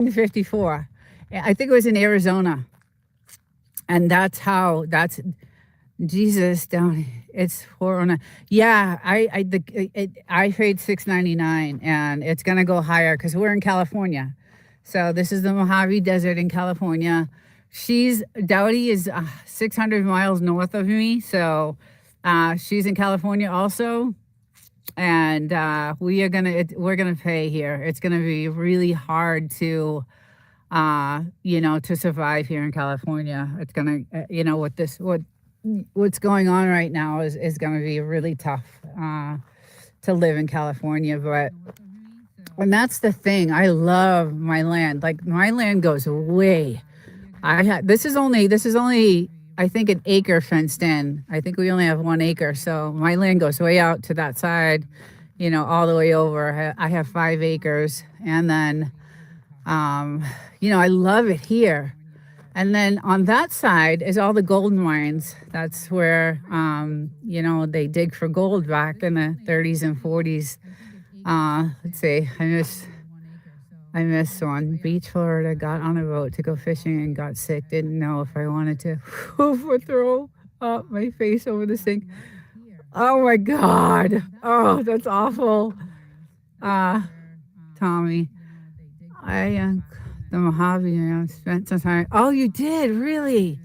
1954. I think it was in Arizona. And that's Jesus down. It's 409. Yeah, I paid 699, and it's gonna go higher because we're in California. So this is the Mojave Desert in California. Dowdy is 600 miles north of me, so she's in California also, and we're gonna pay here. It's gonna be really hard to to survive here in California. It's gonna, what's going on right now is gonna be really tough to live in California. But and that's the thing. I love my land. Like my land goes way. This is only I think an acre fenced in. I think we only have 1 acre, so my land goes way out to that side. All the way over. I have 5 acres, and then I love it here. And then on that side is all the gold mines. That's where, they dig for gold back in the 30s and 40s. Let's see, I miss one. Beach, Florida, got on a boat to go fishing and got sick. Didn't know if I wanted to throw up my face over the sink. Oh my God. Oh, that's awful. Tommy. The Mojave, spent some time. Oh, you did? Really?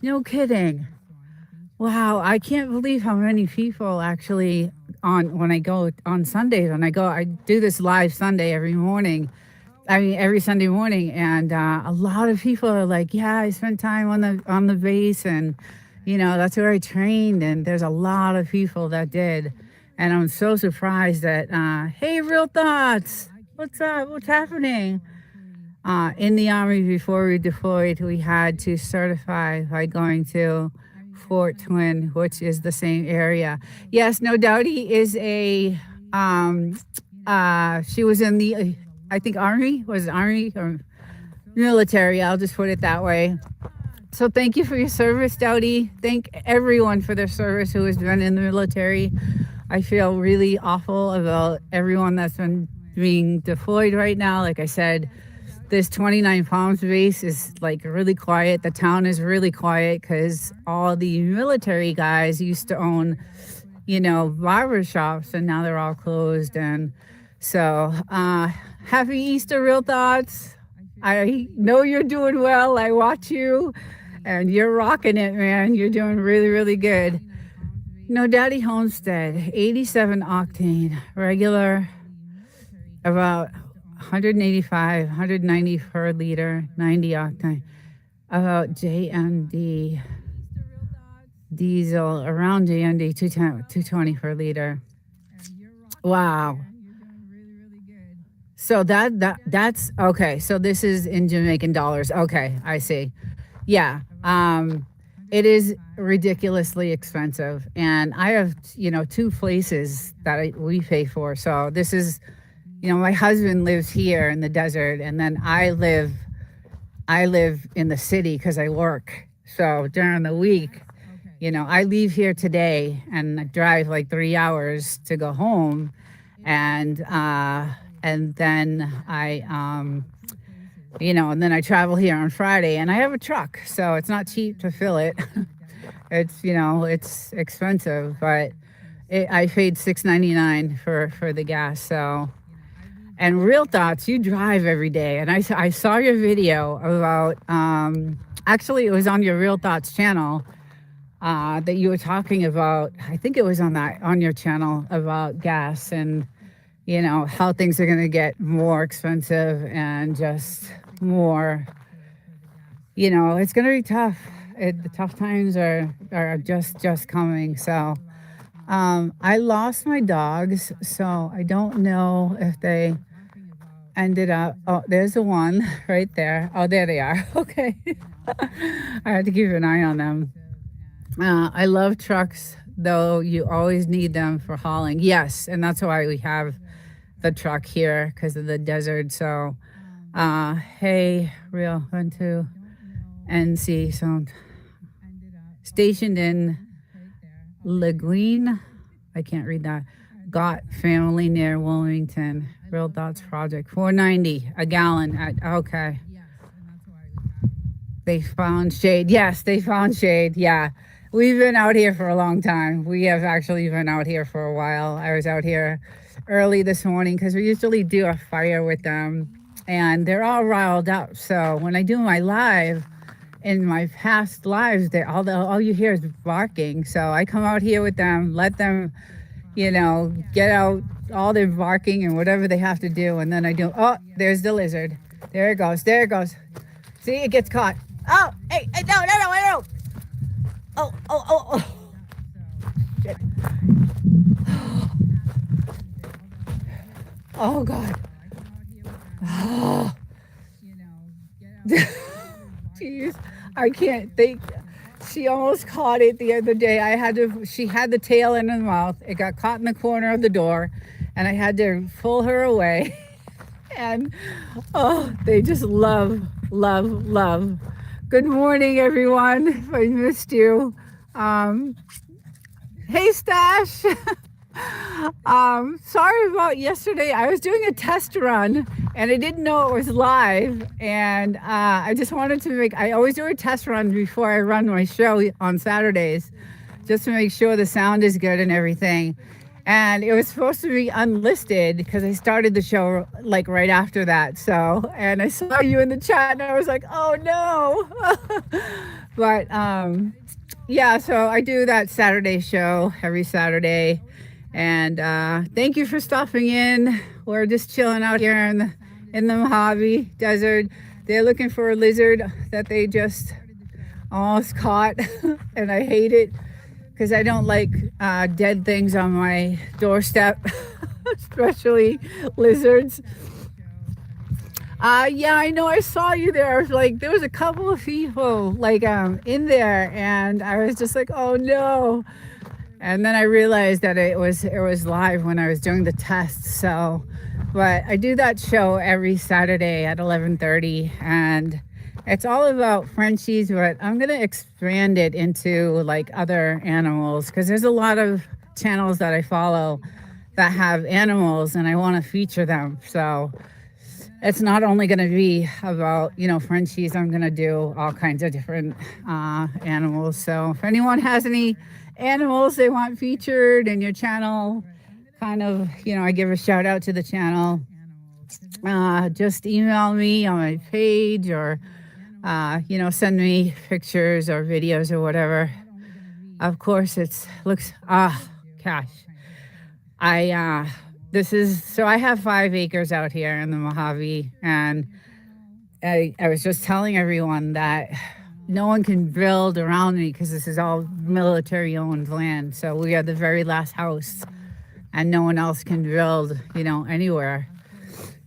No kidding. Wow, I can't believe how many people actually when I go on Sundays, I do this live Sunday every morning. I mean, every Sunday morning, and a lot of people are like, "Yeah, I spent time on the base, and that's where I trained." And there's a lot of people that did, and I'm so surprised that. Hey, Real Thoughts, what's up? What's happening? In the Army, before we deployed, we had to certify by going to Fort Twin, which is the same area. Yes, no doubt he is she was in the, I think Army, was it Army or military? I'll just put it that way. So thank you for your service, Dowdy. Thank everyone for their service who has been in the military. I feel really awful about everyone that's been being deployed right now. Like I said, this 29 Palms base is like really quiet. The town is really quiet because all the military guys used to own, barber shops, and now they're all closed. And so, happy Easter, Real Thoughts. I know you're doing well. I watch you, and you're rocking it, man. You're doing really, really good. No Daddy Homestead, 87 octane, regular, about 185, 190 per liter, 90 octane. About JMD diesel, around JMD 220 per liter. Wow. So that's okay. So this is in Jamaican dollars. Okay, I see. Yeah. It is ridiculously expensive, and I have two places that we pay for. So this is, my husband lives here in the desert, and then I live in the city because I work. So during the week, I leave here today and I drive like 3 hours to go home, and then and then I travel here on Friday, and I have a truck, so it's not cheap to fill it. It's expensive, but I paid $6.99 for the gas. So, and Real Thoughts, you drive every day, and I saw your video about actually it was on your Real Thoughts channel that you were talking about. I think it was on your channel about gas and how things are going to get more expensive and just more, it's going to be tough. The tough times are just coming. So I lost my dogs, so I don't know if they ended up. Oh, there's the one right there. Oh, there they are. Okay. I had to keep an eye on them. I love trucks, though. You always need them for hauling. Yes, and that's why we have the truck here, because of the desert. So hey, Real 1-2 NC, so stationed in Laguine, I can't read that, Got family near Wilmington. Real Dots Project. 4.90 a gallon. Okay. They found shade. Yes, they found shade. Yeah. We've been out here for a long time. We have actually been out here for a while. I was out here early this morning because we usually do a fire with them, and they're all riled up. So when I do my live, in my past lives, they all you hear is barking. So I come out here with them, let them, get out all their barking and whatever they have to do, and then I do. Oh, there's the lizard. There it goes. There it goes. See, it gets caught. Oh, hey, no. Oh. Shit. Oh, God. Oh. Jeez, I can't think. She almost caught it the other day. She had the tail in her mouth. It got caught in the corner of the door, and I had to pull her away. And, they just love. Good morning, everyone. If I missed you. Hey, Stash. Sorry about yesterday. I was doing a test run and I didn't know it was live. And I just wanted to I always do a test run before I run my show on Saturdays, just to make sure the sound is good and everything. And it was supposed to be unlisted because I started the show like right after that. So, and I saw you in the chat and I was like, oh no. But yeah, so I do that Saturday show every Saturday. And thank you for stopping in. We're just chilling out here in the Mojave Desert. They're looking for a lizard that they just almost caught. And I hate it because I don't like dead things on my doorstep, especially lizards. Yeah, I know. I saw you there. Like, there was a couple of people in there, and I was just like, oh no. And then I realized that it was live when I was doing the test. So, but I do that show every Saturday at 11:30, and it's all about Frenchies, but I'm gonna expand it into like other animals because there's a lot of channels that I follow that have animals, and I want to feature them. So it's not only going to be about, Frenchies. I'm going to do all kinds of different animals. So if anyone has any animals they want featured in your channel, kind of, I give a shout out to the channel. Just email me on my page or, send me pictures or videos or whatever. Of course, gosh. I have 5 acres out here in the Mojave, and I was just telling everyone that no one can build around me because this is all military owned land. So we are the very last house and no one else can build, anywhere.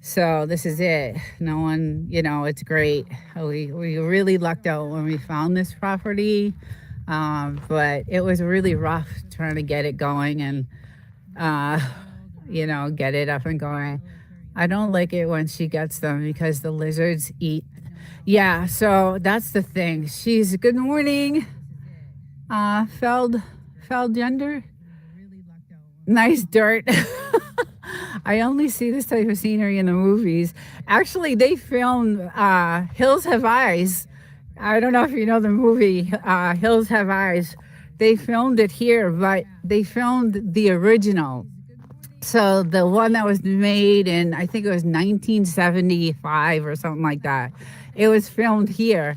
So this is it. No one, it's great. We really lucked out when we found this property. But it was really rough trying to get it going and, get it up and going. I don't like it when she gets them because the lizards eat. Yeah, so that's the thing. Good morning, Feldgender. Nice dirt. I only see this type of scenery in the movies. Actually, they filmed Hills Have Eyes. I don't know if you know the movie Hills Have Eyes. They filmed it here, but they filmed the original. So the one that was made in, I think it was 1975 or something like that. It was filmed here.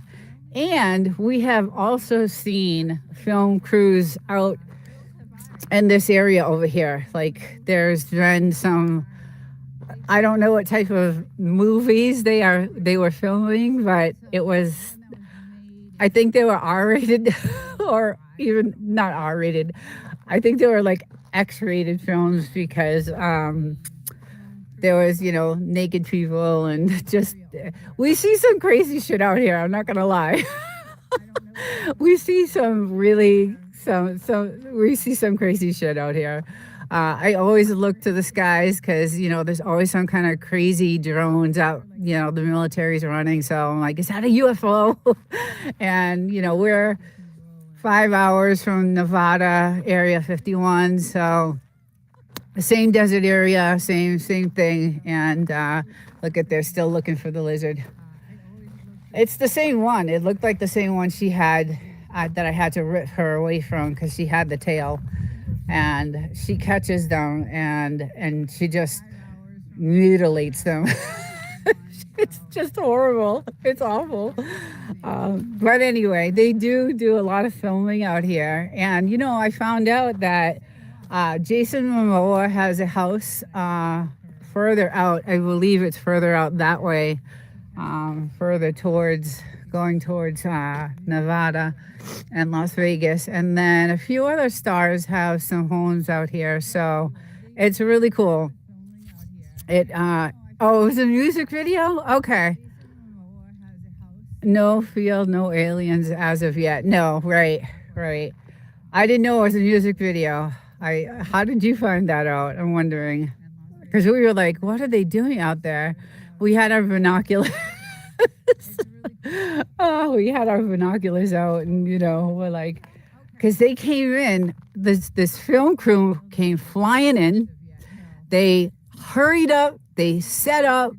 And we have also seen film crews out in this area over here. Like, there's been some, I don't know what type of movies they were filming, but it was, I think they were R-rated or even not R-rated. I think they were like X-rated films because there was, naked people and just, we see some crazy shit out here. I'm not going to lie. We see some really, we see some crazy shit out here. I always look to the skies because, there's always some kind of crazy drones out, the military's running. So I'm like, is that a UFO? And, we're 5 hours from Nevada, Area 51. So the same desert area, same thing. And look at, they're still looking for the lizard. It's the same one. It looked like the same one she had, that I had to rip her away from because she had the tail, and she catches them and she just mutilates them. It's just horrible. It's awful. But anyway, they do a lot of filming out here, and I found out that Jason Momoa has a house further out. I believe it's further out that way, further going towards Nevada and Las Vegas, and then a few other stars have some homes out here. So it's really cool. It Oh, it was a music video. Okay. No field, no aliens as of yet. No, right, right. I didn't know it was a music video. How did you find that out? I'm wondering, because we were like, what are they doing out there? We had our binoculars. Oh, we had our binoculars out, and we're like, because they came in. This film crew came flying in. They hurried up. They set up.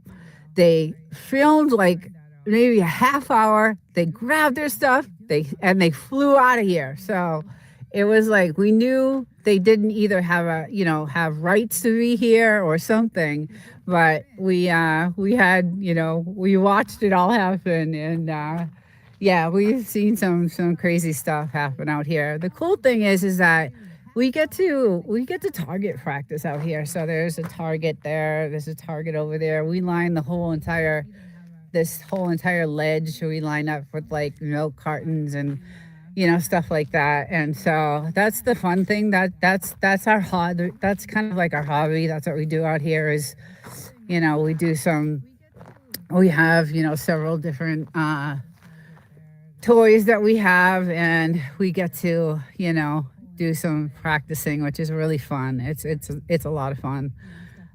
They filmed like maybe a half hour. They grabbed their stuff. They flew out of here. So it was like we knew they didn't either have rights to be here or something, but we had we watched it all happen, and yeah, we've seen some crazy stuff happen out here. The cool thing is that we get to target practice out here. So there's a target there. There's a target over there. We line this whole entire ledge. We line up with like milk cartons and stuff like that. And so that's the fun thing. That's our hobby. That's kind of like our hobby. That's what we do out here. Is we do some. We have several different toys that we have, and we get to do some practicing, which is really fun. It's a lot of fun.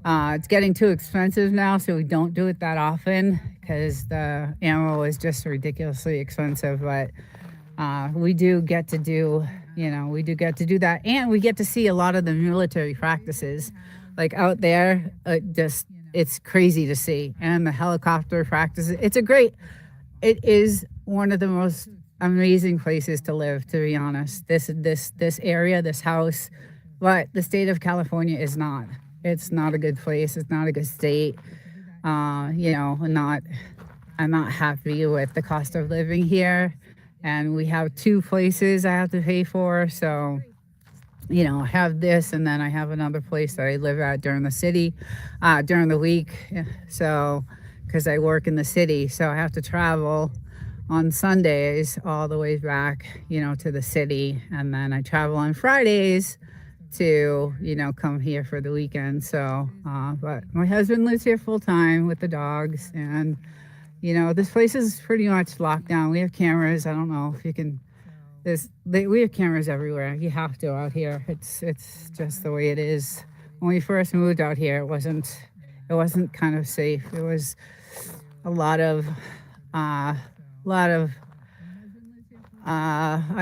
It's getting too expensive now, so we don't do it that often because the ammo is just ridiculously expensive. But we do get to do that, and we get to see a lot of the military practices, like out there. It's crazy to see, and the helicopter practices. It is one of the most amazing places to live, to be honest. This area, this house, but the state of California is not. It's not a good place. It's not a good state. I'm not happy with the cost of living here, and we have two places I have to pay for. So, I have this, and then I have another place that I live at during the week. So, because I work in the city, so I have to travel on Sundays all the way back, to the city, and then I travel on Fridays to, come here for the weekend. So, but my husband lives here full time with the dogs, and this place is pretty much locked down. We have cameras. I don't know if you can. We have cameras everywhere. You have to out here. It's just the way it is. When we first moved out here, it wasn't kind of safe. It was a lot of I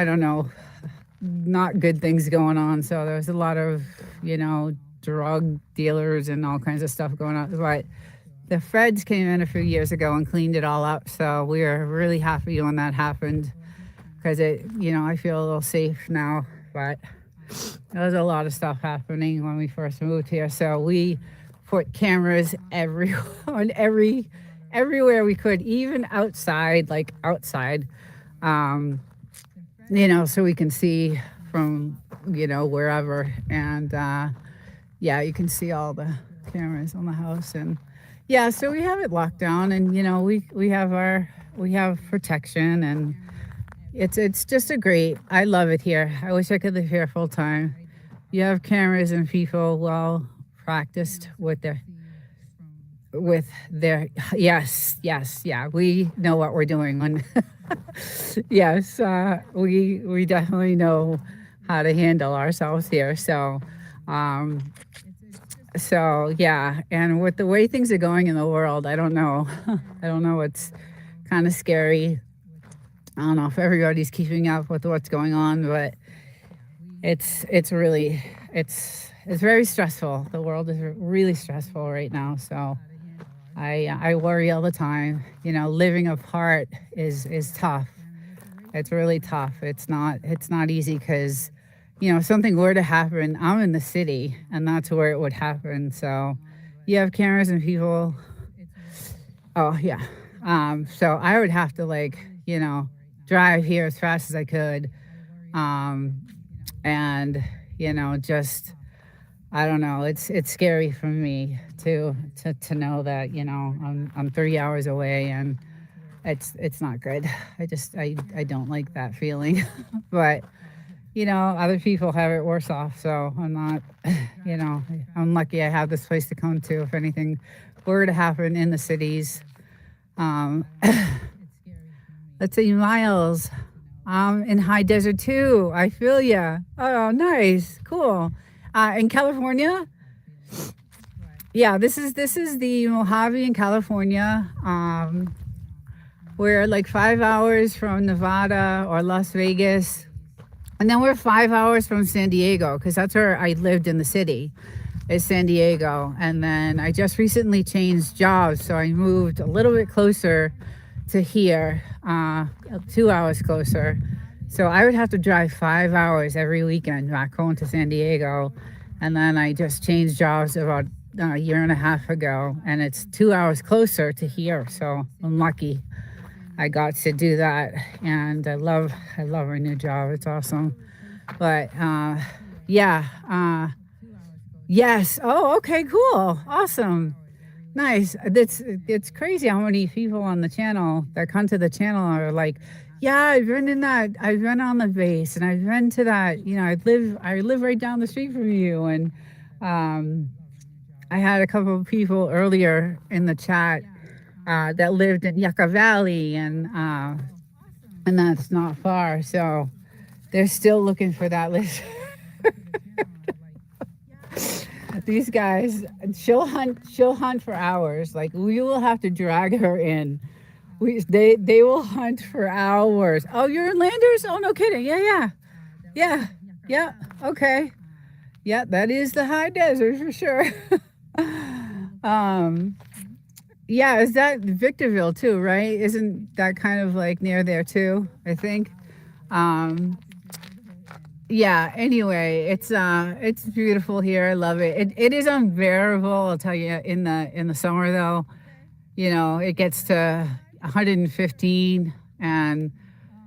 don't know, not good things going on. So there was a lot of drug dealers and all kinds of stuff going on. But the feds came in a few years ago and cleaned it all up. So we were really happy when that happened, because I feel a little safe now. But there was a lot of stuff happening when we first moved here. So we put cameras everywhere we could, even outside, so we can see from, wherever. And yeah, you can see all the cameras on the house. And yeah, so we have it locked down, and we have protection, and it's just I love it here. I wish I could live here full time. You have cameras and people well practiced with their yes, yeah, we know what we're doing when yes, we definitely know how to handle ourselves here. So yeah, and with the way things are going in the world, I don't know. It's kind of scary. I don't know if everybody's keeping up with what's going on, but it's it's very stressful. The world is really stressful right now. So I worry all the time. Living apart is tough. It's really tough. It's not easy because, if something were to happen, I'm in the city, and that's where it would happen. So you have cameras and people. Oh yeah. So I would have to drive here as fast as I could, um, and just I don't know. It's scary for me to know that I'm 3 hours away, and it's not good. I don't like that feeling, but other people have it worse off. So I'm not, you know, I'm lucky I have this place to come to if anything were to happen in the cities. Um, let's see, Miles. In high desert too. I feel ya. Oh, nice, cool. In California, yeah. This is the Mojave in California. We're like 5 hours from Nevada or Las Vegas, and then we're 5 hours from San Diego because that's where I lived in the city, is San Diego. And then I just recently changed jobs, so I moved a little bit closer to here, 2 hours closer. So I would have to drive 5 hours every weekend back home to San Diego. And then I just changed jobs about a year and a half ago, and it's 2 hours closer to here. So I'm lucky I got to do that, and I love our new job. It's awesome. But yeah, yes. Oh, okay, cool, awesome. Nice. It's crazy how many people on the channel that come to the channel are like, yeah, I've been in that. I've been on the base, and I've been to that. I live right down the street from you. And um, I had a couple of people earlier in the chat that lived in Yucca Valley, and that's not far. So they're still looking for that list. These guys, she'll hunt for hours. Like, we will have to drag her in. They will hunt for hours. Oh, you're in Landers? Oh, no kidding. Yeah. Yeah. Okay. Yeah, that is the high desert for sure. um yeah, is that Victorville too, right? Isn't that kind of like near there too, I think? um yeah, anyway, it's beautiful here. I love it. It is unbearable, I'll tell you, in the summer though. It gets to 115, and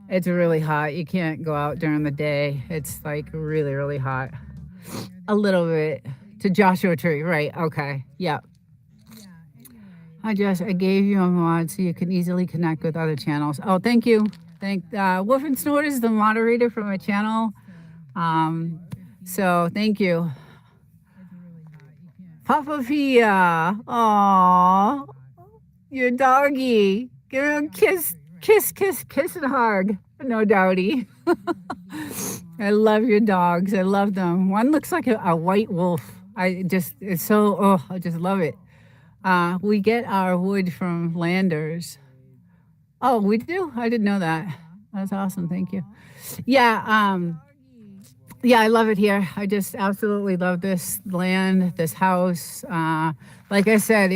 it's really hot. You can't go out during the day. It's like really, really hot. A little bit. To Joshua Tree, right? Okay. Yeah. I gave you a mod so you can easily connect with other channels. Oh, thank you. Wolf and Snort is the moderator for my channel. So thank you. Papa Pia. Aww. Your doggy. Give him a kiss and hug. No doubty. I love your dogs. I love them. One looks like a white wolf. I just love it. We get our wood from Landers. Oh, we do? I didn't know that. That's awesome. Thank you. Yeah. Yeah, I love it here. I just absolutely love this land, this house. Like I said,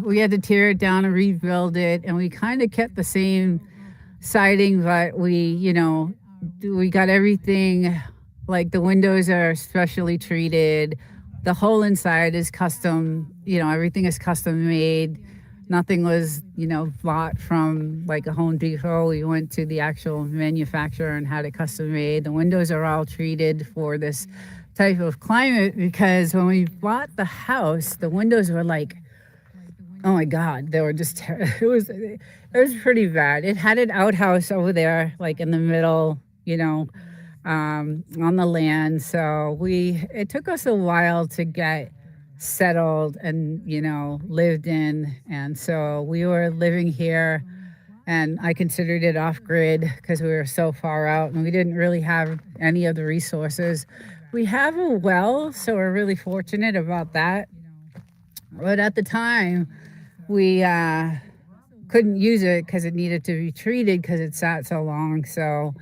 we had to tear it down and rebuild it, and we kind of kept the same siding, but we got everything. Like, the windows are specially treated. The whole inside is custom. Everything is custom made. Nothing was, bought from like a Home Depot. We went to the actual manufacturer and had it custom made. The windows are all treated for this type of climate, because when we bought the house, the windows were like, oh my God, they were just, it was pretty bad. It had an outhouse over there, like in the middle, on the land. So it took us a while to get settled and lived in. And so we were living here, and I considered it off grid because we were so far out and we didn't really have any of the resources. We have a well, so we're really fortunate about that. But at the time, we couldn't use it because it needed to be treated because it sat so long. So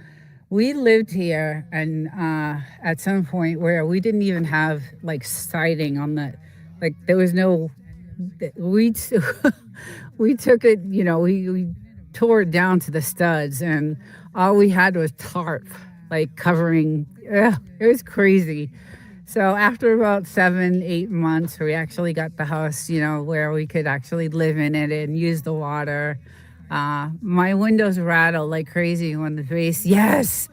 we lived here, and at some point where we didn't even have like siding on the, like there was no, we we took it, we tore it down to the studs, and all we had was tarp, like covering. It was crazy. So after about 7, 8 months, we actually got the house, where we could actually live in it and use the water. My windows rattle like crazy when the base. Yes,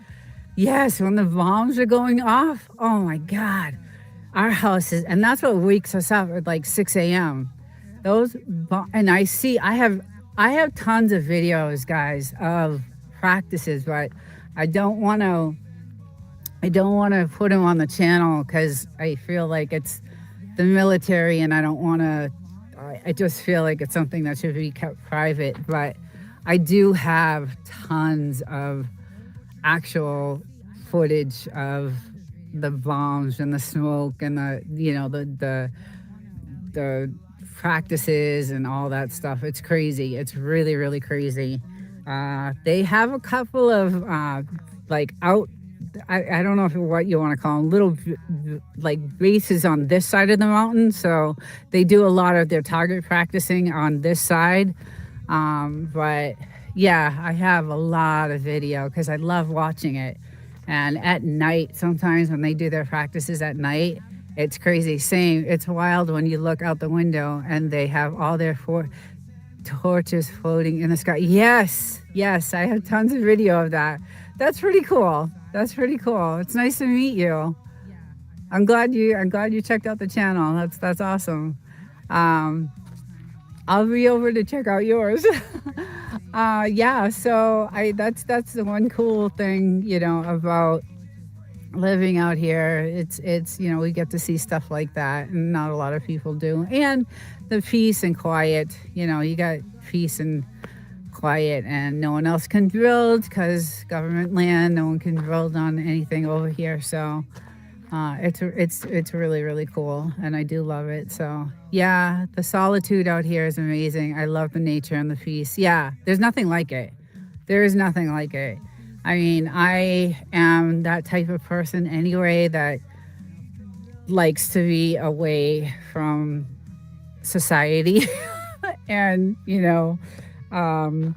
yes, when the bombs are going off. Oh my God, our house is, and that's what wakes us up at like 6 a.m. And I have tons of videos, guys, of practices, but I don't want to. I don't want to put them on the channel because I feel like it's the military, and I don't want to. I just feel like it's something that should be kept private. But I do have tons of actual footage of the bombs and the smoke and the practices and all that stuff. It's crazy. It's really, really crazy. They have a couple of like out. I don't know if what you want to call them, little like bases on this side of the mountain. So they do a lot of their target practicing on this side. But yeah, I have a lot of video because I love watching it. And at night, sometimes when they do their practices at night, it's crazy. Same, it's wild when you look out the window and they have all their torches floating in the sky. Yes, yes, I have tons of video of that. That's pretty cool. That's pretty cool. It's nice to meet you. I'm glad you checked out the channel. That's awesome. Um, I'll be over to check out yours. Yeah, so that's the one cool thing, about living out here. It's we get to see stuff like that, and not a lot of people do. And the peace and quiet, you got peace and quiet, and no one else can build because government land. No one can build on anything over here. So it's really, really cool, and I do love it. So yeah, the solitude out here is amazing. I love the nature and the peace. Yeah, there's nothing like it. There is nothing like it. I mean, I am that type of person anyway that likes to be away from society, and um,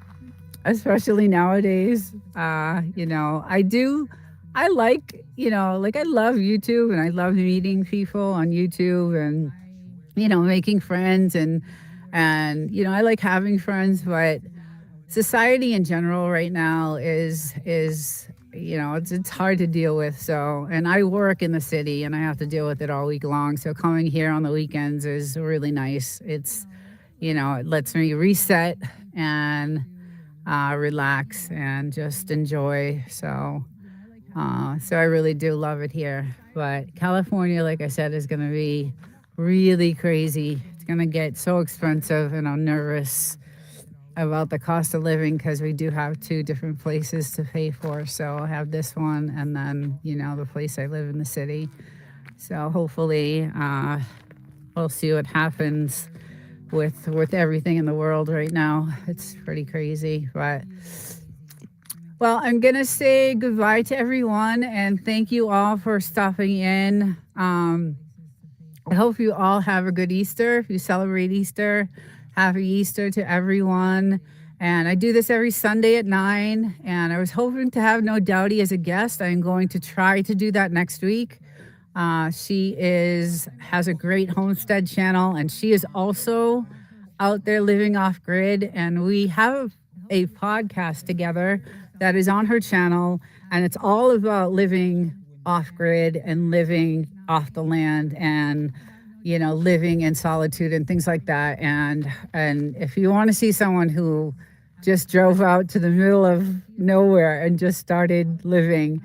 especially nowadays. I do. I like, like I love YouTube, and I love meeting people on YouTube, and making friends, and I like having friends, but society in general right now is it's hard to deal with. So, and I work in the city, and I have to deal with it all week long. So coming here on the weekends is really nice. It lets me reset and relax and just enjoy. So I really do love it here. But California, like I said, is going to be really crazy. It's going to get so expensive, and I'm nervous about the cost of living because we do have two different places to pay for. So I have this one, and then the place I live in the city. So hopefully, we'll see what happens with everything in the world right now. It's pretty crazy, but well, I'm gonna say goodbye to everyone, and thank you all for stopping in. I hope you all have a good Easter. If you celebrate Easter, happy Easter to everyone. And I do this every Sunday at 9. And I was hoping to have No Doubty as a guest. I'm going to try to do that next week. She has a great homestead channel, and she is also out there living off grid. And we have a podcast together that is on her channel, and it's all about living off grid and living off the land, and living in solitude and things like that. And if you want to see someone who just drove out to the middle of nowhere and just started living,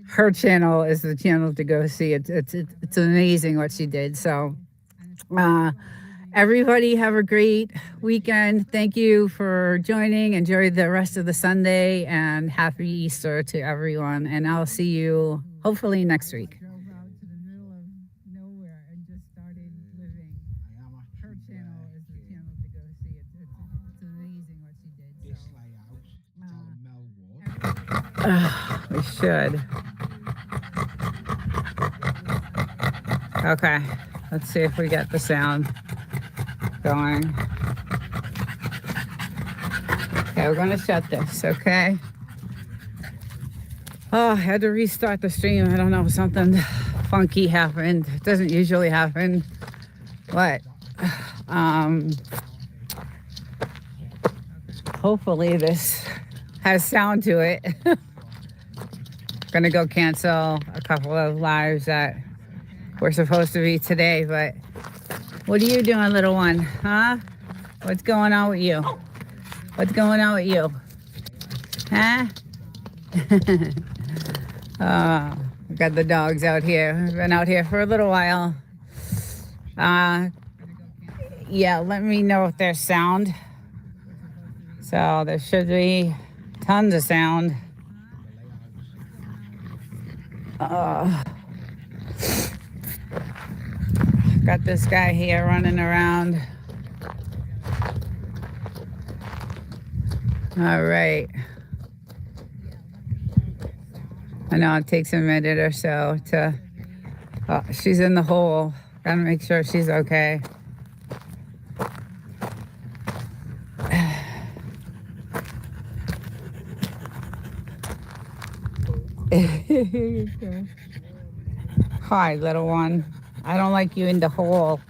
her channel is the channel to go see. It's amazing what she did. So everybody have a great weekend. Thank you for joining. Enjoy the rest of the Sunday, and happy Easter to everyone. And I'll see you hopefully next week. We should. Okay, let's see if we get the sound going. Okay, we're gonna shut this, okay? Oh, I had to restart the stream. I don't know, something funky happened. It doesn't usually happen, but hopefully this has sound to it. Gonna go cancel a couple of lives that were supposed to be today, but what are you doing, little one? Huh? What's going on with you? What's going on with you? Huh? We got the dogs out here. We've been out here for a little while. Yeah, let me know if there's sound. So there should be tons of sound. Got this guy here running around. All right. I know it takes a minute or so to... Oh, she's in the hole. Gotta make sure she's okay. Hi, little one. I don't like you in the hole.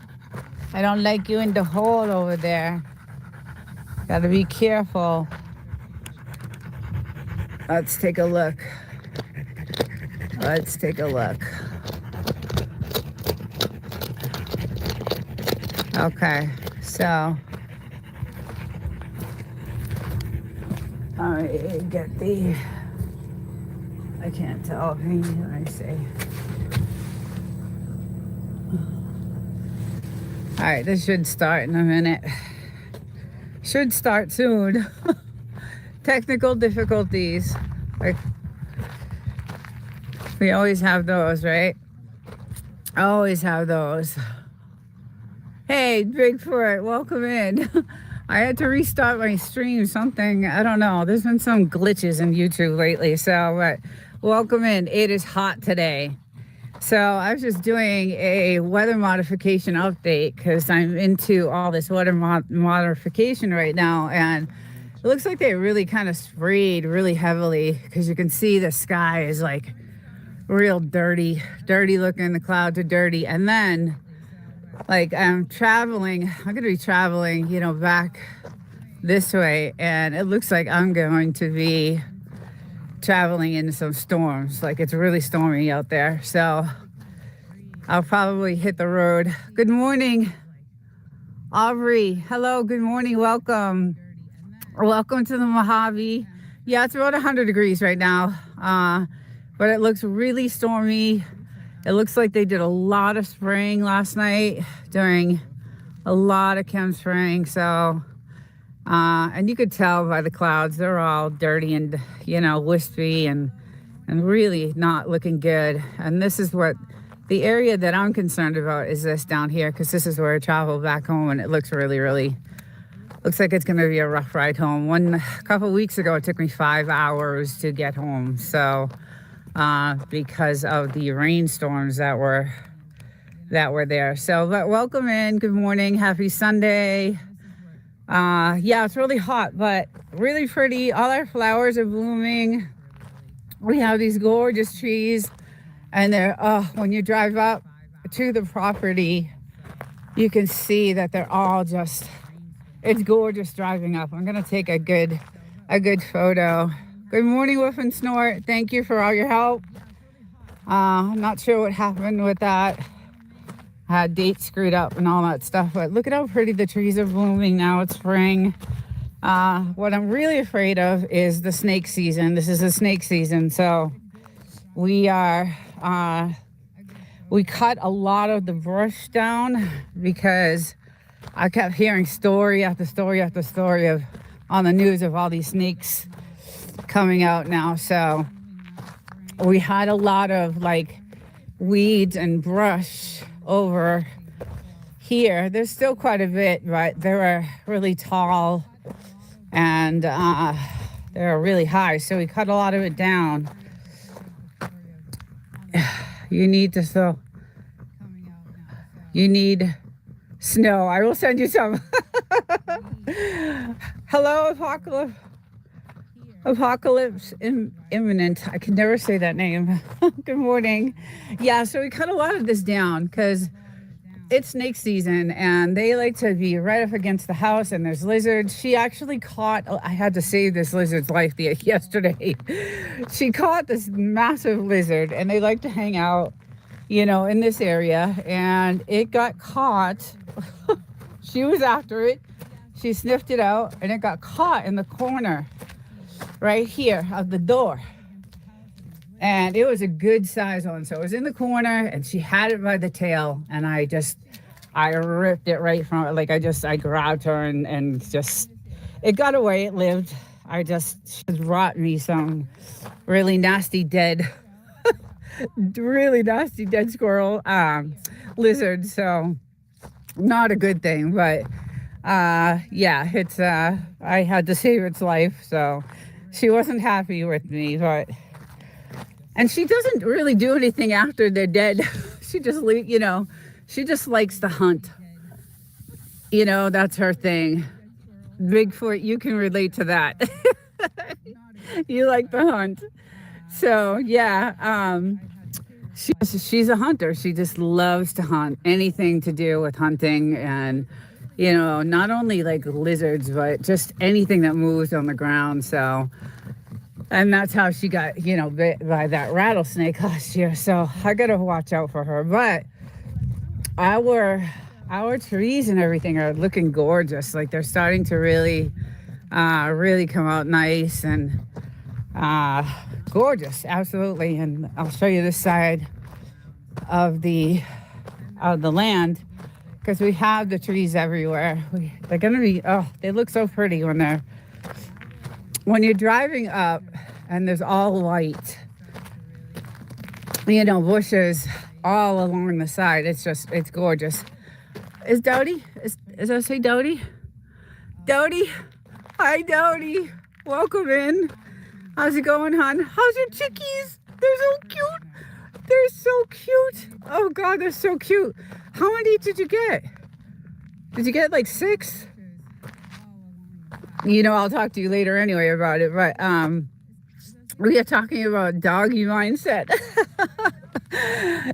I don't like you in the hole over there. Gotta be careful. Let's take a look. Let's take a look. Okay, so I get the... I can't tell. Let me see. All right, this should start in a minute. Should start soon. Technical difficulties. Like, we always have those, right? Always have those. Hey, Bigfoot, welcome in. I had to restart my stream, something, I don't know. There's been some glitches in YouTube lately, so, but welcome in. It is hot today. So I was just doing a weather modification update because I'm into all this weather modification right now, and it looks like they really kind of sprayed really heavily because you can see the sky is like real dirty looking. The clouds are dirty, and then like I'm gonna be traveling, you know, back this way, and it looks like I'm going to be traveling into some storms. Like, it's really stormy out there, so I'll probably hit the road. Good morning, Aubrey. Hello, good morning, welcome to the Mojave. Yeah, it's about 100 degrees right now, but it looks really stormy. It looks like they did a lot of spraying last night, doing a lot of chem spraying. So and you could tell by the clouds, they're all dirty and, you know, wispy and really not looking good. And this is what the area that I'm concerned about is this down here, because this is where I travel back home, and it looks really looks like it's going to be a rough ride home. A couple weeks ago, it took me 5 hours to get home. So because of the rainstorms that were there. So, but welcome in. Good morning. Happy Sunday. Yeah, it's really hot, but really pretty. All our flowers are blooming. We have these gorgeous trees, and they're, when you drive up to the property, you can see that they're all just, it's gorgeous driving up. I'm going to take a good photo. Good morning, Woof and Snort. Thank you for all your help. I'm not sure what happened with that. Had dates screwed up and all that stuff, but look at how pretty the trees are blooming now. It's spring. What I'm really afraid of is the snake season. This is a snake season, so we cut a lot of the brush down because I kept hearing story after story after story on the news of all these snakes coming out now. So we had a lot of like weeds and brush over here. There's still quite a bit, but they were really tall and they were really high, so we cut a lot of it down. You need to so you need snow. I will send you some. Hello, Apocalypse imminent. I can never say that name. Good morning. Yeah, so we cut a lot of this down because it's snake season and they like to be right up against the house, and there's lizards. She actually caught, I had to save this lizard's life yesterday. She caught this massive lizard, and they like to hang out, in this area, and it got caught. She was after it. She sniffed it out, and it got caught in the corner right here of the door. And it was a good size one. So it was in the corner, and she had it by the tail, and I ripped it right from it. I grabbed her and just, it got away. It lived. She brought me some really nasty dead squirrel, lizard. So not a good thing, but yeah, it's, I had to save its life. So she wasn't happy with me, and she doesn't really do anything after they're dead. She just, she just likes to hunt. That's her thing. Bigfoot, you can relate to that. You like to hunt. So, yeah, she's a hunter. She just loves to hunt. Anything to do with hunting, and, not only like lizards, but just anything that moves on the ground. So, and that's how she got, bit by that rattlesnake last year. So I got to watch out for her. But our trees and everything are looking gorgeous. Like, they're starting to really come out nice and gorgeous. Absolutely. And I'll show you this side of the land, because we have the trees everywhere. They're going to be, they look so pretty when you're driving up and there's all white, bushes all along the side. It's gorgeous. Is Dodie? Is I say Dodie? Dodie? Hi, Dodie. Welcome in. How's it going, hon? How's your chickies? They're so cute. They're so cute. Oh, God, they're so cute. How many did you get? Did you get like 6? I'll talk to you later anyway about it, but we are talking about doggy mindset.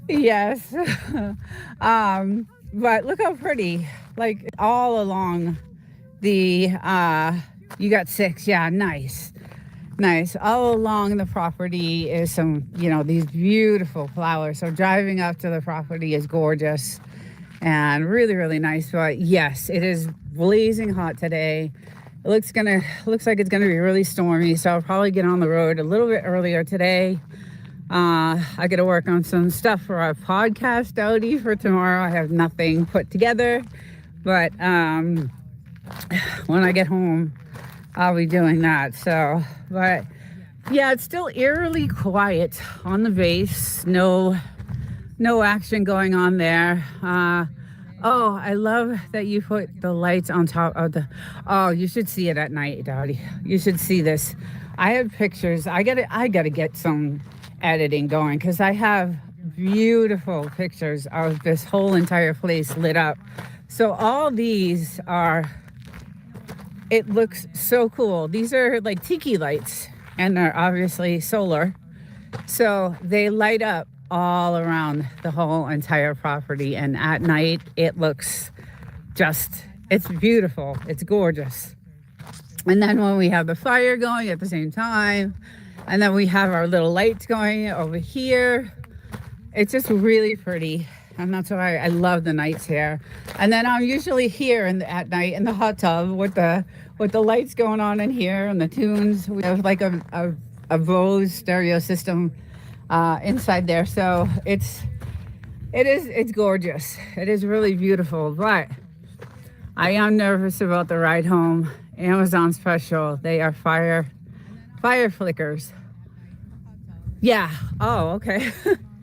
Yes. But look how pretty, like all along the, you got 6. Yeah, nice. All along the property is some, these beautiful flowers. So driving up to the property is gorgeous and really, really nice. But yes, it is blazing hot today. It looks like it's gonna be really stormy, so I'll probably get on the road a little bit earlier today. I got to work on some stuff for our podcast, Dodie, for tomorrow. I have nothing put together, but when I get home, I'll be doing that. So, but yeah, it's still eerily quiet on the base. No action going on there. Oh, I love that you put the lights on top of the... Oh, you should see it at night, Dottie. You should see this. I have pictures. I gotta get some editing going, because I have beautiful pictures of this whole entire place lit up. So all these are... It looks so cool. These are like tiki lights, and they're obviously solar. So they light up all around the whole entire property, and at night it looks it's beautiful. It's gorgeous. And then when we have the fire going at the same time, and then we have our little lights going over here, it's just really pretty. And that's why I love the nights here. And then I'm usually here at night in the hot tub with the lights going on in here and the tunes. We have like a Bose stereo system inside there, so it's gorgeous. It is really beautiful, but I am nervous about the ride home. Amazon special. They are fire flickers. Yeah. Oh, okay.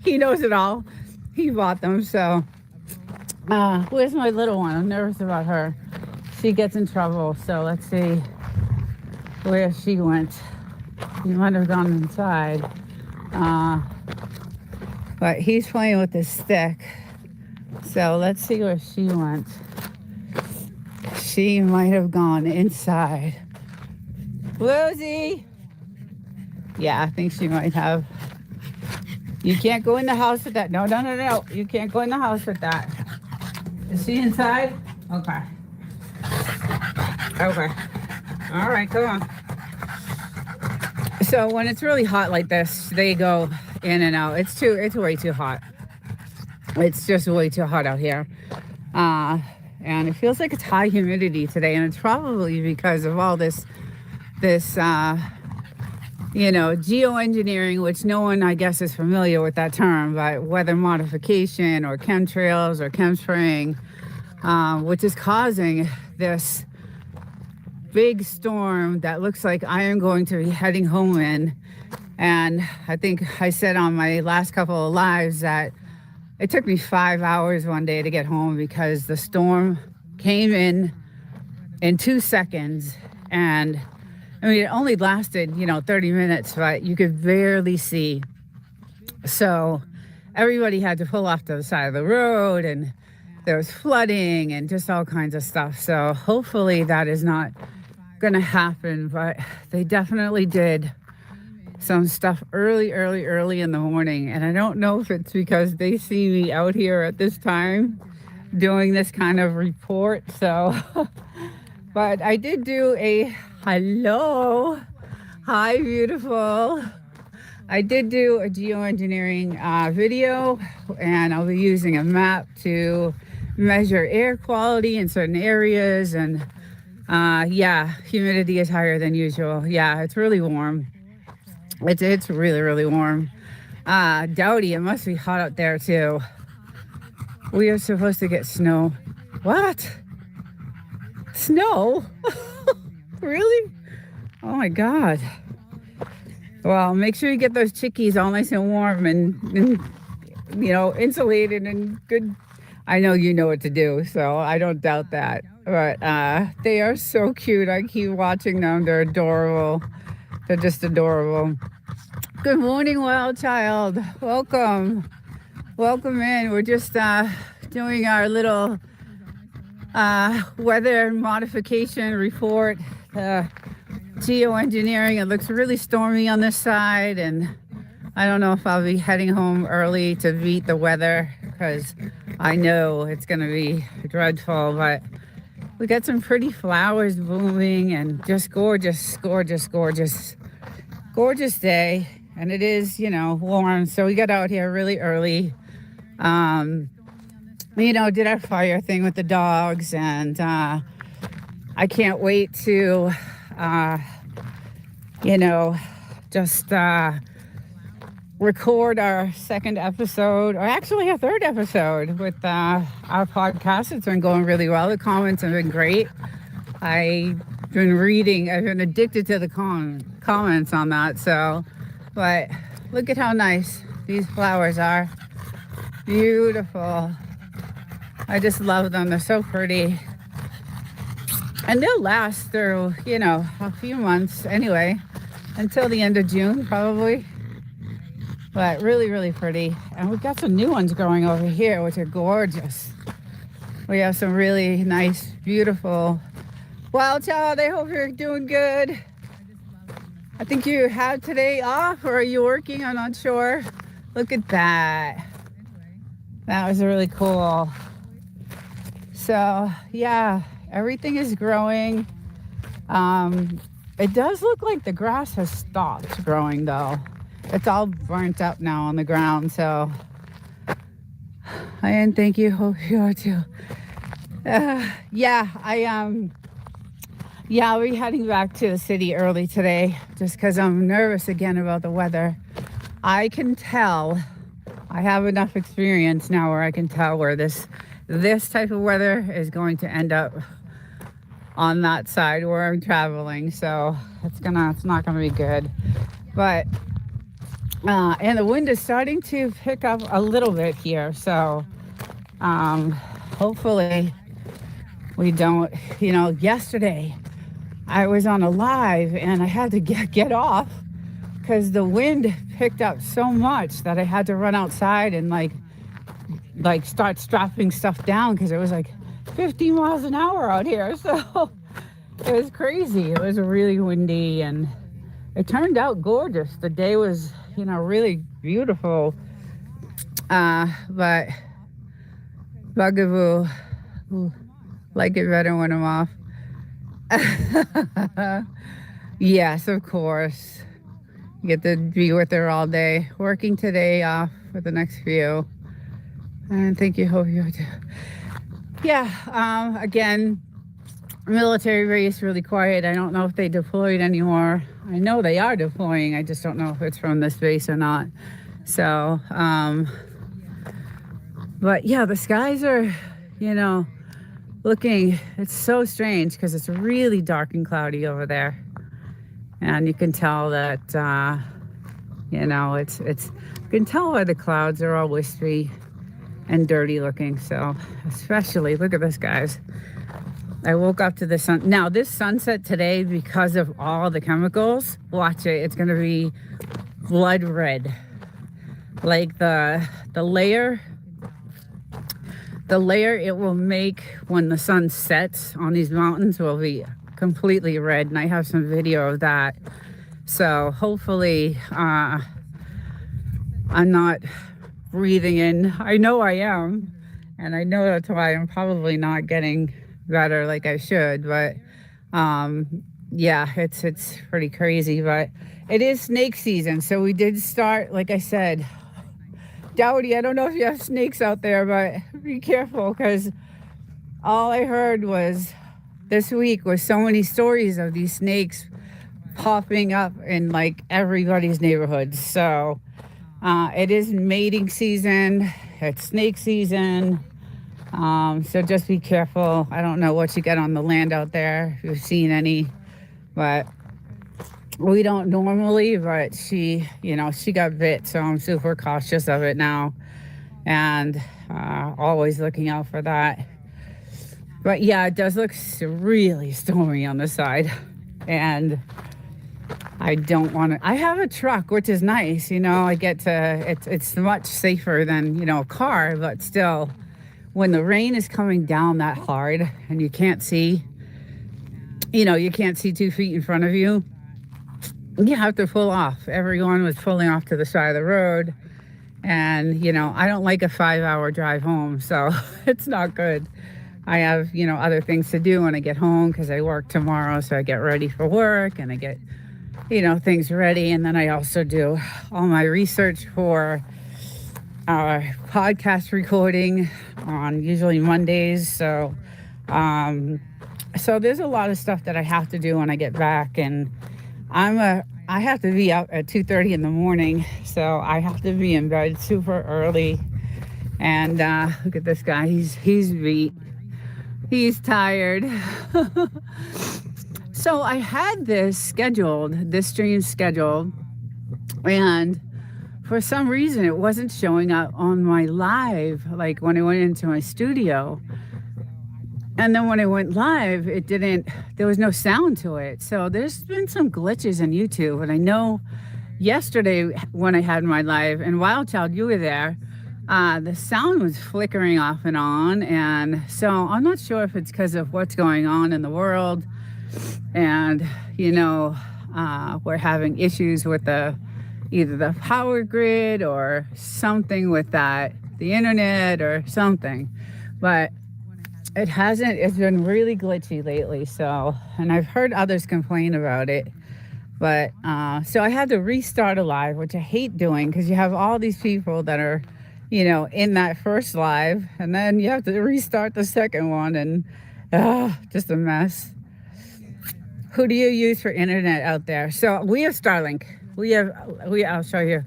He knows it all. He bought them. So where's my little one? I'm nervous about her. She gets in trouble. So let's see where she went. She might have gone inside. But he's playing with his stick. So let's see where she went. She might have gone inside. Lucy! Yeah, I think she might have. You can't go in the house with that. No. You can't go in the house with that. Is she inside? Okay. Okay. All right, come on. So when it's really hot like this, they go in and out. It's way too hot. It's just way too hot out here. And it feels like it's high humidity today, and it's probably because of all this geoengineering, which no one, I guess, is familiar with that term, but weather modification or chemtrails or chemspraying, which is causing this big storm that looks like I am going to be heading home in. And I think I said on my last couple of lives that it took me 5 hours one day to get home because the storm came in 2 seconds. And I mean, it only lasted, 30 minutes, but you could barely see. So everybody had to pull off to the side of the road, and there was flooding and just all kinds of stuff. So hopefully that is not going to happen, but they definitely did some stuff early in the morning. And I don't know if it's because they see me out here at this time doing this kind of report. So, but I did do a hello. Hi, beautiful. I did do a geoengineering video, and I'll be using a map to measure air quality in certain areas. And humidity is higher than usual. Yeah, it's really warm. It's really warm. Dowdy, it must be hot out there too. We are supposed to get snow. What? Snow? Really? Oh my God. Well, make sure you get those chickies all nice and warm and insulated and good. I know you know what to do, so I don't doubt that. But they are so cute. I keep watching them. They're adorable. They're just adorable. Good morning, wild child. Welcome in. We're just doing our little weather modification report. Geoengineering. It looks really stormy on this side, and I don't know if I'll be heading home early to beat the weather because I know it's going to be dreadful, but we got some pretty flowers blooming and just gorgeous day. And it is, warm. So we got out here really early. Did our fire thing with the dogs, and I can't wait to, just record our second episode, or actually our third episode with our podcast. It's been going really well. The comments have been great. I've been addicted to the comments on that. So, but look at how nice these flowers are. Beautiful. I just love them. They're so pretty. And they'll last through, a few months anyway, until the end of June, probably. But really pretty. And we've got some new ones growing over here, which are gorgeous. We have some really nice, beautiful wild child. I hope you're doing good. I think you had today off, or are you working? I'm not sure. Look at that. That was really cool. So, yeah, everything is growing. It does look like the grass has stopped growing, though. It's all burnt up now on the ground, so. And thank you. Hope you are too. I'll be heading back to the city early today just because I'm nervous again about the weather. I can tell, I have enough experience now where I can tell where this type of weather is going to end up on that side where I'm traveling. So it's not gonna be good. But and the wind is starting to pick up a little bit here. So hopefully we don't, yesterday I was on a live and I had to get off because the wind picked up so much that I had to run outside and like start strapping stuff down because it was like 50 miles an hour out here. So it was crazy. It was really windy and it turned out gorgeous. The day was, really beautiful. But Bugaboo, like it better when I'm off. Yes, of course. Get to be with her all day. Working today off for the next few. And thank you, hope you too. Yeah, again, military base, really quiet. I don't know if they deployed anymore. I know they are deploying. I just don't know if it's from this base or not. So, but yeah, the skies are, looking, it's so strange because it's really dark and cloudy over there. And you can tell that, you can tell why the clouds are all wispy and dirty looking. So especially, look at this, guys. I woke up to the sun. Now this sunset today, because of all the chemicals, watch it. It's going to be blood red. Like the layer it will make when the sun sets on these mountains will be completely red. And I have some video of that. So hopefully I'm not breathing in. I know I am. And I know that's why I'm probably not getting better like I should. But yeah, it's pretty crazy. But it is snake season. So we did start, like I said, Dowdy, I don't know if you have snakes out there, but be careful because all I heard was this week was so many stories of these snakes popping up in like everybody's neighborhood. So it is mating season, it's snake season. So just be careful. I don't know what you get on the land out there, if you've seen any, but we don't normally, but she got bit, so I'm super cautious of it now and always looking out for that. But yeah, it does look really stormy on the side, and I don't want to. I have a truck, which is nice, I get to. It's much safer than a car, but still, when the rain is coming down that hard and you can't see, you can't see 2 feet in front of you. You have to pull off. Everyone was pulling off to the side of the road. And, I don't like a 5-hour drive home, so it's not good. I have, other things to do when I get home because I work tomorrow. So I get ready for work and I get, things ready. And then I also do all my research for our podcast recording on usually Mondays. So, so there's a lot of stuff that I have to do when I get back. And I have to be out at 2:30 in the morning, so I have to be in bed super early. And look at this guy, he's beat, he's tired. So I had this stream scheduled, and for some reason it wasn't showing up on my live, like when I went into my studio. And then when I went live, there was no sound to it. So there's been some glitches in YouTube. And I know yesterday when I had my live, and Wild Child, you were there, the sound was flickering off and on. And so I'm not sure if it's because of what's going on in the world. And, we're having issues with either the power grid or something with the internet or something. But it's been really glitchy lately. So, and I've heard others complain about it, but, so I had to restart a live, which I hate doing because you have all these people that are, in that first live, and then you have to restart the second one, and, just a mess. Who do you use for internet out there? So we have Starlink. I'll show you.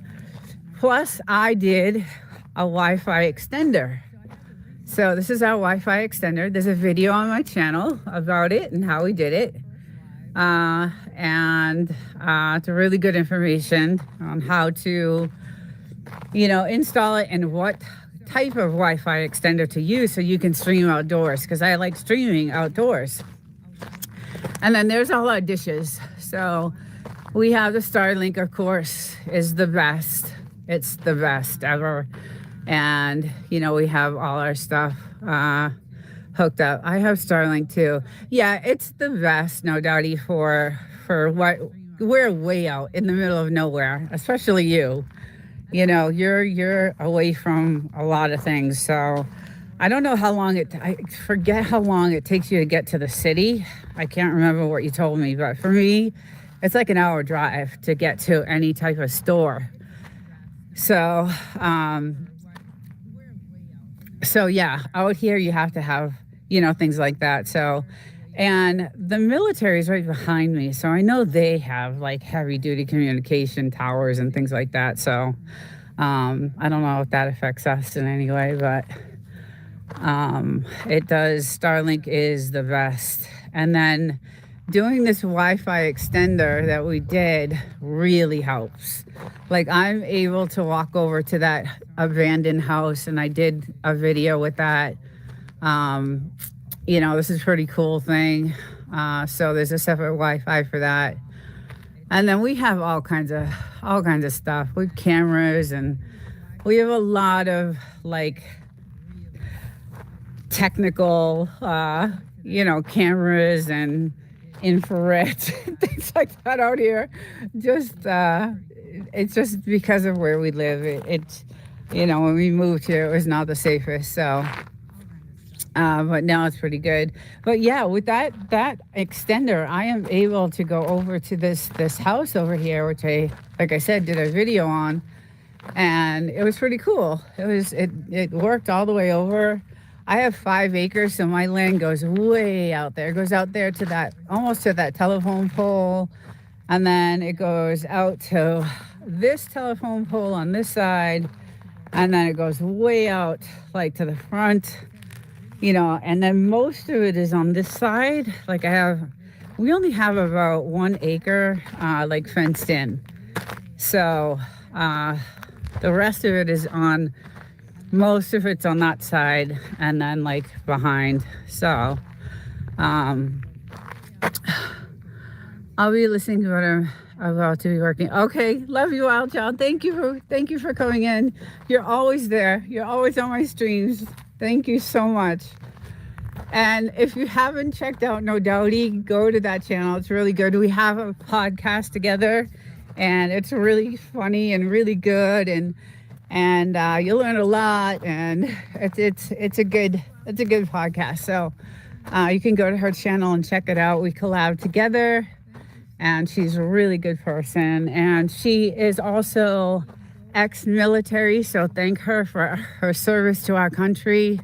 Plus I did a Wi-Fi extender. So this is our Wi-Fi extender. There's a video on my channel about it and how we did it. And it's a really good information on how to, install it and what type of Wi-Fi extender to use so you can stream outdoors, because I like streaming outdoors. And then there's all our dishes. So We have the Starlink, of course, is the best. It's the best ever. And, we have all our stuff hooked up. I have Starlink too. Yeah, it's the best, no doubty, for what we're way out in the middle of nowhere, especially you. You're away from a lot of things. So I don't know how long I forget how long it takes you to get to the city. I can't remember what you told me, but for me, it's like an hour drive to get to any type of store. So, so yeah, out here you have to have, things like that. So, and the military is right behind me. So I know they have like heavy duty communication towers and things like that. So, I don't know if that affects us in any way, but, it does. Starlink is the best. And then doing this Wi-Fi extender that we did really helps. Like I'm able to walk over to that abandoned house, and I did a video with that. This is a pretty cool thing. So there's a separate Wi-Fi for that. And then we have all kinds of stuff with cameras, and we have a lot of like technical, cameras and infrared things like that out here. Just it's just because of where we live. It's when we moved here, it was not the safest. So, but now it's pretty good. But yeah, with that extender, I am able to go over to this house over here, which like I said, did a video on, and it was pretty cool. It worked all the way over. I have 5 acres, so my land goes way out there. It goes out there to almost to that telephone pole. And then it goes out to this telephone pole on this side. And then it goes way out, like to the front, and then most of it is on this side. Like we only have about 1 acre, like fenced in. So, the rest of it is most of it's on that side, and then like behind. So, I'll be listening to what I'm about to be working. Okay, love you, Wild Child. Thank you for coming in. You're always there. You're always on my streams. Thank you so much. And if you haven't checked out No Doubty, go to that channel. It's really good. We have a podcast together, and it's really funny and really good, and you'll learn a lot, and it's a good podcast. So you can go to her channel and check it out. We collab together, and she's a really good person, and she is also ex-military. So thank her for her service to our country.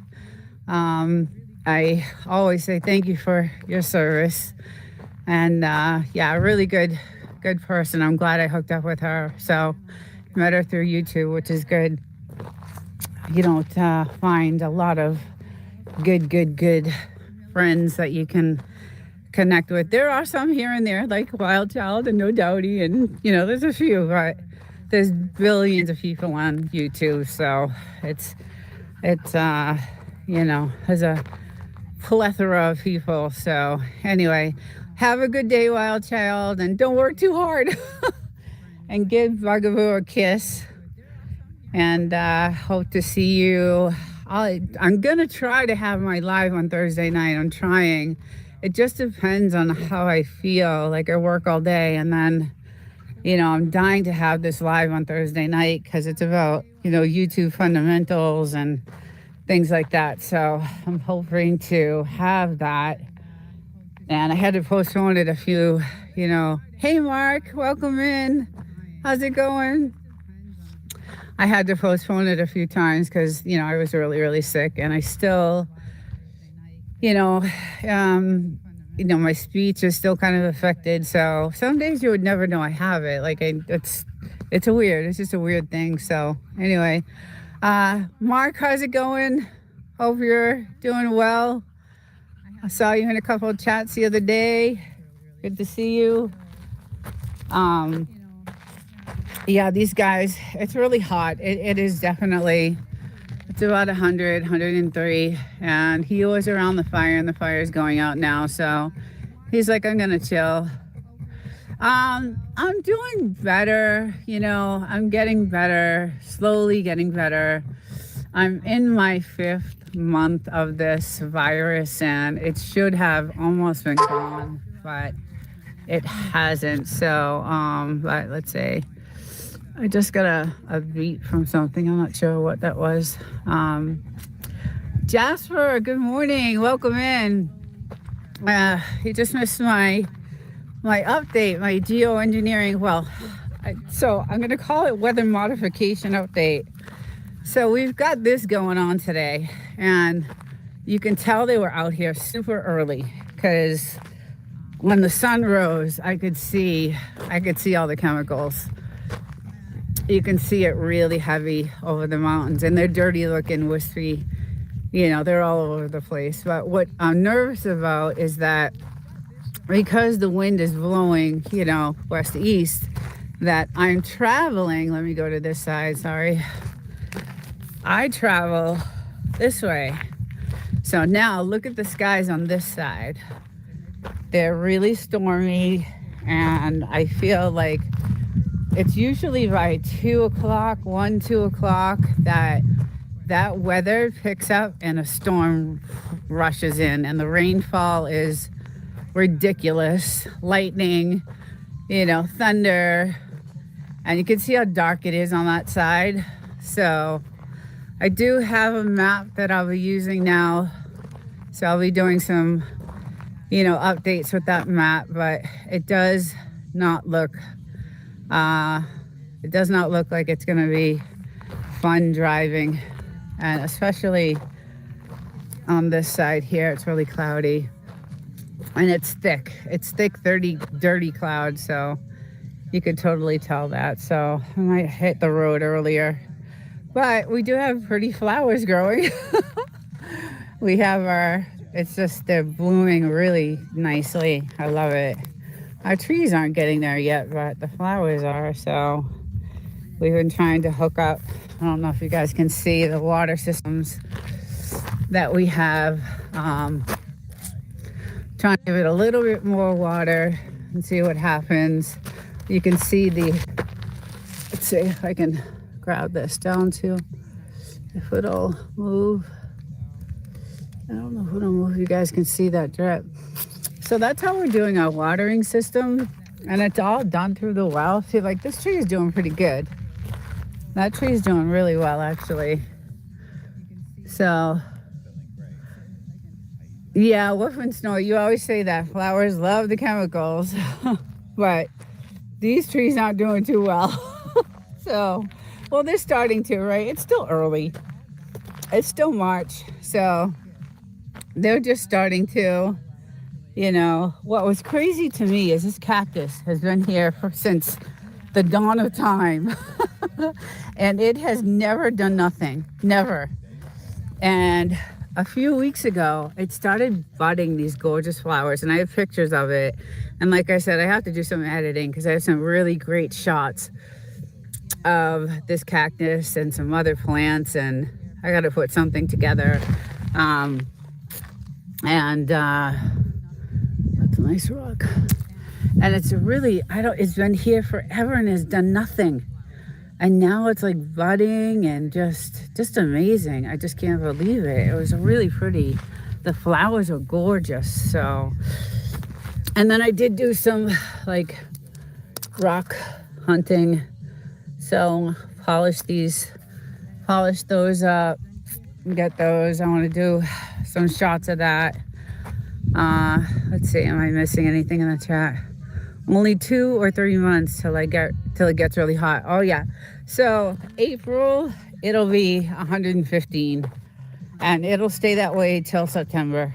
I always say thank you for your service, and really good person. I'm glad I hooked up with her. So met her through YouTube, which is good. You don't find a lot of good friends that you can connect with. There are some here and there, like Wild Child and No Doubty, and there's a few, but there's billions of people on YouTube, so it's there's a plethora of people. So anyway, have a good day, Wild Child, and don't work too hard. And give Bugaboo a kiss. And hope to see you. I'm going to try to have my live on Thursday night. I'm trying. It just depends on how I feel. Like I work all day, and then, I'm dying to have this live on Thursday night because it's about, YouTube fundamentals and things like that. So I'm hoping to have that. And I had to postpone it a few, hey, Mark, welcome in. How's it going? I had to postpone it a few times because, I was really, really sick, and I still, my speech is still kind of affected. So some days you would never know I have it. Like it's just a weird thing. So anyway, Mark, how's it going? Hope you're doing well. I saw you in a couple of chats the other day. Good to see you. Yeah, these guys, it's really hot. It is definitely, it's about 100, 103. And he was around the fire, and the fire is going out now. So he's like, I'm going to chill. I'm doing better. I'm getting better, slowly getting better. I'm in my 5th month of this virus, and it should have almost been gone, but it hasn't. So, but let's say I just got a beat from something. I'm not sure what that was. Jasper, good morning. Welcome in. You just missed my update, my geoengineering. So I'm going to call it weather modification update. So we've got this going on today, and you can tell they were out here super early because when the sun rose, I could see all the chemicals. You can see it really heavy over the mountains, and they're dirty looking, wispy. They're all over the place. But what I'm nervous about is that because the wind is blowing, west to east, that I'm traveling. Let me go to this side, sorry. I travel this way. So now look at the skies on this side. They're really stormy, and I feel like it's usually by 2 o'clock, 2 o'clock, that weather picks up and a storm rushes in, and the rainfall is ridiculous. Lightning, thunder, and you can see how dark it is on that side. So I do have a map that I'll be using now. So I'll be doing some, updates with that map, but it does not look like it's going to be fun driving. And especially on this side here, it's really cloudy. And it's thick. It's thick, dirty clouds, so you could totally tell that. So I might hit the road earlier. But we do have pretty flowers growing. We have they're blooming really nicely. I love it. Our trees aren't getting there yet, but the flowers are. So we've been trying to hook up. I don't know if you guys can see the water systems that we have. Trying to give it a little bit more water and see what happens. You can see let's see if I can grab this down to, if it'll move. I don't know if it'll move. You guys can see that drip. So that's how we're doing our watering system. And it's all done through the well. See, like this tree is doing pretty good. That tree is doing really well, actually. So, yeah, Wolf and Snow, you always say that flowers love the chemicals, but these trees aren't doing too well. So, well, they're starting to, right? It's still early. It's still March. So they're just starting to, what was crazy to me is this cactus has been here since the dawn of time. And it has never done nothing, never. And a few weeks ago, it started budding these gorgeous flowers, and I have pictures of it. And like I said, I have to do some editing because I have some really great shots of this cactus and some other plants, and I got to put something together. That's a nice rock. And it's it's been here forever and has done nothing. And now it's like budding and just amazing. I just can't believe it. It was really pretty. The flowers are gorgeous. So, and then I did do some like rock hunting. So polish those up, get those. I want to do some shots of that. Let's see, am I missing anything in the chat? Only 2 or 3 months till it gets really hot. Oh yeah. So April, it'll be 115, and it'll stay that way till September.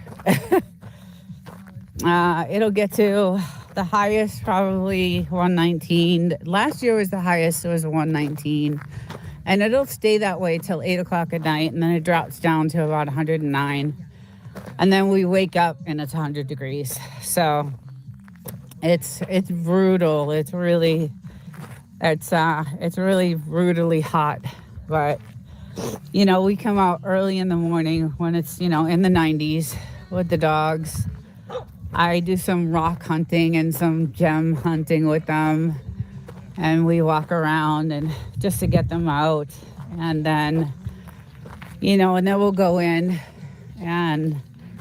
It'll get to the highest, probably 119. Last year was the highest, it was 119. And it'll stay that way till 8 o'clock at night, and then it drops down to about 109. And then we wake up and it's 100 degrees. So it's brutal. It's really brutally hot. But we come out early in the morning when it's in the 90s with the dogs, I do some rock hunting and some gem hunting with them, and we walk around and just to get them out, and then and then we'll go in and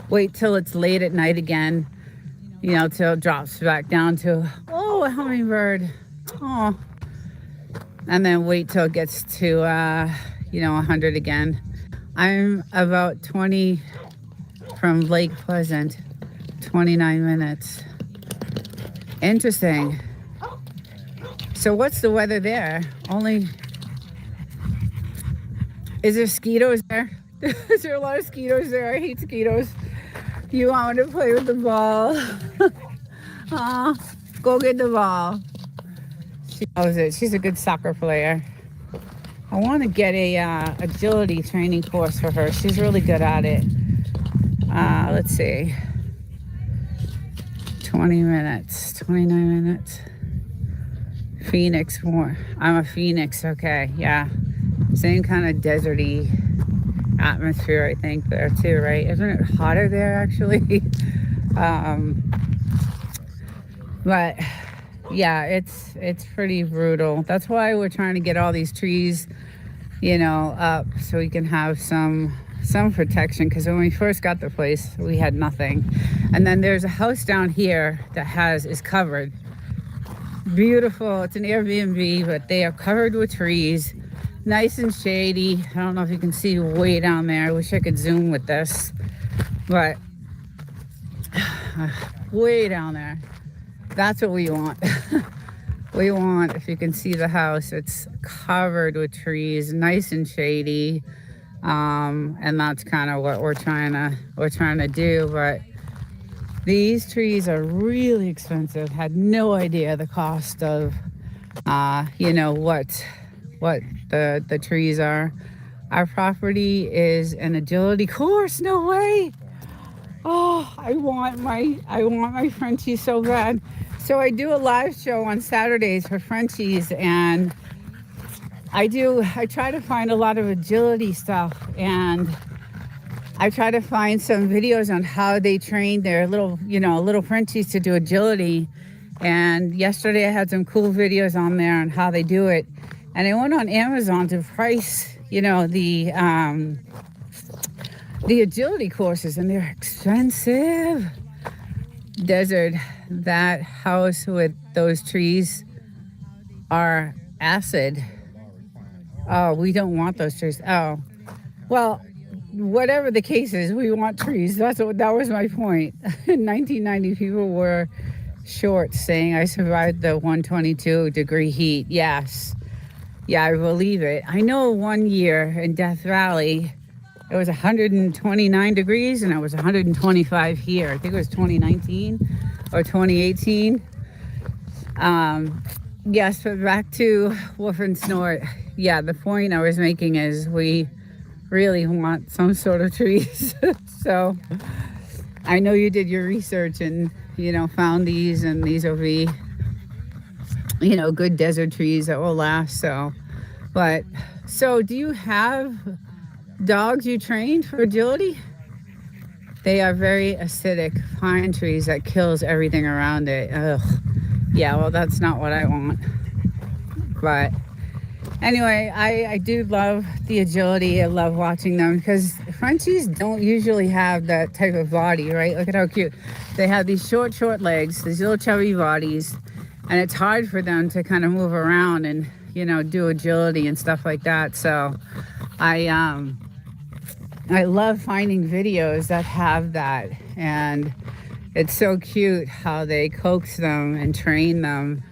wait till it's late at night again, till it drops back down to, oh, a hummingbird, oh, and then wait till it gets to 100 again. I'm about 20 from Lake Pleasant, 29 minutes. Interesting. So what's the weather there? Is there mosquitoes there? Is there a lot of mosquitoes there? I hate mosquitoes. You want me to play with the ball? Go get the ball. She knows it. She's a good soccer player. I want to get a agility training course for her. She's really good at it. Let's see. 20 minutes, 29 minutes. Phoenix more. I'm a Phoenix, okay, yeah. Same kind of deserty atmosphere, I think, there too, right? Isn't it hotter there, actually? But yeah, it's pretty brutal. That's why we're trying to get all these trees, up so we can have some protection, because when we first got the place, we had nothing. And then there's a house down here that is covered. Beautiful. It's an Airbnb, but they are covered with trees, nice and shady. I don't know if you can see way down there. I wish I could zoom with this, but way down there. That's what we want. We want, if you can see the house, it's covered with trees, nice and shady. And that's kind of what we're trying to do. But these trees are really expensive. Had no idea the cost of, what the trees are. Our property is an agility course. No way. Oh, I want my Frenchies so bad. So I do a live show on Saturdays for Frenchies, and I try to find a lot of agility stuff, and I try to find some videos on how they train their little Frenchies to do agility. And yesterday I had some cool videos on there on how they do it. And I went on Amazon to price, the agility courses, and they're expensive. Desert, that house with those trees are acid. Oh, we don't want those trees. Oh, well, whatever the case is, we want trees. That was my point. In 1990, people were short saying I survived the 122-degree heat. Yes. Yeah, I believe it. I know one year in Death Valley, it was 129 degrees and it was 125 here. I think it was 2019 or 2018. Yes, but back to Wolf and Snort. Yeah, the point I was making is we really want some sort of trees. So I know you did your research and, found these, and these will be, good desert trees that will last. So do you have dogs you trained for agility? They are very acidic pine trees that kills everything around it. Ugh. Yeah, well, that's not what I want. But anyway, I do love the agility. I love watching them because Frenchies don't usually have that type of body, right? Look at how cute. They have these short legs, these little chubby bodies, and it's hard for them to kind of move around and, do agility and stuff like that. So I love finding videos that have that, and it's so cute how they coax them and train them.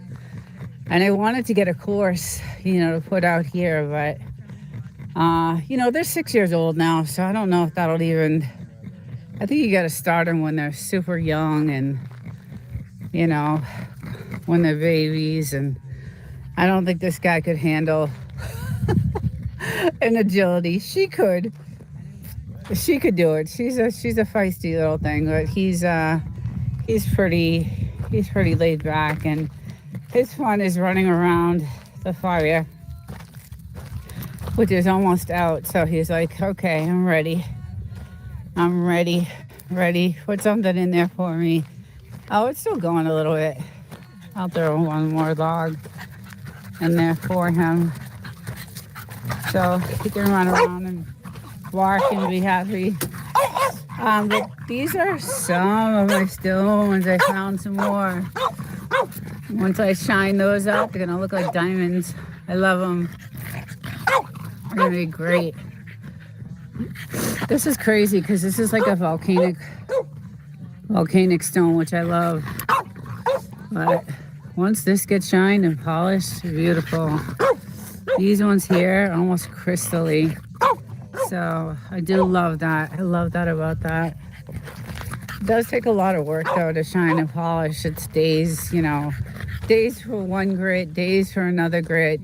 And I wanted to get a course, to put out here, but, they're 6 years old now, so I don't know if that'll even, I think you got to start them when they're super young and, when they're babies. And I don't think this guy could handle an agility. She could do it. She's a feisty little thing, but he's pretty laid back, and his fun is running around the fire, which is almost out. So he's like, okay, I'm ready. Put something in there for me. Oh, it's still going a little bit. I'll throw one more log in there for him so he can run around and bark and be happy. But these are some of my stones. I found some more. Once I shine those up, they're gonna look like diamonds. I love them. They're gonna be great. This is crazy because this is like a volcanic stone, which I love. But once this gets shined and polished, beautiful. These ones here are almost crystally. So I do love that. I love that about that. It does take a lot of work though to shine and polish. It's days, days for one grit, days for another grit.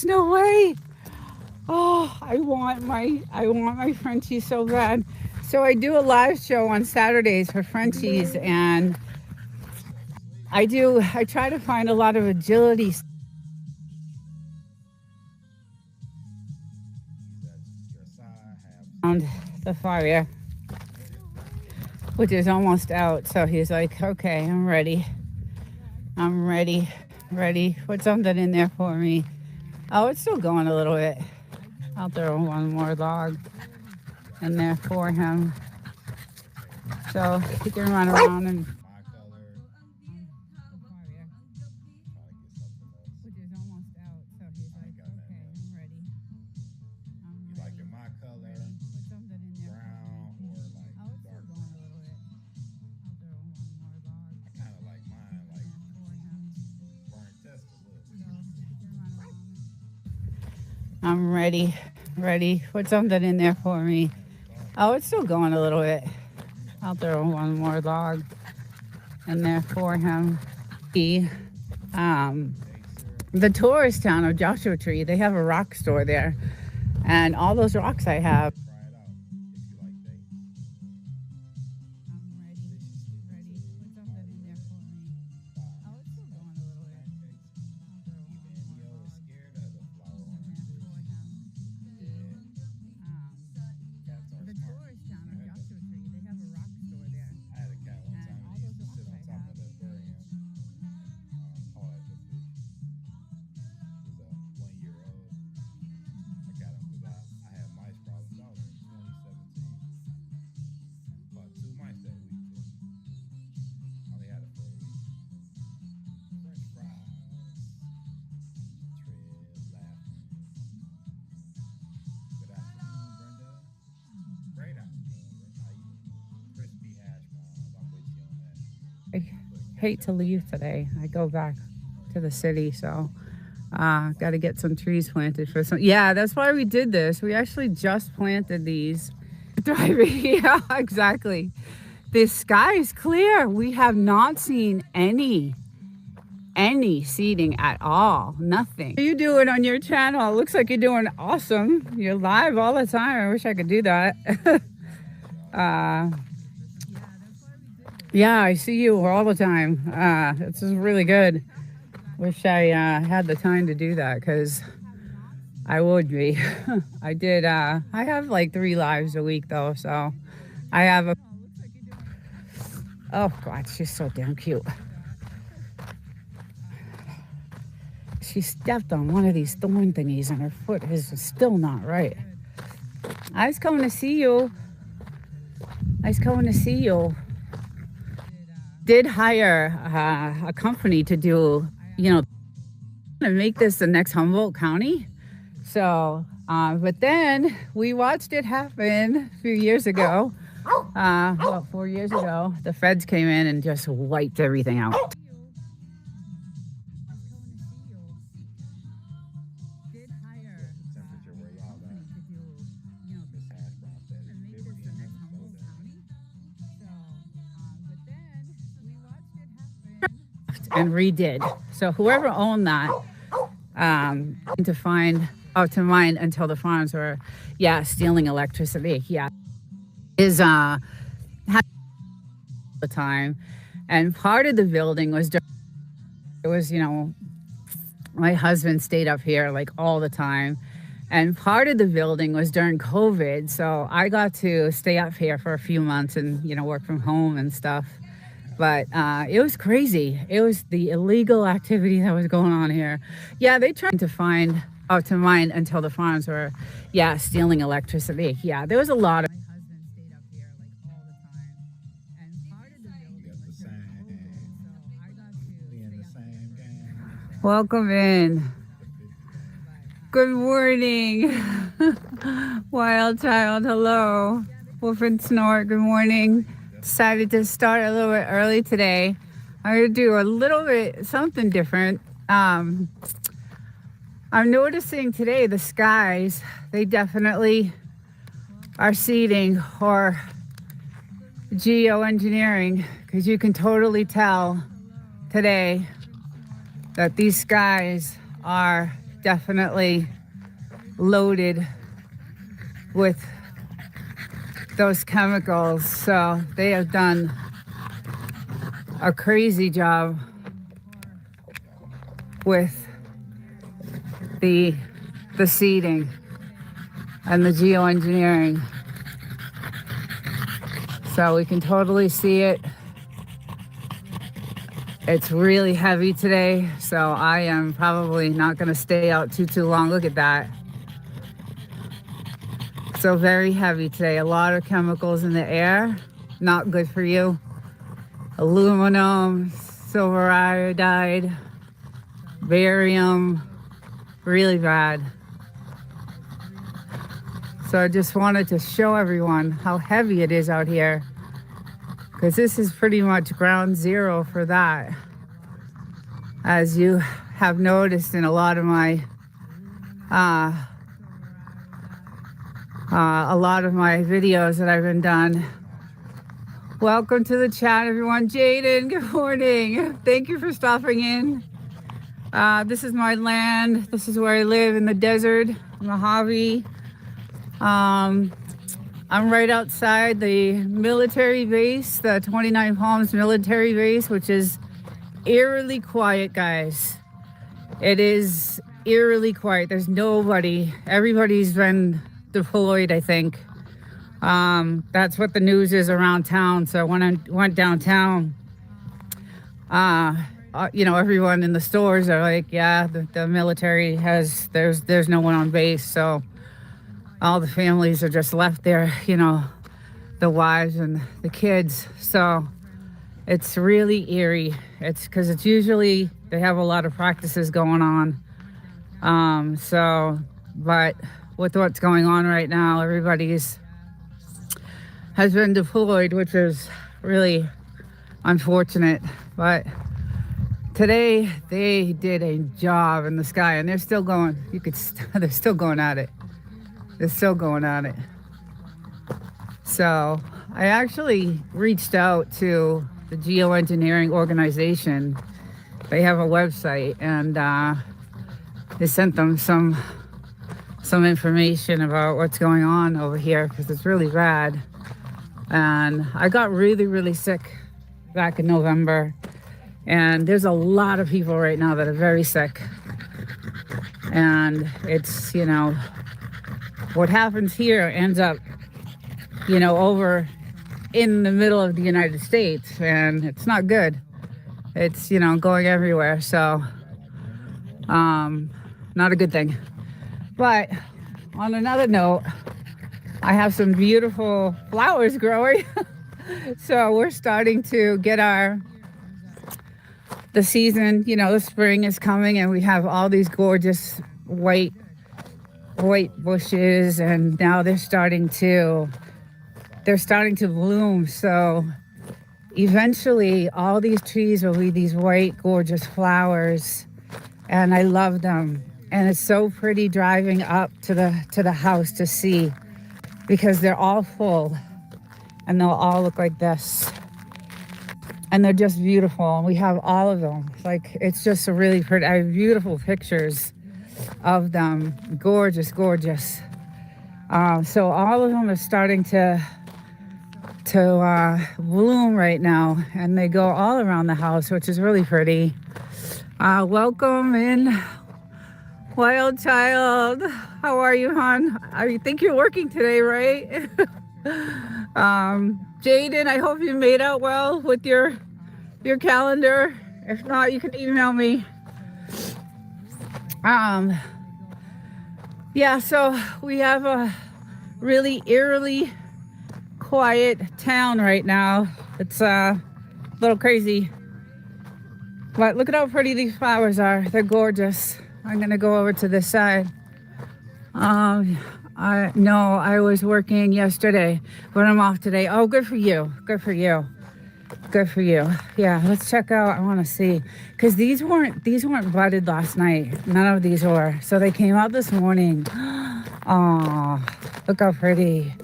No way. Oh, I want my Frenchies so bad. So I do a live show on Saturdays for Frenchies, and I try to find a lot of agility around the fire, which is almost out. So he's like, okay, I'm ready. I'm ready. Ready. Put something in there for me. Oh, it's still going a little bit. I'll throw one more log in there for him so he can run around and I'm ready. Ready. Put something in there for me. Oh, it's still going a little bit. I'll throw one more log in there for him. Um, the tourist town of Joshua Tree, they have a rock store there. And all those rocks I have. I hate to leave today. I go back to the city, so got to get some trees planted for some. Yeah, that's why we did this. We actually just planted these. Driving, yeah, exactly. The sky is clear. We have not seen any seeding at all. Nothing. What are you doing on your channel? It looks like you're doing awesome. You're live all the time. I wish I could do that. Yeah, I see you all the time. This is really good. Wish I had the time to do that, because I would be. I did. I have like 3 lives a week though, so I have a. Oh God, she's so damn cute. She stepped on one of these thorn thingies and her foot is still not right. I was coming to see you. Did hire a company to do, to make this the next Humboldt County. So, but then we watched it happen a few years ago. About 4 years ago, the feds came in and just wiped everything out. And redid. So whoever owned that, to mine until the farms were, stealing electricity. Yeah, is had the time, and part of the building was. It was, my husband stayed up here like all the time, and part of the building was during COVID. So I got to stay up here for a few months and work from home and stuff. But it was crazy. It was the illegal activity that was going on here. Yeah, they tried to mine until the farms were, stealing electricity. Yeah, there was a lot of. Welcome in. Good morning. Wild child, hello. Wolf and Snort, good morning. Decided to start a little bit early today. I'm going to do a little bit something different. I'm noticing today the skies, they definitely are seeding or geoengineering, because you can totally tell today that these skies are definitely loaded with those chemicals. So they have done a crazy job with the seeding and the geoengineering. So we can totally see it. It's really heavy today, so I am probably not going to stay out too long. Look at that. So very heavy today. A lot of chemicals in the air. Not good for you. Aluminum, silver iodide, barium. Really bad. So I just wanted to show everyone how heavy it is out here, because this is pretty much ground zero for that. As you have noticed in a lot of my videos that I've been done. Welcome to the chat, everyone. Jaden, good morning. Thank you for stopping in. This is my land. This is where I live in the desert, Mojave. I'm right outside the military base, the 29 Palms military base, which is eerily quiet, guys. It is eerily quiet. There's nobody. Everybody's been deployed, I think. That's what the news is around town. So when I went downtown, everyone in the stores are like, the military there's no one on base. So all the families are just left there, the wives and the kids. So it's really eerie. It's because it's usually, they have a lot of practices going on. But with what's going on right now, everybody's has been deployed, which is really unfortunate. But today they did a job in the sky, and they're still going. They're still going at it. They're still going at it. So I actually reached out to the geoengineering organization. They have a website, and they sent them some information about what's going on over here because it's really bad. And I got really, really sick back in November. And there's a lot of people right now that are very sick. And it's, what happens here ends up, over in the middle of the United States. And it's not good. It's, going everywhere. So, not a good thing. But on another note, I have some beautiful flowers growing. So we're starting to get the season, the spring is coming, and we have all these gorgeous white bushes, and now they're starting to bloom. So eventually all these trees will be these white, gorgeous flowers, and I love them. And it's so pretty driving up to the house to see, because they're all full and they'll all look like this. And they're just beautiful. And we have all of them. It's just a really pretty, I have beautiful pictures of them. Gorgeous, gorgeous. So all of them are starting to bloom right now. And they go all around the house, which is really pretty. Welcome in, Wild Child. How are you, hon? I think you're working today, right? Jaden, I hope you made out well with your calendar. If not, you can email me. Yeah, so we have a really eerily quiet town right now. It's a little crazy. But look at how pretty these flowers are. They're gorgeous. I'm gonna go over to this side. I was working yesterday, but I'm off today. Oh, good for you. Good for you. Good for you. Yeah, let's check out. I want to see, because these weren't budded last night. None of these were. So they came out this morning. Oh, look how pretty.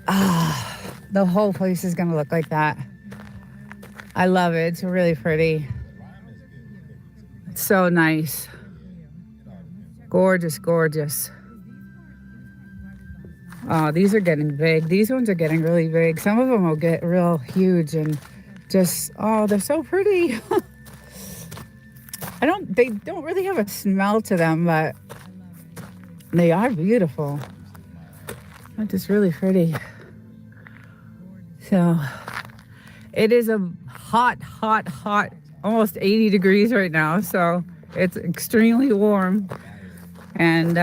The whole place is gonna look like that. I love it. It's really pretty. It's so nice. Gorgeous, gorgeous. Oh, these are getting big. These ones are getting really big. Some of them will get real huge and just, they're so pretty. They don't really have a smell to them, but they are beautiful. They're just really pretty. So it is a hot, almost 80 degrees right now. So it's extremely warm. And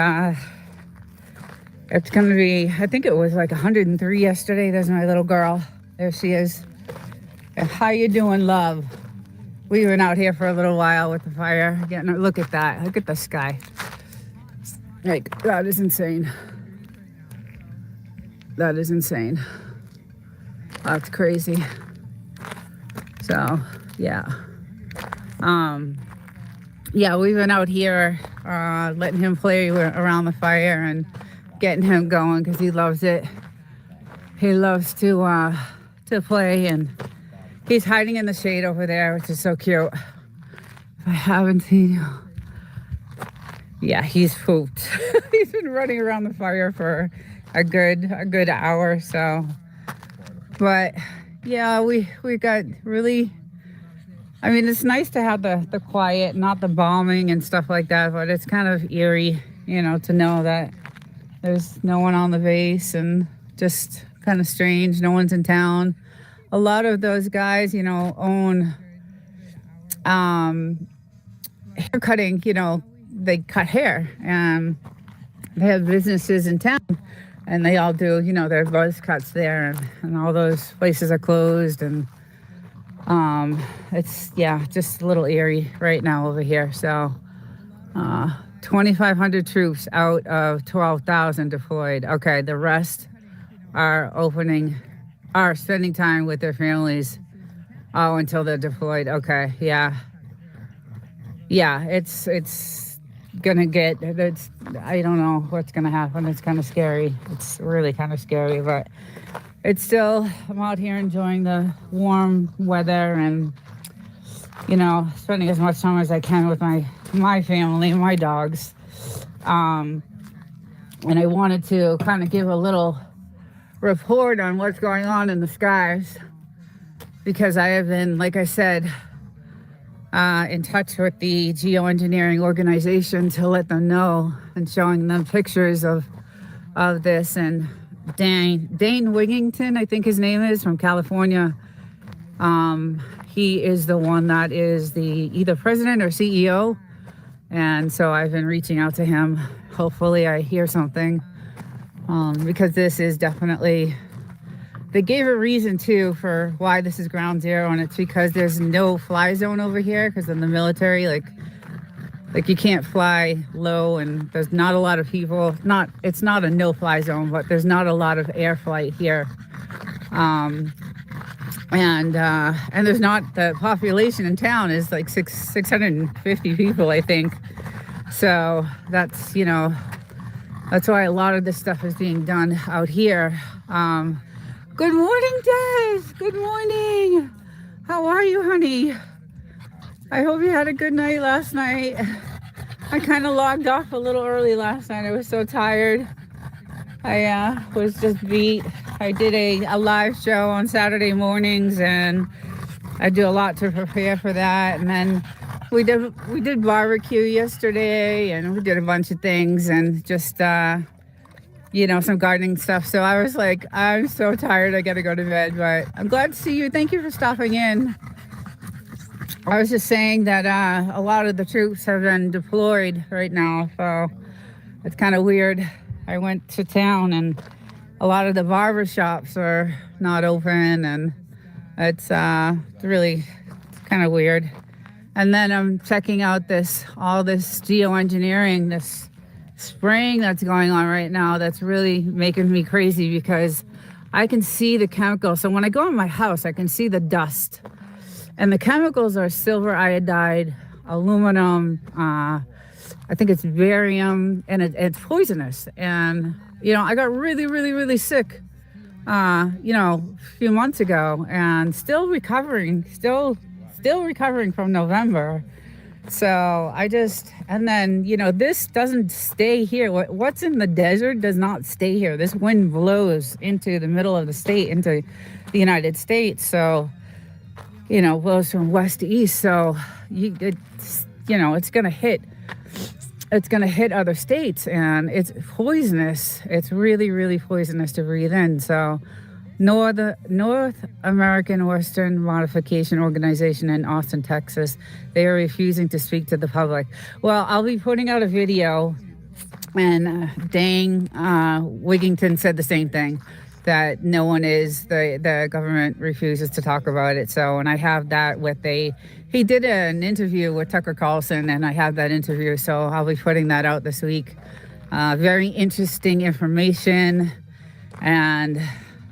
it's going to be, I think it was like 103 yesterday. There's my little girl. There she is. How you doing, love? We went out here for a little while with the fire. Look at that. Look at the sky. That is insane. That is insane. That's crazy. So, yeah. Yeah, we've been out here letting him play around the fire and getting him going because he loves it. He loves to play, and he's hiding in the shade over there, which is so cute. If I haven't seen you. Yeah, he's pooped. He's been running around the fire for a good hour or so. But yeah, we got really, I mean, it's nice to have the quiet, not the bombing and stuff like that, but it's kind of eerie, to know that there's no one on the base, and just kind of strange. No one's in town. A lot of those guys, own hair cutting, they cut hair, and they have businesses in town, and they all do, their buzz cuts there, and all those places are closed, and it's, just a little eerie right now over here. So 2,500 troops out of 12,000 deployed. Okay, the rest are opening are spending time with their families. Oh, until they're deployed. Okay, yeah, yeah. It's gonna get. It's. I don't know what's gonna happen. It's kind of scary. It's really kind of scary, but it's still. I'm out here enjoying the warm weather and spending as much time as I can with my family, my dogs. Um, and I wanted to kind of give a little report on what's going on in the skies because I have been, like I said, in touch with the geoengineering organization to let them know and showing them pictures of this. And Dane Wigington, I think his name is, from California. He is the one that is the either president or CEO. And so I've been reaching out to him. Hopefully I hear something, because this is definitely, they gave a reason too for why this is ground zero, and it's because there's no fly zone over here because in the military, like you can't fly low, and there's not a lot of people. It's not a no fly zone, but there's not a lot of air flight here. And there's not, the population in town is like 650 people, I think. So that's why a lot of this stuff is being done out here. Good morning, Des. Good morning. How are you, honey? I hope you had a good night last night. I kind of logged off a little early last night. I was so tired. I was just beat. I did a live show on Saturday mornings, and I do a lot to prepare for that. And then we did barbecue yesterday, and we did a bunch of things, and just some gardening stuff. So I was like, I'm so tired. I got to go to bed. But I'm glad to see you. Thank you for stopping in. I was just saying that a lot of the troops have been deployed right now, so it's kind of weird. I went to town, and a lot of the barber shops are not open, and it's really kind of weird. And then I'm checking out all this geoengineering, this spraying that's going on right now. That's really making me crazy because I can see the chemicals. So when I go in my house, I can see the dust, and the chemicals are silver iodide, aluminum, I think it's barium, and it's poisonous. And I got really, really, really sick a few months ago, and still recovering from November. So and then this doesn't stay here. What's in the desert does not stay here. This wind blows into the middle of the state, into the United States. So blows from west to east. So it's gonna hit other states, and it's poisonous. It's really, really poisonous to breathe in. So North American Western Modification Organization in Austin, Texas, they are refusing to speak to the public. Well, I'll be putting out a video, and Dane Wigington said the same thing, that no one is, the government refuses to talk about it. So, and I have that he did an interview with Tucker Carlson, and I have that interview, so I'll be putting that out this week. Very interesting information, and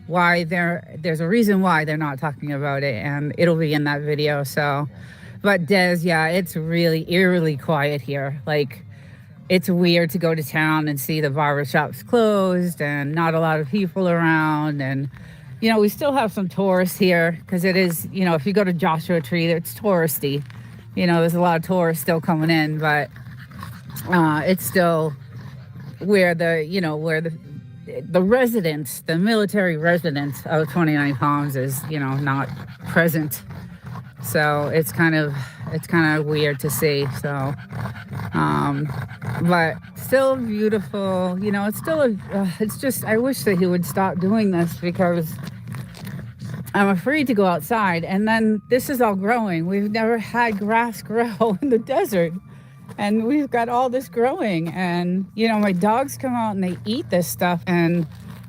why there's a reason why they're not talking about it, and it'll be in that video. So, but Des, yeah, it's really eerily quiet here. Like, it's weird to go to town and see the barber shops closed and not a lot of people around. And we still have some tourists here because it is, if you go to Joshua Tree, it's touristy. There's a lot of tourists still coming in, but it's still where the residents, the military residents of 29 Palms is, not present. So it's kind of weird to see. So, but still beautiful. It's just, I wish that he would stop doing this, because I'm afraid to go outside. And then this is all growing. We've never had grass grow in the desert, and we've got all this growing. And, my dogs come out and they eat this stuff, and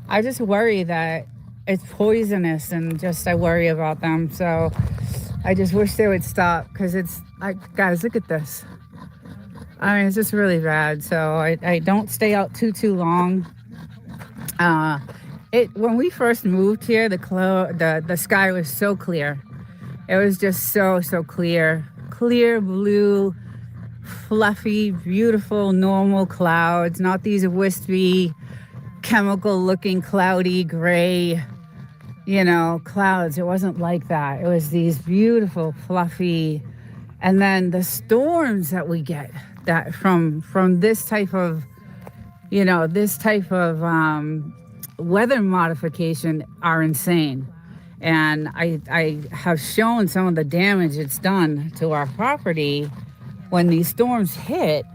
I just worry that it's poisonous, and I worry about them. So I just wish they would stop, because it's like, guys, look at this. I mean, it's just really bad. So I don't stay out too long. It when we first moved here, the sky was so clear. It was just so clear, clear blue, fluffy, beautiful, normal clouds, not these wispy, chemical-looking, cloudy, gray, clouds. It wasn't like that. It was these beautiful, fluffy, and then the storms that we get that from this type of weather modification are insane. And I have shown some of the damage it's done to our property when these storms hit.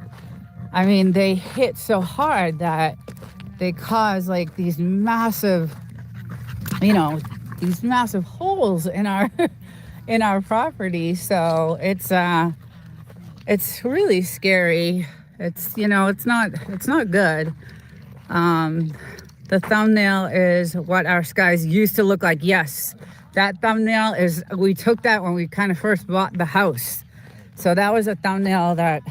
I mean, they hit so hard that they cause like these massive holes in our in our property. So it's really scary. It's not good. The thumbnail is what our skies used to look like. Yes, that thumbnail we took that when we kind of first bought the house. So that was a thumbnail that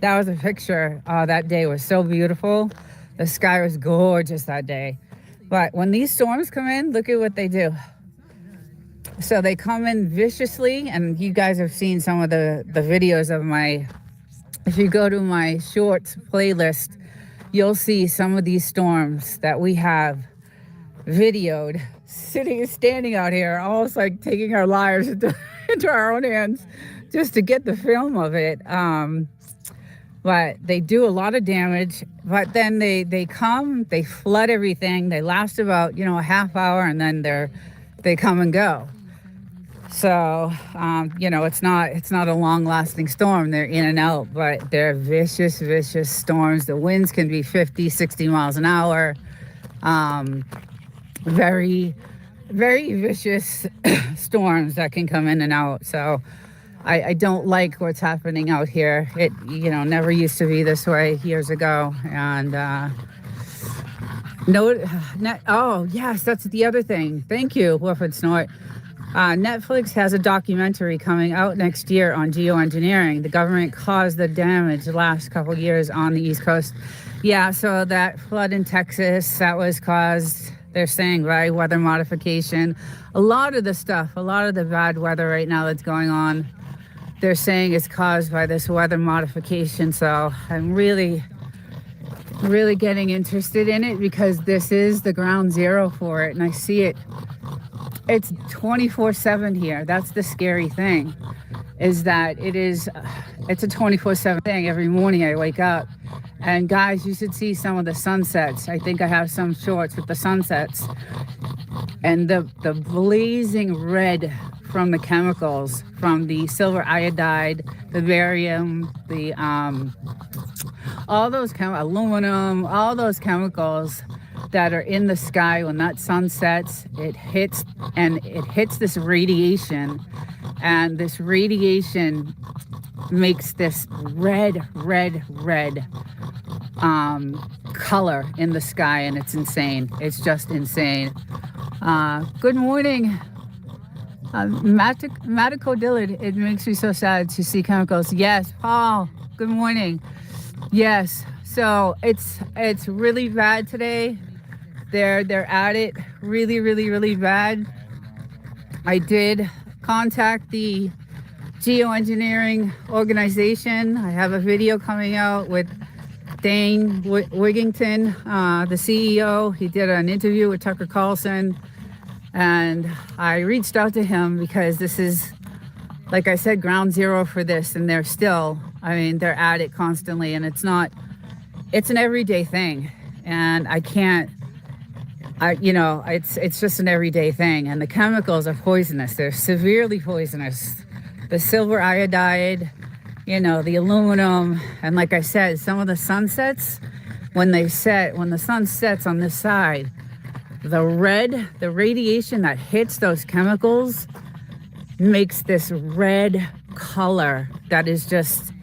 was a picture. That day was so beautiful. The sky was gorgeous that day. But when these storms come in, look at what they do. So they come in viciously, and you guys have seen some of the videos of if you go to my shorts playlist, you'll see some of these storms that we have videoed, standing out here, almost like taking our lives into our own hands just to get the film of it. But they do a lot of damage. But then they come, they flood everything. They last about a half hour, and then they come and go. So it's not a long-lasting storm. They're in and out, but they're vicious storms. The winds can be 50, 60 miles an hour. Very, very vicious storms that can come in and out. So I don't like what's happening out here. It never used to be this way years ago. And oh yes, that's the other thing. Thank you, Wolf and Snort. Netflix has a documentary coming out next year on geoengineering. The government caused the damage the last couple of years on the East Coast. Yeah, so that flood in Texas, that was caused, they're saying, by weather modification. A lot of the bad weather right now that's going on, they're saying is caused by this weather modification. So I'm really getting interested in it, because this is the ground zero for it, and I see it. It's 24/7 here. That's the scary thing, is that it's a 24/7 thing. Every morning I wake up, and guys, you should see some of the sunsets. I think I have some shorts with the sunsets, and the blazing red from the chemicals, from the silver iodide, the barium, the all those aluminum, all those chemicals that are in the sky. When that sun sets, it hits this radiation, and this radiation makes this red color in the sky, and it's insane. It's just insane. Good morning, Matico Dillard. It makes me so sad to see chemicals. Yes, Paul, good morning. Yes, so it's really bad today. They're at it really bad. I did contact the geoengineering organization. I have a video coming out with Dane Wigington, the CEO. He did an interview with Tucker Carlson, and I reached out to him because this is, like I said, ground zero for this, and they're at it constantly, and it's an everyday thing, and it's just an everyday thing. And the chemicals are poisonous. They're severely poisonous. The silver iodide, the aluminum. And like I said, some of the sunsets, when the sun sets on this side, the radiation that hits those chemicals makes this red color that is just,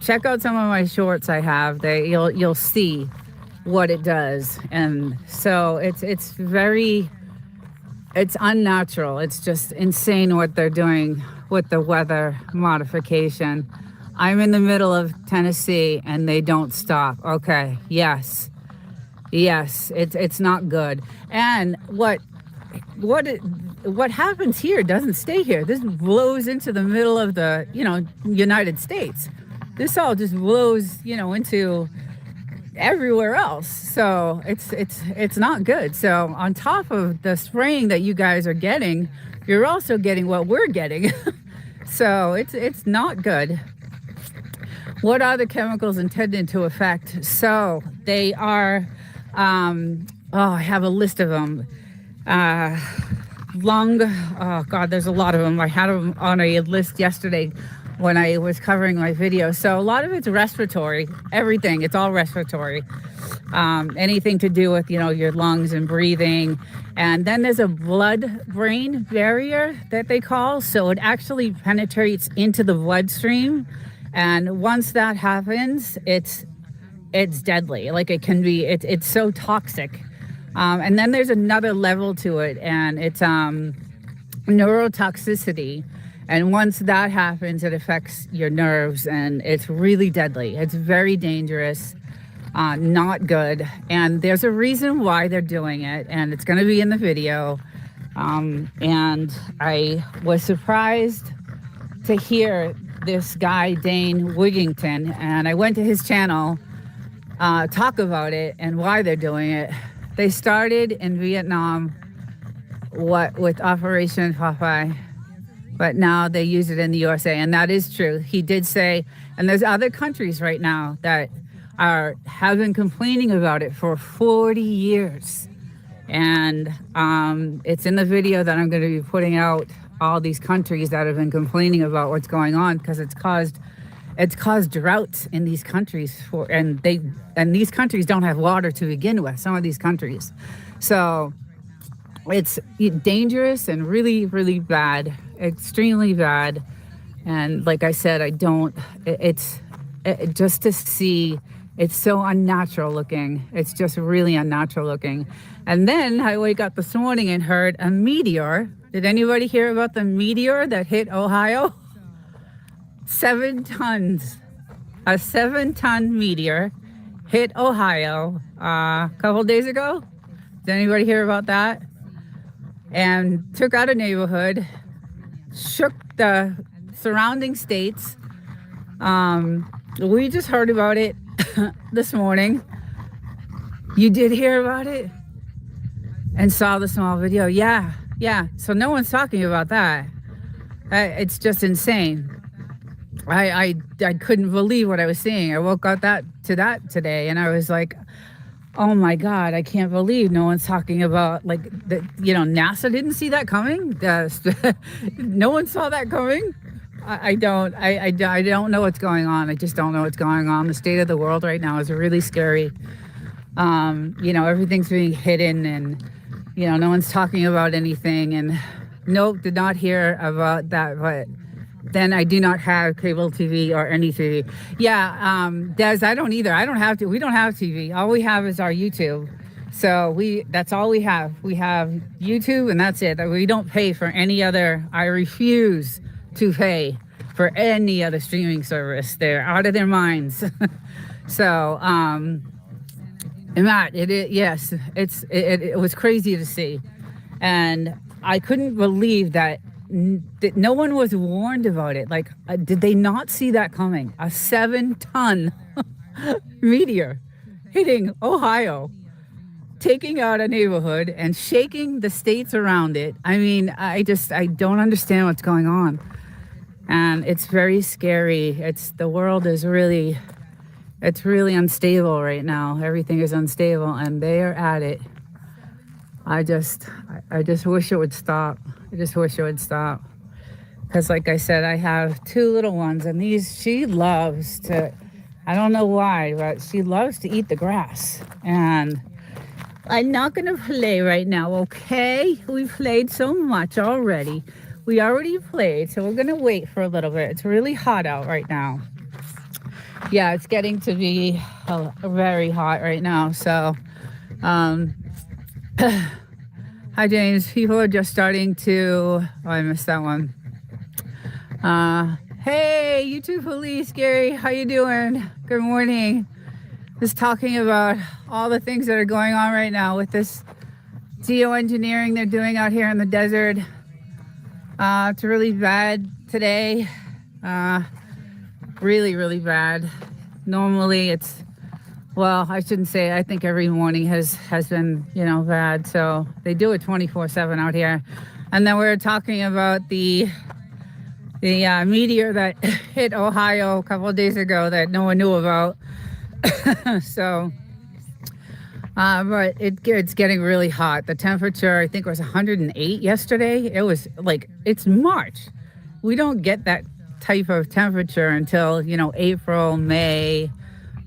check out some of my shorts I have. You'll see what it does. And so it's unnatural. It's just insane what they're doing with the weather modification. I'm in the middle of Tennessee, and they don't stop. Okay, yes. Yes, it's not good. And what it, what happens here doesn't stay here. This blows into the middle of the, United States. This all just blows, into everywhere else. So it's not good. So on top of the spraying that you guys are getting, you're also getting what we're getting. So it's not good. What are the chemicals intended to affect? So they are, I have a list of them. Oh God, there's a lot of them. I had them on a list yesterday when I was covering my video. So a lot of it's respiratory, everything. It's all respiratory. Anything to do with, your lungs and breathing. And then there's a blood-brain barrier that they call. So it actually penetrates into the bloodstream. And once that happens, it's deadly. Like it can be, it's so toxic. And then there's another level to it, and it's neurotoxicity. And once that happens, it affects your nerves, and it's really deadly. It's very dangerous, not good. And there's a reason why they're doing it, and it's going to be in the video. And I was surprised to hear this guy, Dane Wigington, and I went to his channel, talk about it and why they're doing it. They started in Vietnam, with Operation Popeye, but now they use it in the USA, and that is true. He did say, and there's other countries right now that have been complaining about it for 40 years, and it's in the video that I'm going to be putting out. All these countries that have been complaining about what's going on, because it's caused droughts in these countries and these countries don't have water to begin with, some of these countries. So it's dangerous and really, really bad, extremely bad. And like I said, just to see, it's so unnatural looking. It's just really unnatural looking. And then I wake up this morning and heard a meteor. Did anybody hear about the meteor that hit Ohio? 7 tons. A 7-ton meteor hit Ohio a couple days ago. Did anybody hear about that? And took out a neighborhood, shook the surrounding states. We just heard about it this morning. You did hear about it? And saw the small video? Yeah. So no one's talking about that. It's just insane. I couldn't believe what I was seeing. I woke up to that today, and I was like, oh my God, I can't believe no one's talking about, like, NASA didn't see that coming. No one saw that coming. I don't know what's going on. I just don't know what's going on. The state of the world right now is really scary. Everything's being hidden, and no one's talking about anything. And nope, did not hear about that. But then I do not have cable TV or any TV. Yeah, Des, I don't either. I don't have to. We don't have TV. All we have is our YouTube. So that's all we have. We have YouTube, and that's it. We don't pay for any other. I refuse to pay for any other streaming service. They're out of their minds. So, Matt, yes, it was crazy to see. And I couldn't believe that no one was warned about it. Like, did they not see that coming? A 7-ton meteor hitting Ohio, taking out a neighborhood and shaking the states around it. I mean, I don't understand what's going on. And it's very scary. The world is really unstable right now. Everything is unstable, and they are at it. I just wish it would stop. I just wish it would stop. Because like I said, I have 2 little ones, and she loves to, I don't know why, but she loves to eat the grass. And I'm not going to play right now, okay? We played so much already. We already played, so we're going to wait for a little bit. It's really hot out right now. Yeah, it's getting to be very hot right now. So, hi, James. People are just starting to... Oh, I missed that one. Hey, YouTube police, Gary. How you doing? Good morning. just talking about all the things that are going on right now with this geoengineering they're doing out here in the desert. It's really bad today. Really, really bad. Normally it's, well, I shouldn't say, I think every morning has been, bad. So they do it 24/7 out here. And then we were talking about the meteor that hit Ohio a couple of days ago that no one knew about. So, but it's getting really hot. The temperature, I think, was 108 yesterday. It was like, it's March. We don't get that type of temperature until, April, May.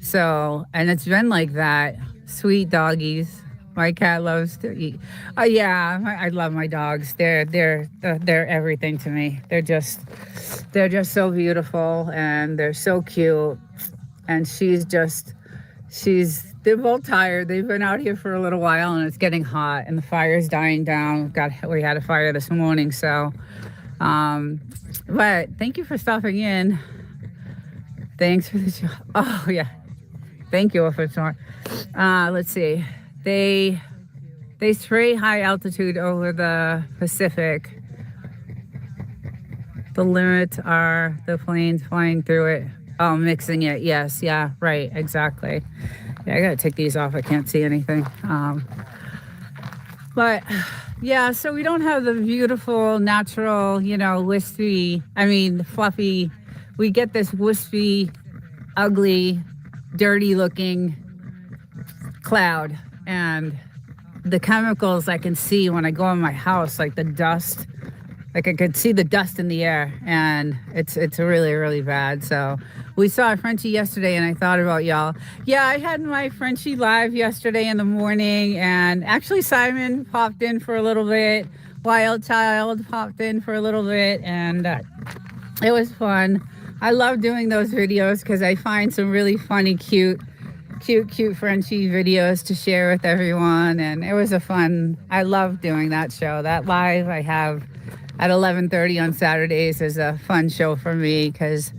So, and it's been like that. Sweet doggies. My cat loves to eat. Yeah, I love my dogs. They're everything to me. They're just so beautiful and they're so cute. And they're both tired. They've been out here for a little while and it's getting hot and the fire's dying down. We had a fire this morning, so but thank you for stopping in. Thanks for the show. Oh yeah. Thank you for showing. Let's see. They spray high altitude over the Pacific. The limits are the planes flying through it. Oh, mixing it. Yes. Yeah. Right. Exactly. Yeah. I gotta take these off. I can't see anything. But yeah. So we don't have the beautiful, natural, wispy. Fluffy. We get this wispy, ugly, dirty-looking cloud, and the chemicals I can see when I go in my house, like the dust, like I could see the dust in the air, and it's really, really bad. So we saw a Frenchie yesterday, and I thought about y'all. Yeah, I had my Frenchie live yesterday in the morning, and actually Simon popped in for a little bit. Wild Child popped in for a little bit, and it was fun. I love doing those videos because I find some really funny, cute Frenchie videos to share with everyone, and it was I love doing that show. That live I have at 11:30 on Saturdays is a fun show for me because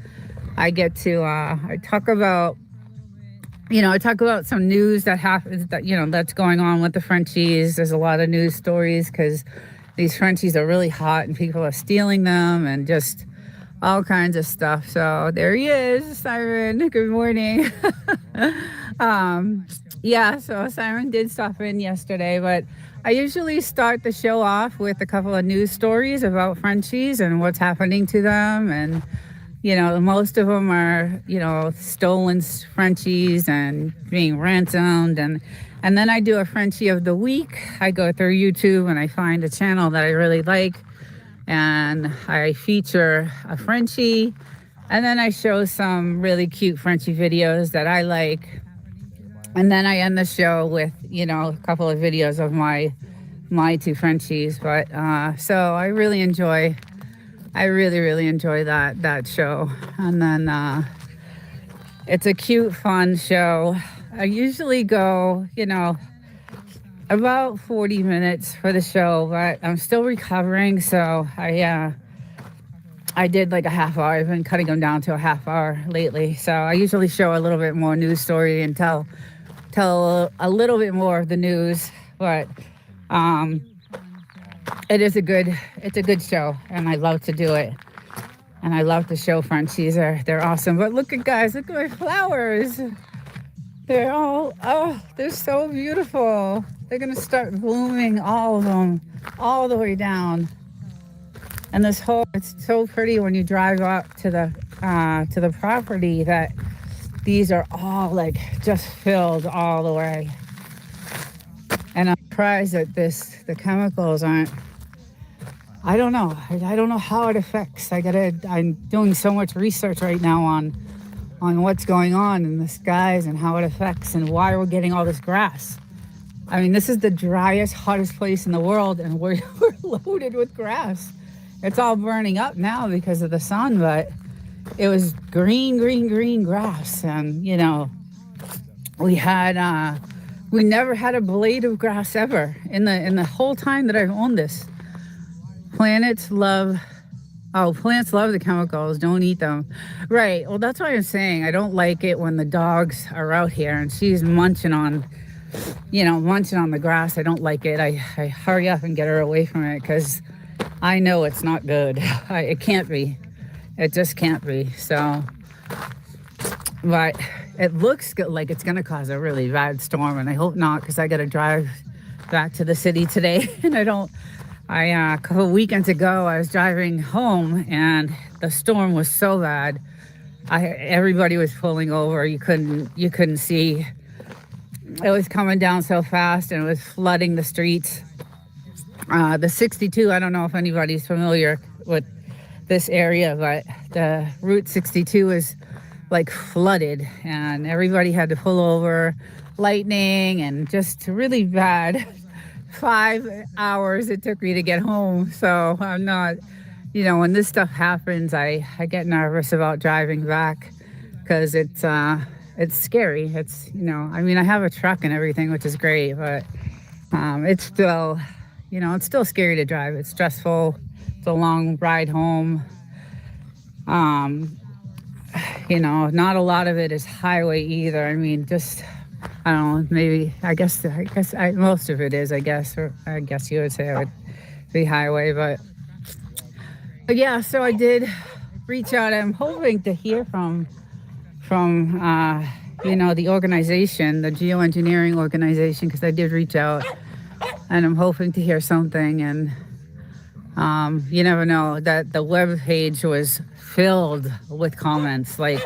I get to I talk about some news that happens that's going on with the Frenchies. There's a lot of news stories because these Frenchies are really hot and people are stealing them and just all kinds of stuff. So there he is, Simon. Good morning. Yeah, so Simon did stop in yesterday, but I usually start the show off with a couple of news stories about Frenchies and what's happening to them. And, most of them are, stolen Frenchies and being ransomed. And then I do a Frenchie of the week. I go through YouTube and I find a channel that I really like, and I feature a Frenchie, and then I show some really cute Frenchie videos that I like, and then I end the show with a couple of videos of my two Frenchies. But so I really enjoy that show. And then it's a cute, fun show. I usually go about 40 minutes for the show, but I'm still recovering, so I did like a half hour. I've been cutting them down to a half hour lately, so I usually show a little bit more news story and tell a little bit more of the news. But it's a good show, and I love to do it, and I love to show Frenchies. They're awesome. But look at my flowers. They're so beautiful. They're gonna start blooming, all of them, all the way down. And it's so pretty when you drive up to the property that these are all like just filled all the way. And I'm surprised that the chemicals aren't. I don't know how it affects. I'm doing so much research right now on what's going on in the skies and how it affects and why we're getting all this grass. This is the driest, hottest place in the world, and we're loaded with grass. It's all burning up now because of the sun, but it was green grass. And, we never had a blade of grass ever in the whole time that I've owned this. Planets love Oh, plants love the chemicals. Don't eat them. Right. Well, that's why I'm saying I don't like it when the dogs are out here and she's munching on, munching on the grass. I don't like it. I hurry up and get her away from it because I know it's not good. It can't be. It just can't be. So, but it looks good, like it's going to cause a really bad storm, and I hope not because I got to drive back to the city today, and a couple weekends ago, I was driving home and the storm was so bad. Everybody was pulling over. You couldn't see. It was coming down so fast and it was flooding the streets. The 62, I don't know if anybody's familiar with this area, but the Route 62 is like flooded and everybody had to pull over. Lightning and just really bad. 5 hours it took me to get home. So I'm not, when this stuff happens, I get nervous about driving back because it's scary. It's, I have a truck and everything, which is great, but it's still, it's still scary to drive. It's stressful. It's a long ride home. Not a lot of it is highway either. Just, I don't know, maybe, I guess most of it is, or I guess you would say it would be highway, but yeah, so I did reach out. I'm hoping to hear from the organization, the geoengineering organization, because I did reach out, and I'm hoping to hear something, and you never know. That the web page was filled with comments, like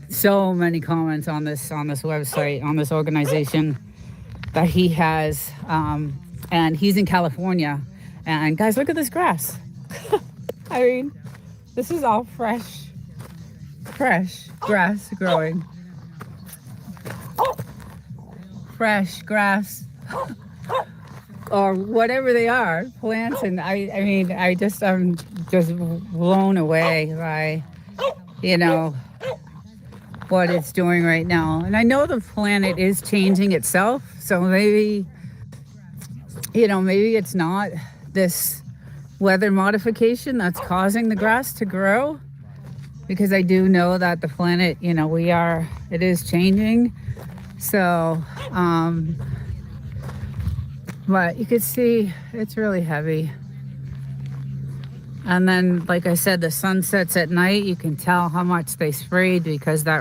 so many comments on this website, on this organization that he has, and he's in California. And guys, look at this grass. This is all fresh grass growing. Fresh grass, or whatever they are, plants. And I'm just blown away by, what it's doing right now. And I know the planet is changing itself, so maybe it's not this weather modification that's causing the grass to grow, because I do know that the planet, it is changing. So, but you could see it's really heavy. And then, like I said, the sun sets at night. You can tell how much they sprayed, because that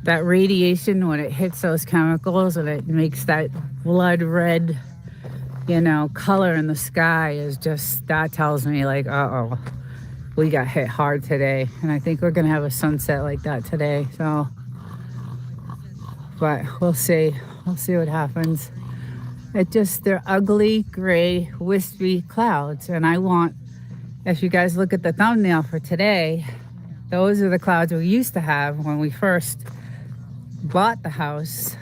radiation, when it hits those chemicals and it makes that blood red, color in the sky, is just, that tells me like, uh-oh, we got hit hard today. And I think we're going to have a sunset like that today. So, but we'll see. We'll see what happens. They're ugly, gray, wispy clouds. And if you guys look at the thumbnail for today, those are the clouds we used to have when we first bought the house.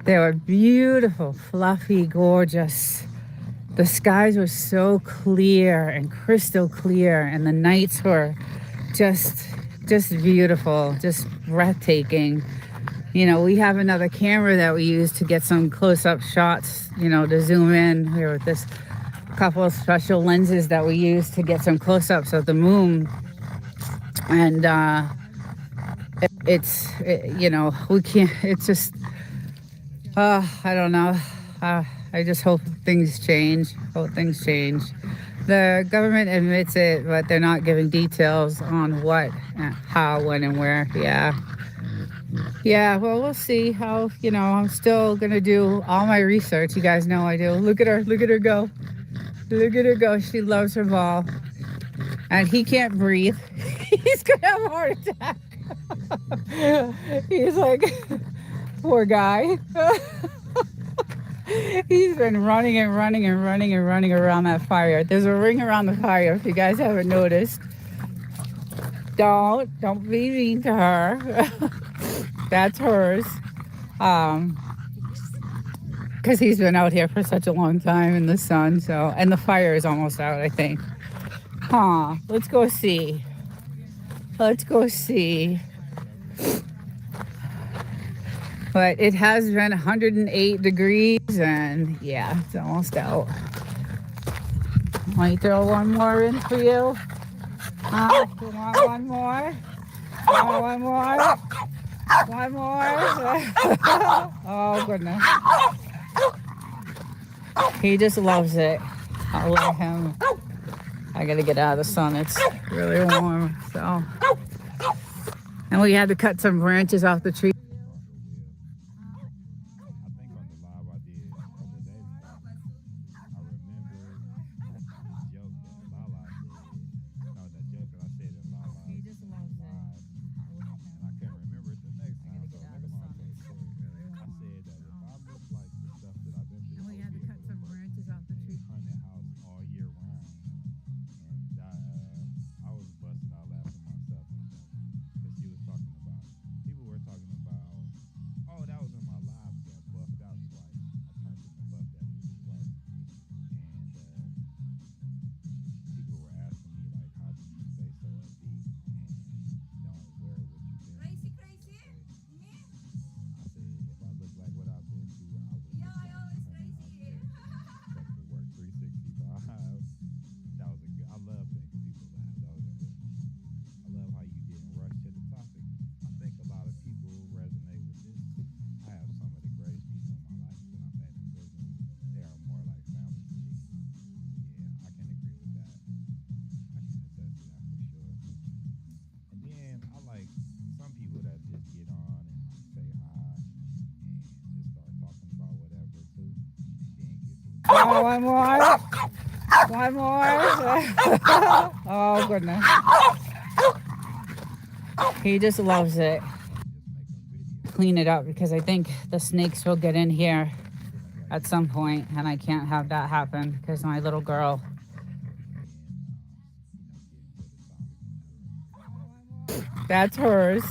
They were beautiful, fluffy, gorgeous. The skies were so clear and crystal clear, and the nights were just beautiful, just breathtaking. We have another camera that we use to get some close-up shots, to zoom in. Here with this couple of special lenses that we use to get some close-ups of the moon. And we can't, it's just, I don't know. I just hope things change. The government admits it, but they're not giving details on what, how, when, and where. Yeah, well, we'll see how, I'm still going to do all my research. You guys know I do. Look at her go. Look at her go. She loves her ball. And he can't breathe. He's going to have a heart attack. He's like, poor guy. He's been running around that fire. There's a ring around the fire, if you guys haven't noticed. Don't be mean to her. That's hers. Because he's been out here for such a long time in the sun. So, and the fire is almost out, I think. Let's go see. But it has been 108 degrees, and yeah, it's almost out. Want me to throw one more in for you? You want one more? Want one more? One more? Oh, goodness. He just loves it. I'll let him. I gotta get out of the sun. It's really warm. So, and we had to cut some branches off the tree. One more. One more. Oh, goodness. He just loves it. Clean it up because I think the snakes will get in here at some point, and I can't have that happen because my little girl. That's hers.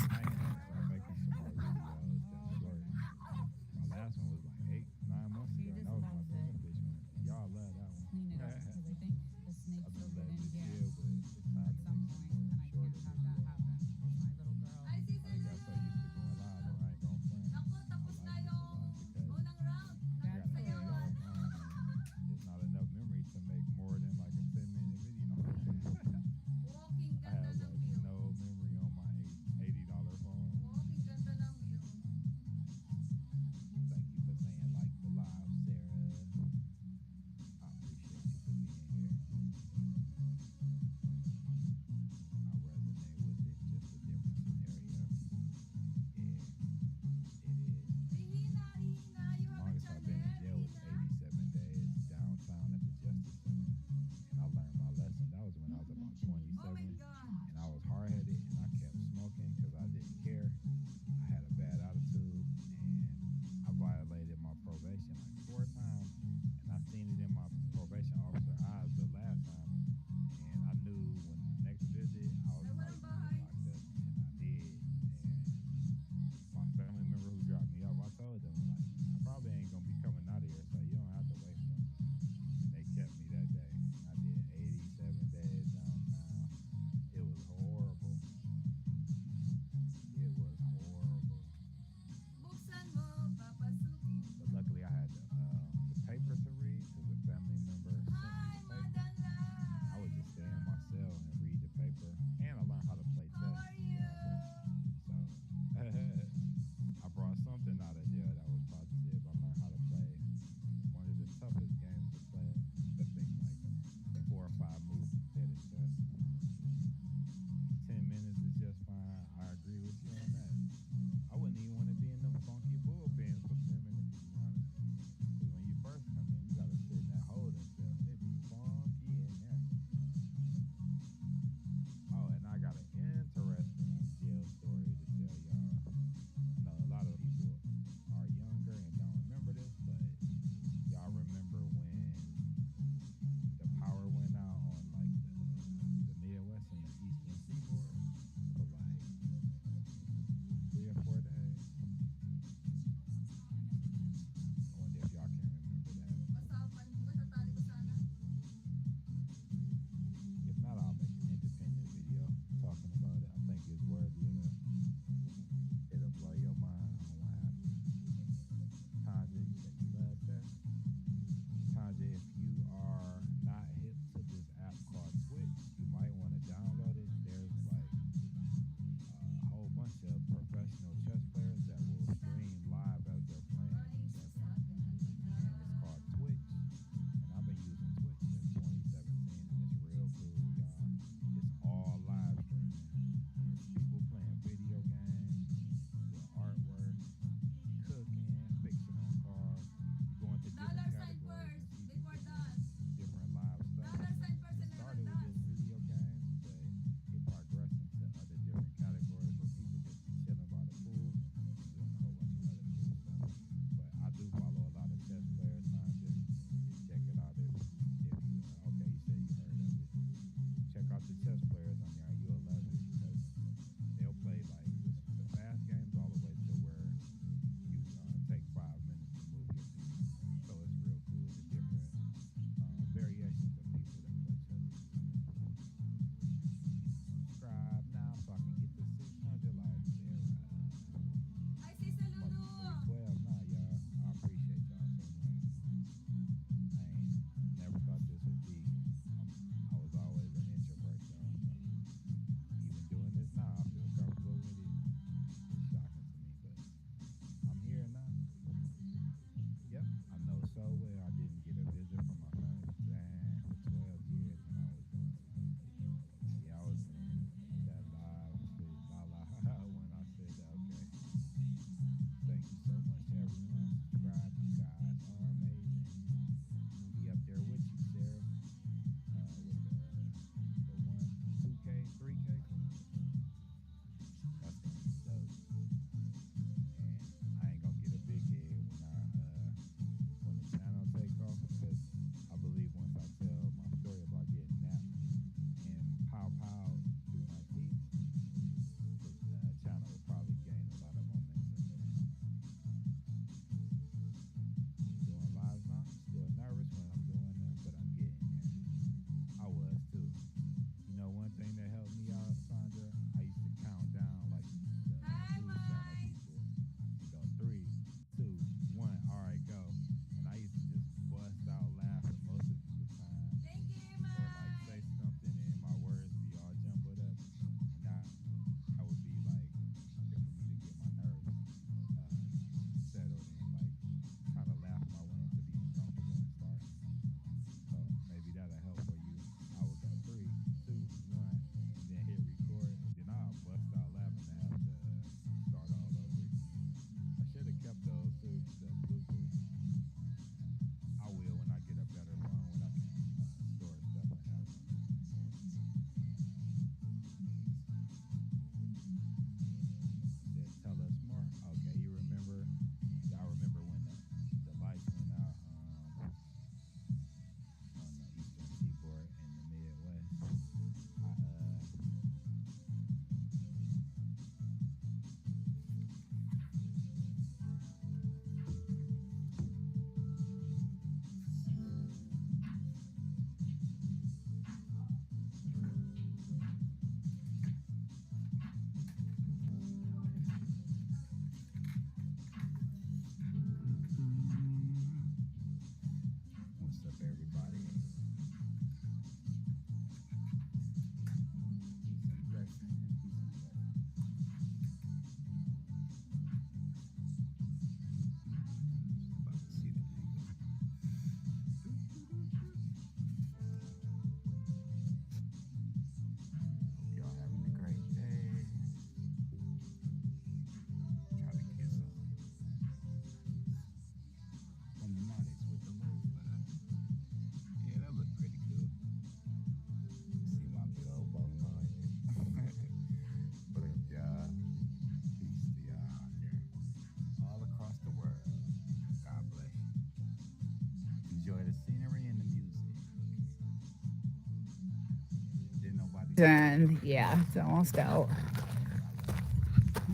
And yeah, it's almost out.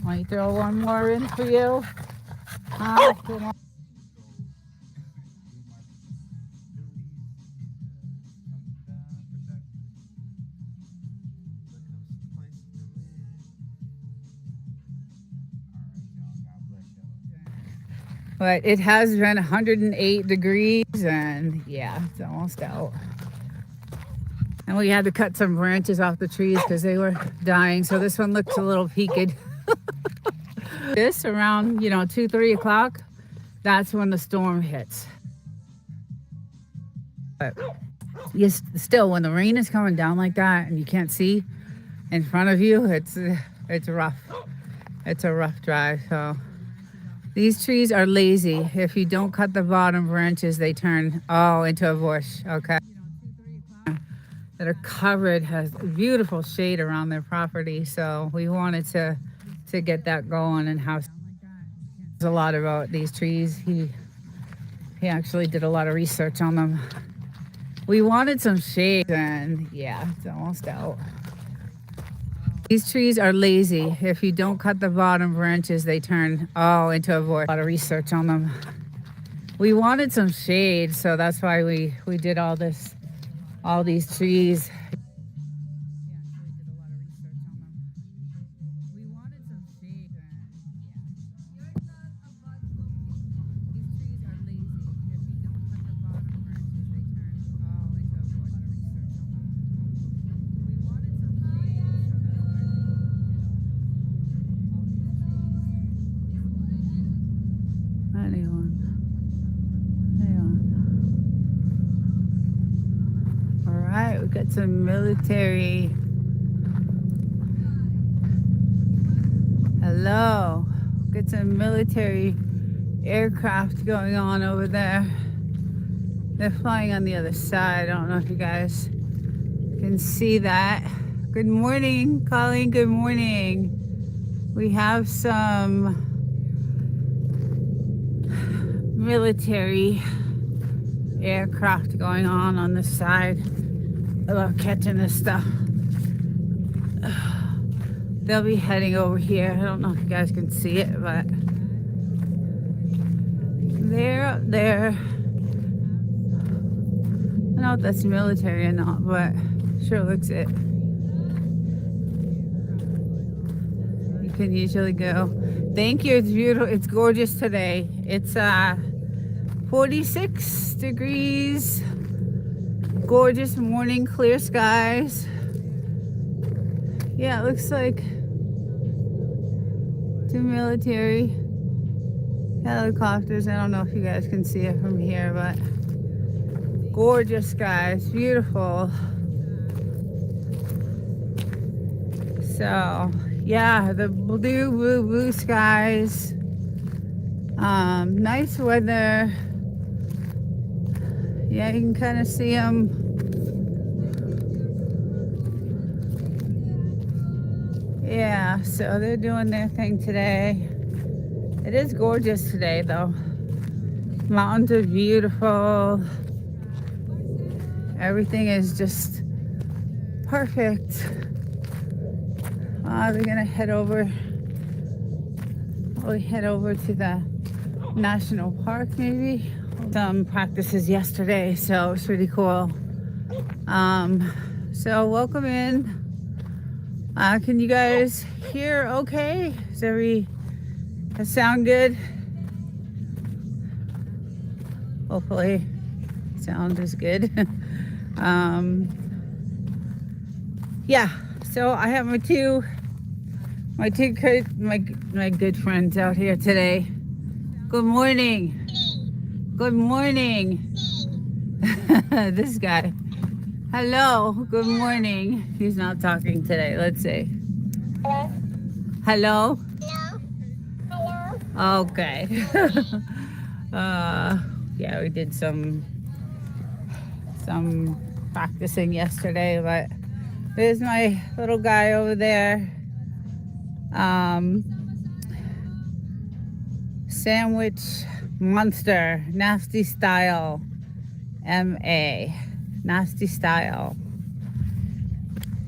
Might throw one more in for you. But it has been 108 degrees, and yeah, it's almost out. And we had to cut some branches off the trees because they were dying. So this one looks a little peaked. This around 2, 3 o'clock, that's when the storm hits. But still, when the rain is coming down like that and you can't see in front of you, it's rough. It's a rough drive. So these trees are lazy. If you don't cut the bottom branches, they turn all into a bush. Okay. That are covered, has beautiful shade around their property. So we wanted to get that going, and how a lot about these trees. He actually did a lot of research on them. We wanted some shade, and yeah, it's almost out. These trees are lazy. If you don't cut the bottom branches, they turn all into a bush. A lot of research on them. We wanted some shade, so that's why we did all these trees. We got some military. Hello. Got some military aircraft going on over there. They're flying on the other side. I don't know if you guys can see that. Good morning, Colleen. Good morning. We have some military aircraft going on this side. About catching this stuff. They'll be heading over here. I don't know if you guys can see it, but they're up there. I don't know if that's military or not, but sure looks it. You can usually go. Thank you. It's beautiful. It's gorgeous today. It's 46 degrees. Gorgeous morning, clear skies. Yeah, it looks like 2 military helicopters. I don't know if you guys can see it from here, but gorgeous skies, beautiful. So yeah, the blue skies. Nice weather. Yeah, you can kind of see them. Yeah, so they're doing their thing today. It is gorgeous today, though. Mountains are beautiful. Everything is just perfect. We're gonna head over. We'll head over to the national park, maybe. Some practices yesterday, so it's pretty cool. So welcome in. Can you guys hear okay? Does that sound good? Hopefully sound is good. Yeah, so I have my good friends out here today. Good morning. Good morning. This guy. Hello. Good morning. He's not talking today. Let's see. Hello. Hello. Hello. Okay. Yeah, we did some practicing yesterday, but there's my little guy over there. Sandwich Monster, Nasty Style, MA, Nasty Style.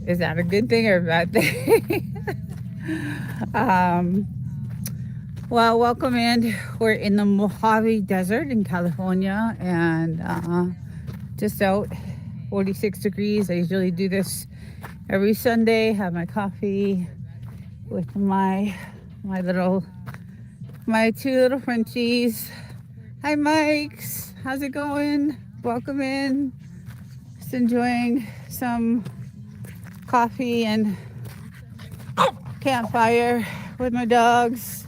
Is that a good thing or a bad thing? um, well, welcome in. We're in the Mojave Desert in California, and just out 46 degrees. I usually do this every Sunday. Have my coffee with my two little Frenchies. Hi, Mikes. How's it going? Welcome in. Just enjoying some coffee and campfire with my dogs.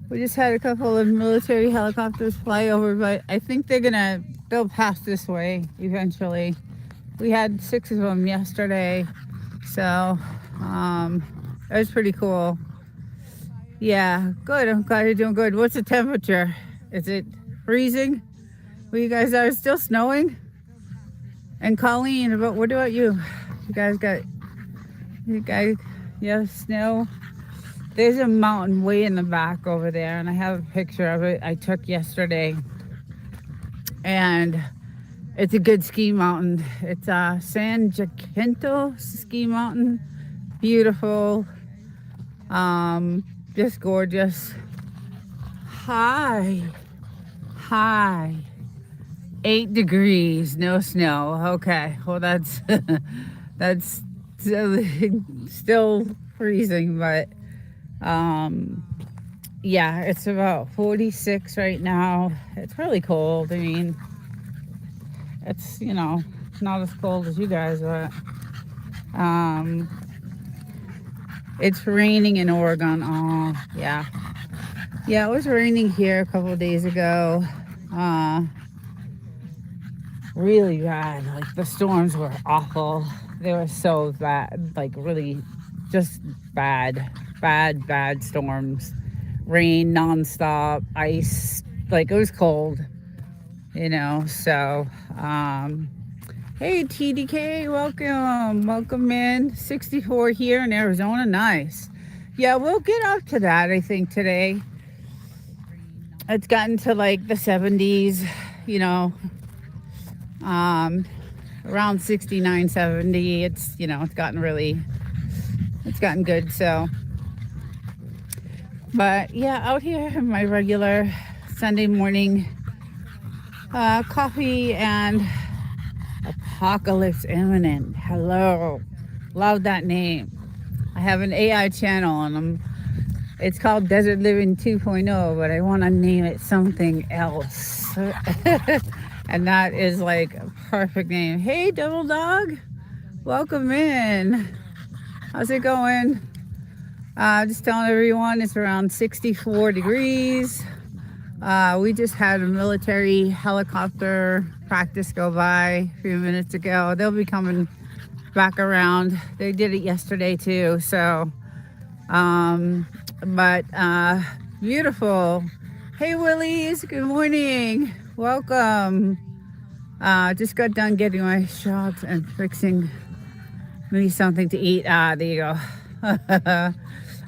We just had a couple of military helicopters fly over, but I think they'll pass this way eventually. We had 6 of them yesterday, so it was pretty cool. Yeah, good. I'm glad you're doing good. What's the temperature? Is it freezing? Well, you guys are still snowing? And Colleen, what about you? You guys, snow? There's a mountain way in the back over there, and I have a picture of it I took yesterday. And it's a good ski mountain. It's San Jacinto ski mountain. Beautiful. Just gorgeous. Hi. 8 degrees, no snow. Okay, well that's that's still freezing, but yeah, it's about 46 right now. It's really cold. I mean, it's not as cold as you guys, but it's raining in Oregon. Oh yeah, it was raining here a couple of days ago. Really bad. Like the storms were awful. They were so bad, like really just bad storms. Rain nonstop, ice, like it was cold, so hey TDK, welcome in. 64 here in Arizona, nice. Yeah, we'll get up to that, I think, today. It's gotten to like the 70s, around 69, 70. It's gotten good. So, but yeah, out here in my regular Sunday morning coffee and apocalypse imminent. Hello, love that name. I have an AI channel and it's called Desert Living 2.0, but I want to name it something else. And that is like a perfect name. Hey, Double Dog, welcome in. How's it going? Just telling everyone it's around 64 degrees. We just had a military helicopter practice go by a few minutes ago. They'll be coming back around. They did it yesterday too. So, but beautiful. Hey, Willies, good morning. Welcome. Just got done getting my shots and fixing me something to eat. There you go.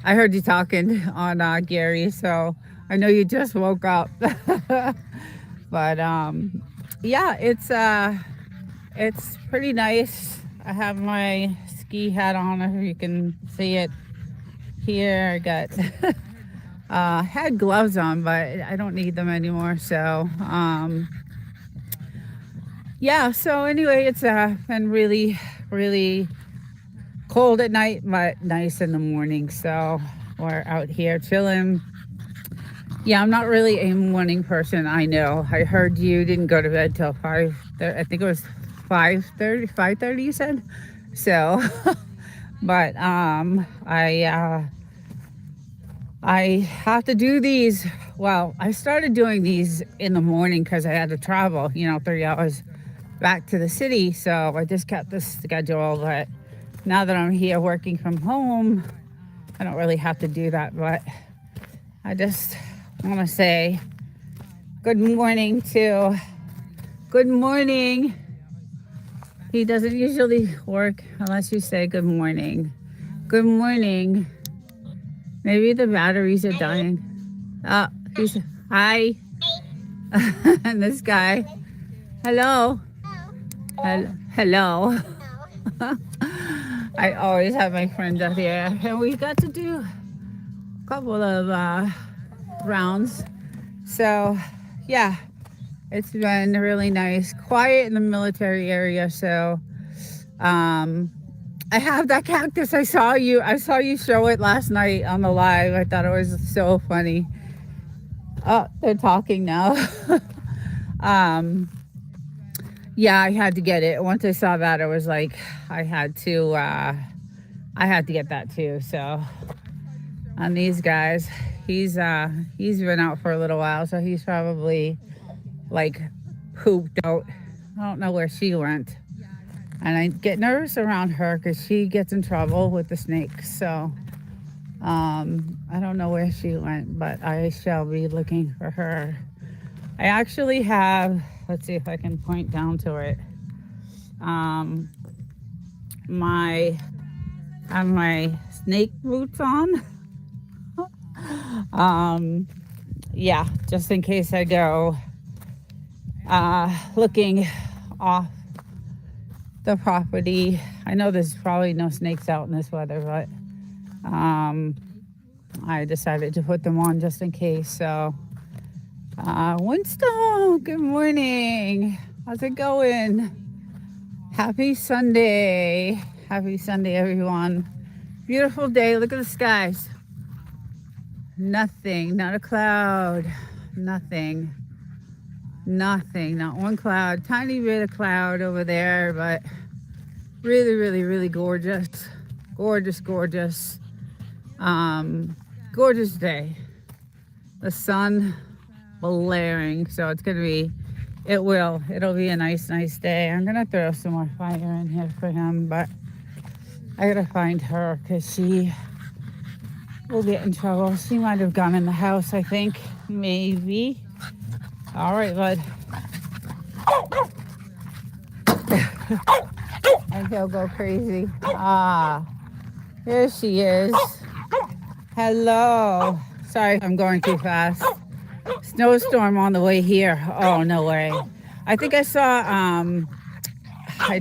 I heard you talking on Gary, so I know you just woke up. But yeah, it's pretty nice. I have my ski hat on, if you can see it here. I got had gloves on, but I don't need them anymore. So yeah, so anyway, it's been really, really cold at night, but nice in the morning. So we're out here chilling. Yeah, I'm not really a morning person. I know. I heard you didn't go to bed till 5. I think it was 5:30 you said. So, but I have to do these. Well, I started doing these in the morning because I had to travel, 3 hours back to the city. So I just kept this schedule. But now that I'm here working from home, I don't really have to do that. But I just want to say good morning. He doesn't usually work unless you say good morning. Good morning. Maybe the batteries are dying. He's hi. And this guy. Hello. Hello. I always have my friend out here, and we got to do a couple of rounds. So, yeah, it's been really nice. Quiet in the military area, so um, I have that cactus. I saw you show it last night on the live. I thought it was so funny. Oh, they're talking now. um, yeah, I had to get it. Once I saw that, it was like I had to. I had to get that too. So on these guys, he's been out for a little while, so he's probably like pooped out. I don't know where she went. And I get nervous around her because she gets in trouble with the snakes. So I don't know where she went, but I shall be looking for her. I actually have, let's see if I can point down to it. Um, my, I have my snake boots on. Yeah, just in case I go looking off the property. I know there's probably no snakes out in this weather, but I decided to put them on just in case. So, Winston, good morning. How's it going? Happy Sunday. Happy Sunday, everyone. Beautiful day. Look at the skies. Nothing, not a cloud. Nothing. Nothing, not one cloud. Tiny bit of cloud over there, but really, really, really gorgeous. Gorgeous, gorgeous. Gorgeous day. The sun blaring, so it's gonna be, it'll be a nice, nice day. I'm gonna throw some more fire in here for him, but I gotta find her because she will get in trouble. She might have gone in the house, I think, maybe. All right, bud. And he'll go crazy. Ah, here she is. Hello. Sorry if I'm going too fast. Snowstorm on the way here. Oh, no way. I think I saw, I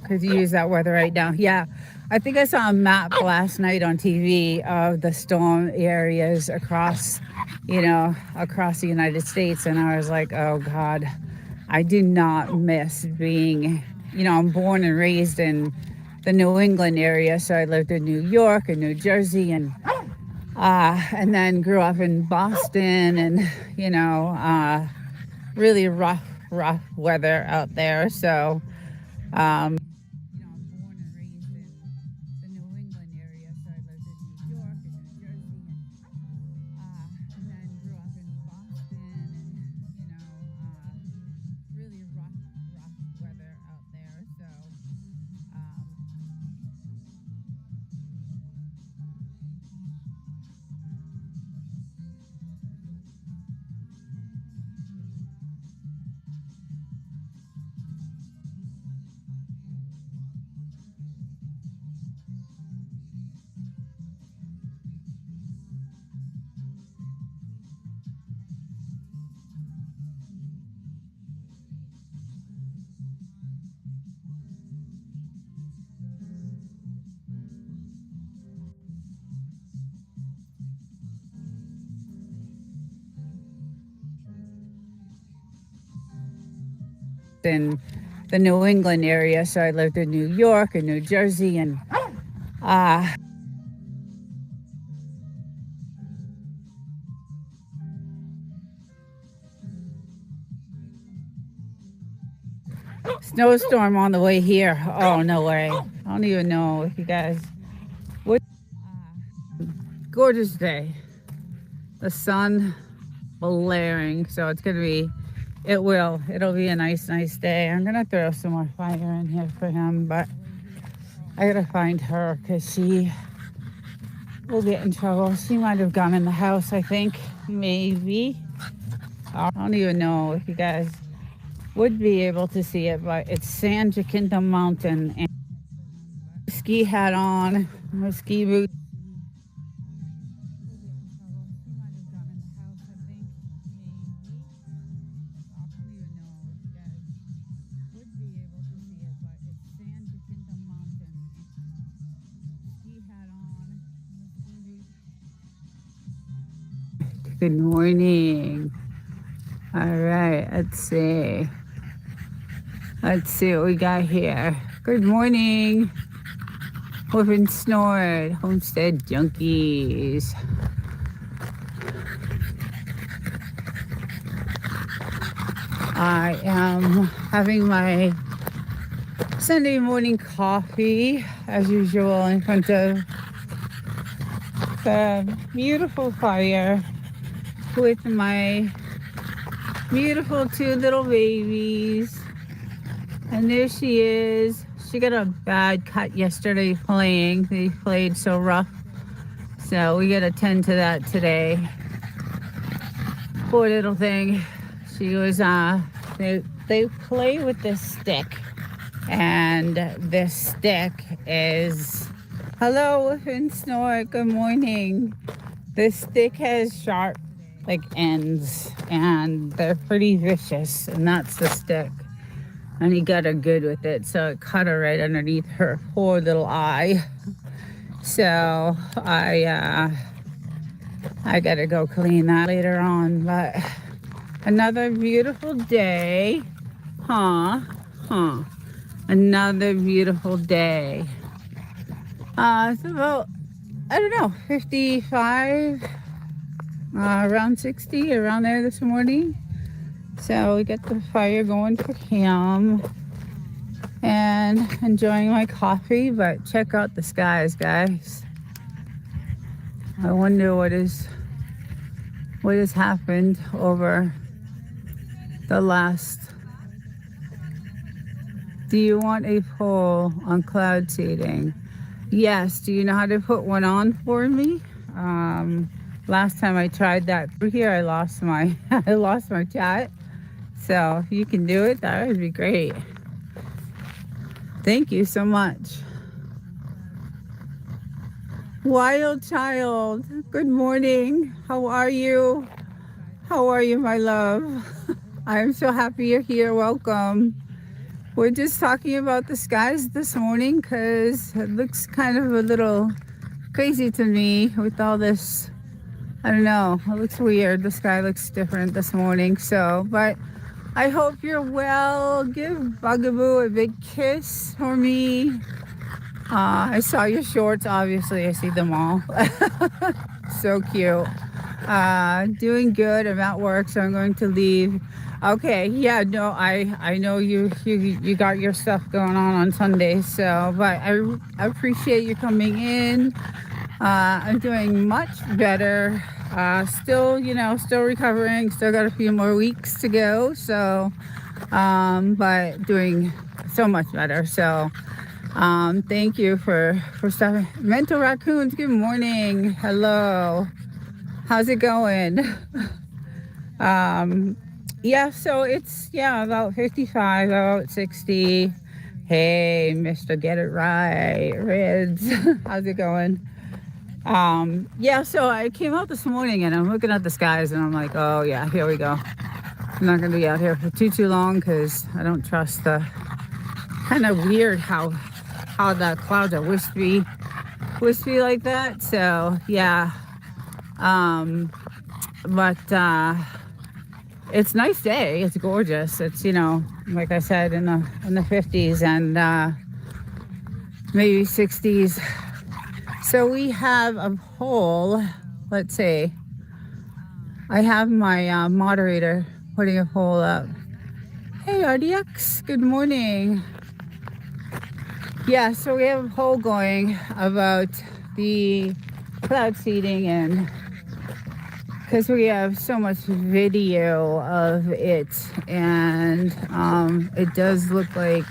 could use that weather right now. Yeah. I think I saw a map last night on TV of the storm areas across, across the United States. And I was like, oh God, I do not miss being, I'm born and raised in the New England area. So I lived in New York and New Jersey and then grew up in Boston and, really rough weather out there. So, I'm born and raised in the New England area. So I lived in New York and New Jersey and then grew up in Boston and, really rough weather out there. So, in the New England area. So I lived in New York and New Jersey and snowstorm on the way here. Oh, no way. I don't even know if you guys would. Gorgeous day. The sun blaring, so it's gonna be, it'll be a nice, nice day. I'm gonna throw some more fire in here for him, but I gotta find her because she will get in trouble. She might have gone in the house, I think, maybe. I don't even know if you guys would be able to see it, but it's San Jacinto Mountain and ski hat on, my ski boots. Good morning. All right, let's see. Let's see what we got here. Good morning. Whoop and snort. Homestead junkies. I am having my Sunday morning coffee, as usual, in front of the beautiful fire with my beautiful two little babies. And there she is. She got a bad cut yesterday playing. They played so rough. So we got to tend to that today. Poor little thing. She was, they play with this stick. And this stick is, hello, Woof and Snort, good morning. This stick has sharp, ends. And they're pretty vicious. And that's the stick. And he got her good with it, so it cut her right underneath her poor little eye. So I gotta go clean that later on. But another beautiful day, another beautiful day. It's about, I don't know, 55, around 60, around there this morning. So we got the fire going for him and enjoying my coffee, but check out the skies, guys. I wonder what has happened over the last. Do you want a poll on cloud seeding? Yes. Do you know how to put one on for me? Last time I tried that through here, I lost my chat. So if you can do it, that would be great. Thank you so much. Wild Child, good morning. How are you? How are you, my love? I'm so happy you're here. Welcome. We're just talking about the skies this morning because it looks kind of a little crazy to me with all this. I don't know. It looks weird. The sky looks different this morning. So, but I hope you're well. Give Bugaboo a big kiss for me. I saw your shorts, obviously. I see them all. So cute. Doing good. I'm at work, so I'm going to leave. Okay, yeah, no, I know you got your stuff going on Sunday, so, but I appreciate you coming in. I'm doing much better. Still recovering. Still got a few more weeks to go. So, but doing so much better. So, thank you for stopping. Mental Raccoons, good morning. Hello. How's it going? Yeah, so it's, about 55, about 60. Hey, Mr. Get It Right, Rids. How's it going? So I came out this morning and I'm looking at the skies and I'm like, oh yeah, here we go. I'm not going to be out here for too long because I don't trust the kind of weird how the clouds are wispy like that. So yeah, but it's a nice day. It's gorgeous. It's, like I said, in the 50s and maybe 60s. So we have a poll. Let's see. I have my moderator putting a poll up. Hey, RDX, good morning. Yeah, so we have a poll going about the cloud seeding, and because we have so much video of it, and it does look like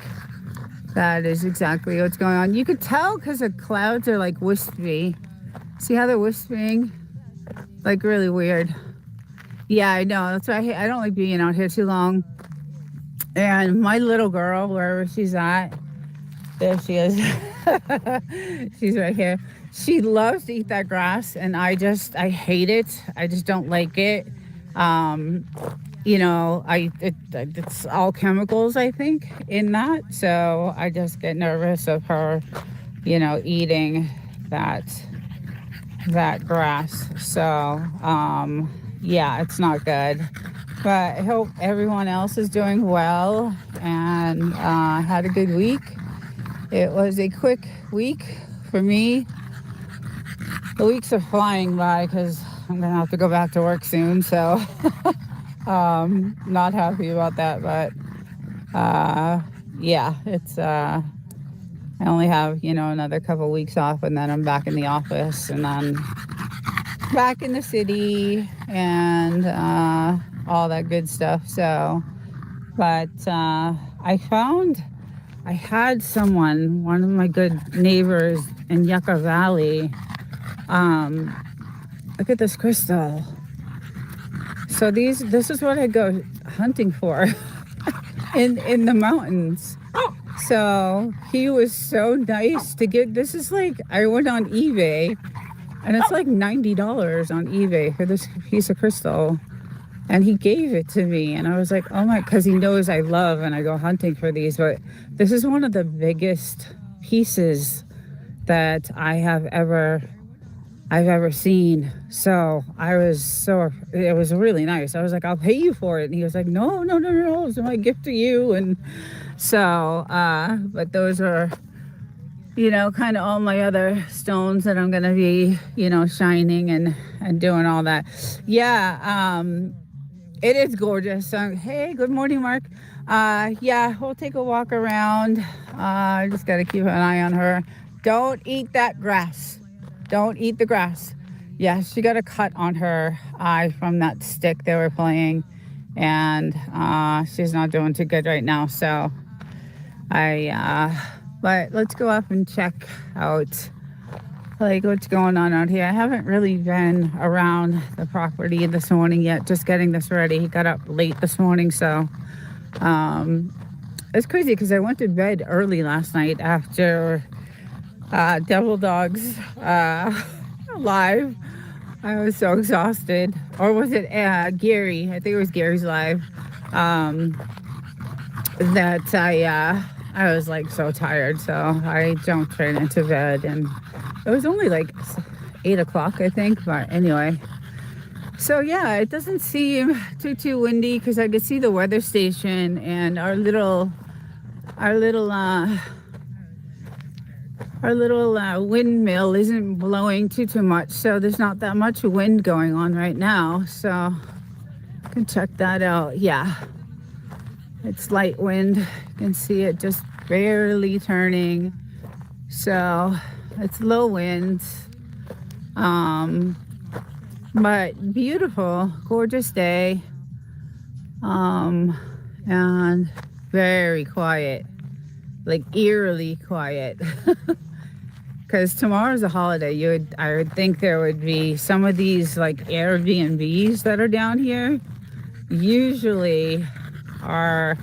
that is exactly what's going on. You could tell because the clouds are like wispy. See how they're wisping? Like really weird. Yeah, I know. That's why I don't like being out here too long. And my little girl, wherever she's at, there she is. She's right here. She loves to eat that grass, and I hate it. I just don't like it. It's all chemicals, I think, in that. So I just get nervous of her, eating that grass. So, yeah, it's not good. But I hope everyone else is doing well and had a good week. It was a quick week for me. The weeks are flying by because I'm going to have to go back to work soon. So, not happy about that. But yeah, I only have, another couple weeks off and then I'm back in the office and then back in the city and all that good stuff. So, but I had one of my good neighbors in Yucca Valley. Look at this crystal. So this is what I go hunting for in the mountains. So he was so nice to get. This is like I went on eBay, and it's like $90 on eBay for this piece of crystal. And he gave it to me, and I was like, oh my, because he knows I love and I go hunting for these. But this is one of the biggest pieces that I've ever seen. So it was really nice. I was like, I'll pay you for it. And he was like, no, it's my gift to you. And so, but those are, kind of all my other stones that I'm going to be, shining and doing all that. Yeah. It is gorgeous. So, hey, good morning, Mark. Yeah, we'll take a walk around. I just got to keep an eye on her. Don't eat that grass. Don't eat the grass. Yeah, she got a cut on her eye from that stick they were playing. And she's not doing too good right now. So but let's go up and check out like what's going on out here. I haven't really been around the property this morning yet, just getting this ready. He got up late this morning, so it's crazy because I went to bed early last night after Devil Dogs live. I was so exhausted. Or was it Gary? I think it was Gary's live. That I was like so tired, so I jumped right into bed, and it was only like 8 o'clock, I think. But anyway, so yeah, it doesn't seem too windy because I could see the weather station and our little windmill isn't blowing too much, so there's not that much wind going on right now. So you can check that out. Yeah, it's light wind. You can see it just barely turning. So it's low winds. But beautiful, gorgeous day. And very quiet, like eerily quiet. Because tomorrow's a holiday. I would think there would be some of these like Airbnbs that are down here usually are,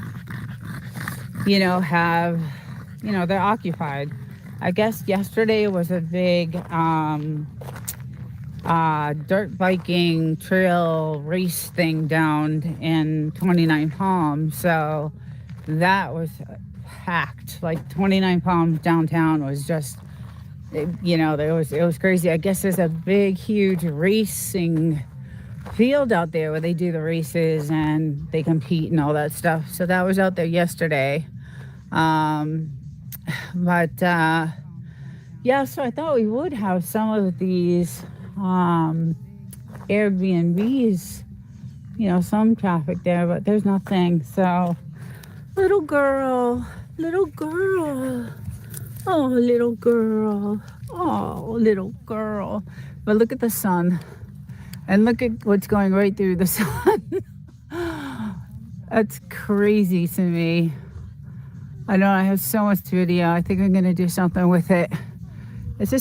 they're occupied. I guess yesterday was a big dirt biking trail race thing down in 29 Palms. So that was packed. Like 29 Palms downtown was just, it was crazy. I guess there's a big, huge racing field out there where they do the races and they compete and all that stuff. So that was out there yesterday. But yeah, so I thought we would have some of these Airbnbs, some traffic there, but there's nothing. So little girl, oh, little girl. But look at the sun, and look at what's going right through the sun. That's crazy to me. I know I have so much video. I think I'm gonna do something with it. It's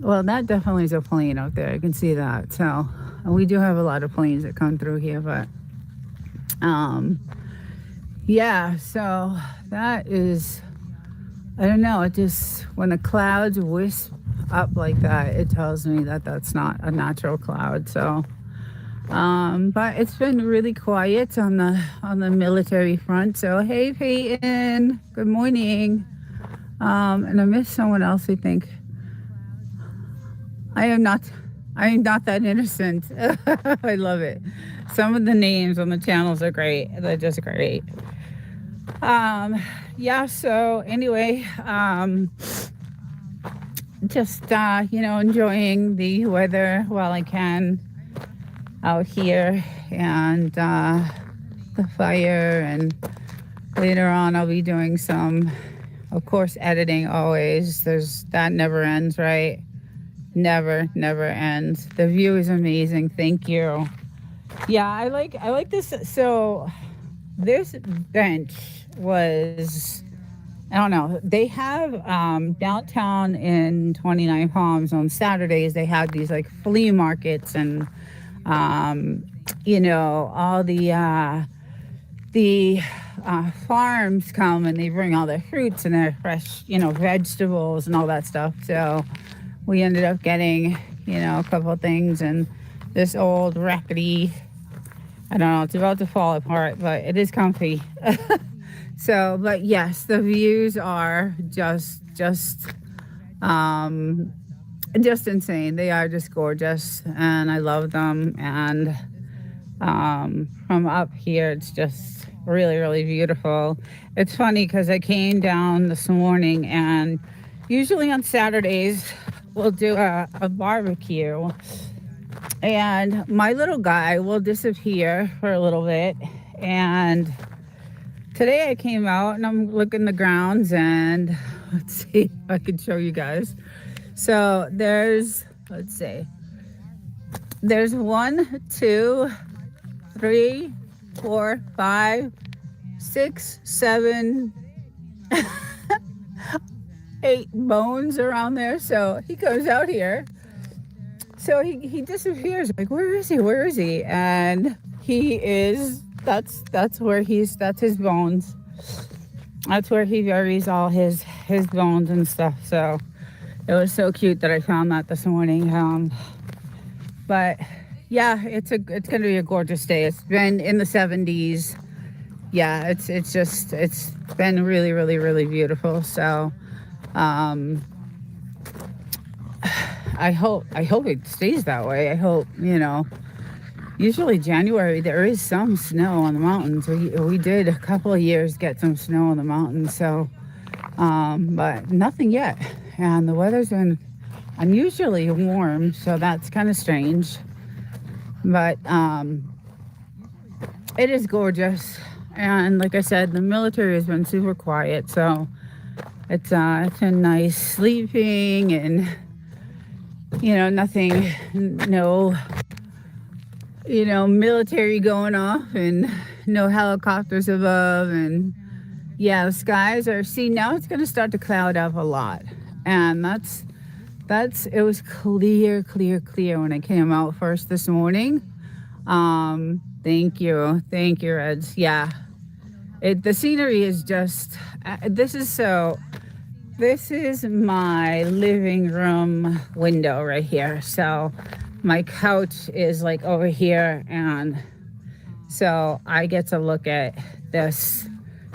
well, that definitely is a plane out there. I can see that. So, and we do have a lot of planes that come through here, but yeah, so that is, I don't know, it just, when the clouds wisp up like that, it tells me that that's not a natural cloud. So but it's been really quiet on the military front. So hey, Peyton, good morning. And I missed someone else, I think. I I'm not that innocent. I love it. Some of the names on the channels are great. They're just great. Um, yeah, so anyway, just, enjoying the weather while I can out here, and the fire. And later on, I'll be doing some, of course, editing always. That never ends, right? Never ends. The view is amazing. Thank you. Yeah, I like this. So this bench was, I don't know. They have downtown in 29 Palms on Saturdays. They have these like flea markets, and all the farms come and they bring all their fruits and their fresh, vegetables and all that stuff. So we ended up getting, a couple of things, and this old rackety, I don't know, it's about to fall apart, but it is comfy. So, but yes, the views are just insane. They are just gorgeous, and I love them. And from up here, it's just really, really beautiful. It's funny because I came down this morning, and usually on Saturdays, we'll do a barbecue. And my little guy will disappear for a little bit. And today I came out and I'm looking the grounds, and let's see if I can show you guys. So there's 1, 2, 3, 4, 5, 6, 7, 8 bones around there. So he comes out here. So he disappears. Like, where is he? Where is he? And he is, that's his bones. That's where he buries all his bones and stuff. So it was so cute that I found that this morning. But yeah, it's gonna be a gorgeous day. It's been in the 70s. Yeah, it's been really, really, really beautiful. So I hope it stays that way. I hope, usually January there is some snow on the mountains. We did a couple of years get some snow on the mountains, so but nothing yet. And the weather's been unusually warm, so that's kind of strange. But it is gorgeous. And like I said, the military has been super quiet, so it's been nice sleeping, and nothing, no, military going off, and no helicopters above. And yeah, the skies are, see, now it's going to start to cloud up a lot. And it was clear when I came out first this morning. Thank you, Reds. Yeah, the scenery is just, this is my living room window right here. So my couch is like over here, and so I get to look at this,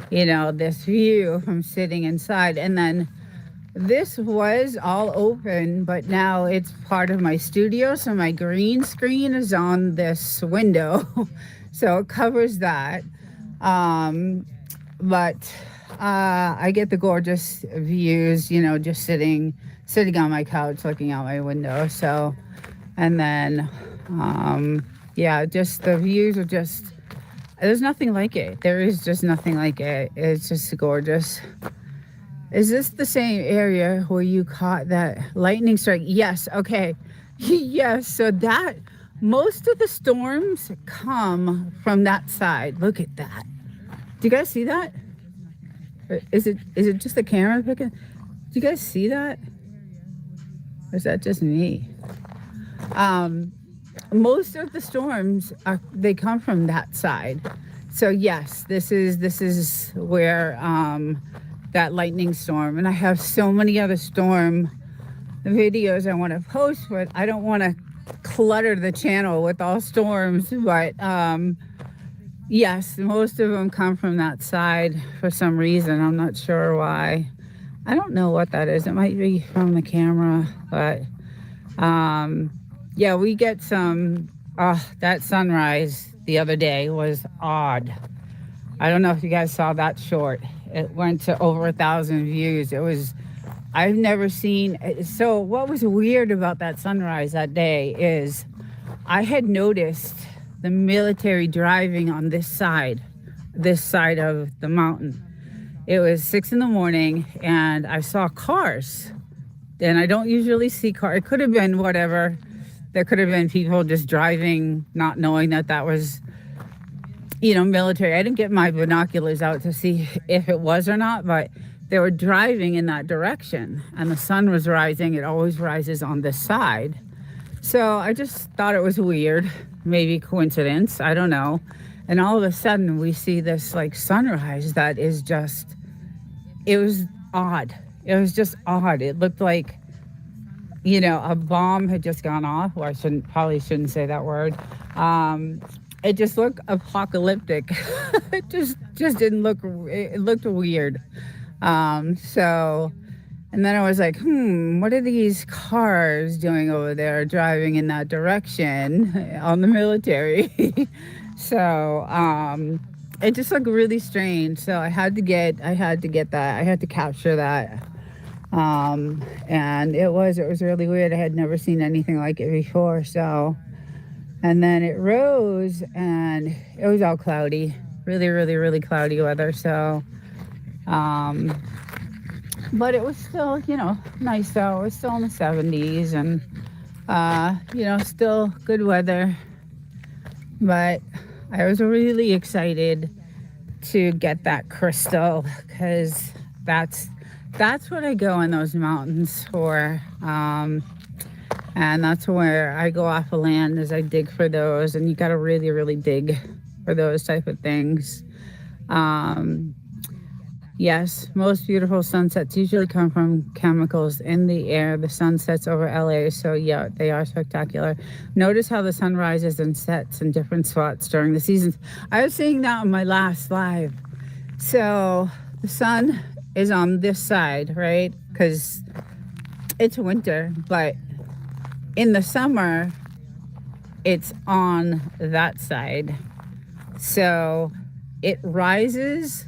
this view from sitting inside. And then this was all open, but now it's part of my studio. So my green screen is on this window. So it covers that. But I get the gorgeous views, just sitting on my couch looking out my window. So, and then, just the views are just, there's nothing like it. There is just nothing like it. It's just gorgeous. Is this the same area where you caught that lightning strike? Yes. Okay. Yes. So that, most of the storms come from that side. Look at that. Do you guys see that? Is it just the camera picking? Do you guys see that? Or is that just me? Most of the storms they come from that side. So yes, this is where that lightning storm, and I have so many other storm videos I want to post, but I don't want to clutter the channel with all storms. But yes, most of them come from that side for some reason. I'm not sure why. I don't know what that is. It might be from the camera, but Yeah, we get some. That sunrise the other day was odd. I don't know if you guys saw that short. It went to over 1,000 views. It was, I've never seen. So, what was weird about that sunrise that day is I had noticed the military driving on this side of the mountain. It was 6 in the morning, and I saw cars. And I don't usually see cars. It could have been whatever. There could have been people just driving, not knowing that that was, military. I didn't get my binoculars out to see if it was or not, but they were driving in that direction, and the sun was rising. It always rises on this side. So I just thought it was weird, maybe coincidence, I don't know. And all of a sudden we see this like sunrise that is just, it was odd. It was just odd. It looked like, a bomb had just gone off. Well, probably shouldn't say that word. It just looked apocalyptic. It just didn't look, it looked weird. So, and then I was like, what are these cars doing over there driving in that direction on the military? So, it just looked really strange. So I had to get that. I had to capture that. And it was really weird. I had never seen anything like it before. So, and then it rose and it was all cloudy, really, really, really cloudy weather. So, but it was still, nice though. It was still in the 70s and, still good weather. But I was really excited to get that crystal because that's what I go in those mountains for. And that's where I go off of land as I dig for those. And you got to really, really dig for those type of things. Yes, most beautiful sunsets usually come from chemicals in the air. The sun sets over LA, so yeah, they are spectacular. Notice how the sun rises and sets in different spots during the seasons. I was seeing that on my last live. So the sun is on this side, right? Because it's winter, but in the summer, it's on that side. So it rises.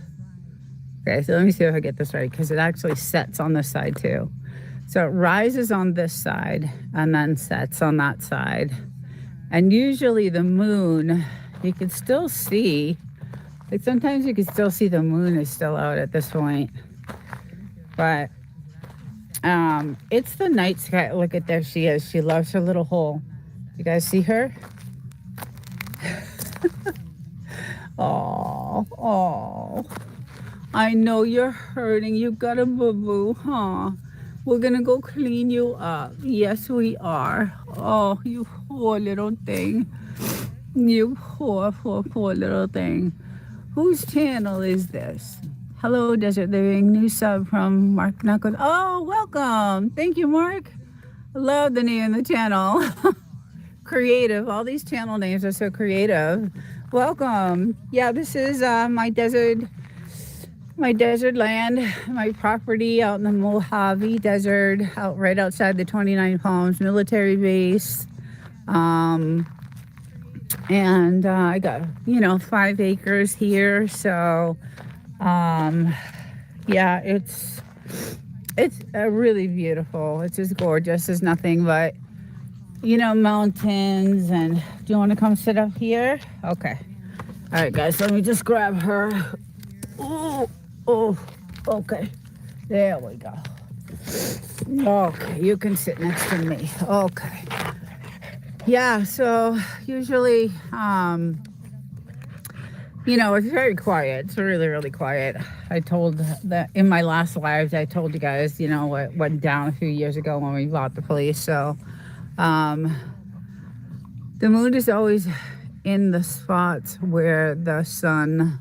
Okay, so let me see if I get this right, because it actually sets on this side too. So it rises on this side and then sets on that side. And usually the moon, you can still see, like sometimes you can still see the moon is still out at this point. But it's the night sky. Look at there she is. She loves her little hole. You guys see her? Oh. I know you're hurting. You got a boo-boo, huh? We're gonna go clean you up. Yes, we are. Oh, you poor little thing. You poor little thing. Whose channel is this? Hello, Desert Living. New sub from Mark Knuckles. Oh, welcome. Thank you, Mark. I love the name of the channel. Creative. All these channel names are so creative. Welcome. Yeah, this is my desert land, my property out in the Mojave Desert, right outside the 29 Palms military base. And I got, 5 acres here. So, yeah, it's really beautiful. It's just gorgeous. There's nothing but, mountains. And do you want to come sit up here? Okay. All right, guys, let me just grab her. Oh, okay. There we go. Okay, you can sit next to me. Okay. Yeah, so usually, it's very quiet. It's really, really quiet. I told that in my last lives, I told you guys, what went down a few years ago when we bought the place. So, the moon is always in the spots where the sun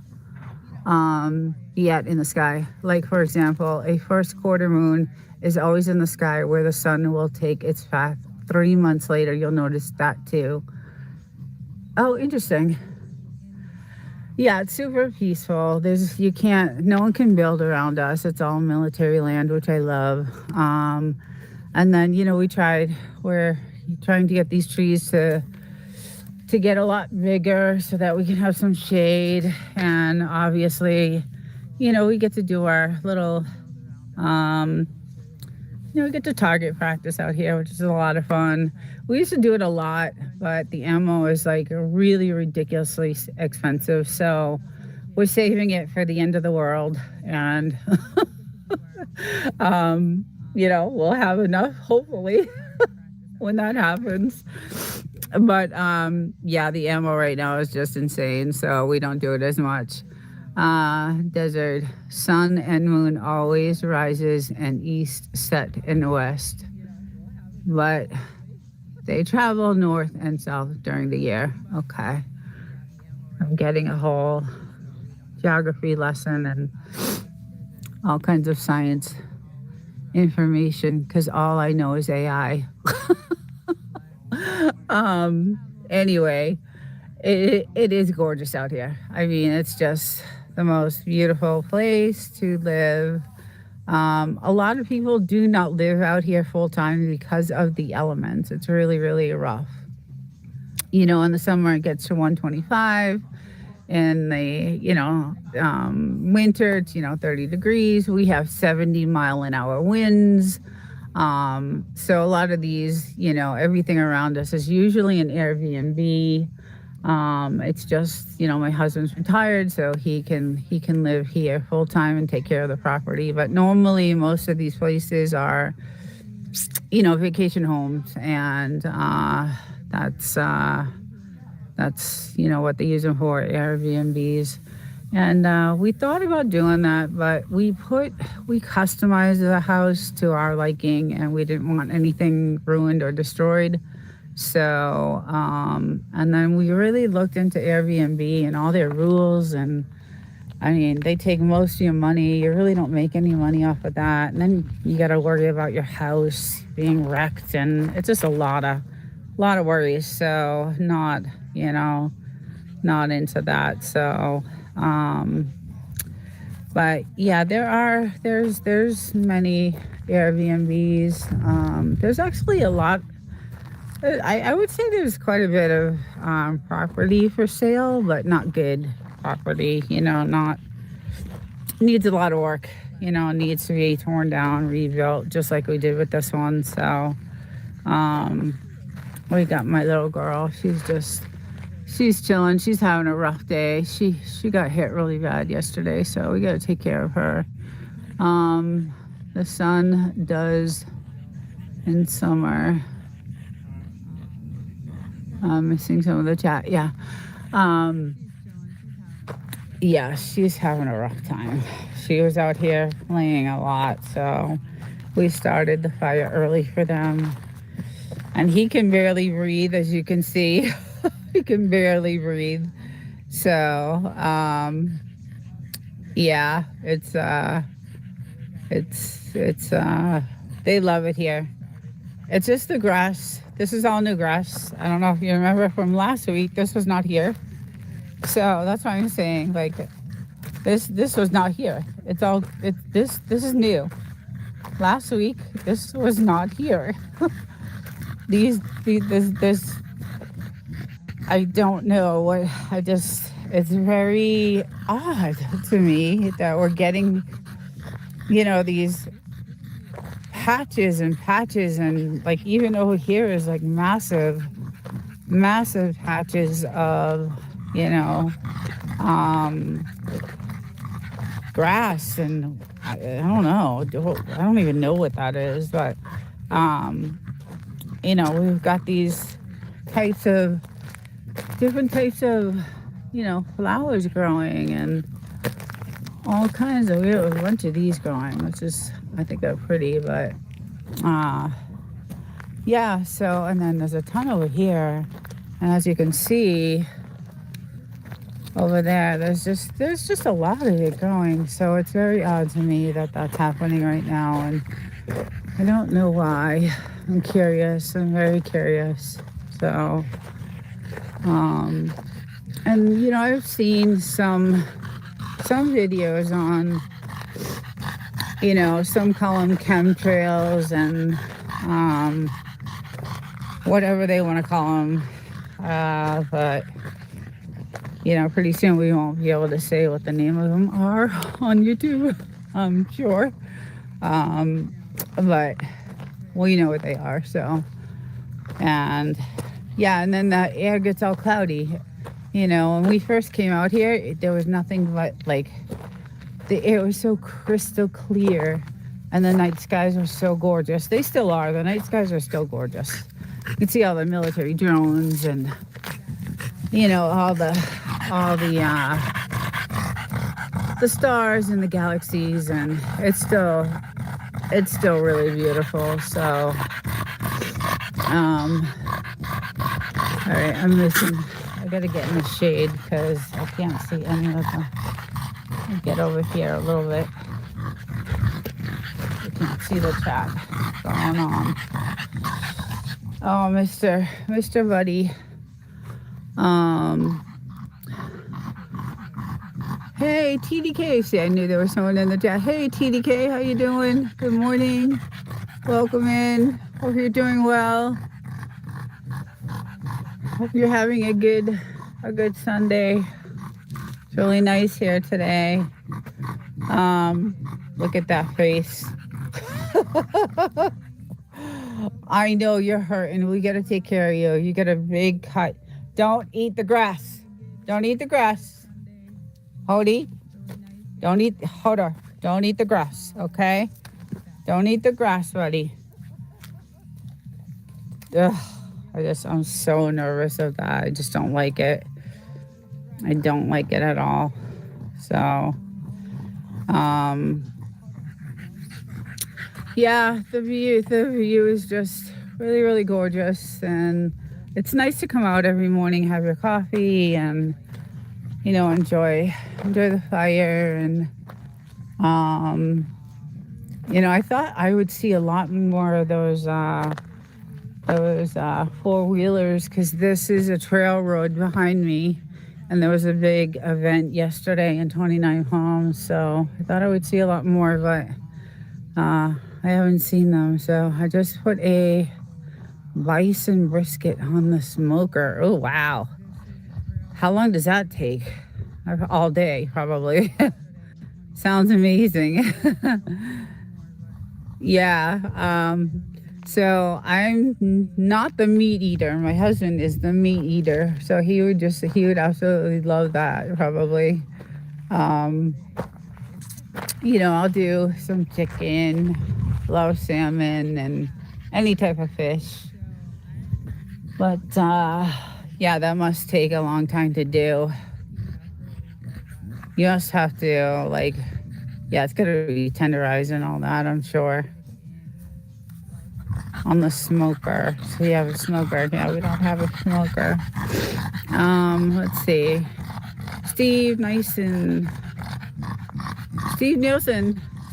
yet in the sky. Like, for example, a first quarter moon is always in the sky where the sun will take its path. 3 months later, you'll notice that too. Oh, interesting. Yeah, it's super peaceful. No one can build around us. It's all military land, which I love. And then, we tried where, trying to get these trees to get a lot bigger so that we can have some shade. And obviously, we get to do our little, we get to target practice out here, which is a lot of fun. We used to do it a lot, but the ammo is like really ridiculously expensive. So we're saving it for the end of the world. And, we'll have enough, hopefully, when that happens. But the ammo right now is just insane, so we don't do it as much. Desert, sun and moon always rises and east, set and west, but they travel north and south during the year. Okay, I'm getting a whole geography lesson and all kinds of science information because all I know is AI. Anyway, it is gorgeous out here. I mean, it's just the most beautiful place to live. A lot of people do not live out here full time because of the elements. It's really, really rough. In the summer it gets to 125. In the, winter, it's, 30 degrees. We have 70-mile-an-hour winds. So a lot of these, everything around us is usually an Airbnb. It's just, my husband's retired, so he can live here full time and take care of the property. But normally most of these places are, vacation homes, and that's what they use them for, Airbnbs. And we thought about doing that, but we customized the house to our liking, and we didn't want anything ruined or destroyed. So, and then we really looked into Airbnb and all their rules, and I mean, they take most of your money. You really don't make any money off of that. And then you got to worry about your house being wrecked, and it's just a lot of worries. So not into that. So, but yeah, there's many Airbnbs. There's actually a lot. I would say there's quite a bit of property for sale, but not good property. Not needs a lot of work. Needs to be torn down, rebuilt, just like we did with this one. So, we got my little girl. She's chilling. She's having a rough day. She got hit really bad yesterday, so we got to take care of her. The son does in summer. I'm missing some of the chat. Yeah. Yeah, she's having a rough time. She was out here playing a lot, so we started the fire early for them. And he can barely breathe, as you can see. He can barely breathe. So, yeah, it's they love it here. It's just the grass. This is all new grass. I don't know if you remember from last week, this was not here. So that's why I'm saying, like, this was not here. This is new. Last week, this was not here. This I don't know what, it's very odd to me that we're getting, these patches and like even over here is like massive patches of, grass, and I don't know. I don't even know what that is, but, we've got these different types of, flowers growing and all kinds of, we have a bunch of these growing, which is, I think they're pretty, but, yeah, so, and then there's a ton over here, and as you can see, over there, there's just a lot of it growing, so it's very odd to me that that's happening right now, and I don't know why. I'm curious. I'm very curious. So, and I've seen some videos on, some call them chemtrails, and whatever they want to call them. But pretty soon we won't be able to say what the name of them are on YouTube, I'm sure. But we know what they are. So, and yeah, and then the air gets all cloudy. When we first came out here, there was nothing but like the air was so crystal clear, and the night skies were so gorgeous. They still are. The night skies are still gorgeous. You can see all the military drones and all the stars and the galaxies, and it's still really beautiful. So all right, I gotta get in the shade because I can't see any of them. I'll get over here a little bit. You can't see the chat going on. Oh, Mr. Buddy. Hey, TDK. See, I knew there was someone in the chat. Hey, TDK, how you doing? Good morning. Welcome in. Hope you're doing well. Hope you're having a good Sunday. It's really nice here today. Look at that face. I know you're hurting. We gotta take care of you. You got a big cut. Don't eat the grass. Don't eat the grass. Hody. Don't eat the grass, okay? Don't eat the grass, buddy. Ugh. I'm so nervous of that. I just don't like it. I don't like it at all. So, yeah, the view is just really, really gorgeous, and it's nice to come out every morning, have your coffee, and enjoy the fire. And I thought I would see a lot more of those four-wheelers, because this is a trail road behind me, and there was a big event yesterday in 29 Palms, so I thought I would see a lot more, but I haven't seen them. So I just put a bison brisket on the smoker. Oh, wow. How long does that take? All day, probably. Sounds amazing. Yeah. So I'm not the meat eater. My husband is the meat eater. So he would absolutely love that, probably. I'll do some chicken, love salmon, and any type of fish. But, yeah, that must take a long time to do. You must have to, it's gotta be tenderized and all that, I'm sure. On the smoker. So you have a smoker. Yeah, we don't have a smoker. Let's see. Steve Nielsen.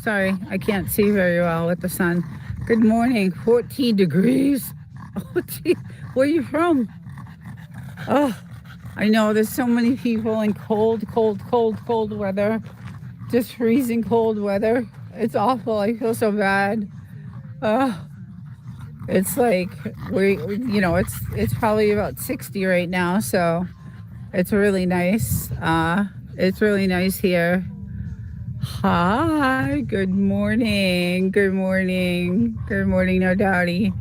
Sorry, I can't see very well with the sun. Good morning. 14 degrees. Oh, gee. Where are you from? Oh, I know there's so many people in cold weather. Just freezing cold weather. It's awful. I feel so bad. It's like it's probably about 60 right now, so it's really nice. It's really nice here. Hi, good morning, no doubty.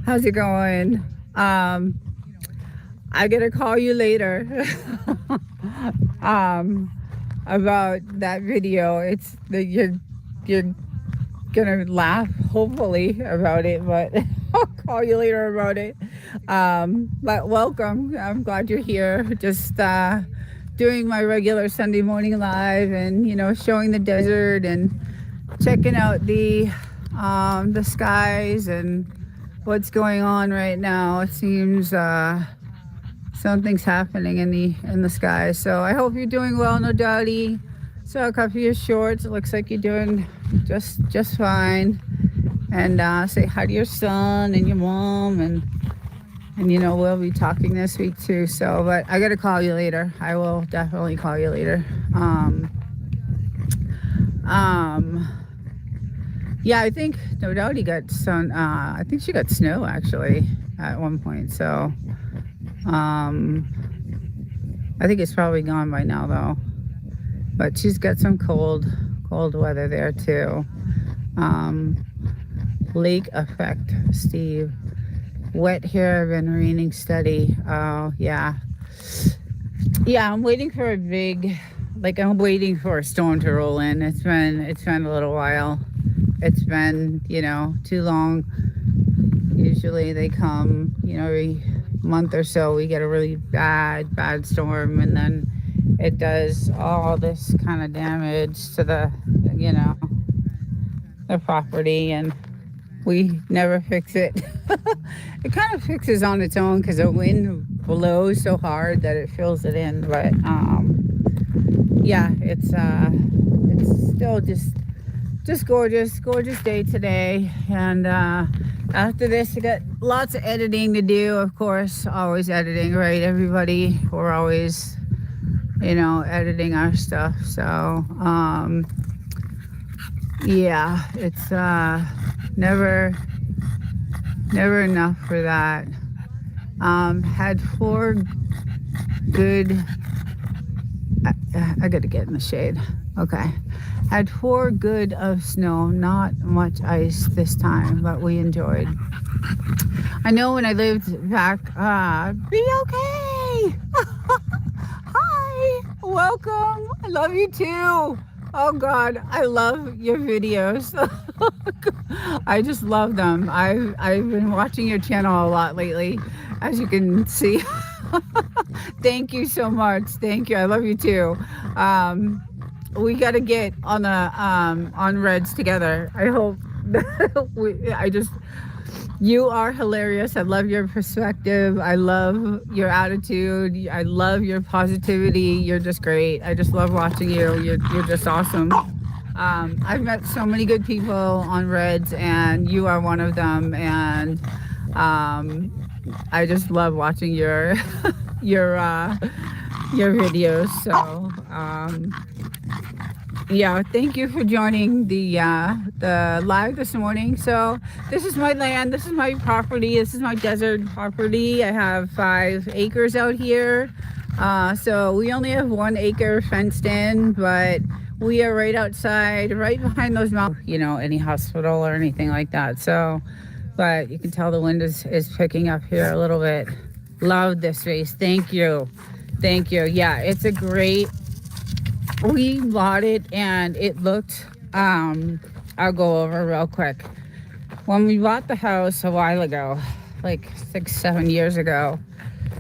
How's it going? I gotta call you later about that video. You're gonna laugh, hopefully, about it, but I'll call you later about it. But welcome. I'm glad you're here. Just doing my regular Sunday morning live, and showing the desert and checking out the skies and what's going on right now. It seems something's happening in the sky. So I hope you're doing well, no doubty. Saw a couple of your shorts. It looks like you're doing just fine. And say hi to your son and your mom, and we'll be talking this week too. So, but I gotta call you later. I will definitely call you later. Yeah, I think no doubt he got some. I think she got snow actually. at one point. So um, I think it's probably gone by now though. But she's got some cold weather there too. Um, Lake effect, Steve. Wet here, been raining steady. Oh yeah. Yeah, I'm waiting for a big, like I'm waiting for a storm to roll in. It's been a little while. It's been, too long. Usually they come, every month or so we get a really bad storm, and then it does all this kind of damage to you know, the property, and we never fix it. It kind of fixes on its own because the wind blows so hard that it fills it in. But yeah, it's still just gorgeous day today. And after this, I got lots of editing to do. Of course, always editing, right? Everybody, we're always, editing our stuff. So yeah, it's never enough for that. Had 4 good. I gotta get in the shade. Okay. Had 4 good of snow, not much ice this time, but we enjoyed. I know when I lived back, be okay. Hi, welcome. I love you too. Oh God, I love your videos. I just love them. I've been watching your channel a lot lately, as you can see. Thank you so much. Thank you. I love you too. We got to get on on Reds together. I hope. You are hilarious. I love your perspective. I love your attitude. I love your positivity. You're just great. I just love watching you. You're just awesome. I've met so many good people on Reds, and you are one of them. And I just love watching your your videos. So yeah, thank you for joining the live this morning. So this is my land, this is my property, this is my desert property. I have 5 acres out here. So we only have 1 acre fenced in, but we are right outside, right behind those mountains, any hospital or anything like that. So, but you can tell the wind is picking up here a little bit. Love this space. Thank you. Yeah, it's a great, we bought it and it looked, I'll go over real quick. When we bought the house a while ago, like 6-7 years ago,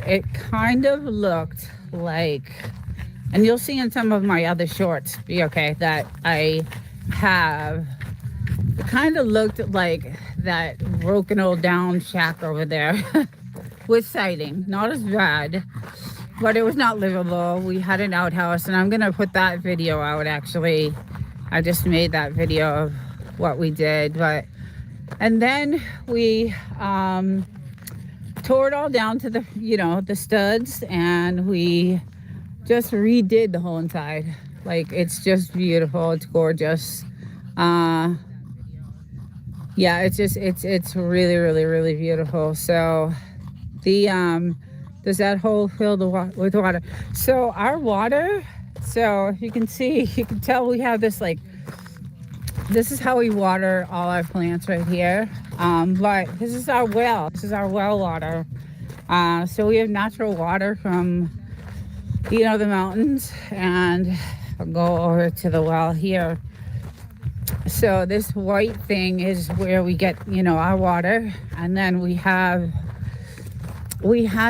it kind of looked like, and you'll see in some of my other shorts, that I have, it kind of looked like that broken old down shack over there with siding. Not as bad, but it was not livable. We had an outhouse, and I'm gonna put that video out. Actually, I just made that video of what we did, and then we tore it all down to the studs, and we just redid the whole inside. Like, it's just beautiful. It's gorgeous. Yeah, it's really beautiful. So does that hole fill with water? So our water, so if you can see, you can tell we have this, this is how we water all our plants right here. But this is our well. This is our well water. So we have natural water from, the mountains, and I'll go over to the well here. So this white thing is where we get, our water. And then we had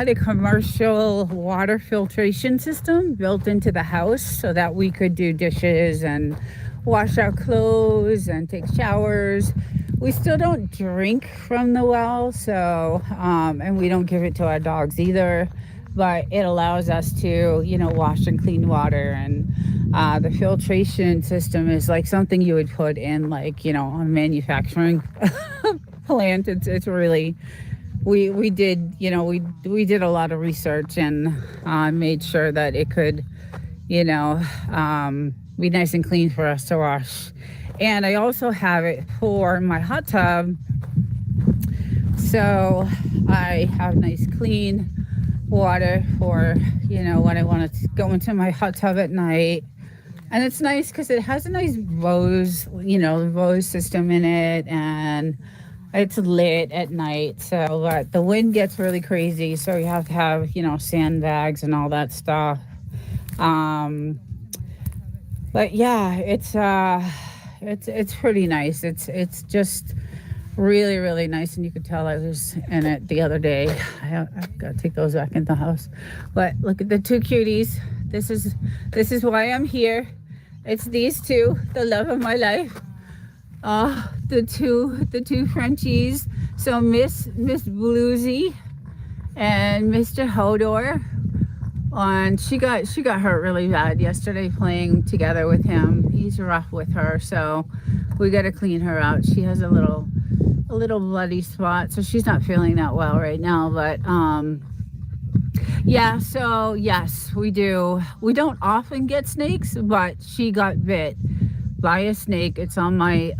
a commercial water filtration system built into the house so that we could do dishes and wash our clothes and take showers. We still don't drink from the well, so and we don't give it to our dogs either, but it allows us to, wash and clean water. And the filtration system is like something you would put in, a manufacturing plant. It's really, we did, we did a lot of research and made sure that it could, be nice and clean for us to wash. And I also have it for my hot tub. So I have nice clean water for, when I want to go into my hot tub at night. And it's nice because it has a nice rose system in it, and it's lit at night. So, but the wind gets really crazy, so you have to have, sandbags and all that stuff. Um, but yeah, it's pretty nice. It's just really, really nice, and you could tell I was in it the other day. I've got to take those back in the house. But look at the two cuties. This is why I'm here. It's these two, the love of my life. The two Frenchies. So Miss Bluesy and Mr. Hodor. And she got hurt really bad yesterday playing together with him. He's rough with her, so we got to clean her out. She has a little bloody spot, so she's not feeling that well right now. But yeah, so yes, we do. We don't often get snakes, but she got bit by a snake. It's on my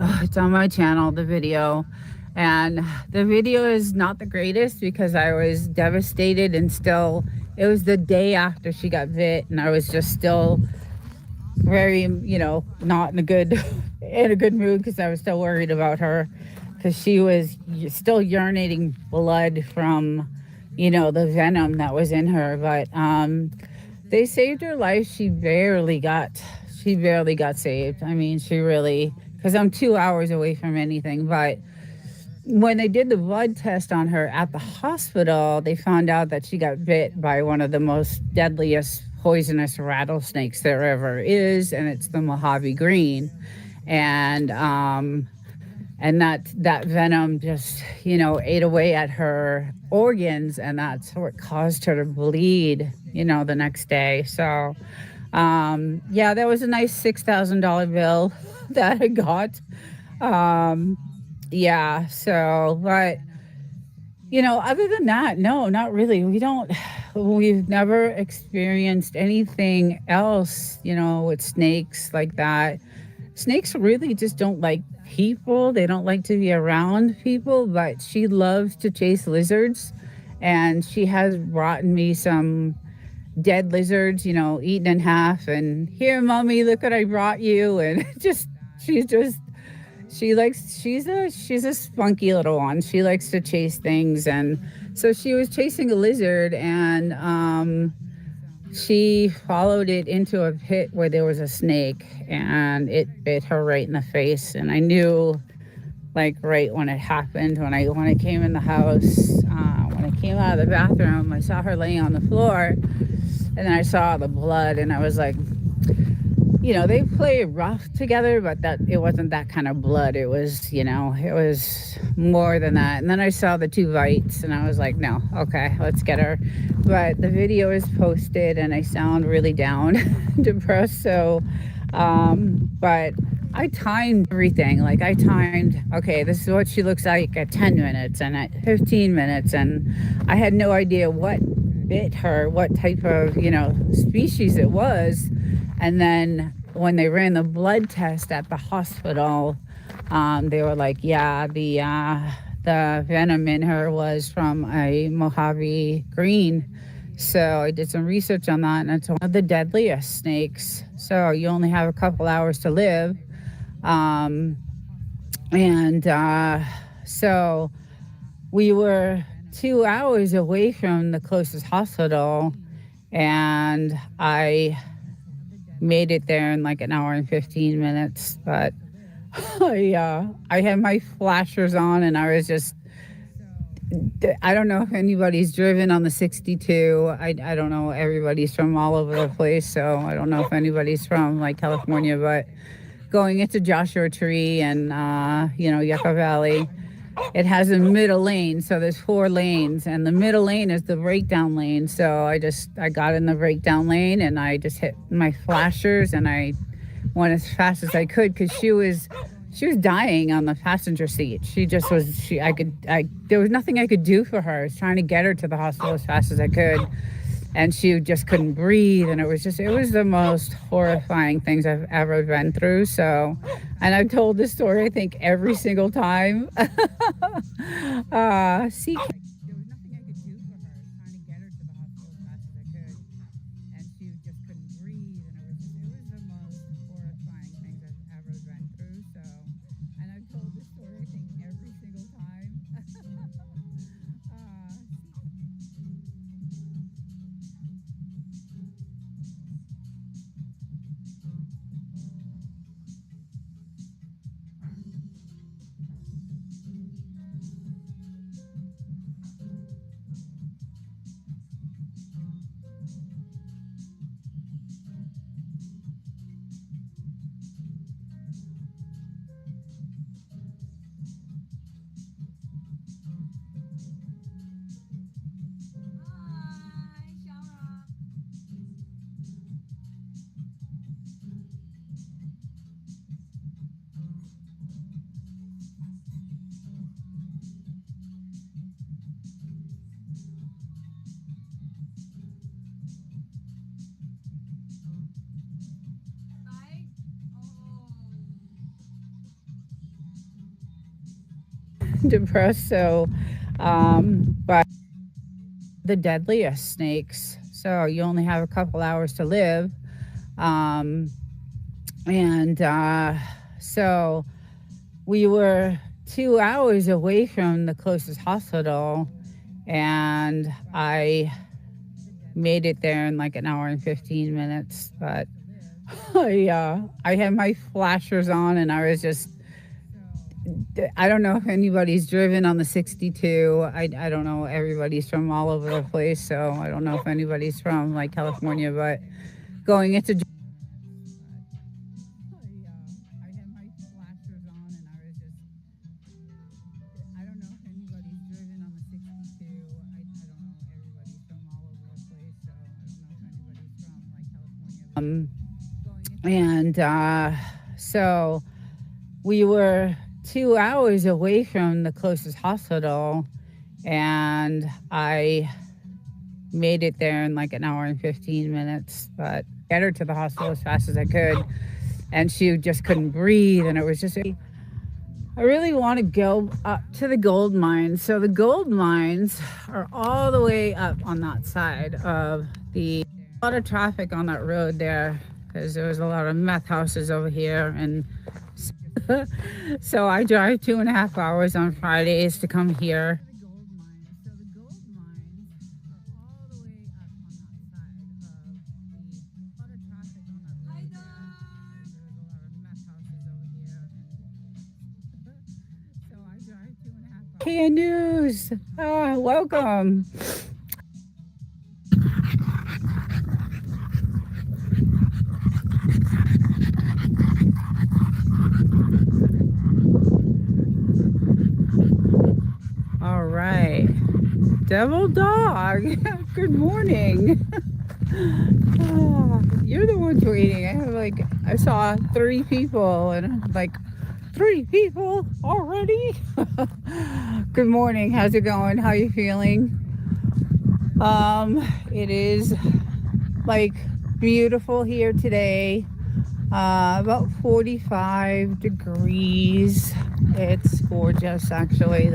channel, the video. And the video is not the greatest because I was devastated, and still, it was the day after she got bit, and I was just still very, not in a good mood because I was still worried about her, because she was still urinating blood from, the venom that was in her. But they saved her life. She barely got saved. I mean, she really, because I'm 2 hours away from anything. But when they did the blood test on her at the hospital, they found out that she got bit by one of the most deadliest poisonous rattlesnakes there ever is, and it's the Mojave Green. And that venom just, ate away at her organs, and that's what caused her to bleed, the next day. So, yeah, that was a nice $6,000 bill that I got. Yeah, so, but, other than that, no, not really. We've never experienced anything else, with snakes like that. Snakes really just don't like people. They don't like to be around people, but she loves to chase lizards. And she has brought me some dead lizards, eaten in half. And here, mommy, look what I brought you. And she's a spunky little one. She likes to chase things. And so she was chasing a lizard, and she followed it into a pit where there was a snake, and it bit her right in the face. And I knew, like, right when it happened, when I came in the house, when I came out of the bathroom, I saw her laying on the floor, and then I saw the blood, and I was like, they play rough together, but that it wasn't that kind of blood. It was, it was more than that. And then I saw the two bites, and I was like, no, okay, let's get her. But the video is posted, and I sound really down, depressed. So, but I timed everything. Like, okay, this is what she looks like at 10 minutes and at 15 minutes. And I had no idea what bit her, what type of, species it was. And then when they ran the blood test at the hospital, they were like, yeah, the venom in her was from a Mojave Green. So I did some research on that, and it's one of the deadliest snakes. So you only have a couple hours to live. So we were 2 hours away from the closest hospital, and I made it there in like an hour and 15 minutes. But I had my flashers on, and I was just, I don't know if anybody's driven on the 62. I don't know. Everybody's from all over the place, so I don't know if anybody's from like California, but going into Joshua Tree and Yucca Valley, it has a middle lane, so there's 4 lanes, and the middle lane is the breakdown lane. So I got in the breakdown lane, and I just hit my flashers, and I went as fast as I could, because she was dying on the passenger seat. There was nothing I could do for her. I was trying to get her to the hospital as fast as I could. and she just couldn't breathe, and it was the most horrifying things I've ever been through. So, and I've told this story I think every single time. See, there was nothing I could do for her. I was trying to get her to the hospital as fast as I could, and she just couldn't breathe, and it was the most horrifying things I've ever been through. So, and I've told this story I think every single time. uh, depressed. So, but the deadliest snakes. So you only have a couple hours to live. Um, and so we were 2 hours away from the closest hospital, and I made it there in like an hour and 15 minutes. But I had my flashers on, and I was just, I don't know if anybody's driven on the 62. I don't know. Everybody's from all over the place. So I don't know if anybody's from like California, but going into I had my flashers on, and I was just, I don't know if anybody's driven on the 62. I don't know. Everybody's from all over the place. So I don't know if anybody's from like California. And so we were 2 hours away from the closest hospital, and I made it there in like an hour and 15 minutes, but get her to the hospital as fast as I could, and she just couldn't breathe, and it was just, I really want to go up to the gold mines. So the gold mines are all the way up on that side of a lot of traffic on that road there, because there was a lot of meth houses over here. And so I drive 2.5 hours on Fridays to come here. Hey, news. Welcome. All right. Devil dog. Good morning. Oh, you're the one tweeting. I saw 3 people, and I'm like, 3 people already? Good morning. How's it going? How you feeling? It is like beautiful here today. About 45 degrees. It's gorgeous, actually.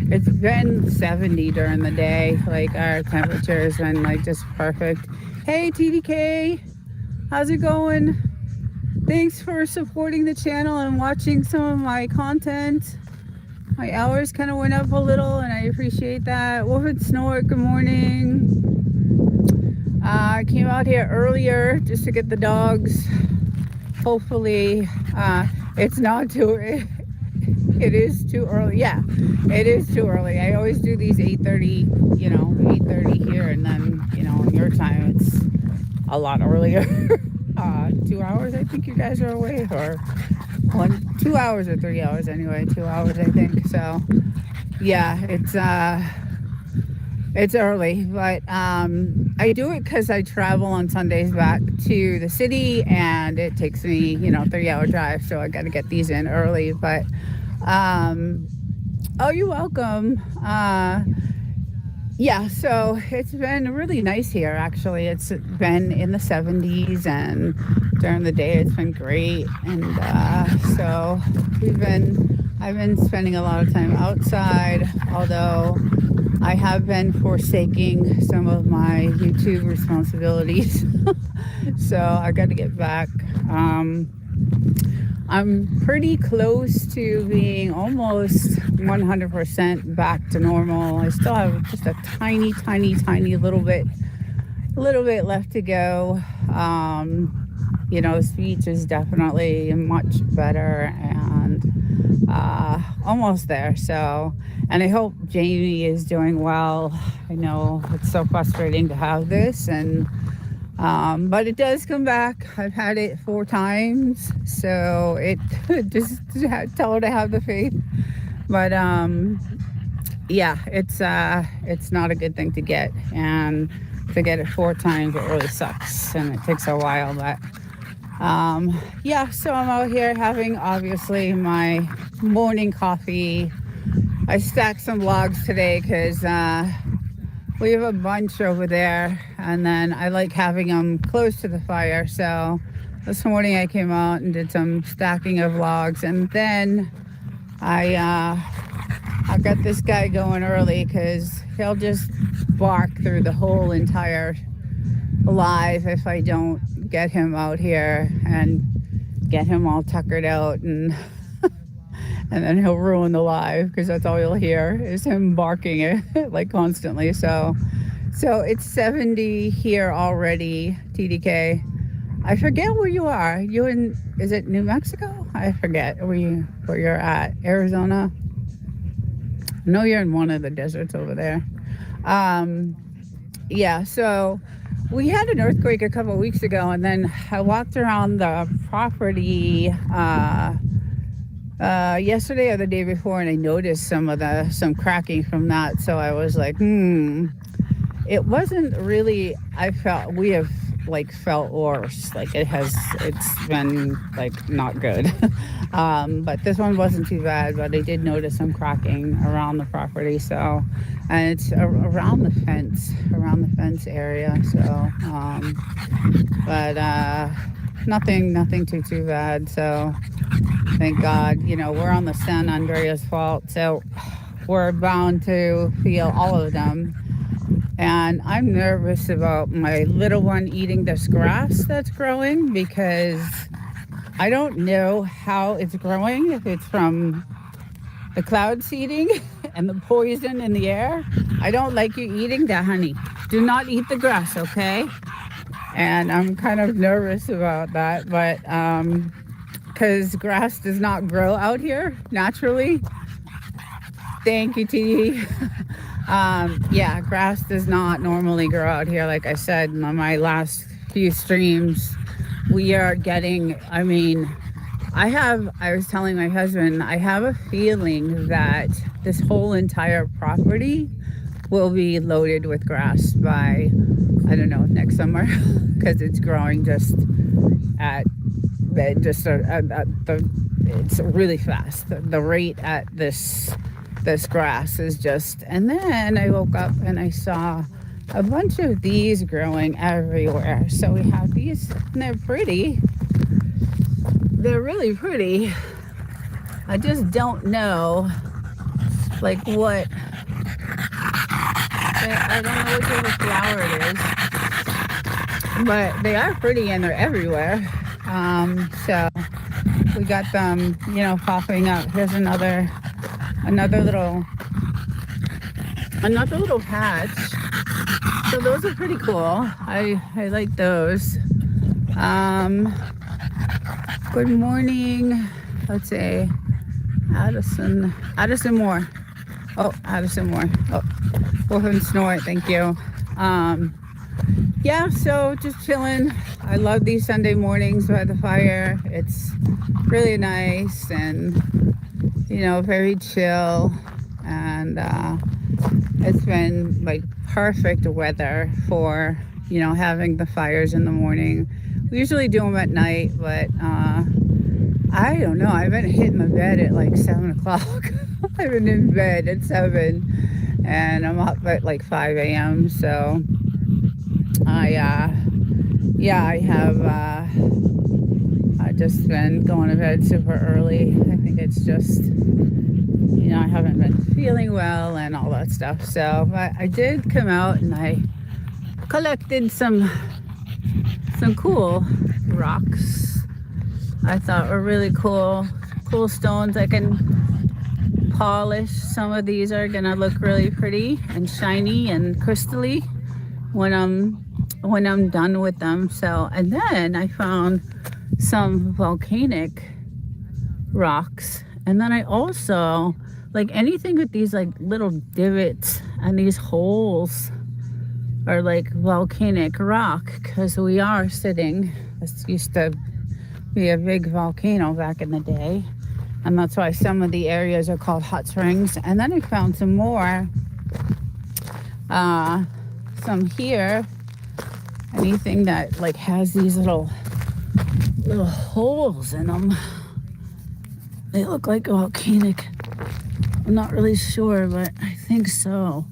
It's been 70 during the day. Like, our temperature has been like just perfect. Hey, TDK, how's it going? Thanks for supporting the channel and watching some of my content. My hours kind of went up a little, and I appreciate that. Wolf and Snort, good morning. I came out here earlier just to get the dogs. Hopefully, it's not too, it is too early. Yeah, it is too early. I always do these 8:30, 8:30 here, and then, in your time, it's a lot earlier. 2 hours, I think you guys are away, or 2 hours or 3 hours anyway. 2 hours, I think. So, yeah, it's early, but I do it because I travel on Sundays back to the city, and it takes me, 3-hour drive, so I got to get these in early. But oh, you're welcome. Yeah, so it's been really nice here, actually. It's been in the 70s, and during the day it's been great. And so I've been spending a lot of time outside, although I have been forsaking some of my YouTube responsibilities. So I got to get back. Um, I'm pretty close to being almost 100% back to normal. I still have just a tiny, tiny, tiny little bit left to go. Speech is definitely much better and almost there. So, and I hope Jamie is doing well. I know it's so frustrating to have this, but it does come back. I've had it 4 times, so it just tell her to have the faith. But yeah, it's not a good thing to get, and to get it 4 times, it really sucks, and it takes a while. But yeah, so I'm out here having obviously my morning coffee. I stacked some logs today because we have a bunch over there, and then I like having them close to the fire. So this morning I came out and did some stacking of logs, and then I got this guy going early because he'll just bark through the whole entire live if I don't get him out here and get him all tuckered out, and and then he'll ruin the live because that's all you'll hear is him barking it like constantly. So it's 70 here already, TDK. I forget where you are. You in, is it New Mexico? I forget where you're at. Arizona? I know you're in one of the deserts over there. Yeah, so we had an earthquake a couple of weeks ago, and then I walked around the property yesterday or the day before, and I noticed some cracking from that. So I was like, it wasn't really. We have like felt worse. Like it's been like not good. But this one wasn't too bad. But I did notice some cracking around the property. So, and it's around the fence area. So, but nothing too bad. So, thank God. We're on the San Andreas Fault, so we're bound to feel all of them. And I'm nervous about my little one eating this grass that's growing, because I don't know how it's growing, if it's from the cloud seeding and the poison in the air. I don't like you eating that, honey. Do not eat the grass, okay? And I'm kind of nervous about that, but because grass does not grow out here naturally. Thank you, T. Yeah, grass does not normally grow out here. Like I said in my last few streams, we are getting, I was telling my husband, I have a feeling that this whole entire property will be loaded with grass by, I don't know, next summer, because it's growing just it's really fast. The rate at this grass is just, and then I woke up and I saw a bunch of these growing everywhere. So we have these, and they're pretty. They're really pretty. I just don't know, like what, I don't know which other flower it is, but they are pretty and they're everywhere. So we got them, popping up. Here's another little patch. So those are pretty cool. I like those. Good morning. Let's say Addison Moore. Oh, Addison Moore. Oh, Wolfen Snort. Thank you. Yeah, so just chilling. I love these Sunday mornings by the fire. It's really nice and, very chill. And it's been like perfect weather for, having the fires in the morning. We usually do them at night, but I don't know. I've been hitting the bed at like 7 o'clock. I've been in bed at 7. and I'm up at like 5 a.m. So I have I just been going to bed super early. I think it's just, I haven't been feeling well and all that stuff. So, but I did come out and I collected some cool rocks. I thought were really cool stones. I can polish. Some of these are gonna look really pretty and shiny and crystally when I'm done with them. So, and then I found some volcanic rocks, and then I also like anything with these like little divots and these holes are like volcanic rock, because we are sitting, this used to be a big volcano back in the day, and that's why some of the areas are called hot springs. And then I found some more, some here, anything that like has these little holes in them. They look like volcanic. I'm not really sure, but I think so.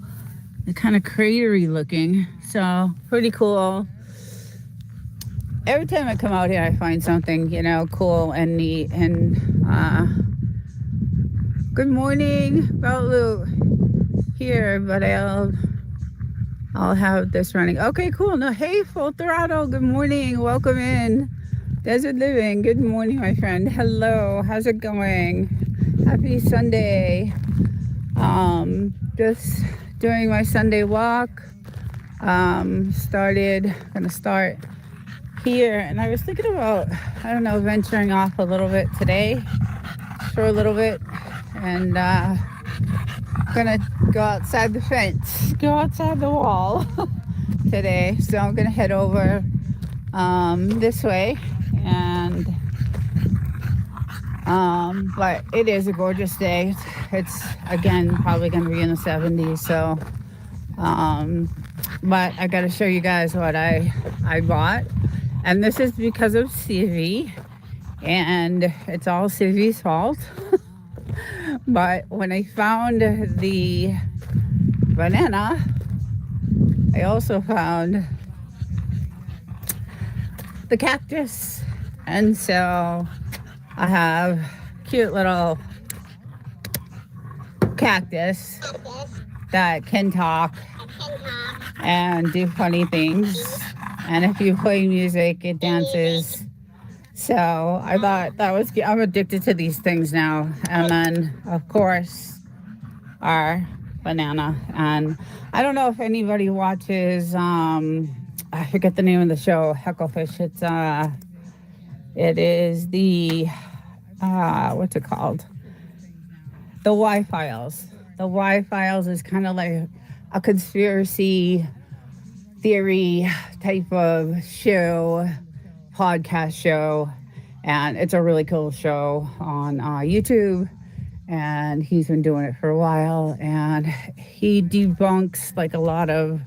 They're kind of cratery looking, so pretty cool. Every time I come out here, I find something, cool and neat. And good morning, Baulu here, but I'll have this running. Okay, cool. No, hey, Full Throttle. Good morning. Welcome in. Desert Living. Good morning, my friend. Hello. How's it going? Happy Sunday. Just doing my Sunday walk. Gonna start here, and I was thinking about, venturing off a little bit today, for a little bit, and gonna go outside the fence, go outside the wall today. So I'm gonna head over this way, and but it is a gorgeous day. It's again probably gonna be in the 70s. So but I gotta show you guys what I bought, and this is because of CV, and it's all CV's fault. But when I found the banana, I also found the cactus, and so I have cute little cactus that can talk and do funny things, and if you play music, it dances. So I thought that was, I'm addicted to these things now. And then, of course, our banana. And I don't know if anybody watches, I forget the name of the show, Hecklefish. It is the, what's it called? The Y-Files. The Y-Files is kind of like a conspiracy theory type of show, podcast show, and it's a really cool show on YouTube, and he's been doing it for a while, and he debunks like a lot of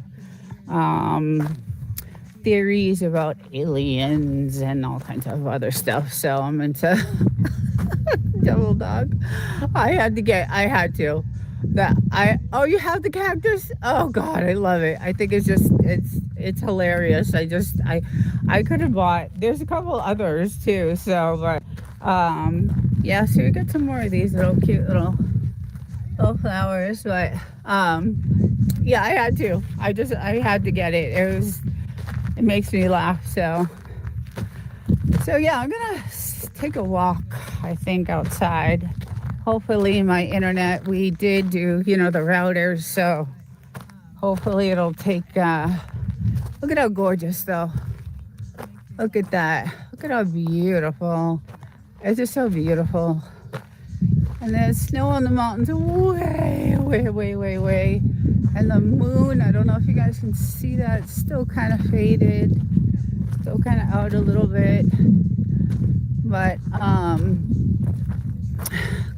theories about aliens and all kinds of other stuff. So I'm into Devil Dog. I had to you have the cactus? Oh God, I love it. I think it's hilarious. I could have bought, there's a couple others too, so but yeah, so we got some more of these little cute little flowers, but yeah, I had to get it. It makes me laugh. So yeah, I'm gonna take a walk, I think, outside. Hopefully my internet, we did do, the routers, so hopefully it'll take, look at how gorgeous though. Look at that. Look at how beautiful. It's just so beautiful. And there's snow on the mountains way, way, way, way, way. And the moon, I don't know if you guys can see that, it's still kind of faded. Still kind of out a little bit. But,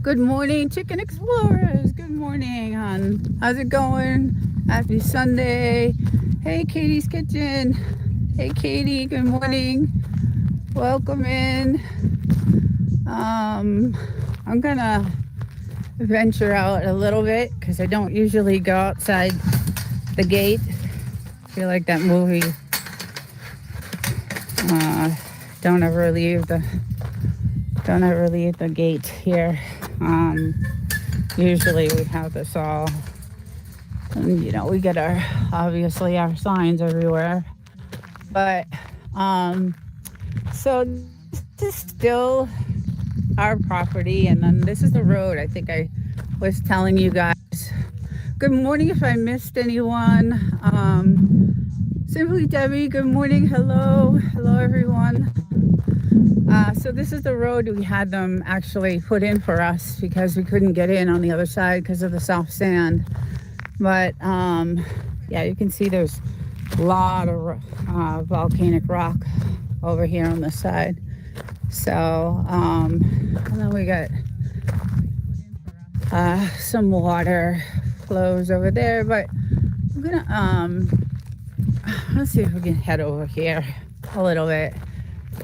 good morning, Chicken Explorers. Good morning, hon. How's it going? Happy Sunday. Hey, Katie's Kitchen. Hey, Katie. Good morning. Welcome in. I'm gonna venture out a little bit because I don't usually go outside the gate. I feel like that movie, uh, don't ever leave the gate here. Usually we have this all, and we get obviously our signs everywhere. But so this is still our property, and then this is the road. I think I was telling you guys. Good morning if I missed anyone. Simply Debbie, good morning. Hello everyone. So this is the road we had them actually put in for us because we couldn't get in on the other side because of the soft sand. But yeah, you can see there's a lot of volcanic rock over here on this side. So and then we got some water flows over there, but I'm gonna let's see if we can head over here a little bit.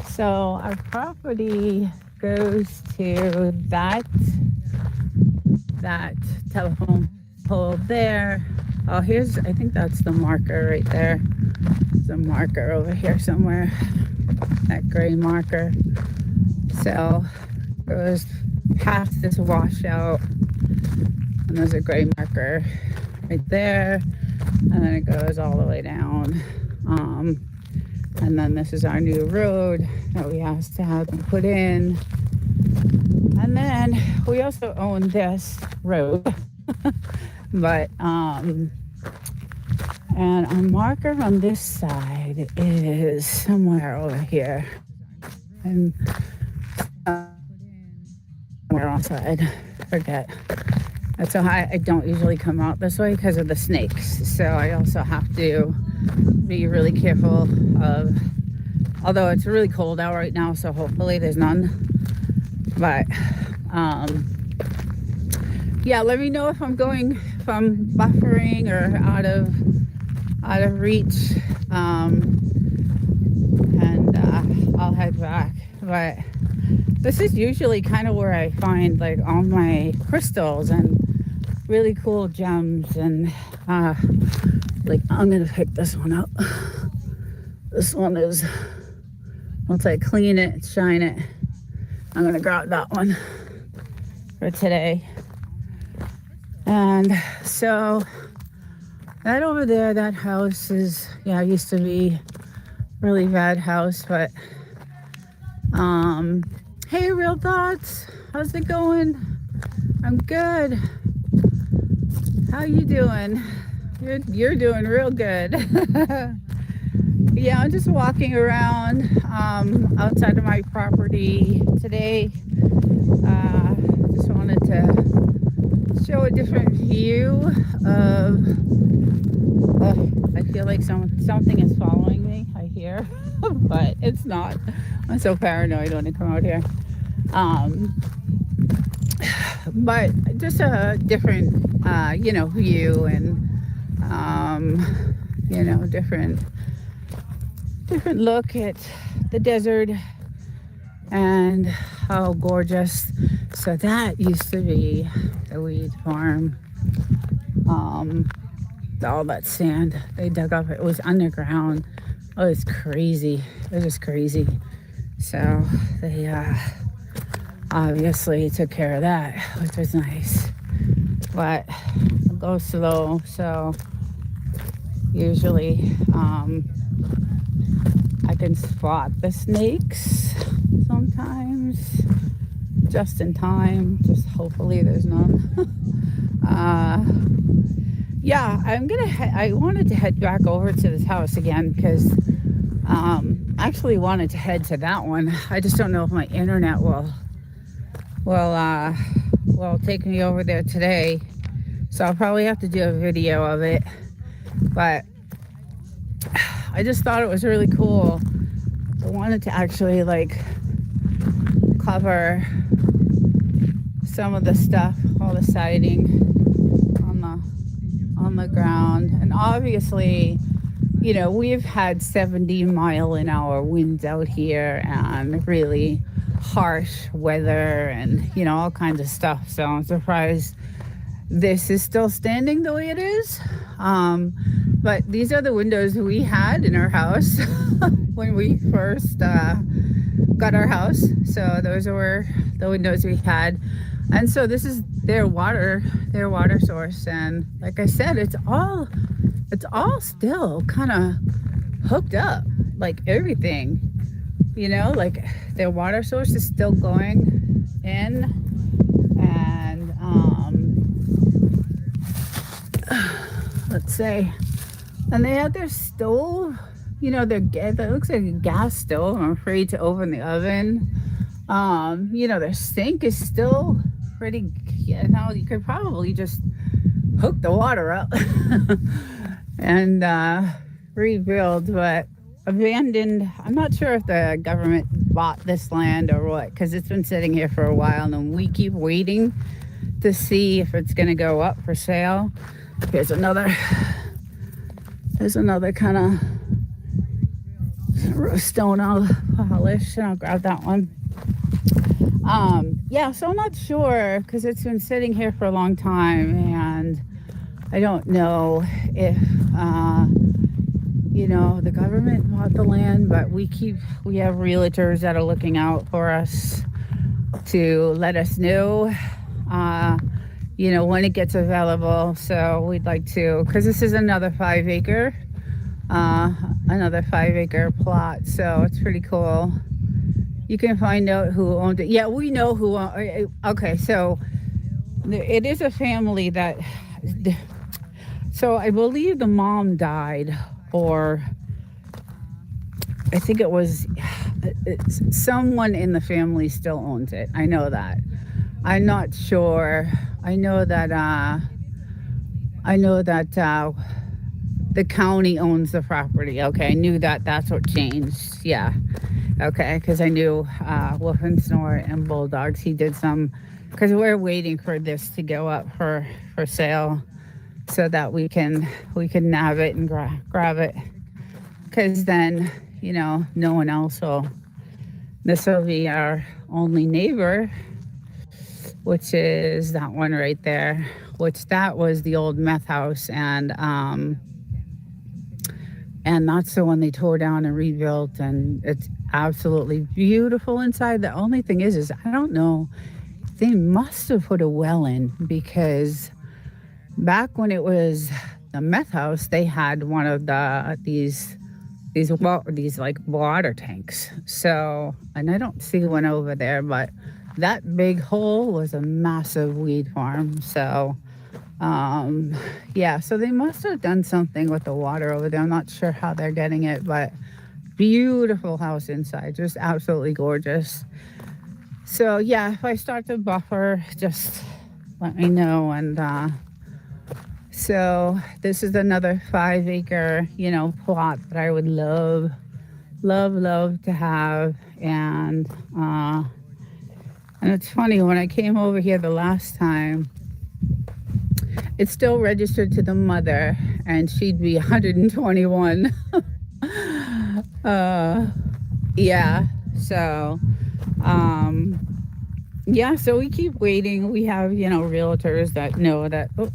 So our property goes to that telephone pole there. Oh, I think that's the marker right there. There's a marker over here somewhere, that gray marker. So it goes past this washout, and there's a gray marker right there, and then it goes all the way down. And then this is our new road that we asked to have them put in. And then we also own this road. But and our marker on this side is somewhere over here. And somewhere outside. Forget. That's so high. I don't usually come out this way because of the snakes. So I also have to be really careful of, although it's really cold out right now, so hopefully there's none. But yeah, let me know if I'm buffering or out of reach, and I'll head back. But this is usually kind of where I find like all my crystals and really cool gems. And like, I'm gonna pick this one up. This one is, once I clean it, shine it, I'm gonna grab that one for today. And so that over there, that house is, yeah, it used to be a really bad house. But hey, Real Thoughts, how's it going? I'm good. How you doing? You're doing real good. Yeah, I'm just walking around outside of my property today. Just wanted to show a different view of, I feel like something is following me, I hear, but it's not. I'm so paranoid when I come out here. But just a different, view, and, different look at the desert and how gorgeous. So that used to be the weed farm. All that sand they dug up, it was underground. Oh, it's crazy. It was just crazy. So they obviously took care of that, which was nice. But I'll go slow, so usually I can spot the snakes sometimes just in time. Just hopefully there's none. Yeah, I wanted to head back over to this house again because I actually wanted to head to that one. I just don't know if my internet will take me over there today. So I'll probably have to do a video of it. But I just thought it was really cool. I wanted to actually like cover some of the stuff, all the siding on the ground. And obviously, we've had 70-mile-an-hour winds out here and really harsh weather and, all kinds of stuff. So I'm surprised this is still standing the way it is. But these are the windows we had in our house when we first got our house. So those were the windows we had. And so this is their water source. And like I said, it's all still kind of hooked up, like everything, like their water source is still going in. And let's say, and they had their stove, that looks like a gas stove. I'm afraid to open the oven. Their sink is still pretty, you could probably just hook the water up and rebuild, but abandoned. I'm not sure if the government bought this land or what, because it's been sitting here for a while and we keep waiting to see if it's going to go up for sale. There's another kind of stone I'll polish, and I'll grab that one. So I'm not sure, because it's been sitting here for a long time, and I don't know if the government bought the land, but we have realtors that are looking out for us to let us know when it gets available. So we'd like to, because this is another 5 acre plot, so it's pretty cool. You can find out who owned it. Yeah, we know who owned. Okay, so it is a family that, so I believe the mom died, or I think it's someone in the family still owns it. I know that. I'm not sure. I know that the county owns the property. Okay, I knew that. That's what changed. Yeah. Okay, because I knew Wolf and Snort and Bulldogs. He did some, because we're waiting for this to go up for sale, so that we can nab it and grab it. Because then, no one else will. This will be our only neighbor, which is that one right there, which that was the old meth house, and that's the one they tore down and rebuilt, and it's absolutely beautiful inside. The only thing is I don't know, they must have put a well in, because back when it was the meth house, they had one of these like water tanks. So, and I don't see one over there, but that big hole was a massive weed farm. So, so they must have done something with the water over there. I'm not sure how they're getting it, but beautiful house inside, just absolutely gorgeous. So yeah, if I start to buffer, just let me know. And so this is another 5 acre, plot that I would love to have. And it's funny, when I came over here the last time, it's still registered to the mother, and she'd be 121. So we keep waiting. We have, realtors that know that. Oh,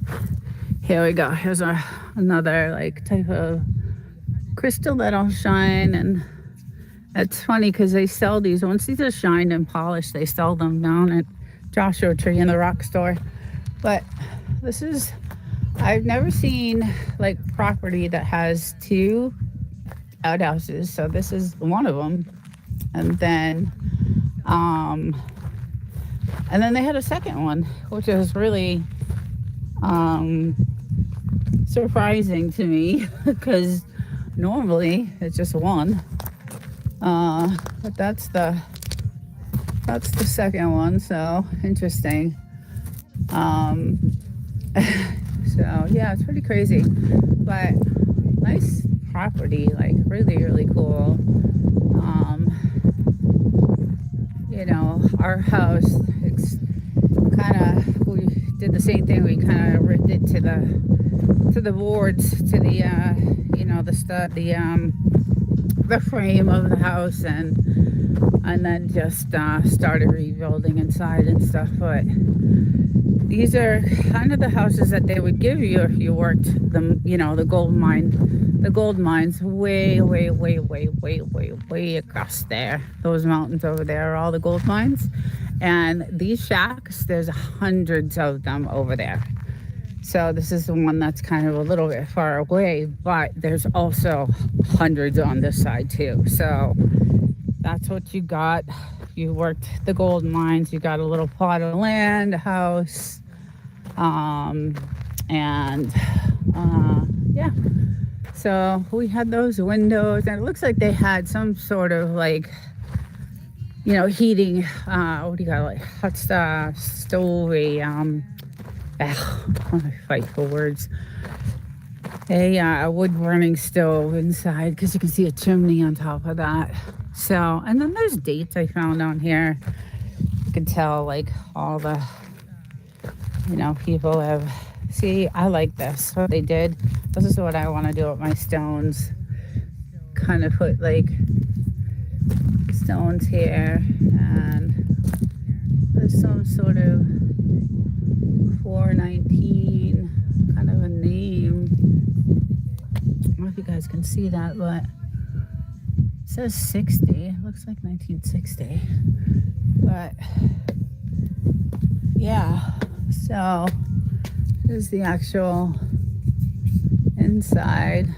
here we go. Here's another like type of crystal that'll shine. And it's funny because they sell these. Once these are shined and polished, they sell them down at Joshua Tree in the rock store. But I've never seen like property that has 2 outhouses. So this is one of them. And then they had a second one, which is really surprising to me, because normally it's just one. But that's the second one. So interesting. So yeah, it's pretty crazy, but nice property, like really, really cool. Our house, it's we did the same thing. We kind of ripped it to the boards, to the the the frame of the house and then just started rebuilding inside and stuff. But these are kind of the houses that they would give you if you worked the gold mines way, way, way, way, way, way, way across there. Those mountains over there are all the gold mines. And these shacks, there's hundreds of them over there. So this is the one that's kind of a little bit far away, but there's also hundreds on this side too. So that's what you got. You worked the gold mines, you got a little plot of land, a house, yeah. So we had those windows, and it looks like they had some sort of like, heating, what do you call it? Hot stove, I fight for words. A wood burning stove inside, because you can see a chimney on top of that. So, and then there's dates I found on here. You can tell like all the, people have, see, I like this, what they did. This is what I want to do with my stones. Kind of put like stones here, and there's some sort of 419 kind of a name. I don't know if you guys can see that, but it says 60. It looks like 1960. But yeah, so here's the actual inside.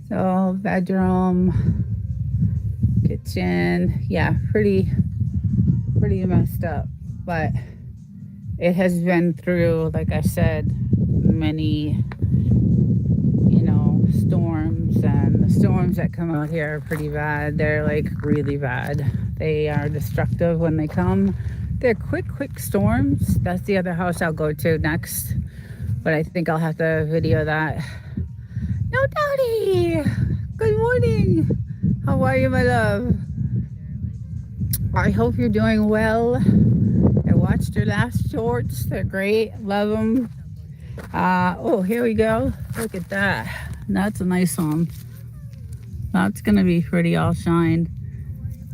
So bedroom, kitchen, yeah, pretty messed up, but it has been through, like I said, many storms, and the storms that come out here are pretty bad. They're like really bad. They are destructive when they come. They're quick storms. That's the other house I'll go to next, but I think I'll have to video that. No, Daddy! Good morning! How are you, my love? I hope you're doing well. I watched your last shorts. They're great. Love them. Oh, here we go. Look at that. That's a nice one. That's going to be pretty all shined.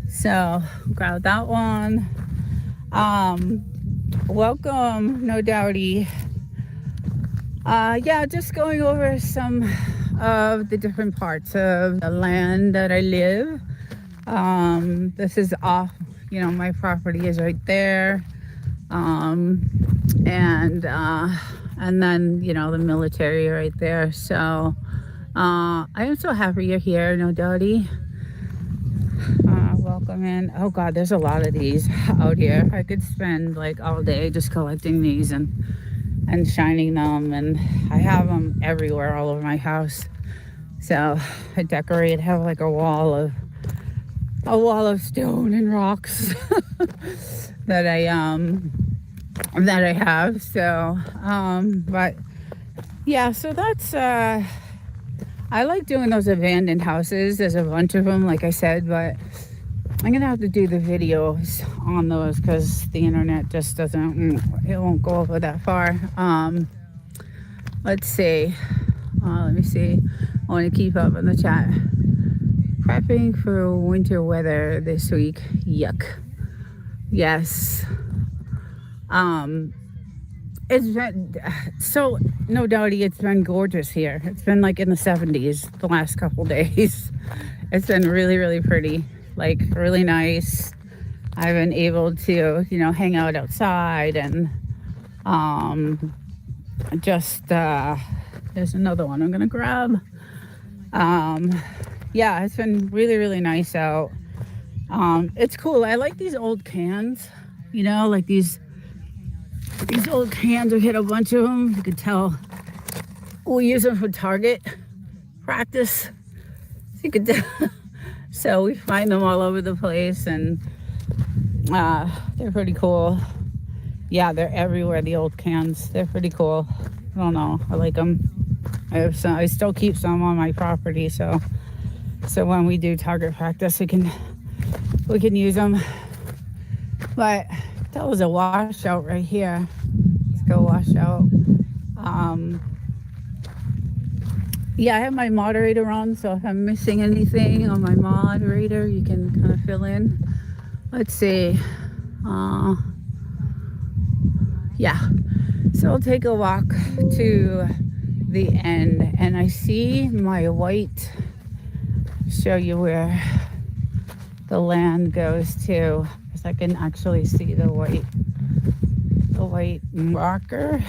So, grab that one. Welcome, No Doubty. Yeah, just going over some of the different parts of the land that I live. This is off, my property is right there. And then, the military right there. So, I am so happy you're here, No Doubty. Welcome in. Oh God, there's a lot of these out here. I could spend like all day just collecting these and shining them, and I have them everywhere all over my house. So I decorate, have like a wall of stone and rocks that I have. So but yeah, so that's I like doing those abandoned houses. There's a bunch of them, like I said, but I'm gonna have to do the videos on those because the internet just it won't go over that far. Let's see. Let me see. I want to keep up in the chat. Prepping for winter weather this week. Yuck. Yes. It's been so, No Doubty, it's been gorgeous here. It's been like in the 70s the last couple days. It's been really, really pretty, like really nice. I've been able to, hang out outside, and just there's another one I'm gonna grab. Yeah, it's been really, really nice out. It's cool. I like these old cans, like these old cans. We hit a bunch of them. You can tell we use them for target practice. So you could tell. So we find them all over the place, and they're pretty cool. Yeah, they're everywhere, the old cans. They're pretty cool. I don't know. I like them. I still keep some on my property, so when we do target practice, we can use them. But that was a washout right here. Let's go wash out. Yeah, I have my moderator on, so if I'm missing anything on my moderator, you can kind of fill in. Let's see. Uh, yeah. So I'll take a walk to the end, and I see my white. Show you where the land goes to, because I can actually see the white marker.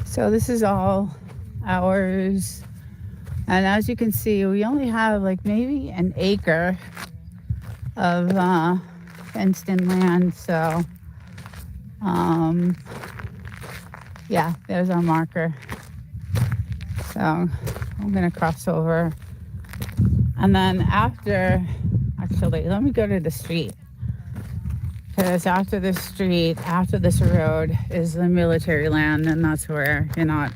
So this is all ours. And as you can see, we only have like maybe an acre of fenced in land. So yeah, there's our marker. So I'm gonna cross over. And then actually, let me go to the street. Because after this street, after this road is the military land, and that's where you're not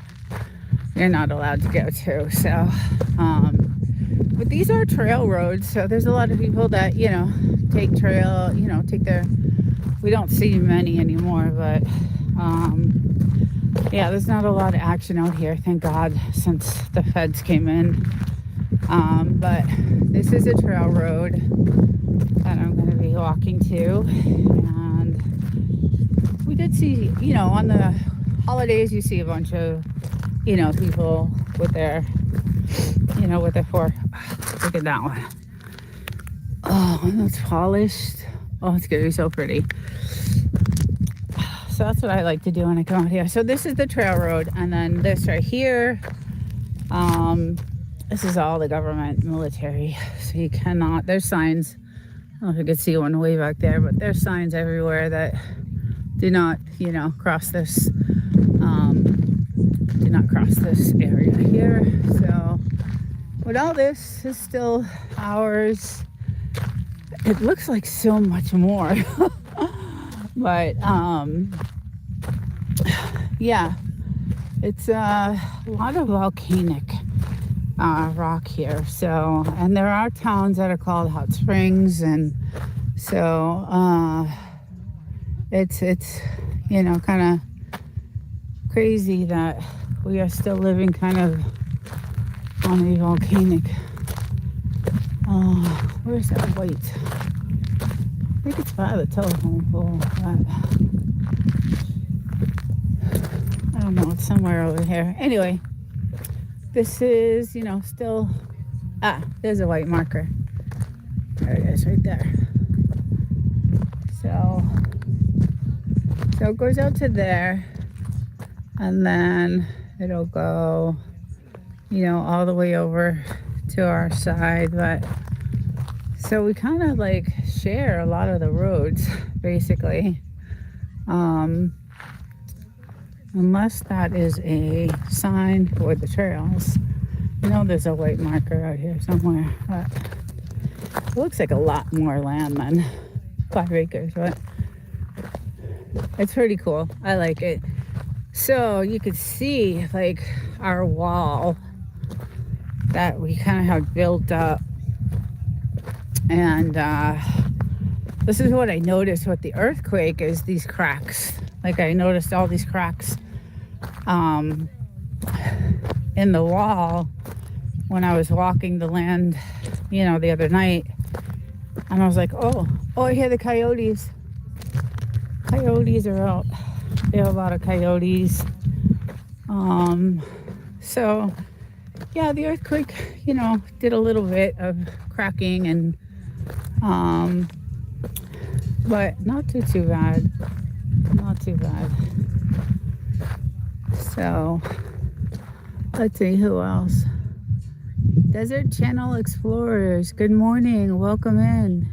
allowed to go to. So, but these are trail roads, so there's a lot of people that take trail, take their. We don't see many anymore, but yeah, there's not a lot of action out here, thank God, since the feds came in. But this is a trail road that I'm going to be walking to, and we did see, on the holidays, you see a bunch of, people with their, with their fork. Look at that one. Oh, and it's polished. Oh, it's going to be so pretty. So that's what I like to do when I come out here. So this is the trail road, and then this right here, this is all the government, military. So you cannot, there's signs. I don't know if you could see one way back there, but there's signs everywhere that do not, cross this, do not cross this area here. So, but all this is still ours. It looks like so much more, but yeah, it's a lot of volcanic rock here. So, and there are towns that are called hot springs, and so it's kind of crazy that we are still living kind of on a volcanic. Where's that white? I think it's by the telephone pole, but I don't know, it's somewhere over here. Anyway, this is, still, there's a white marker. There it is, right there. So it goes out to there, and then it'll go, all the way over to our side. But so we kind of like share a lot of the roads, basically. Unless that is a sign for the trails. There's a white marker out here somewhere. But it looks like a lot more land than 5 acres, but it's pretty cool. I like it. So you could see like our wall that we kind of have built up. And this is what I noticed with the earthquake is these cracks. Like I noticed all these cracks in the wall when I was walking the land, the other night. And I was like, oh, I hear the coyotes. Coyotes are out. They have a lot of coyotes. So yeah, the earthquake, did a little bit of cracking, and but not too bad. Not too bad. So let's see who else. Desert Channel Explorers, good morning, welcome in.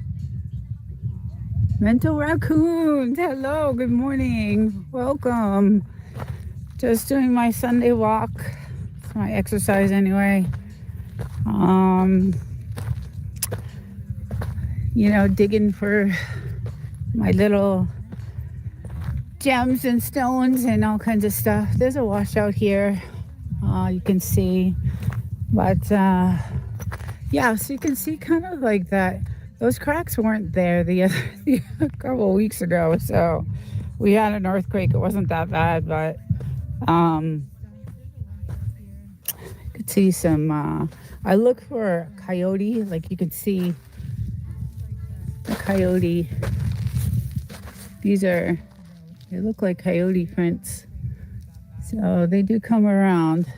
Mental Raccoons, hello, good morning, welcome. Just doing my Sunday walk. It's my exercise anyway. Digging for my little gems and stones and all kinds of stuff. There's a washout here, you can see. But yeah, so you can see kind of like that. Those cracks weren't there a couple of weeks ago. So we had an earthquake. It wasn't that bad, but you could see some, I look for a coyote, like you could see a coyote. They look like coyote prints. So they do come around.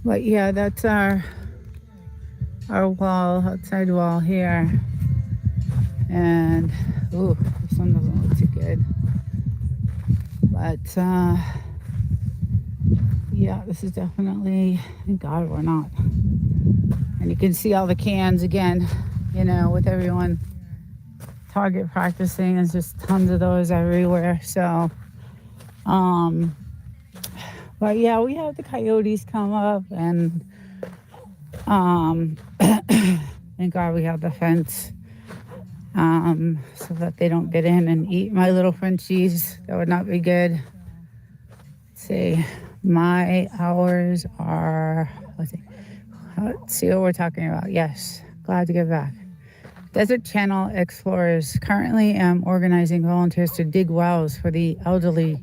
But yeah, that's our wall, outside wall here. And, ooh, this one doesn't look too good. But, yeah, this is definitely, thank God we're not. And you can see all the cans again, with everyone target practicing. There's just tons of those everywhere. So, but yeah, we have the coyotes come up, and thank God we have the fence, so that they don't get in and eat my little Frenchies. That would not be good. Let's see, my hours are, let's see what we're talking about. Yes, glad to get back. Desert Channel Explorers. Currently am organizing volunteers to dig wells for the elderly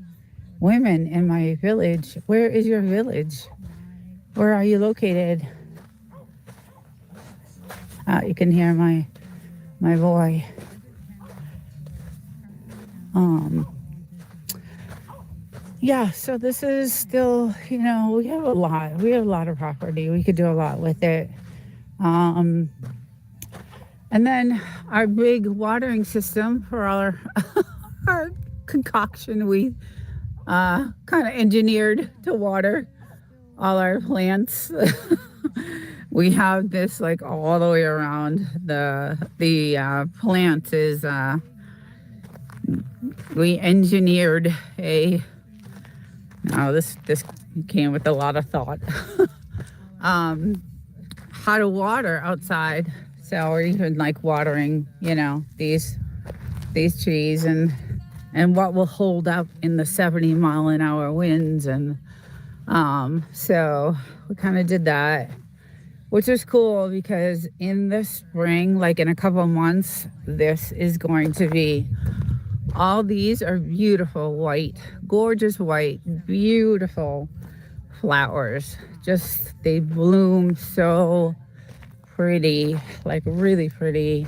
women in my village. Where is your village? Where are you located? You can hear my boy. Yeah, so this is still, we have a lot of property. We could do a lot with it. And then our big watering system for our our concoction, we kind of engineered to water all our plants. We have this like all the way around. The plant is we engineered this came with a lot of thought. How to water outside. So we're even like watering, these trees and what will hold up in the 70-mile-an-hour winds. And so we kind of did that, which is cool because in the spring, like in a couple of months, this is going to be, all these are beautiful white, gorgeous white, beautiful flowers. Just, they bloom so pretty, like really pretty,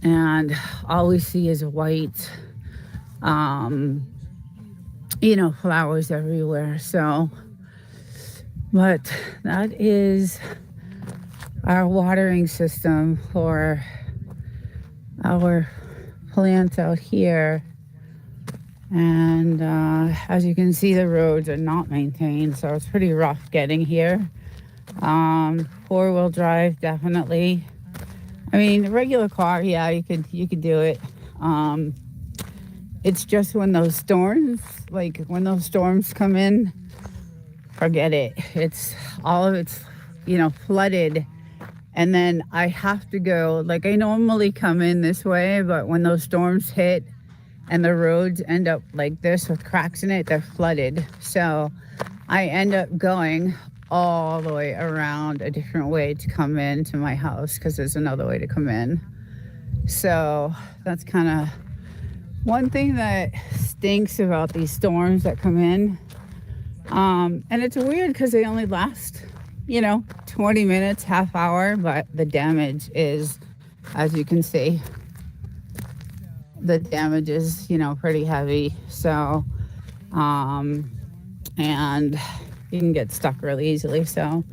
and all we see is white, flowers everywhere. So, but that is our watering system for our plants out here. And as you can see, the roads are not maintained, so it's pretty rough getting here. Four-wheel drive, definitely. I mean, a regular car, yeah, you could do it. It's just when those storms come in, forget it. It's all of it's, flooded. And then I have to go, like I normally come in this way, but when those storms hit and the roads end up like this with cracks in it, they're flooded. So I end up going all the way around a different way to come into my house because there's another way to come in. So that's kind of one thing that stinks about these storms that come in. And it's weird because they only last, 20 minutes, half hour, but the damage is, as you can see, the damage is, pretty heavy. So, and you can get stuck really easily. So,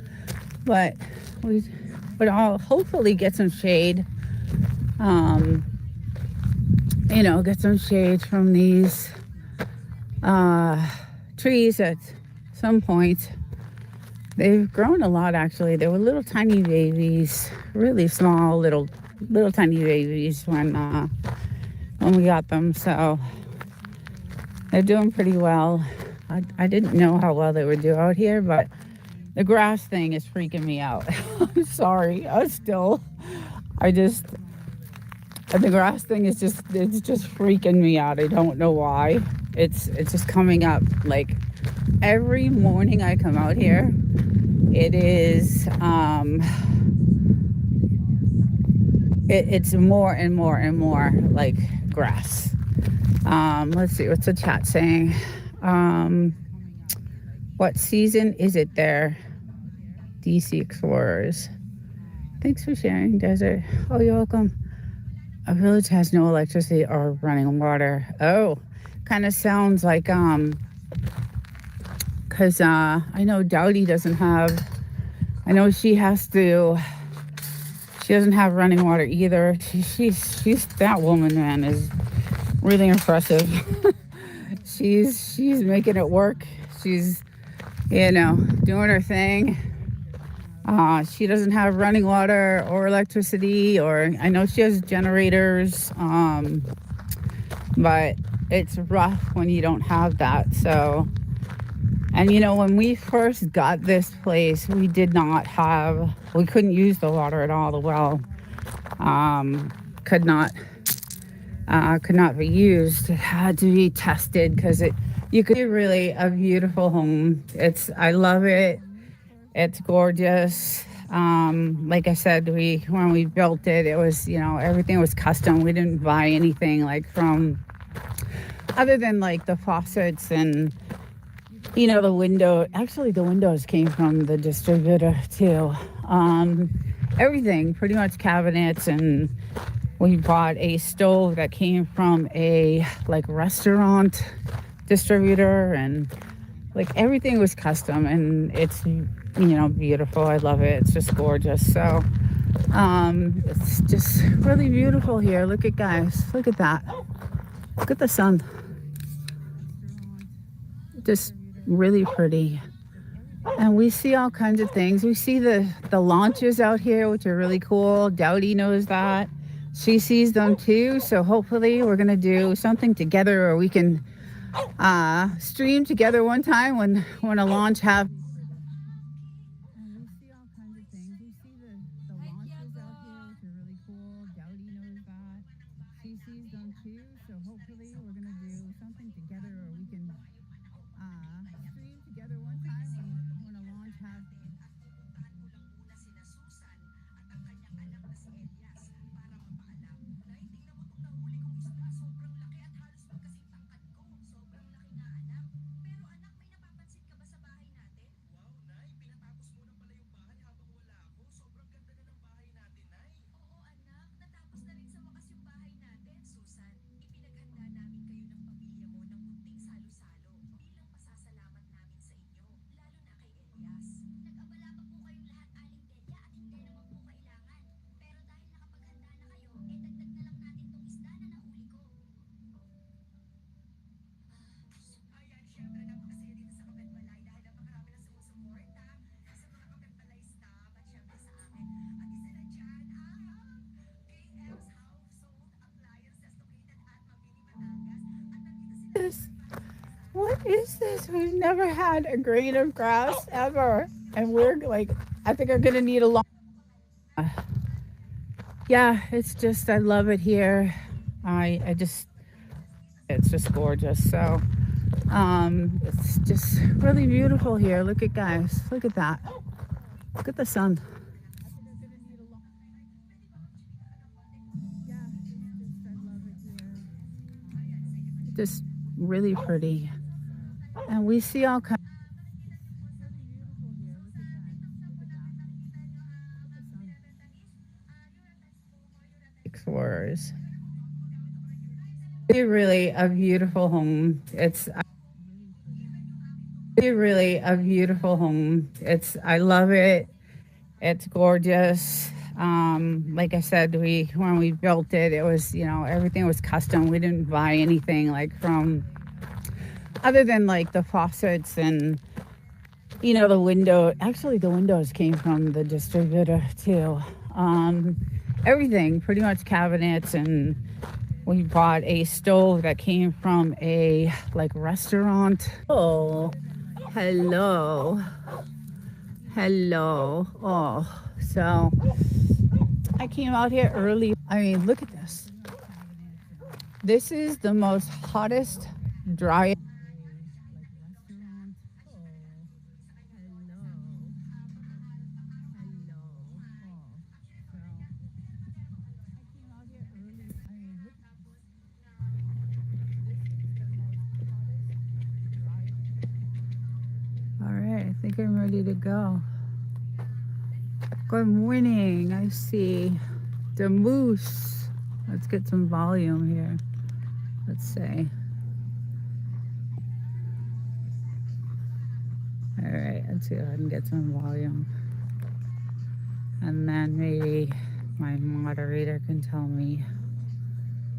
but we would all hopefully get some shade, get some shade from these trees at some point. They've grown a lot, actually. They were little tiny babies, really small, little tiny babies when we got them. So they're doing pretty well. I didn't know how well they would do out here, but the grass thing is freaking me out. I'm sorry. The grass thing is just freaking me out. I don't know why. It's just coming up like every morning I come out here. It is it's more and more and more like grass. Let's see, what's the chat saying? What season is it there? DC Explorers. Thanks for sharing, Desert. Oh, you're welcome. A village has no electricity or running water. Oh, kind of sounds like because I know Dowdy doesn't have. I know she has to. She doesn't have running water either. She's that woman, man, is really impressive. She's making it work. She's doing her thing. She doesn't have running water or electricity, or I know she has generators, but it's rough when you don't have that. So, and when we first got this place, we did not have, we couldn't use the water at all. The well um, could not be used. It had to be tested because you could really a beautiful home. I love it. It's gorgeous. Like I said, when we built it, it was everything was custom. We didn't buy anything like from other than like the faucets and the window. Actually, the windows came from the distributor too. Um, Everything, pretty much cabinets, and we bought a stove that came from a like restaurant distributor, and like everything was custom, and it's beautiful. I love it. It's just gorgeous. So it's just really beautiful here. Look at guys. Look at that. Look at the sun. Just really pretty. And we see all kinds of things. We see the launches out here, which are really cool. Dowdy knows that. She sees them too. So hopefully we're gonna do something together, or we can stream together one time when a launch happens. And we see all kinds of things. We see the launches out here, which are really cool. Dowdy knows that. She sees them too. So hopefully we're gonna do something together, or we can stream together one time when a launch happens. What is this? We've never had a grain of grass ever. And we're like, I think I'm going to need a long. Yeah, it's just, I love it here. I just, it's just gorgeous. So, it's just really beautiful here. Look at guys. Look at that. Look at the sun. Just really pretty. And we see all kinds of explorers. Really a beautiful home. It's really a beautiful home. I love it. It's gorgeous. Like I said, when we built it, it was everything was custom. We didn't buy anything like from other than like the faucets and the window. Actually, the windows came from the distributor too. Everything, pretty much cabinets, and we bought a stove that came from a like restaurant. Oh, hello. Hello. Oh, so I came out here early. I mean, look at this. This is the most hottest, driest. All think I'm ready to go. Good morning. I see the moose. Let's get some volume here. Let's see. All right, let's see if I can get some volume. And then maybe my moderator can tell me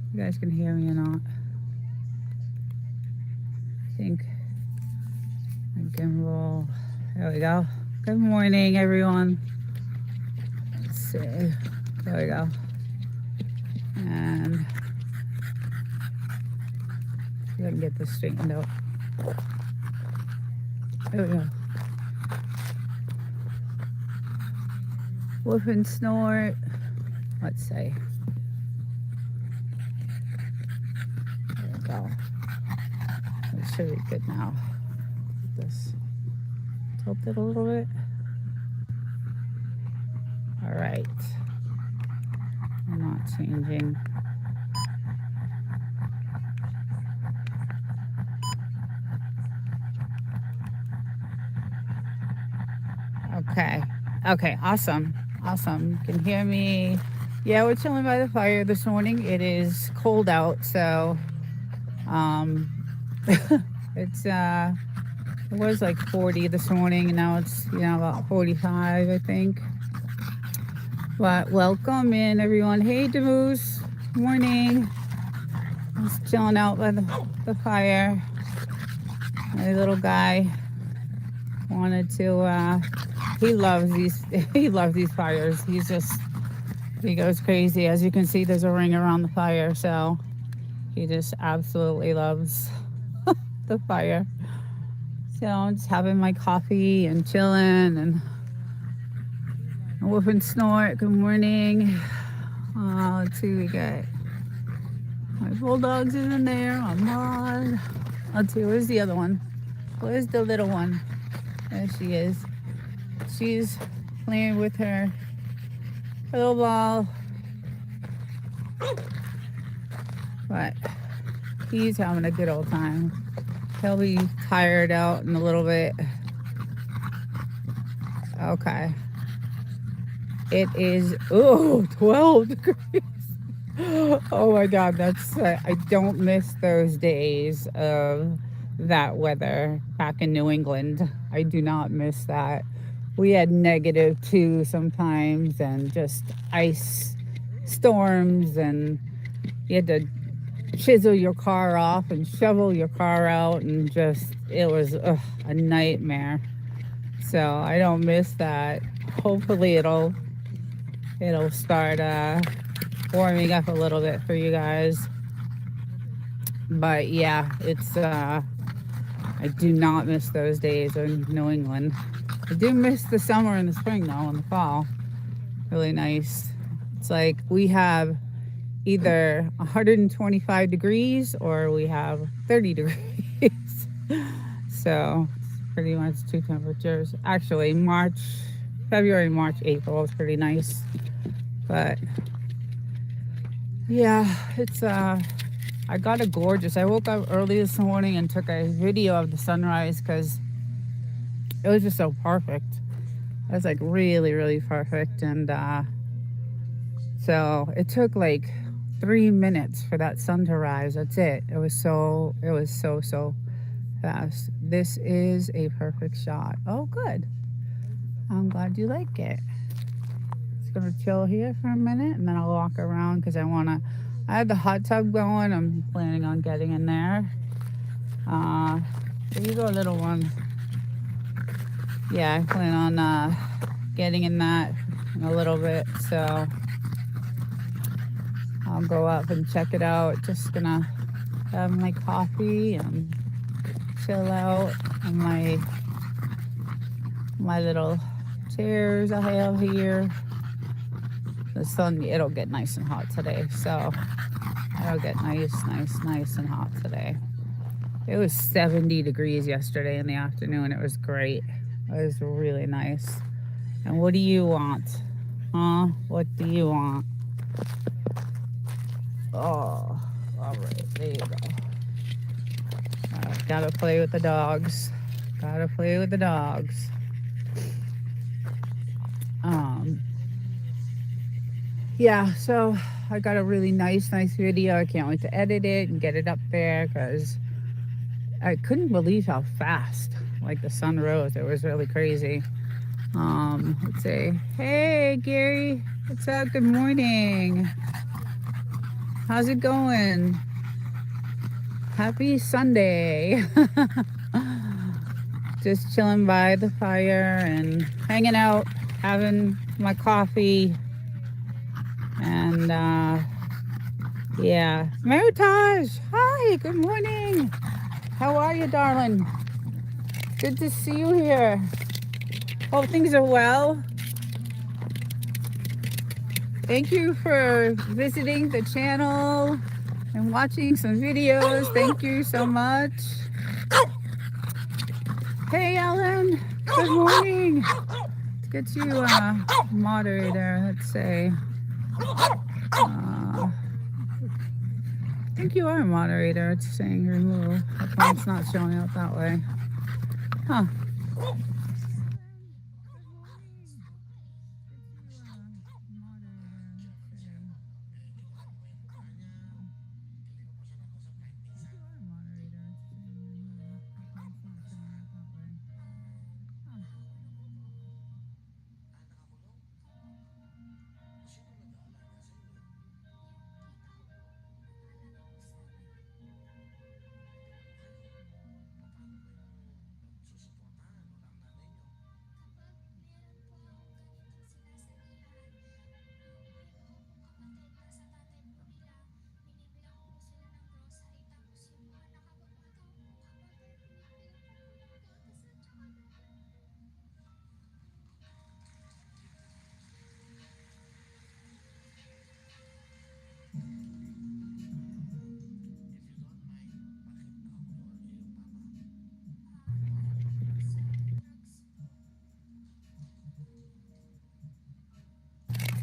if you guys can hear me or not. I think I can roll. There we go. Good morning, everyone. Let's see. There we go. And see if I can get this straightened out. There we go. Woof and snort. Let's see. There we go. It should be good now. This tilt it a little bit. All right. I'm not changing. Okay. Okay. Awesome. Awesome. You can hear me. Yeah, we're chilling by the fire this morning. It is cold out, so it's it was like 40 this morning, and now it's about 45, I think. But welcome in, everyone. Hey, Demoose. Morning. Just chilling out by the fire. My little guy wanted to. He loves these fires. He goes crazy. As you can see, there's a ring around the fire, so he just absolutely loves the fire. So I'm just having my coffee and chilling and woof and snort. Good morning. Let's see, we got my bulldogs is in there. My mom. Let's see, where's the other one? Where's the little one? There she is. She's playing with her little ball. But he's having a good old time. He'll be tired out in a little bit. Okay. It is, 12 degrees. Oh my God, I don't miss those days of that weather back in New England. I do not miss that. We had -2 sometimes and just ice storms, and you had to chisel your car off and shovel your car out, and it was a nightmare. So I don't miss that. Hopefully it'll start warming up a little bit for you guys. But yeah, it's I do not miss those days in New England. I do miss the summer and the spring though, and the fall. Really nice. It's like we have either 125 degrees or we have 30 degrees. So it's pretty much two temperatures. Actually, February, March, April was pretty nice. But yeah, it's I got a gorgeous. I woke up early this morning and took a video of the sunrise because it was just so perfect. It was like really, really perfect. And so it took like 3 minutes for that sun to rise. That's it. It was so fast. This is a perfect shot. Oh, good. I'm glad you like it. Just gonna chill here for a minute and then I'll walk around because I have the hot tub going. I'm planning on getting in there. There you go, little one. Yeah, I plan on getting in that in a little bit, so I'll go up and check it out. Just gonna have my coffee and chill out on my little chairs I have here. The sun, it'll get nice and hot today, so it'll get nice and hot today. It was 70 degrees yesterday in the afternoon. It was great. It was really nice. And what do you want? Huh? What do you want? Oh, all right, there you go. Gotta play with the dogs. Gotta play with the dogs. Um, yeah, so I got a really nice video. I can't wait to edit it and get it up there because I couldn't believe how fast like the sun rose. It was really crazy. Let's see. Hey, Gary, what's up? Good morning. How's it going? Happy Sunday. Just chilling by the fire and hanging out, having my coffee. And yeah, Meritage, hi, good morning. How are you, darling? Good to see you here. Hope things are well. Thank you for visiting the channel and watching some videos. Thank you so much. Hey, Ellen, good morning. Let's get you a moderator, let's say. I think you are a moderator. It's saying remove. That's why it's not showing out that way. Huh.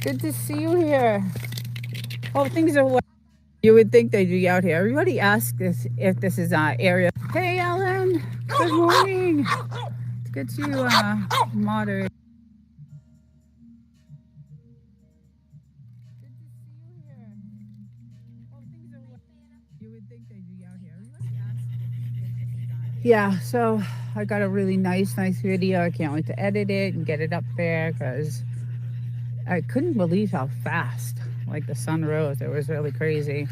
Good to see you here. Hope things are well. You would think they'd be out here. Everybody asks this if this is area. Hey, Ellen. Good morning. Let's get you moderator. You would think they'd be out here. Everybody asks if this is yeah, so I got a really nice video. I can't wait to edit it and get it up there because I couldn't believe how fast like the sun rose. It was really crazy.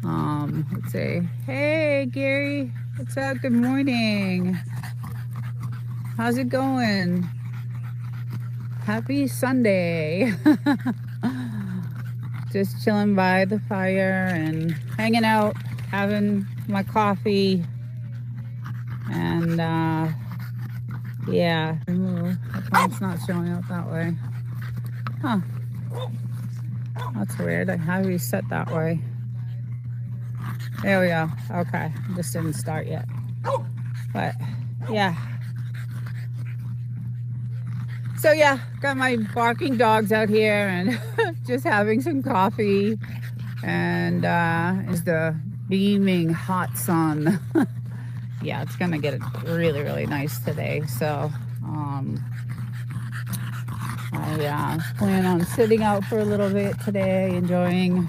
Let's see. Hey, Gary, what's up? Good morning. How's it going? Happy Sunday. Just chilling by the fire and hanging out, having my coffee. And yeah, that's why it's not showing out that way. Huh. That's weird. I have you set that way. There we go. Okay. This didn't start yet. But yeah. So yeah, got my barking dogs out here and just having some coffee. And is the beaming hot sun. Yeah, it's gonna get really nice today. So I plan on sitting out for a little bit today, enjoying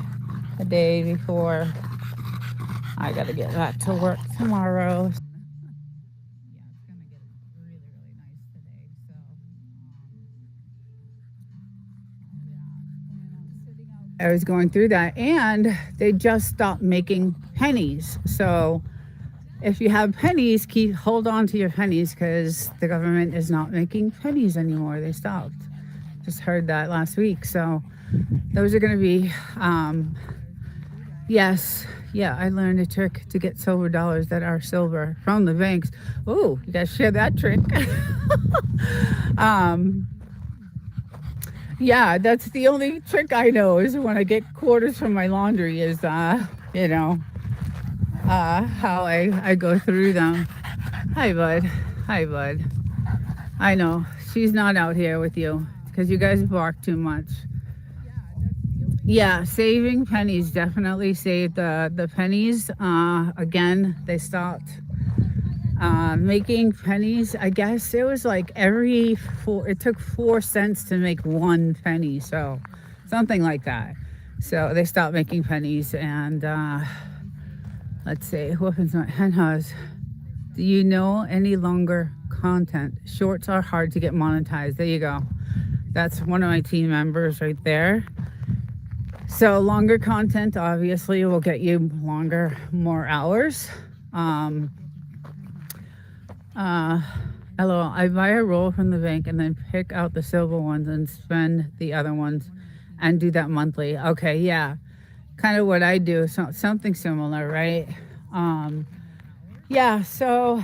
the day before I gotta get back to work tomorrow. Yeah, it's gonna get really nice today. So I was going through that, and they just stopped making pennies. So if you have pennies, hold on to your pennies because the government is not making pennies anymore. They stopped. Just heard that last week. So those are going to be, yes. Yeah, I learned a trick to get silver dollars that are silver from the banks. Oh, you guys share that trick. Yeah, that's the only trick I know is when I get quarters from my laundry is, you know, how I go through them. Hi, bud. Hi, bud. I know she's not out here with you because you guys bark too much. Yeah, saving pennies, definitely save the pennies. Again, they stopped Making pennies, I guess it was like it took 4 cents to make 1 penny. So something like that. So they stopped making pennies. And let's see, who opens my hen house? Do you know any longer content? Shorts are hard to get monetized. There you go. That's one of my team members right there. So longer content obviously will get you more hours. LOL, I buy a roll from the bank and then pick out the silver ones and spend the other ones and do that monthly. Okay, yeah. Kind of what I do, something similar, right? Yeah, so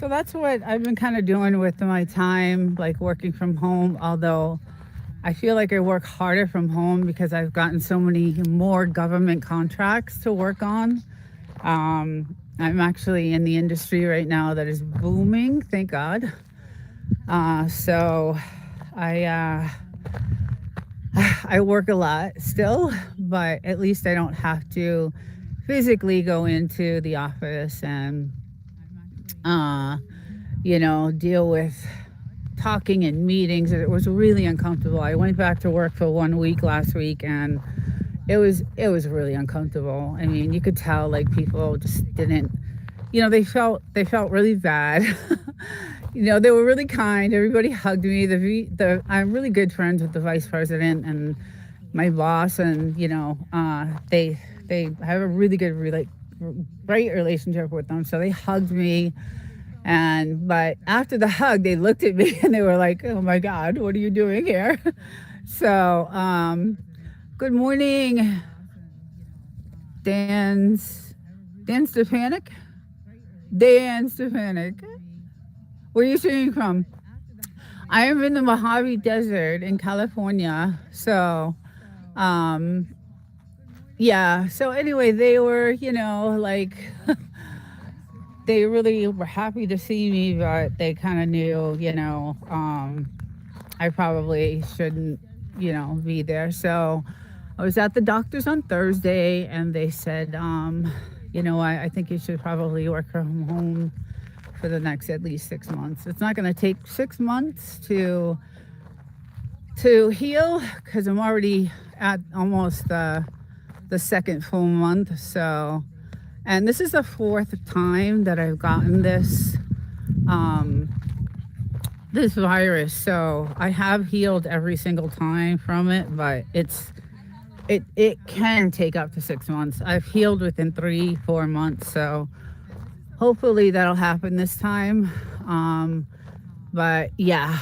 that's what I've been kind of doing with my time, like working from home, although I feel like I work harder from home because I've gotten so many more government contracts to work on. I'm actually in the industry right now that is booming, thank God. So I work a lot still, but at least I don't have to physically go into the office and, deal with talking in meetings. It was really uncomfortable. I went back to work for 1 week last week, and it was really uncomfortable. I mean, you could tell like people just didn't, they felt really bad. They were really kind. Everybody hugged me. I'm really good friends with the vice president and my boss, and they have a really good, great relationship with them. So they hugged me, but after the hug, they looked at me and they were like, "Oh my God, what are you doing here?" So, good morning, Dan Stefanik. Dan Stefanik. Where are you streaming from? I am in the Mojave Desert in California. So, yeah. So anyway, they were, they really were happy to see me, but they kind of knew, I probably shouldn't, be there. So I was at the doctor's on Thursday, and they said, I think you should probably work from home for the next at least 6 months. It's not going to take 6 months to heal because I'm already at almost the second full month. So, and this is the 4th time that I've gotten this virus. So I have healed every single time from it, but it can take up to 6 months. I've healed within 3-4 months. So hopefully that'll happen this time. But yeah,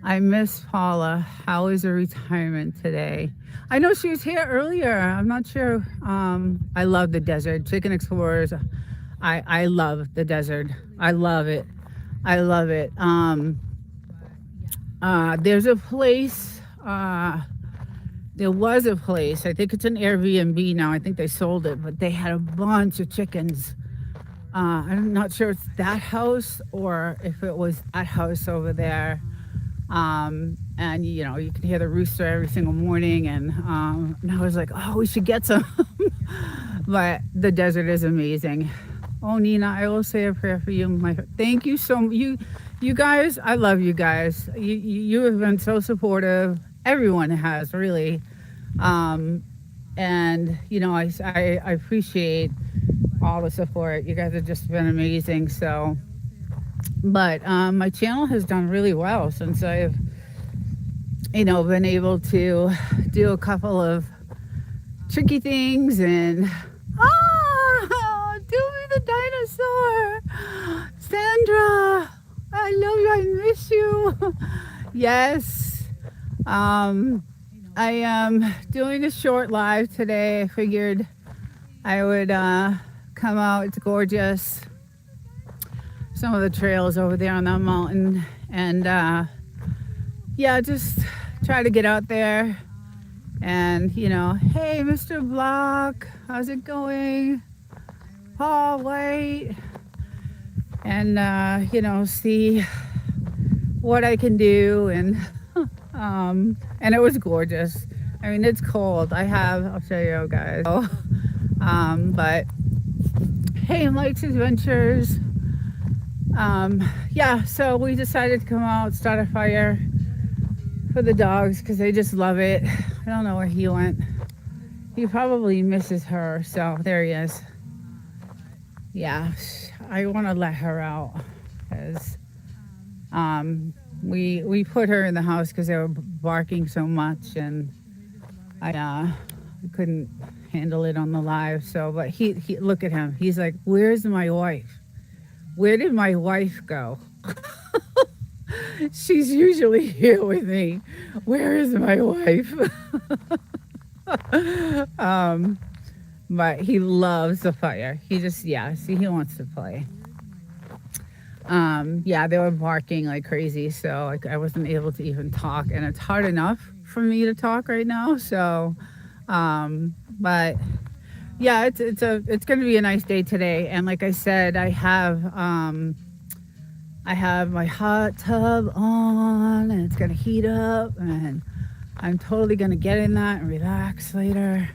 I miss Paula. How is her retirement today? I know she was here earlier. I'm not sure. I love the desert. Chicken Explorers. I love the desert. I love it. I love it. There's a place. There was a place. I think it's an Airbnb now. I think they sold it, but they had a bunch of chickens. I'm not sure it's that house or if it was that house over there. And you can hear the rooster every single morning, and I was like, oh, we should get some. But the desert is amazing. Oh, Nina, I will say a prayer for you. Thank you so much. You guys, I love you guys. You have been so supportive. Everyone has, really. And I appreciate all the support. You guys have just been amazing. So, but my channel has done really well since I've been able to do a couple of tricky things, and do me the dinosaur, Sandra, I love you, I miss you. Yes. I am doing a short live today. I figured I would come out. It's gorgeous. Some of the trails over there on that mountain, and just try to get out there. And hey, Mr. Block, how's it going? Paul White, and see what I can do. And it was gorgeous. I mean, it's cold. I'll show you guys. But Hey, Mike's Adventures. Yeah, so we decided to come out, start a fire for the dogs because they just love it. I don't know where he went. He probably misses her, so there he is. Yeah, I want to let her out because we put her in the house because they were barking so much, and I couldn't handle it on the live. So, but he look at him. He's like, "Where's my wife? Where did my wife go? She's usually here with me. Where is my wife?" But he loves the fire. He just, yeah, see, he wants to play. Yeah, they were barking like crazy, so I wasn't able to even talk, and it's hard enough for me to talk right now. So, but yeah, it's going to be a nice day today. And like I said, I have my hot tub on, and it's going to heat up, and I'm totally going to get in that and relax later.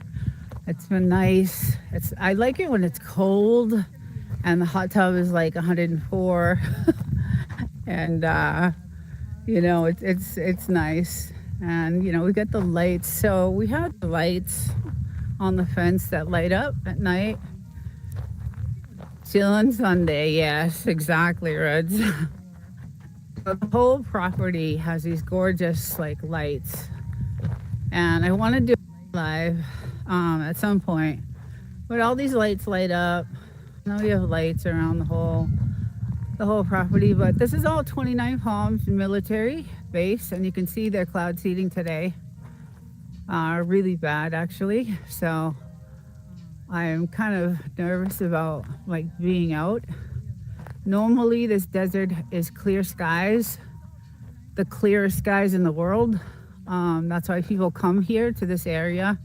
It's been nice. I like it when it's cold and the hot tub is like 104 and it's nice. And we got the lights. So we have the lights on the fence that light up at night. Chill on Sunday. Yes, exactly, Reds. The whole property has these gorgeous like lights, and I want to do live at some point. But all these lights light up. Now we have lights around the whole property. But this is all 29 Palms military base, and you can see their cloud seeding today. Really bad actually. So I am kind of nervous about like being out. Normally this desert is clear skies, the clearest skies in the world. That's why people come here to this area,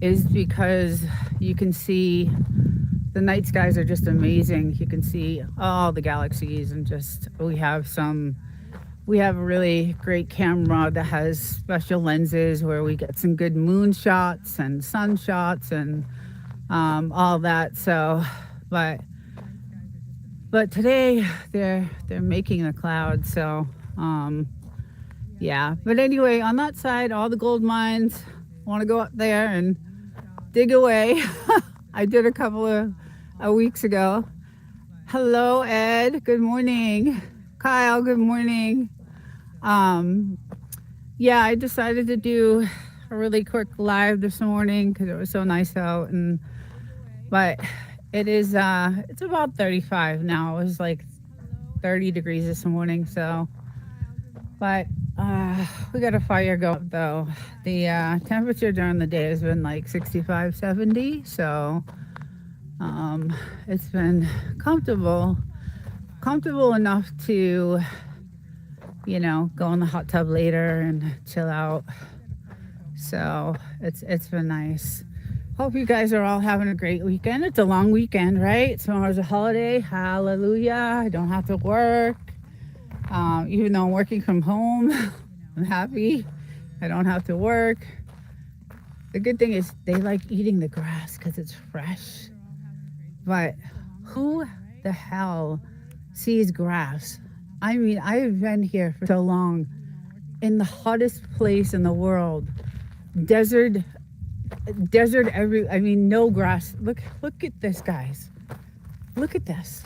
is because you can see the night skies are just amazing. You can see all the galaxies, and just we have a really great camera that has special lenses where we get some good moon shots and sun shots and all that. So, but today they're making the clouds. So yeah. But anyway, on that side, all the gold mines. Want to go up there and dig away. I did a couple of weeks ago. Hello, Ed. Good morning. Kyle, good morning. Yeah, I decided to do a really quick live this morning because it was so nice out, but it is it's about 35 now. It was like 30 degrees this morning, so but we got a fire going though. The temperature during the day has been like 65, 70, so it's been comfortable enough to go in the hot tub later and chill out. So it's been nice. Hope you guys are all having a great weekend. It's a long weekend, right? Tomorrow's a holiday. Hallelujah. I don't have to work. Even though I'm working from home, I'm happy. I don't have to work. The good thing is they like eating the grass because it's fresh. But who the hell sees grass? I mean, I've been here for so long in the hottest place in the world. Desert no grass. Look at this, guys. Look at this.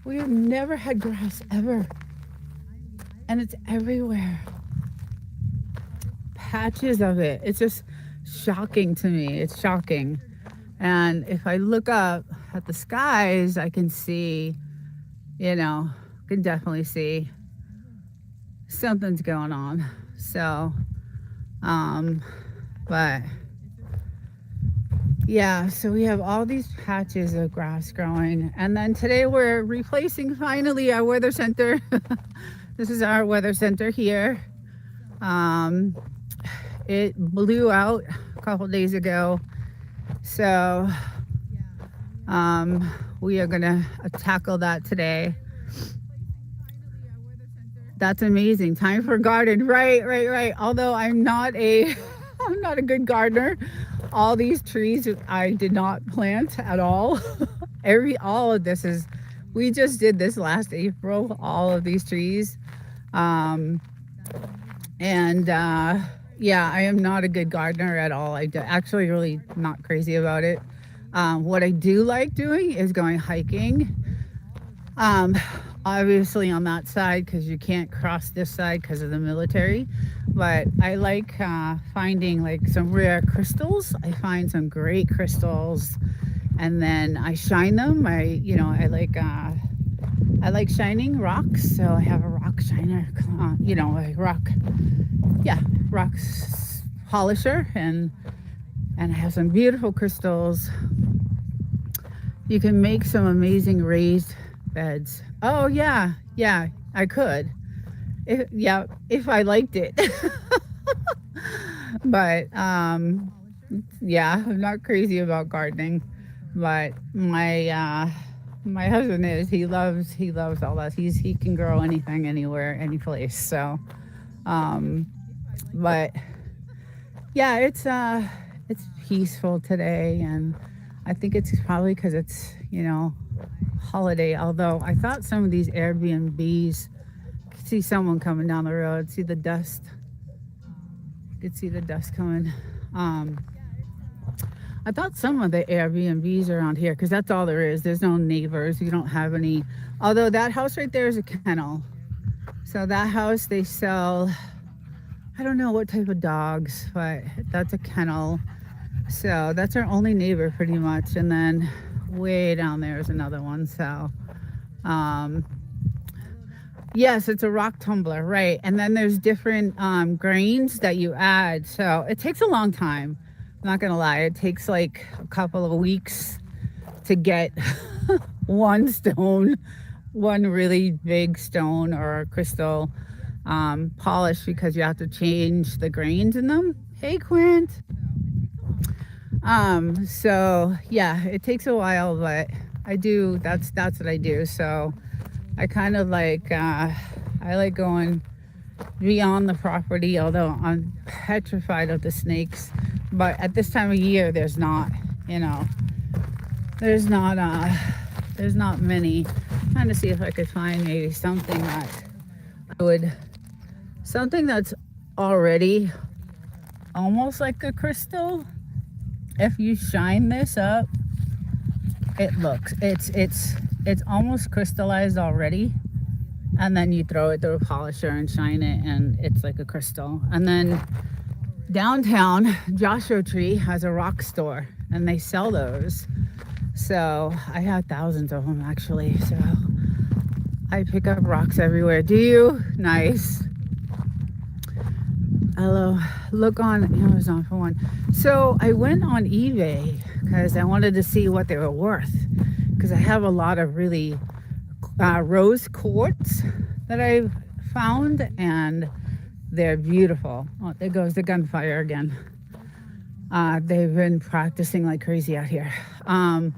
We have never had grass ever. And it's everywhere. Patches of it. It's just shocking to me. It's shocking. And if I look up at the skies, I can see, can definitely see something's going on. So, but yeah, so we have all these patches of grass growing. And then today we're replacing finally our weather center. This is our weather center here. It blew out a couple days ago. So we are gonna tackle that today. That's amazing. Time for garden. Right. Although I'm not a good gardener. all these trees I did not plant at all. All of this is, we just did this last April, all of these trees. Um, and yeah, I am not a good gardener at all. Actually really not crazy about it. What I do like doing is going hiking. Um, Obviously on that side because you can't cross this side because of the military. But I like finding like some rare crystals. I find some great crystals, and then I shine them. I like shining rocks, so I have a rock shiner. A rock polisher, and I have some beautiful crystals. You can make some amazing raised beds. Oh yeah, I could. If I liked it. But yeah, I'm not crazy about gardening. But my husband is. He loves all that. He can grow anything, anywhere, any place. So, um, but yeah, it's peaceful today, and I think it's probably because it's holiday. Although I thought some of these Airbnbs, could see someone coming down the road, see the dust. You could see the dust coming. Um, I thought some of the Airbnbs around here, because that's all there is. There's no neighbors. You don't have any. Although that house right there is a kennel. So that house, they sell, I don't know what type of dogs, but that's a kennel. So that's our only neighbor pretty much. And then way down there is another one. So, um, yes, it's a rock tumbler, right? And then there's different grains that you add. So it takes a long time. I'm not gonna lie, it takes like a couple of weeks to get one stone, one really big stone or crystal polished, because you have to change the grains in them. Hey, Quint. So yeah, it takes a while, but I do. That's what I do. So I kind of like I like going beyond the property, although I'm petrified of the snakes. But at this time of year, there's not, there's not many. I'm trying to see if I could find maybe something something that's already almost like a crystal. If you shine this up, it's almost crystallized already. And then you throw it through a polisher and shine it, and it's like a crystal. And then downtown, Joshua Tree has a rock store, and they sell those. So I have thousands of them actually. So I pick up rocks everywhere. Do you? Nice. Hello. Look on Amazon for one. So I went on eBay because I wanted to see what they were worth, because I have a lot of really rose quartz that I've found, and they're beautiful. Oh, there goes the gunfire again. They've been practicing like crazy out here. And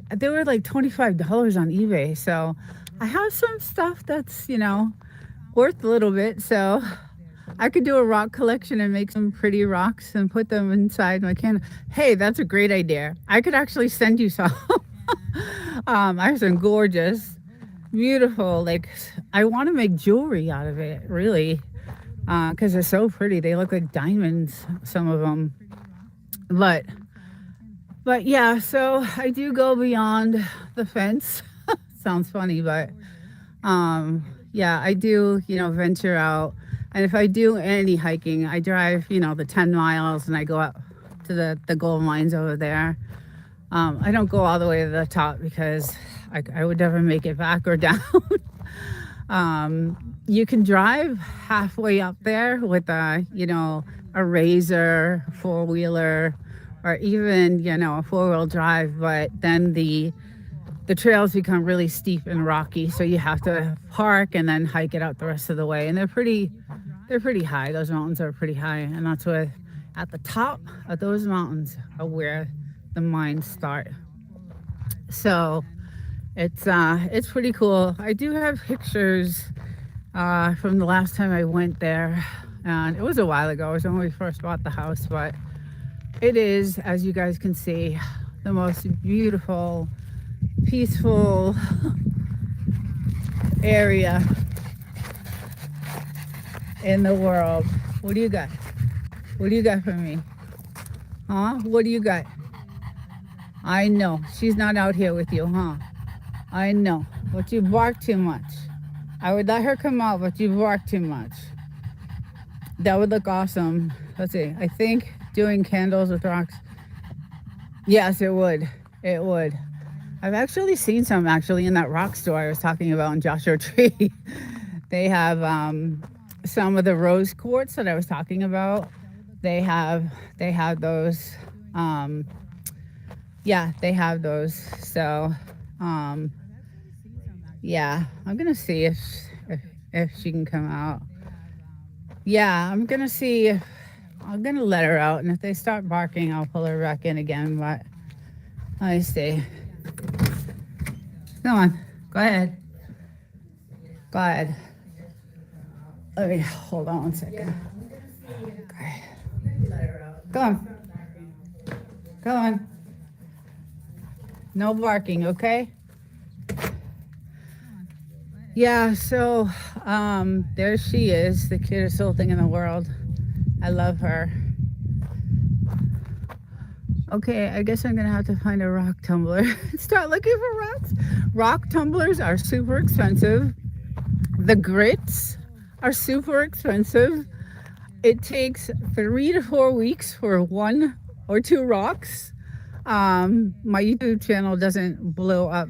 they were like $25 on eBay. So I have some stuff that's, worth a little bit. So I could do a rock collection and make some pretty rocks and put them inside my can. Hey, that's a great idea. I could actually send you some. I have some gorgeous, beautiful, like, I want to make jewelry out of it, really, because they're so pretty. They look like diamonds, some of them. But yeah, so I do go beyond the fence. Sounds funny, but yeah, I do, venture out. And if I do any hiking, I drive, the 10 miles, and I go up to the gold mines over there. I don't go all the way to the top because I would never make it back or down. You can drive halfway up there with a Razor four-wheeler, or even, a four-wheel drive, but then the trails become really steep and rocky, so you have to park and then hike it out the rest of the way. And they're pretty high. Those mountains are pretty high, and that's where, at the top of those mountains, are where the mines start. So it's pretty cool. I do have pictures from the last time I went there. And it was a while ago. It was when we first bought the house, but it is, as you guys can see, the most beautiful, peaceful area in the world. What do you got? What do you got for me? Huh? What do you got? I know. She's not out here with you, huh? I know. But you bark too much. I would let her come out, but you bark too much. That would look awesome. Let's see. I think doing candles with rocks. Yes, it would. It would. I've actually seen some actually in that rock store I was talking about in Joshua Tree. They have some of the rose quartz that I was talking about. They have those. Yeah, they have those. So yeah, I'm gonna see if she can come out. Yeah, I'm gonna see if I'm gonna let her out, and if they start barking, I'll pull her back in again. But let me see. Come on, go ahead. Go ahead. Let me hold on 1 second. Okay. Go on. Go on. No barking, okay? Yeah, so there she is, the cutest little thing in the world. I love her. Okay, I guess I'm gonna have to find a rock tumbler. Start looking for rocks. Rock tumblers are super expensive. The grits are super expensive. It takes 3 to 4 weeks for 1 or 2 rocks. My YouTube channel doesn't blow up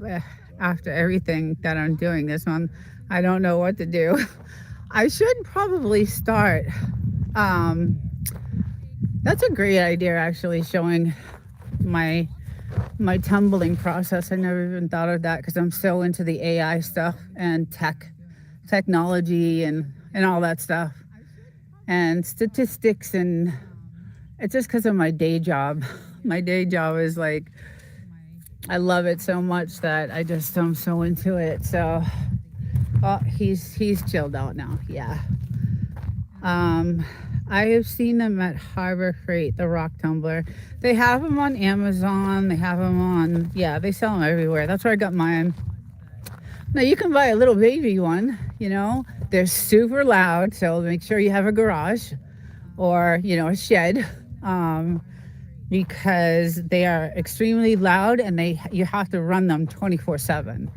after everything that I'm doing this one. I don't know what to do. I should probably start. That's a great idea, actually, showing my tumbling process. I never even thought of that because I'm so into the AI stuff and technology and all that stuff and statistics, and it's just because of my day job. My day job is like, I love it so much that I'm so into it. So oh, he's chilled out now. Yeah. I have seen them at Harbor Freight, the rock tumbler. They have them on Amazon. They have them on, yeah, they sell them everywhere. That's where I got mine. Now you can buy a little baby one, you know. They're super loud, so make sure you have a garage or, you know, a shed, because they are extremely loud and you have to run them 24/7.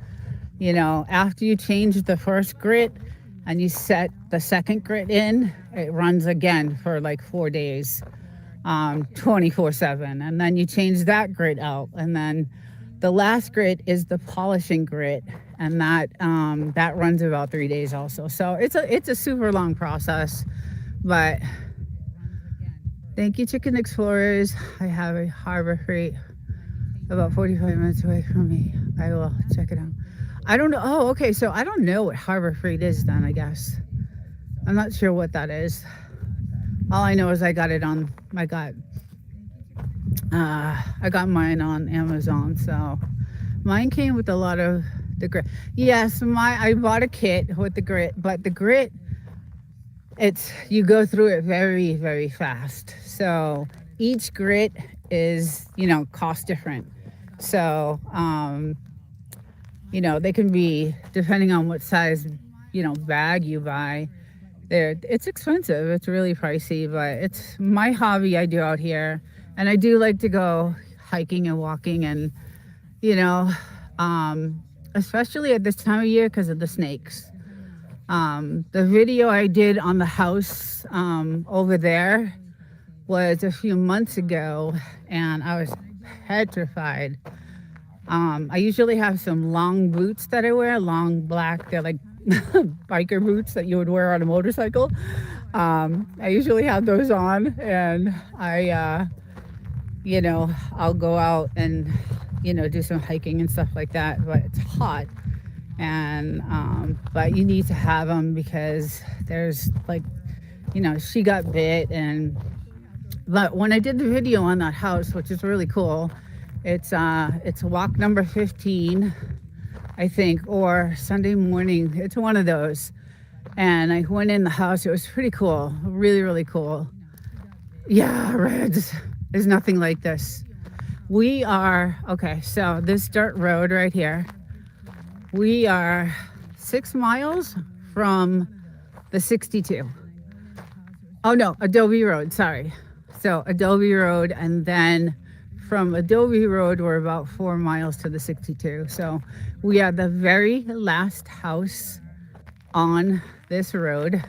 You know, after you change the first grit and you set the second grit in, it runs again for like 4 days, 24/7. And then you change that grit out. And then the last grit is the polishing grit. And that runs about 3 days also. So it's a super long process, but thank you, Chicken Explorers. I have a Harbor Freight about 45 minutes away from me. I will check it out. I don't know. Oh, okay. So I don't know what Harbor Freight is then, I guess. I'm not sure what that is. All I know is I got mine on Amazon. So mine came with a lot of the grit. Yes, I bought a kit with the grit, but the grit, you go through it very, very fast. So each grit is, you know, cost different. So, you know, they can be, depending on what size, you know, bag you buy, it's expensive. It's really pricey, but it's my hobby I do out here. And I do like to go hiking and walking and, you know, especially at this time of year because of the snakes. The video I did on the house over there was a few months ago, and I was petrified. I usually have some long boots that I wear, long black, they're like biker boots that you would wear on a motorcycle. I usually have those on, and you know, I'll go out and, you know, do some hiking and stuff like that, but it's hot. And but you need to have them because there's, like, you know, she got bit. But when I did the video on that house, which is really cool, it's walk number 15, I think, or Sunday morning, it's one of those. And I went in the house. It was pretty cool. Really, really cool. Yeah, Reds. There's nothing like this. We are, okay, so this dirt road right here, we are 6 miles from the 62. Oh no, Adobe Road, sorry. So Adobe Road, and then from Adobe Road, we're about 4 miles to the 62. So we are the very last house on this road.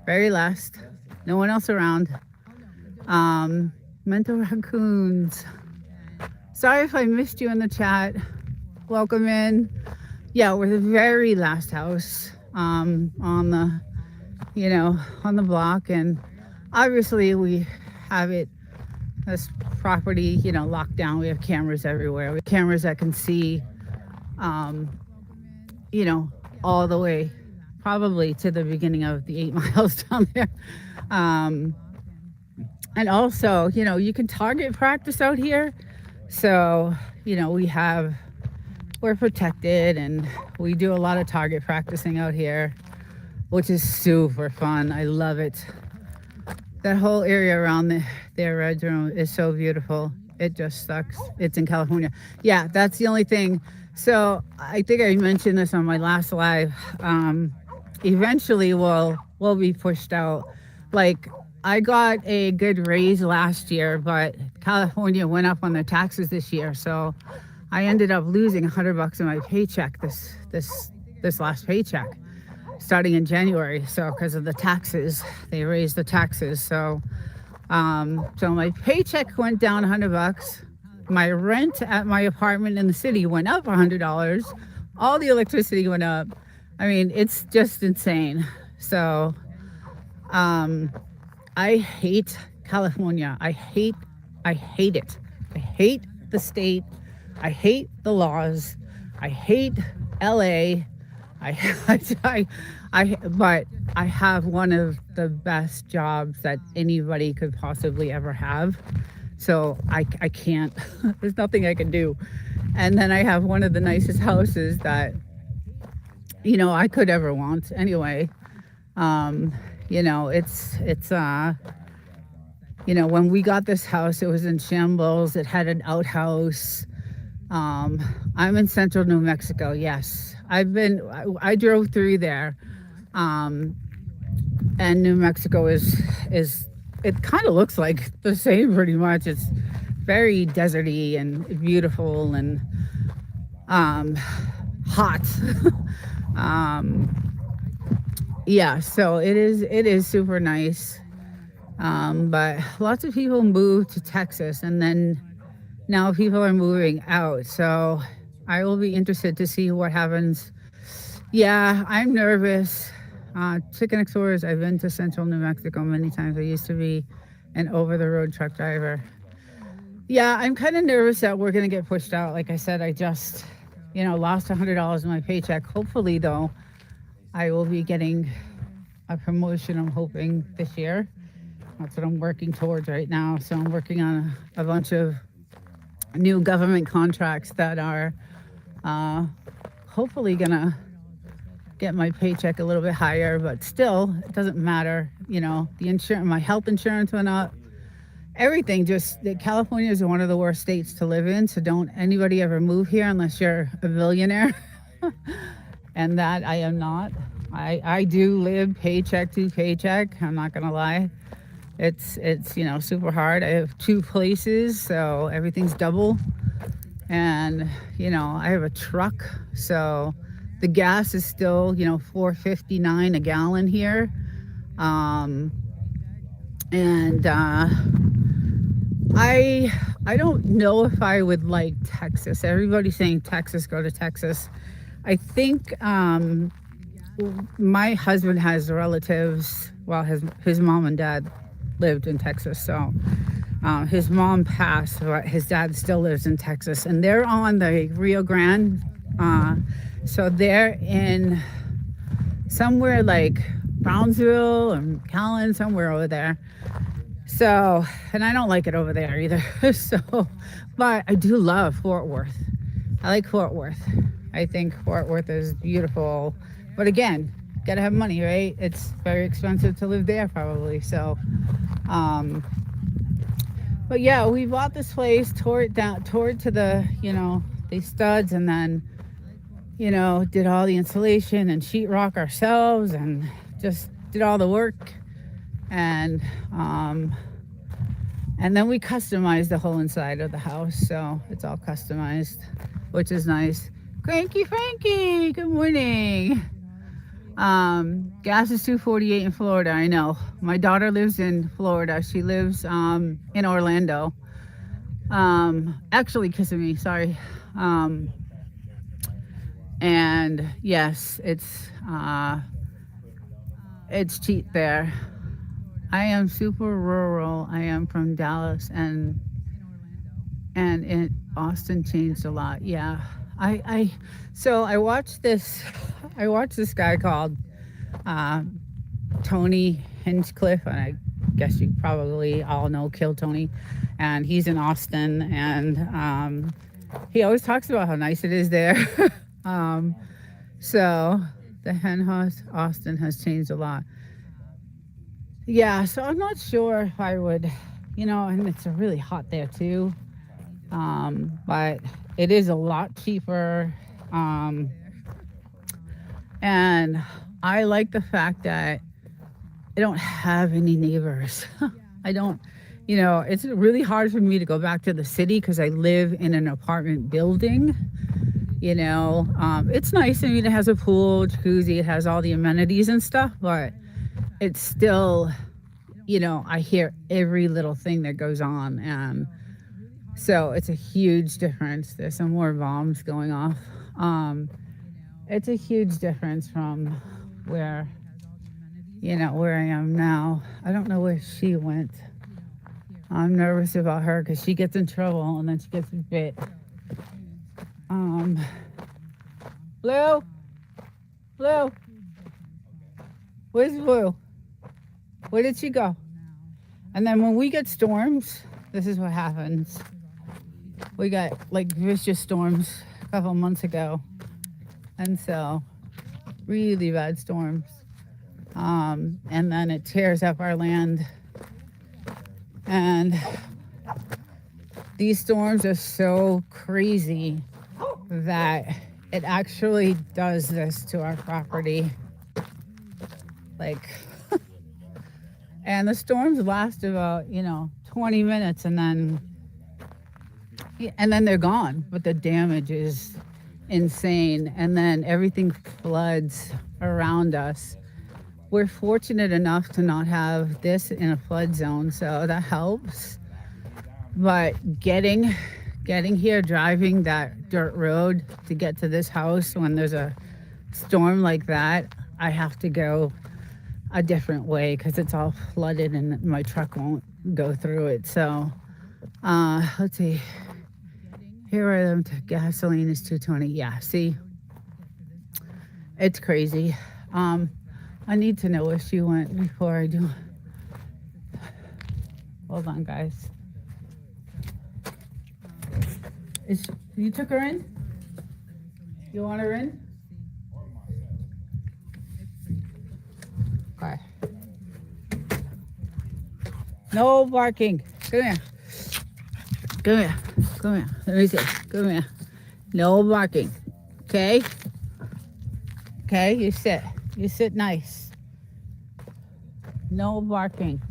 Very last. No one else around. Mental raccoons. Sorry if I missed you in the chat. Welcome in. Yeah, we're the very last house on the, on the block, and obviously we have this property, locked down. We have cameras everywhere. We have cameras that can see, all the way, probably to the beginning of the 8 miles down there. And also, you can target practice out here. So, we're protected, and we do a lot of target practicing out here, which is super fun. I love it. That whole area around their red room is so beautiful. It just sucks. It's in California. Yeah, that's the only thing. So I think I mentioned this on my last live. Eventually we'll be pushed out. Like, I got a good raise last year, but California went up on their taxes this year. So I ended up losing $100 in my paycheck this last paycheck, starting in January. So because of the taxes, they raised the taxes. So my paycheck went down $100. My rent at my apartment in the city went up $100. All the electricity went up. I mean, it's just insane. So I hate California. I hate it. I hate the state. I hate the laws. I hate LA. But I have one of the best jobs that anybody could possibly ever have. So I can't, there's nothing I can do. And then I have one of the nicest houses that, I could ever want anyway. When we got this house, it was in shambles. It had an outhouse. I'm in central New Mexico. Yes, I drove through there. And New Mexico is it kind of looks like the same pretty much. It's very deserty and beautiful and hot. Yeah, so it is super nice. But lots of people moved to Texas, and then now people are moving out. So I will be interested to see what happens. Yeah, I'm nervous. Chicken Explorers, I've been to central New Mexico many times. I used to be an over-the-road truck driver. Yeah, I'm kind of nervous that we're going to get pushed out. Like I said, I just, lost $100 in my paycheck. Hopefully, though, I will be getting a promotion, I'm hoping, this year. That's what I'm working towards right now. So I'm working on a bunch of new government contracts that are hopefully going to get my paycheck a little bit higher, but still, it doesn't matter. The insurance, my health insurance went up. Everything California is one of the worst states to live in. So don't anybody ever move here unless you're a billionaire. And that I am not. I do live paycheck to paycheck. I'm not gonna lie. It's super hard. I have 2 places, so everything's double. And I have a truck, so the gas is still $4.59 a gallon here. I don't know if I would like Texas. Everybody's saying Texas, go to Texas. I think my husband has relatives. Well, his mom and dad lived in Texas, so his mom passed, but his dad still lives in Texas, and they're on the Rio Grande. So they're in somewhere like Brownsville or McAllen, somewhere over there. So, and I don't like it over there either. So, but I do love Fort Worth. I like Fort Worth. I think Fort Worth is beautiful. But again, gotta have money, right? It's very expensive to live there, probably. So, um, but yeah, we bought this place, tore it down, tore it to the, these studs, and then, did all the insulation and sheetrock ourselves, and just did all the work, and um, and then we customized the whole inside of the house, so it's all customized, which is nice. Cranky Frankie, good morning. Gas is 2.48 in Florida. I know. My daughter lives in Florida. She lives in Orlando. Actually, Kissimmee. Sorry. And yes, it's cheap there. I am super rural. I am from Dallas, and Austin changed a lot. Yeah. So I watched this. I watched this guy called uh, Tony Hinchcliffe, and I guess you probably all know Kill Tony, and he's in Austin, and he always talks about how nice it is there. um, so the hen house Austin has changed a lot. Yeah, so I'm not sure if I would, and it's really hot there too. But it is a lot cheaper. And I like the fact that I don't have any neighbors. I don't, it's really hard for me to go back to the city because I live in an apartment building. It's nice. I mean, it has a pool, jacuzzi, it has all the amenities and stuff, but it's still, I hear every little thing that goes on. And so it's a huge difference. There's some more bombs going off. It's a huge difference from where, where I am now. I don't know where she went. I'm nervous about her because she gets in trouble and then she gets bit. Blue? Blue? Where's Blue? Where did she go? And then when we get storms, this is what happens. We got like vicious storms a couple months ago. And so, really bad storms. And then it tears up our land. And these storms are so crazy that it actually does this to our property. Like, and the storms last about, 20 minutes and then they're gone. But the damage is insane. And then everything floods around us. We're fortunate enough to not have this in a flood zone, so that helps. But getting here, driving that dirt road to get to this house when there's a storm like that, I have to go a different way because it's all flooded and my truck won't go through it. So let's see. Here I am. Gasoline is 2.20. Yeah, see, it's crazy. I need to know where she went before I do. Hold on, guys. You took her in? You want her in? Okay. No barking. Come here. Come here. Come here. Let me see. Come here. No barking. Okay? Okay, you sit. You sit nice. No barking.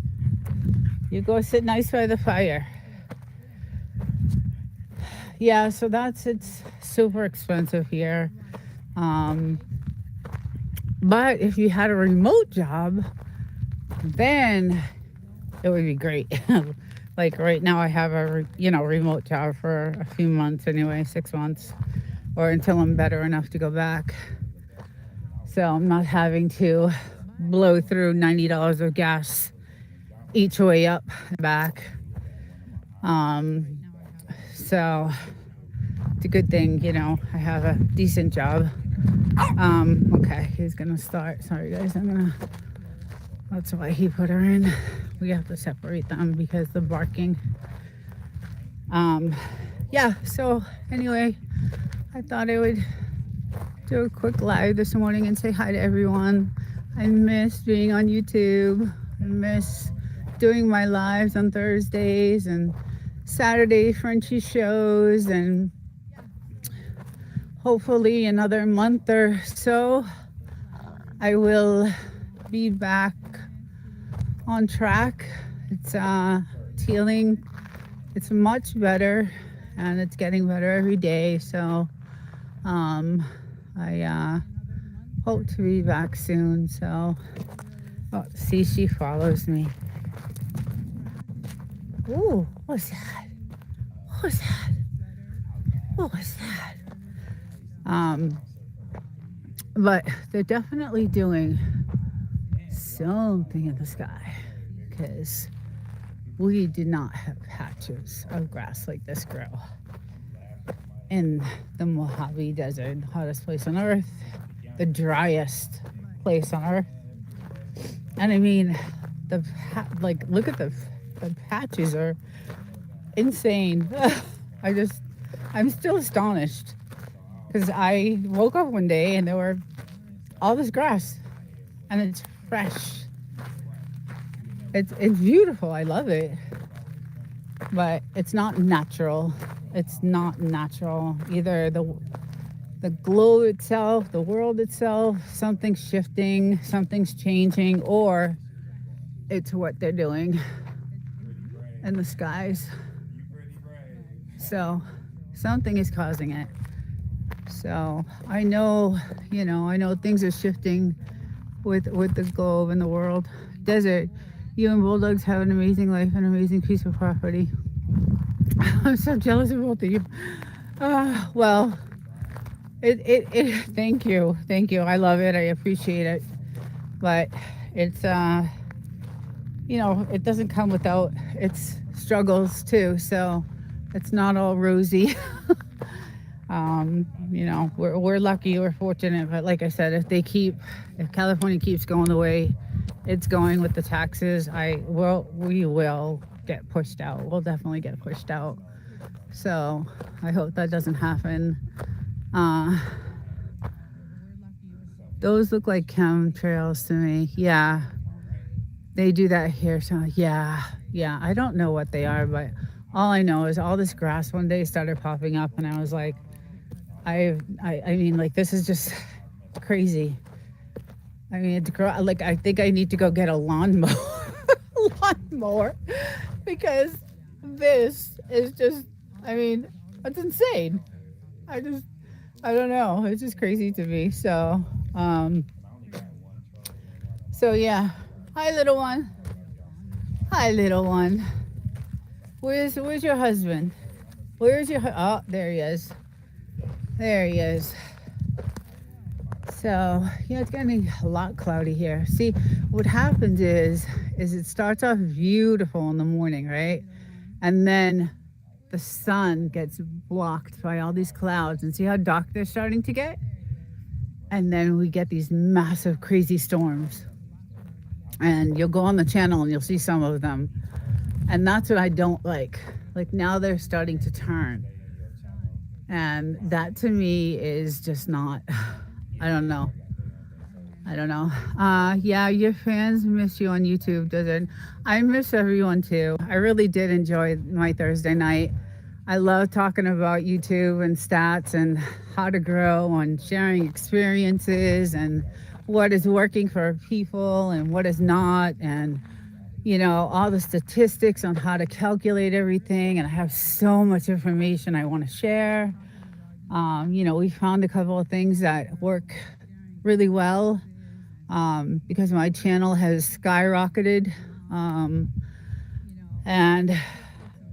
You go sit nice by the fire. Yeah, so it's super expensive here. But if you had a remote job, then it would be great. Like right now I have a, remote job for a few months anyway, 6 months, or until I'm better enough to go back. So I'm not having to blow through $90 of gas each way up and back. So it's a good thing, I have a decent job. Okay, he's gonna start. Sorry guys, that's why he put her in. We have to separate them because the barking. Yeah, so anyway, I thought I would do a quick live this morning and say hi to everyone. I miss being on YouTube. I miss doing my lives on Thursdays and Saturday Frenchie shows, and hopefully another month or so I will be back on track. It's healing. It's much better, and it's getting better every day. So um, I hope to be back soon. So, oh, see, she follows me. Ooh, what was that? What was that? What was that? Um, but they're definitely doing something in the sky, because we did not have patches of grass like this grow in the Mojave Desert, hottest place on earth, the driest place on earth. And I mean, like, look at the patches are insane. I just, I'm still astonished, because I woke up one day and there were all this grass, and it's fresh. It's beautiful. I love it, but it's not natural. It's not natural. Either the globe itself, the world itself, something's shifting, something's changing, or it's what they're doing in the skies. So something is causing it. So I know, I know things are shifting with the globe and the world. Desert, you and Bulldogs have an amazing life, an amazing piece of property. I'm so jealous of both of you. Well, thank you. Thank you. I love it. I appreciate it. But it's, it doesn't come without its struggles too. So it's not all rosy. We're lucky, we're fortunate, but like I said, if California keeps going the way it's going with the taxes, we will get pushed out. We'll definitely get pushed out. So I hope that doesn't happen. Those look like chemtrails to me. Yeah, they do that here. So yeah. I don't know what they are, but all I know is all this grass one day started popping up, and I was like, I mean, like, this is just crazy. I mean, like, I think I need to go get a lawnmower, because this is just, I mean, it's insane. I don't know. It's just crazy to me. So yeah. Hi, little one. Hi, little one. Where's your husband? Oh, there he is. There he is. So, it's getting a lot cloudy here. See, what happens is it starts off beautiful in the morning, right? And then the sun gets blocked by all these clouds, and see how dark they're starting to get? And then we get these massive, crazy storms. And you'll go on the channel and you'll see some of them. And that's what I don't like. Like, now they're starting to turn. And that to me is just not, I don't know. Yeah, your fans miss you on YouTube, doesn't? I miss everyone too. I really did enjoy my Thursday night. I love talking about YouTube and stats and how to grow and sharing experiences and what is working for people and what is not, and all the statistics on how to calculate everything. And I have so much information I want to share. We found a couple of things that work really well, because my channel has skyrocketed,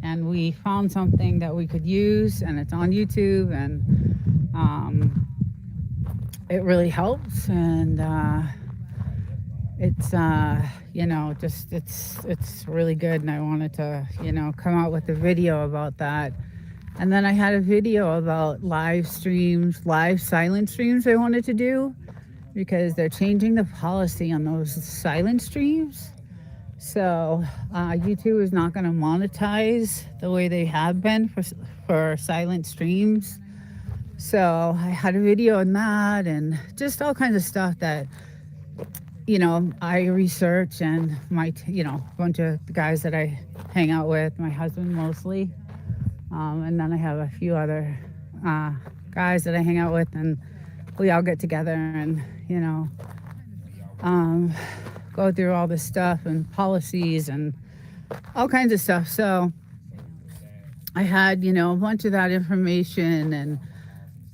and we found something that we could use, and it's on YouTube, and it really helps. And it's it's really good, and I wanted to come out with a video about that. And then I had a video about live silent streams I wanted to do, because they're changing the policy on those silent streams. So YouTube is not going to monetize the way they have been for silent streams. So I had a video on that, and just all kinds of stuff that I research, and a bunch of the guys that I hang out with, my husband mostly, and then I have a few other uh, guys that I hang out with, and we all get together and um, go through all this stuff and policies and all kinds of stuff. So I had a bunch of that information, and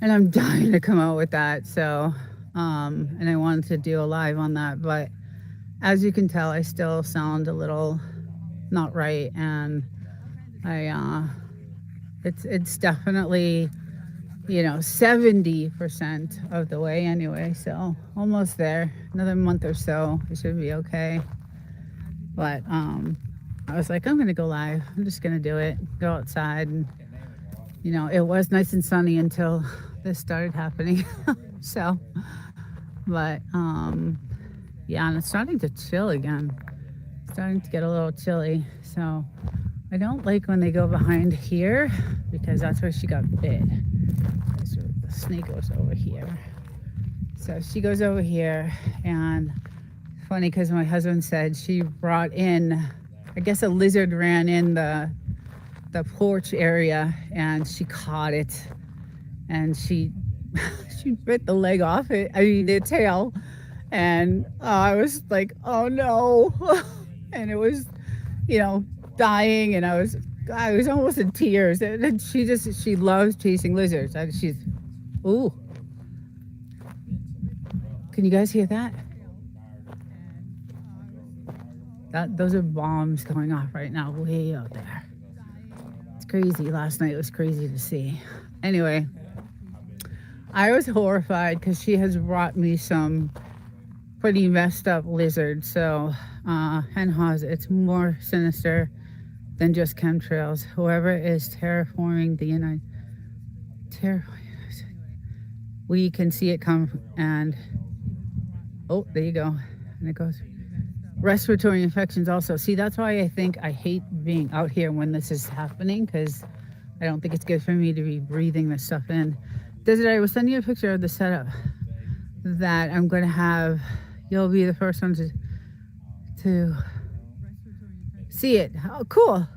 I'm dying to come out with that. So and I wanted to do a live on that, but as you can tell, I still sound a little not right, and I it's definitely 70% of the way anyway, so almost there. Another month or so, it should be okay. But I was like, I'm gonna go live. I'm just gonna do it. Go outside, and it was nice and sunny until this started happening. So, but yeah, and it's starting to chill again. It's starting to get a little chilly. So I don't like when they go behind here, because that's where she got bit. So the snake goes over here. So she goes over here, and it's funny because my husband said she brought in, I guess a lizard ran in the porch area, and she caught it, and she she bit the leg off it. I mean the tail, and I was like, oh no, and it was, dying, and I was almost in tears. And she loves chasing lizards. She's, ooh, can you guys hear that? Those are bombs going off right now, way out there. It's crazy. Last night was crazy to see. Anyway, I was horrified because she has brought me some pretty messed up lizards. So, it's more sinister than just chemtrails. Whoever is terraforming the we can see it come, and oh, there you go, and it goes. Respiratory infections also. See, that's why I think I hate being out here when this is happening, because I don't think it's good for me to be breathing this stuff in. Desiree, I will send you a picture of the setup that I'm going to have. You'll be the first one to see it. Oh, cool.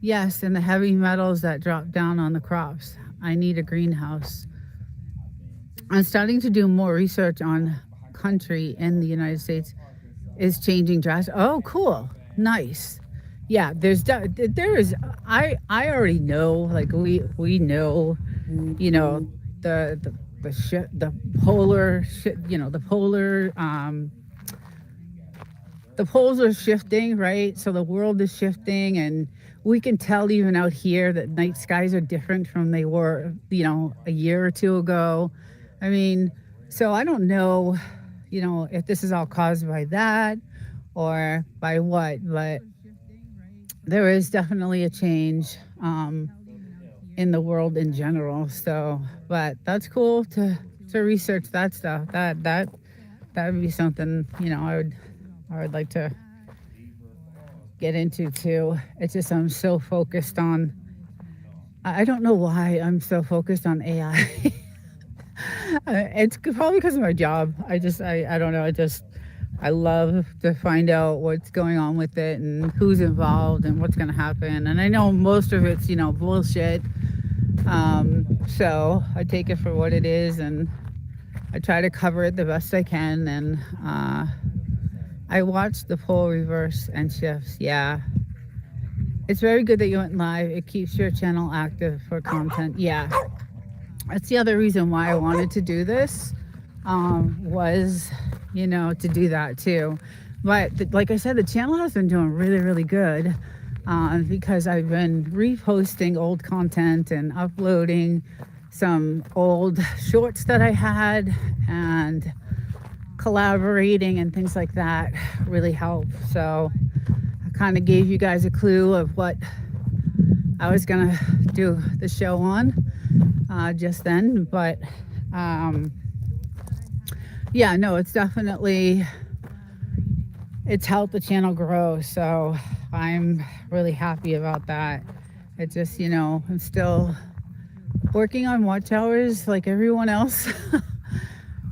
Yes, and the heavy metals that drop down on the crops. I need a greenhouse. I'm starting to do more research on country in the United States is changing drastically. Oh, cool. Nice. Yeah, there is. I already know. Like we know, the polar shit. The poles are shifting, right? So the world is shifting, and we can tell even out here that night skies are different from they were, a year or two ago. I mean, so I don't know, if this is all caused by that or by what, but there is definitely a change in the world in general. So, but that's cool to research that stuff. That would be something, I would like to get into too. It's just I'm so focused on. I don't know why I'm so focused on AI. It's probably because of my job. I don't know. I love to find out what's going on with it and who's involved and what's going to happen. And I know most of it's, bullshit. So I take it for what it is, and I try to cover it the best I can. And I watched the pole reverse and shifts. Yeah. It's very good that you went live. It keeps your channel active for content. Yeah. That's the other reason why I wanted to do this, was, to do that too. But like I said, the channel has been doing really, really good, because I've been reposting old content and uploading some old shorts that I had, and collaborating and things like that really help. So I kind of gave you guys a clue of what I was gonna do the show on just then. But yeah, no, it's definitely, it's helped the channel grow. So I'm really happy about that. It just, I'm still working on watch hours like everyone else.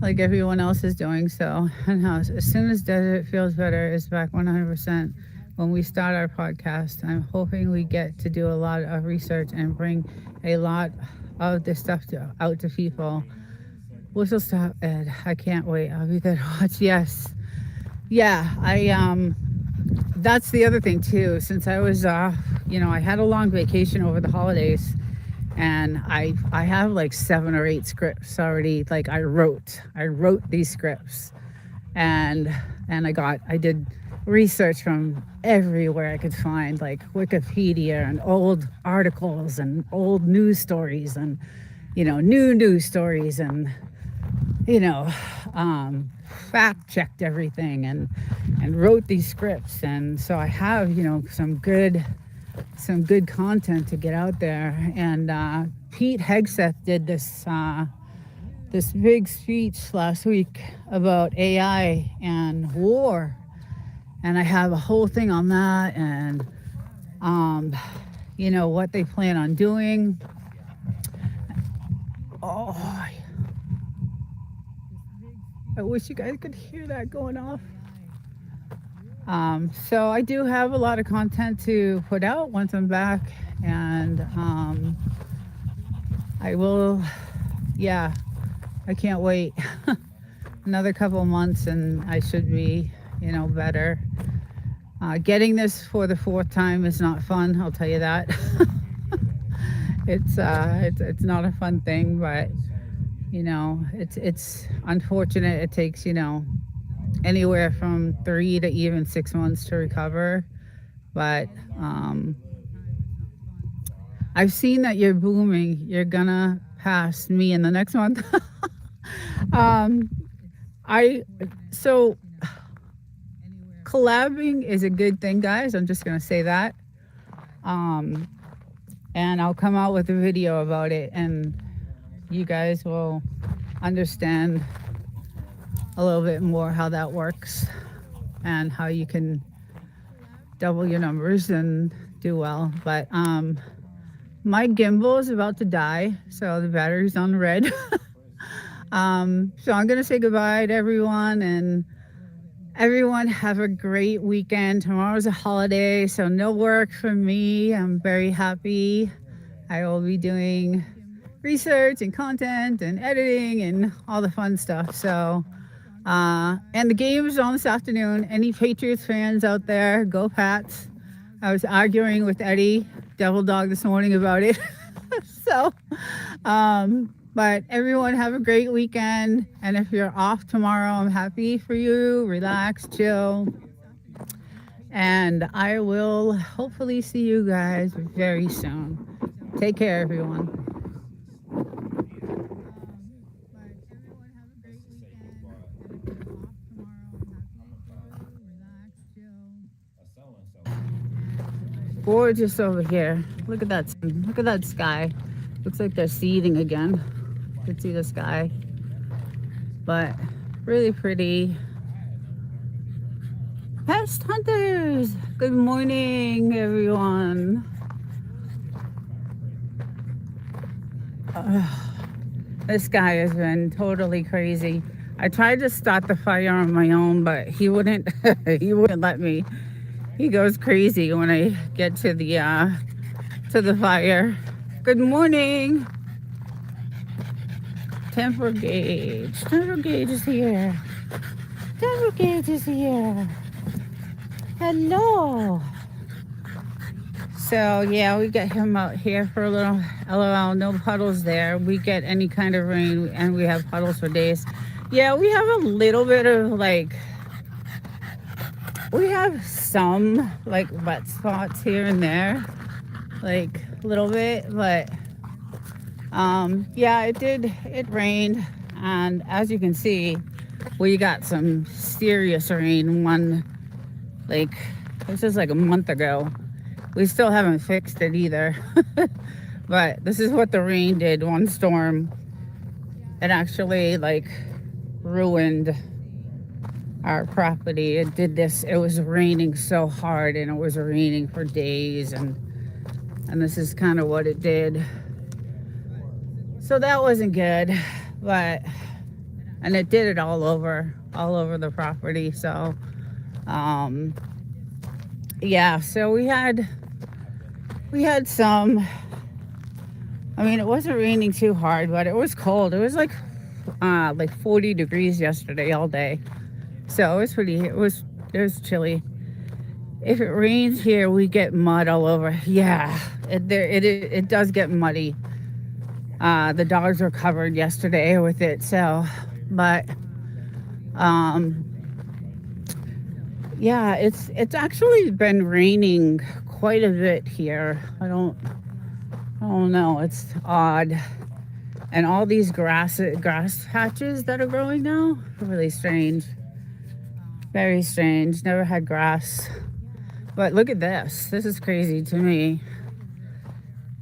like everyone else is doing. So, and how as soon as Desert Feels Better is back 100%, when we start our podcast, I'm hoping we get to do a lot of research and bring a lot of this stuff out to people. Whistle stop, Ed. I can't wait. I'll be there to watch. Yes. Yeah, that's the other thing too. Since I was, I had a long vacation over the holidays, and I have like 7 or 8 scripts already. Like I wrote these scripts, and I did research from everywhere I could find, like Wikipedia and old articles and old news stories and new news stories and you know, fact checked everything and wrote these scripts, and so I have some good content to get out there. And Pete Hegseth did this big speech last week about AI and war, and I have a whole thing on that, and what they plan on doing. Oh, I wish you guys could hear that going off. So I do have a lot of content to put out once I'm back, and I will, yeah, I can't wait. Another couple of months and I should be, better. Getting this for the 4th time is not fun, I'll tell you that. It's not a fun thing, but it's unfortunate. It takes anywhere from 3 to even 6 months to recover, but I've seen that you're booming. You're gonna pass me in the next month. um so collabing is a good thing, guys. I'm just gonna say that, and I'll come out with a video about it, and you guys will understand a little bit more how that works and how you can double your numbers and do well. But my gimbal is about to die, so the battery's on red. So I'm gonna say goodbye to everyone, and everyone have a great weekend. Tomorrow's a holiday, so no work for me. I'm very happy. I will be doing research and content and editing and all the fun stuff. So and the game is on this afternoon. Any Patriots fans out there, go Pats. I was arguing with Eddie Devil Dog this morning about it. So but everyone have a great weekend, and if you're off tomorrow, I'm happy for you. Relax, chill, and I will hopefully see you guys very soon. Take care, everyone. Gorgeous over here. Look at that sun. Look at that sky. Looks like they're seeding again. You can see the sky, but really pretty. Pest hunters, good morning, everyone. This guy has been totally crazy. I tried to start the fire on my own, but he wouldn't he wouldn't let me. He goes crazy when I get to the fire. Good morning. Temper gauge. Temper gauge is here. Temper gauge is here. Hello. So yeah, we get him out here for a little. LOL, no puddles there. We get any kind of rain and we have puddles for days. Yeah, we have a little bit of we have some wet spots here and there, a little bit, but yeah, it rained, and as you can see, we got some serious rain this is a month ago. We still haven't fixed it either. But this is what the rain did. One storm, it actually ruined our property. It did this. It was raining so hard, and it was raining for days, and this is kind of what it did. So that wasn't good, but and it did it all over the property. So yeah, so we had some, I mean, it wasn't raining too hard, but it was cold. It was like 40 degrees yesterday all day. So it was chilly. If it rains here, we get mud all over. Yeah, it does get muddy. The dogs were covered yesterday with it. So, but yeah, it's actually been raining quite a bit here. I don't know. It's odd. And all these grass patches that are growing now are really strange. Very strange. Never had grass. But look at this. This is crazy to me.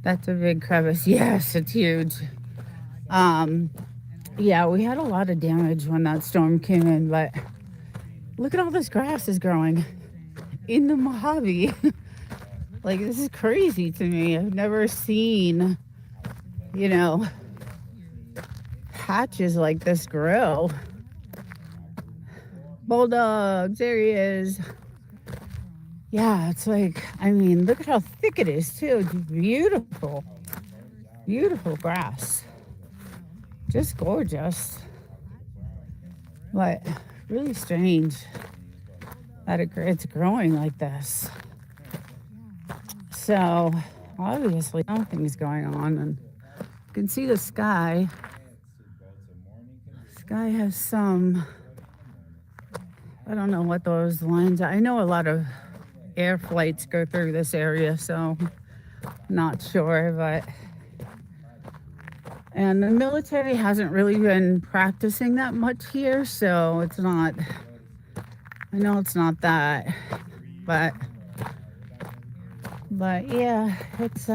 That's a big crevice. Yes, it's huge. Yeah, we had a lot of damage when that storm came in, but look at all this grass is growing in the Mojave. Like, this is crazy to me. I've never seen, patches like this grow. Bulldogs, there he is. Yeah, it's like, I mean, look at how thick it is, too. It's beautiful. Beautiful grass. Just gorgeous. But really strange that it's growing like this. So, obviously, something's going on. And you can see the sky. The sky has some, I don't know what those lines are. I know a lot of air flights go through this area, so not sure, but and the military hasn't really been practicing that much here, so it's not, I know it's not that, but yeah, it's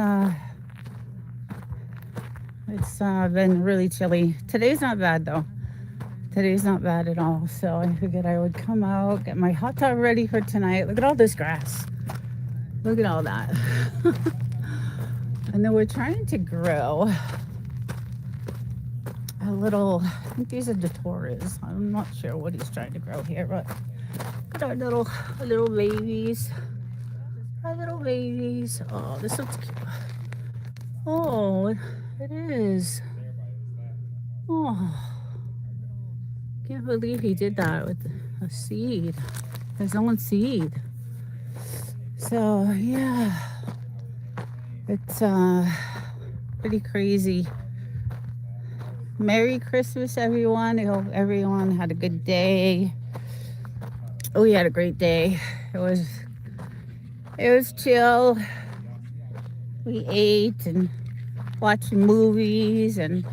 been really chilly. Today's not bad though. Today's not bad at all. So I figured I would come out, get my hot tub ready for tonight. Look at all this grass. Look at all that. And then we're trying to grow a little, I think these are Datoras. I'm not sure what he's trying to grow here, but look at our little babies. Our little babies. Oh, this looks cute. Oh, it is. Oh. Can't believe he did that with a seed. His own seed. So yeah, it's pretty crazy. Merry Christmas, everyone. I hope everyone had a good day. Oh, we had a great day. It was chill. We ate and watched movies and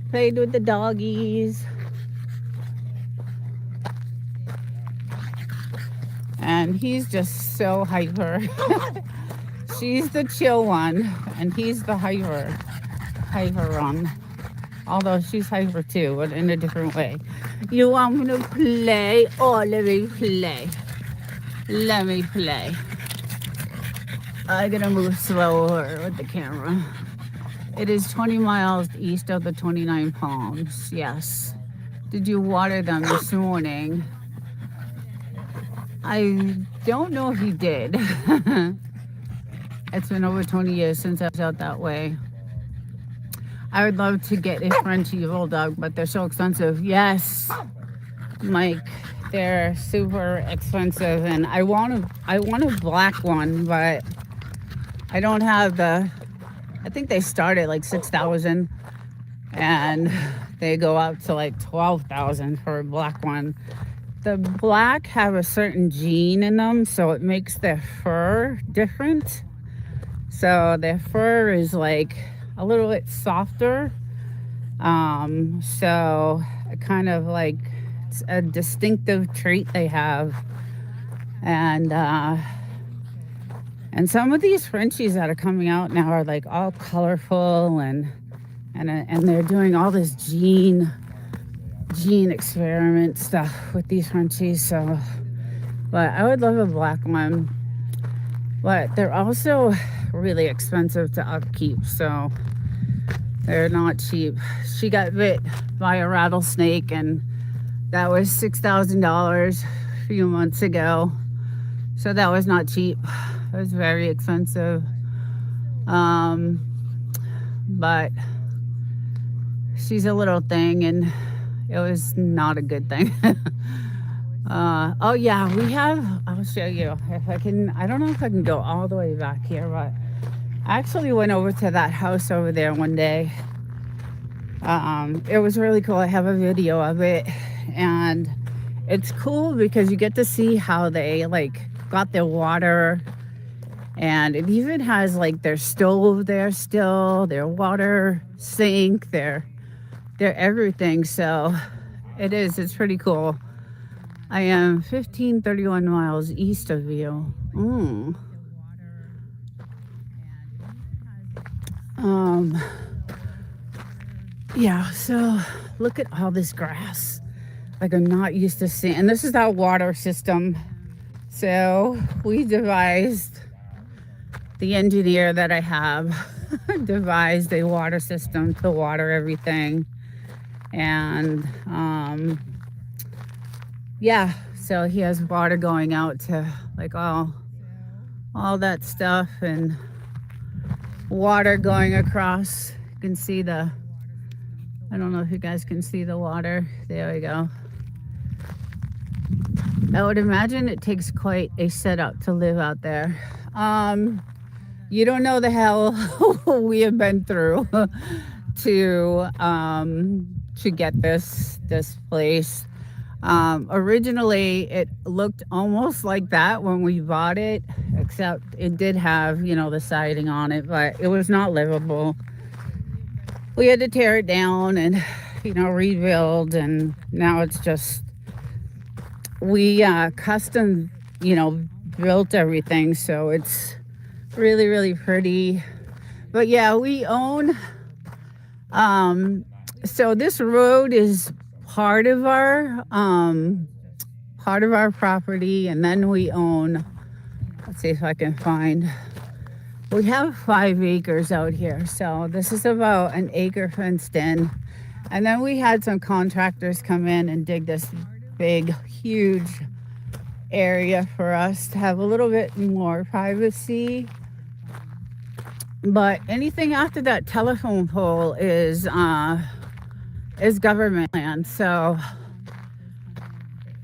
played with the doggies. And he's just so hyper. She's the chill one, and he's the hyper one. Although she's hyper too, but in a different way. You want me to play? Oh, let me play. Let me play. I'm gonna move slower with the camera. It is 20 miles east of the 29 Palms. Yes. Did you water them this morning? I don't know if he did. It's been over 20 years since I was out that way. I would love to get a Frenchie bulldog, but they're so expensive. Yes, Mike, they're super expensive, and I want a black one, but I don't have the. I think they start at like 6,000, and they go up to like 12,000 for a black one. The black have a certain gene in them, so it makes their fur different. So their fur is like a little bit softer. So kind of like it's a distinctive trait they have. And some of these Frenchies that are coming out now are like all colorful and they're doing all this gene experiment stuff with these Frenchies. So, but I would love a black one, but they're also really expensive to upkeep. So They're not cheap. She got bit by a rattlesnake, and that was $6,000 a few months ago. So that was not cheap. It was very expensive. But she's a little thing, and it was not a good thing. Oh yeah, we have, I'll show you if I can. I don't know if I can go all the way back here, but I actually went over to that house over there one day. It was really cool. I have a video of it, and it's cool because you get to see how they like got their water, and it even has like their stove there still, their water sink, their everything. So it's pretty cool. I am 1531 miles east of you. Yeah, so look at all this grass. Like, I'm not used to seeing, and this is our water system. So we devised, the engineer that I have devised a water system to water everything. And yeah, so he has water going out to like all that stuff, and water going across. You can see the, I don't know if you guys can see the water. There we go. I would imagine it takes quite a setup to live out there. You don't know the hell we have been through to get this place. Originally, it looked almost like that when we bought it, except it did have, the siding on it, but it was not livable. We had to tear it down and, rebuild, and now it's just, we custom, built everything, so it's really, really pretty. But yeah, we own, so this road is part of our property, and then we own, let's see if I can find, we have 5 acres out here. So this is about an acre fenced in, and then we had some contractors come in and dig this big, huge area for us to have a little bit more privacy. But anything after that telephone pole is government land, so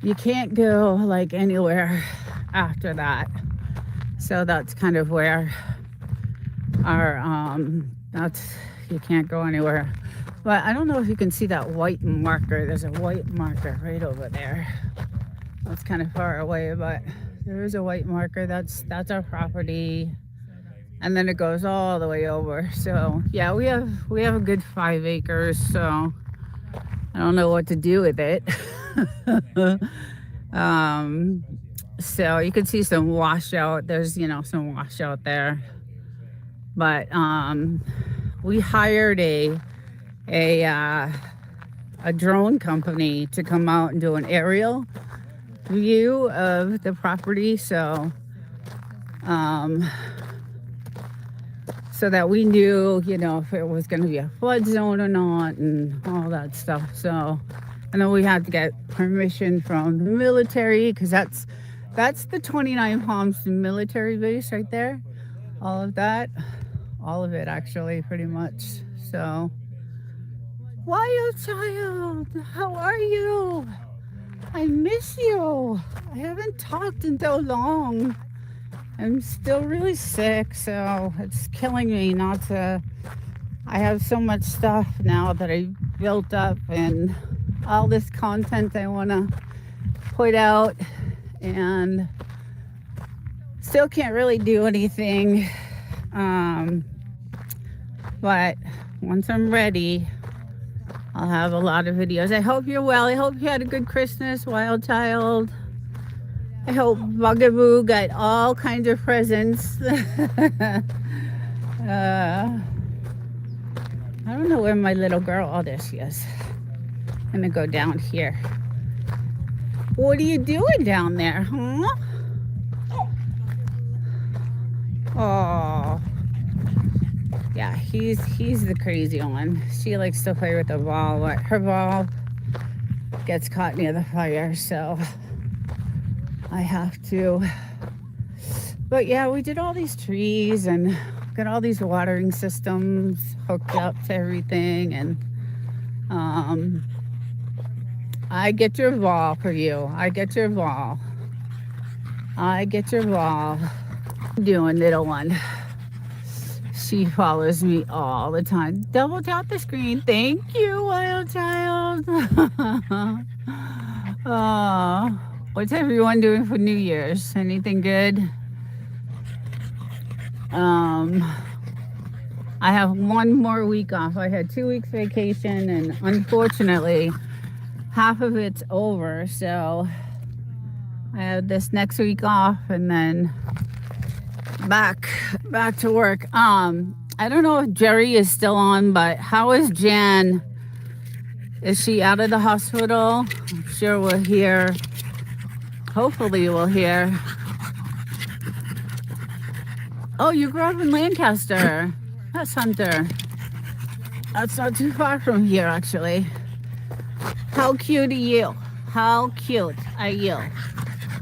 you can't go like anywhere after that. So that's kind of where our you can't go anywhere. But I don't know if you can see that white marker. There's a white marker right over there. That's kind of far away, but there is a white marker. That's our property, and then it goes all the way over. So yeah, we have a good 5 acres. So I don't know what to do with it. So you can see some washout. There's some washout there, but we hired a drone company to come out and do an aerial view of the property, so that we knew, if it was going to be a flood zone or not, and all that stuff. So, and then we had to get permission from the military, because that's the 29 Palms military base right there. All of it actually, pretty much. So, Wild Child, how are you? I miss you. I haven't talked in so long. I'm still really sick, so it's killing me not to. I have so much stuff now that I built up, and all this content I want to put out, and still can't really do anything. But once I'm ready, I'll have a lot of videos. I hope you're well. I hope you had a good Christmas, Wild Child. I hope Bugaboo got all kinds of presents. I don't know where my little girl, oh, there she is. I'm gonna go down here. What are you doing down there, huh? Oh, Yeah, he's the crazy one. She likes to play with the ball, but her ball gets caught near the fire, so I have to. But yeah, we did all these trees and got all these watering systems hooked up to everything, and um, I get your ball for you. I get your ball. I get your ball. Doing, little one. She follows me all the time. Double tap the screen. Thank you, wild child. Oh, what's everyone doing for New Year's? Anything good? Um, I have one more week off. I had 2 weeks vacation, and unfortunately, half of it's over. So I have this next week off, and then back to work. I don't know if Jerry is still on, but how is Jan? Is she out of the hospital? I'm sure we'll hear. Hopefully we'll hear. Oh, you grew up in Lancaster. That's Hunter. That's not too far from here, actually. How cute are you? How cute are you?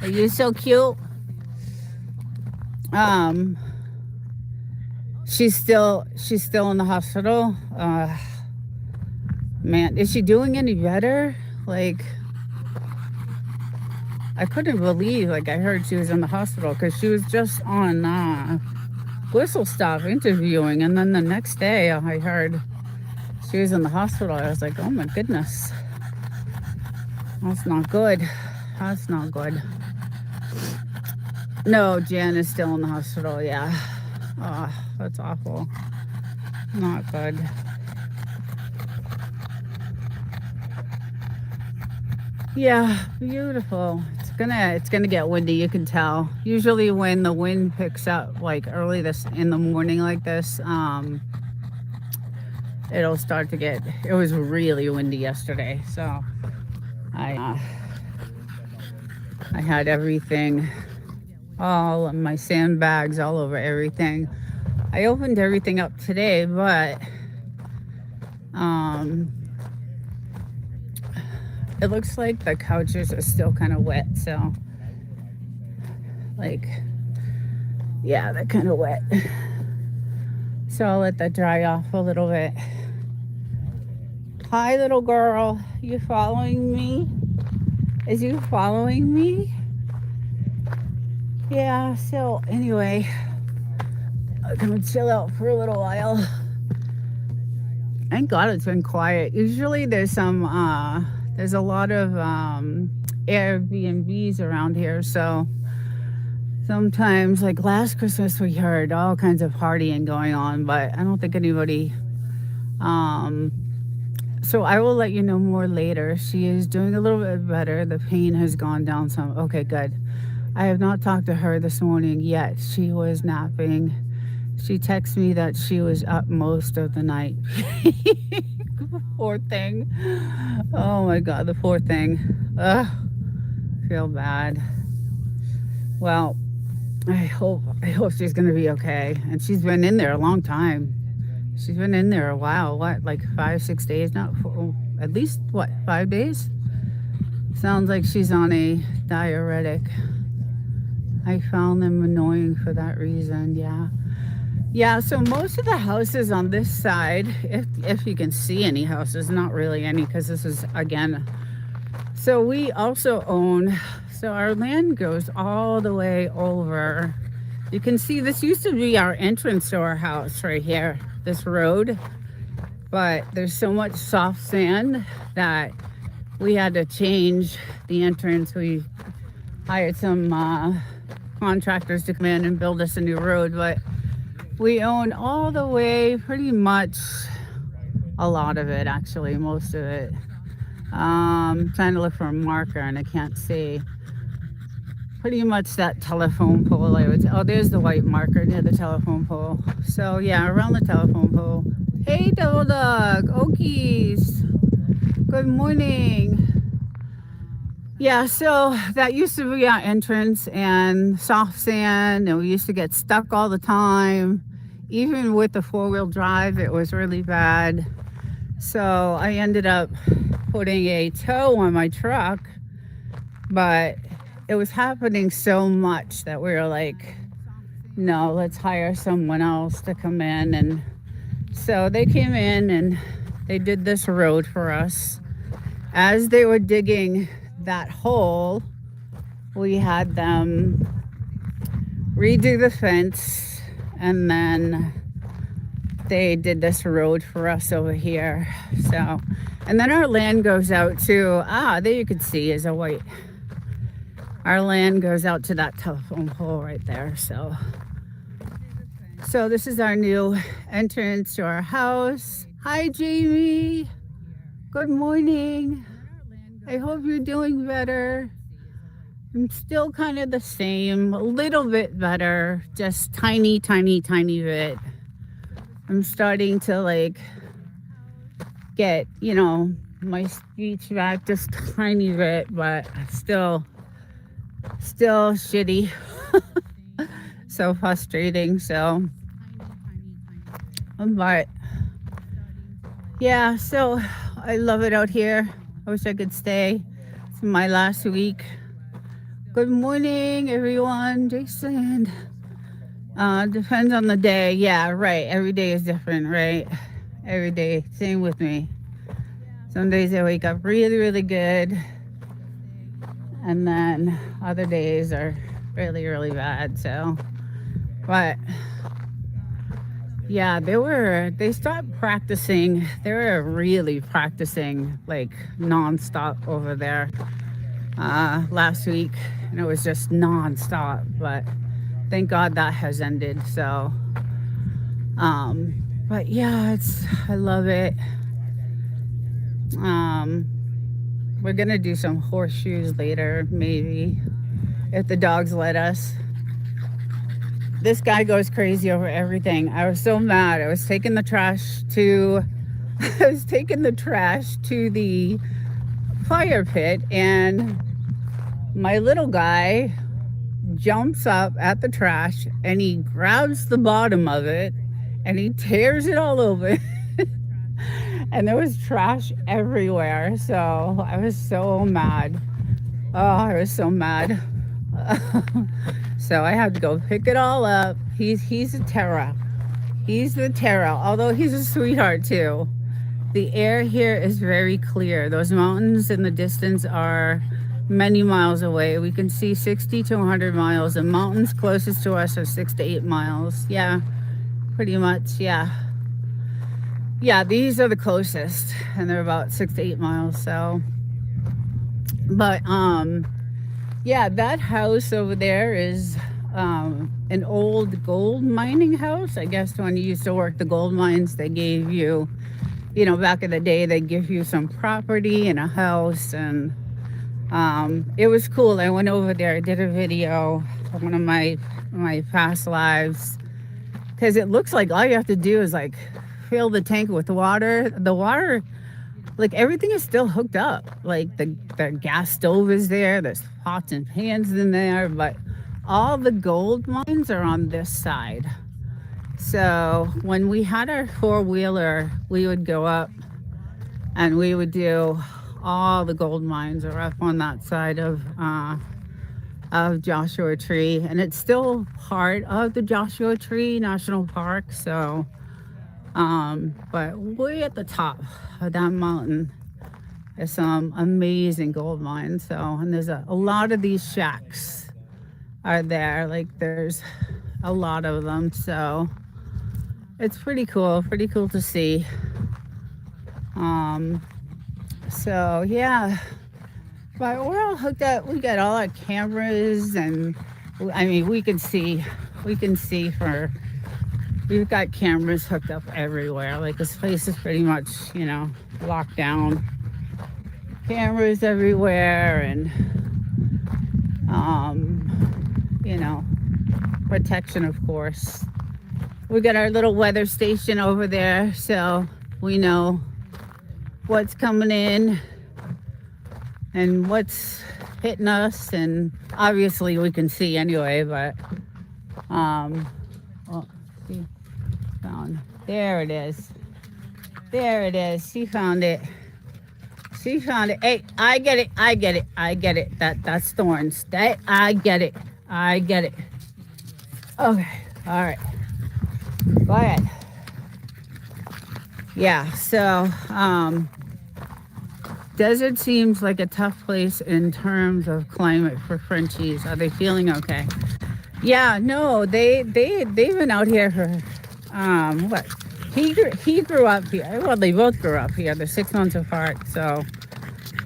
Are you so cute? She's still in the hospital. Man, is she doing any better? Like, I couldn't believe, like, I heard she was in the hospital because she was just on Whistle Stop interviewing, and then the next day I heard she was in the hospital. I was like, oh my goodness, that's not good. That's not good. No, Jan is still in the hospital. Yeah. Oh, that's awful. Not good. Yeah, beautiful. It's gonna get windy, you can tell. Usually when the wind picks up like early this in the morning like this, it'll start to get. It was really windy yesterday, so I had everything, all of my sandbags all over everything. I opened everything up today, but it looks like the couches are still kind of wet, so like, yeah, they're kind of wet. So I'll let that dry off a little bit. Hi, little girl. You following me? Is you following me? Yeah, so anyway, I'm gonna chill out for a little while. Thank God it's been quiet. Usually there's a lot of Airbnbs around here, so sometimes, like last Christmas, we heard all kinds of partying going on, but I don't think anybody. So I will let you know more later. She is doing a little bit better. The pain has gone down some. Okay, good. I have not talked to her this morning yet. She was napping. She texted me that she was up most of the night. Poor thing. Oh my God, the poor thing. Ugh, feel bad. Well, I hope she's gonna be okay. And she's been in there a long time. She's been in there a while. What, like 5-6 days now? At least what, 5 days? Sounds like she's on a diuretic. I found them annoying for that reason. Yeah, so most of the houses on this side, if you can see any houses, not really any, because this is, again, so we also own, so our land goes all the way over. You can see this used to be our entrance to our house right here, this road, but there's so much soft sand that we had to change the entrance. We hired some contractors to come in and build us a new road, but we own all the way, pretty much a lot of it, actually, most of it. Trying to look for a marker and I can't see. Pretty much that telephone pole, I would say. Oh, there's the white marker near the telephone pole. So yeah, around the telephone pole. Hey, Double Dog, Okies. Good morning. Yeah, so that used to be our entrance and soft sand, and we used to get stuck all the time. even with the 4-wheel drive, it was really bad. So I ended up putting a tow on my truck, but it was happening so much that we were like, no, let's hire someone else to come in. And so they came in and they did this road for us. As they were digging that hole, we had them redo the fence, and then they did this road for us over here. So, and then our land goes out to, there you could see is a white. Our land goes out to that telephone pole right there. So this is our new entrance to our house. Hi, Jamie. Good morning. I hope you're doing better. I'm still kind of the same, a little bit better, just tiny bit. I'm starting to like get, my speech back just tiny bit, but still shitty. So frustrating. So, but yeah, so I love it out here. I wish I could stay. It's my last week. Good morning, everyone. Jason. Depends on the day. Yeah, right. Every day is different, right? Every day. Same with me. Some days I wake up really, really good. And then other days are really, really bad. So, but yeah, they stopped practicing. They were really practicing like nonstop over there last week. And it was just nonstop. But thank God that has ended. So, but yeah, I love it. We're gonna do some horseshoes later, maybe, if the dogs let us. This guy goes crazy over everything. I was so mad. I was taking the trash to the fire pit, and my little guy jumps up at the trash and he grabs the bottom of it and he tears it all open. And there was trash everywhere. So I was so mad. Oh, I was so mad. So I had to go pick it all up. He's a terror. He's the terror, although he's a sweetheart too. The air here is very clear. Those mountains in the distance are many miles away. We can see 60 to 100 miles. The mountains closest to us are 6 to 8 miles. Yeah, pretty much, yeah. Yeah, these are the closest, and they're about 6 to 8 miles. So, but yeah, that house over there is an old gold mining house. I guess when you used to work the gold mines, they gave you, back in the day, they give you some property and a house, and it was cool. I went over there, I did a video of one of my past lives, because it looks like all you have to do is like fill the tank with water. The water, like everything is still hooked up. Like the gas stove is there, there's pots and pans in there, but all the gold mines are on this side. So when we had our 4-wheeler, we would go up and we would do all the gold mines are up on that side of Joshua Tree, and it's still part of the Joshua Tree National Park. So but way at the top of that mountain is some amazing gold mines. So, and there's a lot of these shacks are there. Like there's a lot of them. So it's pretty cool to see. So yeah, but we're all hooked up. We got all our cameras, and I mean, we can see we've got cameras hooked up everywhere. Like this place is pretty much, locked down. Cameras everywhere, and protection, of course. We got our little weather station over there, so we know what's coming in and what's hitting us, and obviously we can see anyway, but well, see. found. There it is. There it is. She found it. She found it. Hey, I get it. I get it. I get it. That's thorns. That I get it. I get it. Okay. All right. Go ahead. Yeah. So, desert seems like a tough place in terms of climate for Frenchies. Are they feeling okay? Yeah. No. They've been out here for what? He grew up here. Well, they both grew up here. They're 6 months apart. So,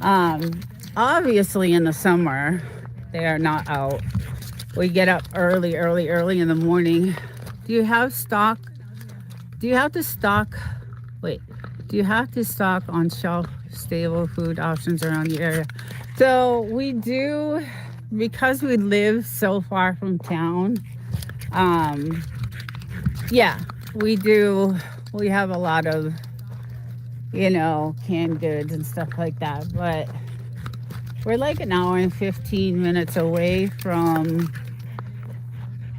obviously in the summer, they are not out. We get up early in the morning. Do you have stock? Do you have to stock? Wait, do you have to stock on shelf stable food options around the area? So we do, because we live so far from town. Yeah, we do. We have a lot of, canned goods and stuff like that. But we're like an hour and 15 minutes away from,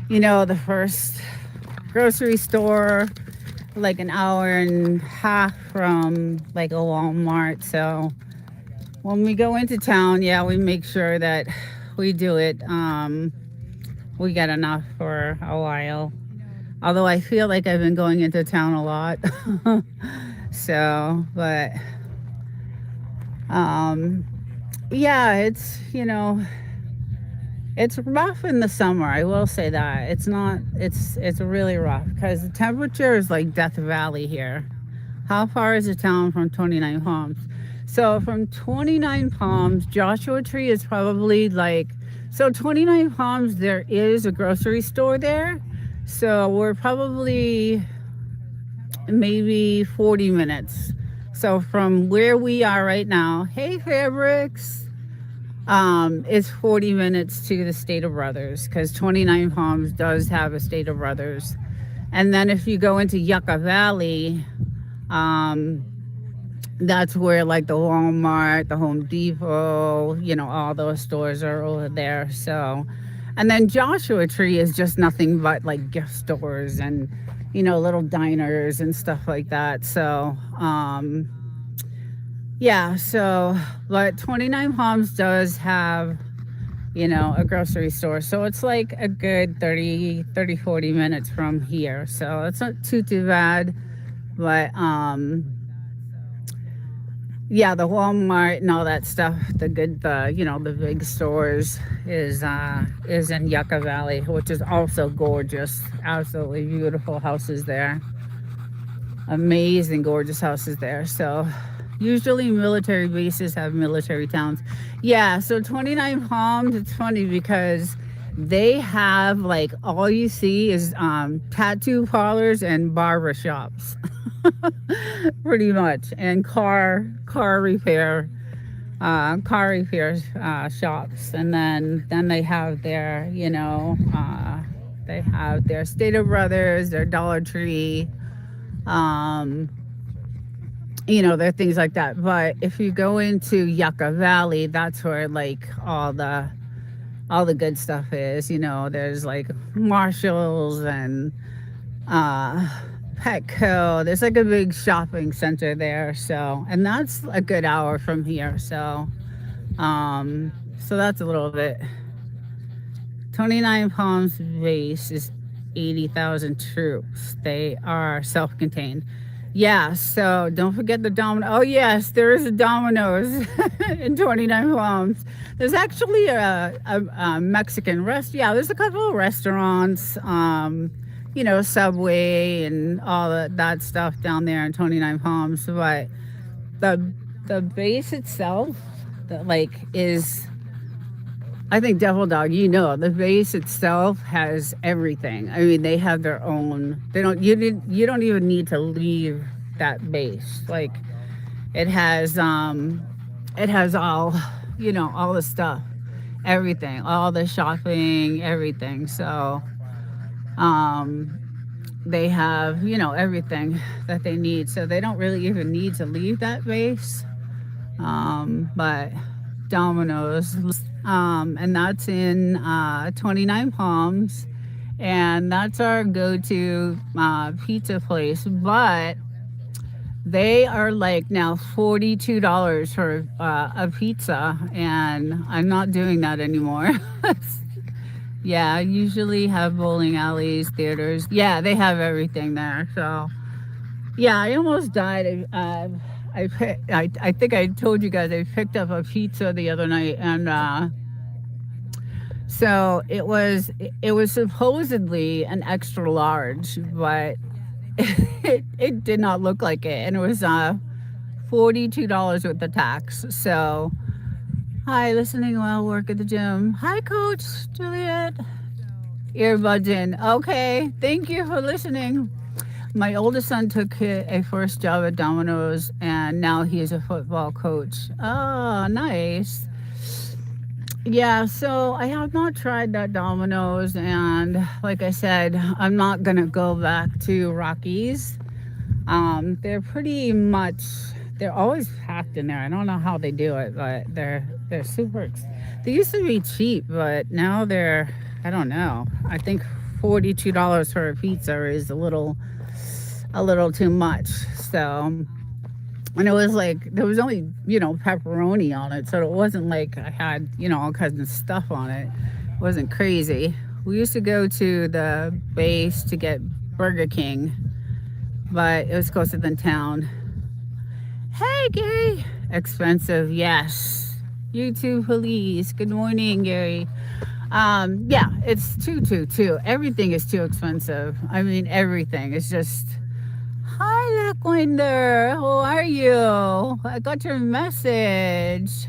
the first grocery store, like an hour and a half from like a Walmart. So when we go into town, yeah, we make sure that we do it. We get enough for a while. Although I feel like I've been going into town a lot. So, but yeah, it's rough in the summer. I will say that. It's really rough because the temperature is like Death Valley here. How far is the town from 29 Palms? So from 29 Palms, Joshua Tree is probably like, so 29 Palms, there is a grocery store there. So we're probably maybe 40 minutes. So from where we are right now, hey Fabrics, is 40 minutes to the Stater Brothers, because 29 Palms does have a Stater Brothers. And then if you go into Yucca Valley, that's where like the Walmart, the Home Depot, all those stores are over there. So, and then Joshua Tree is just nothing but like gift stores and, little diners and stuff like that. So, yeah, so, but 29 Palms does have, a grocery store. So it's like a good 40 minutes from here. So it's not too bad. But, yeah, the Walmart and all that stuff, the big stores is in Yucca Valley, which is also gorgeous. Absolutely beautiful houses there. Amazing, gorgeous houses there. So usually military bases have military towns. Yeah, so 29 Palms, it's funny because they have like all you see is tattoo parlors and barber shops. Pretty much, and car repair shops, and then they have their they have their Stater Brothers, their Dollar Tree, there are things like that. But if you go into Yucca Valley, that's where like all the good stuff is. There's like Marshalls and Petco. There's like a big shopping center there. So, and that's a good hour from here. So, so that's a little bit. 29 Palms base is 80,000 troops. They are self-contained. Yeah, so don't forget the Domino. Oh yes, there is a Domino's in 29 Palms. There's actually a Mexican Yeah, there's a couple of restaurants, Subway and all that stuff down there in 29 Palms. But the base itself, is, I think Devil Dog, the base itself has everything. I mean, they have their own. You don't even need to leave that base. Like, it has all, all the stuff, everything, all the shopping, everything. So, they have, everything that they need. So they don't really even need to leave that base. But Domino's, and that's in 29 Palms, And that's our go-to pizza place. But they are like now $42 for a pizza, and I'm not doing that anymore. Yeah, I usually have bowling alleys, theaters. Yeah, they have everything there. So yeah, I almost died. I think I told you guys I picked up a pizza the other night, and so it was supposedly an extra large, but it did not look like it, and it was $42 with the tax. So hi, listening while work at the gym. Hi, Coach Juliet. Earbuds in. Okay, thank you for listening. My oldest son took a first job at Domino's, and now he is a football coach. Oh, nice. Yeah, so I have not tried that Domino's, and like I said, I'm not gonna go back to Rockies. They're pretty much they're always packed in there. I don't know how they do it, but they're super. They used to be cheap, but now they're I don't know. I think $42 for a pizza is a little too much. So, and it was like there was only pepperoni on it, so it wasn't like I had all kinds of stuff on it. It wasn't crazy. We used to go to the base to get Burger King, but it was closer than town. Hey, Gary. Expensive, yes. YouTube police. Good morning, Gary. Yeah, it's too. Everything is too expensive. I mean, everything. It's just. Hi, Lackwinder. How are you? I got your message.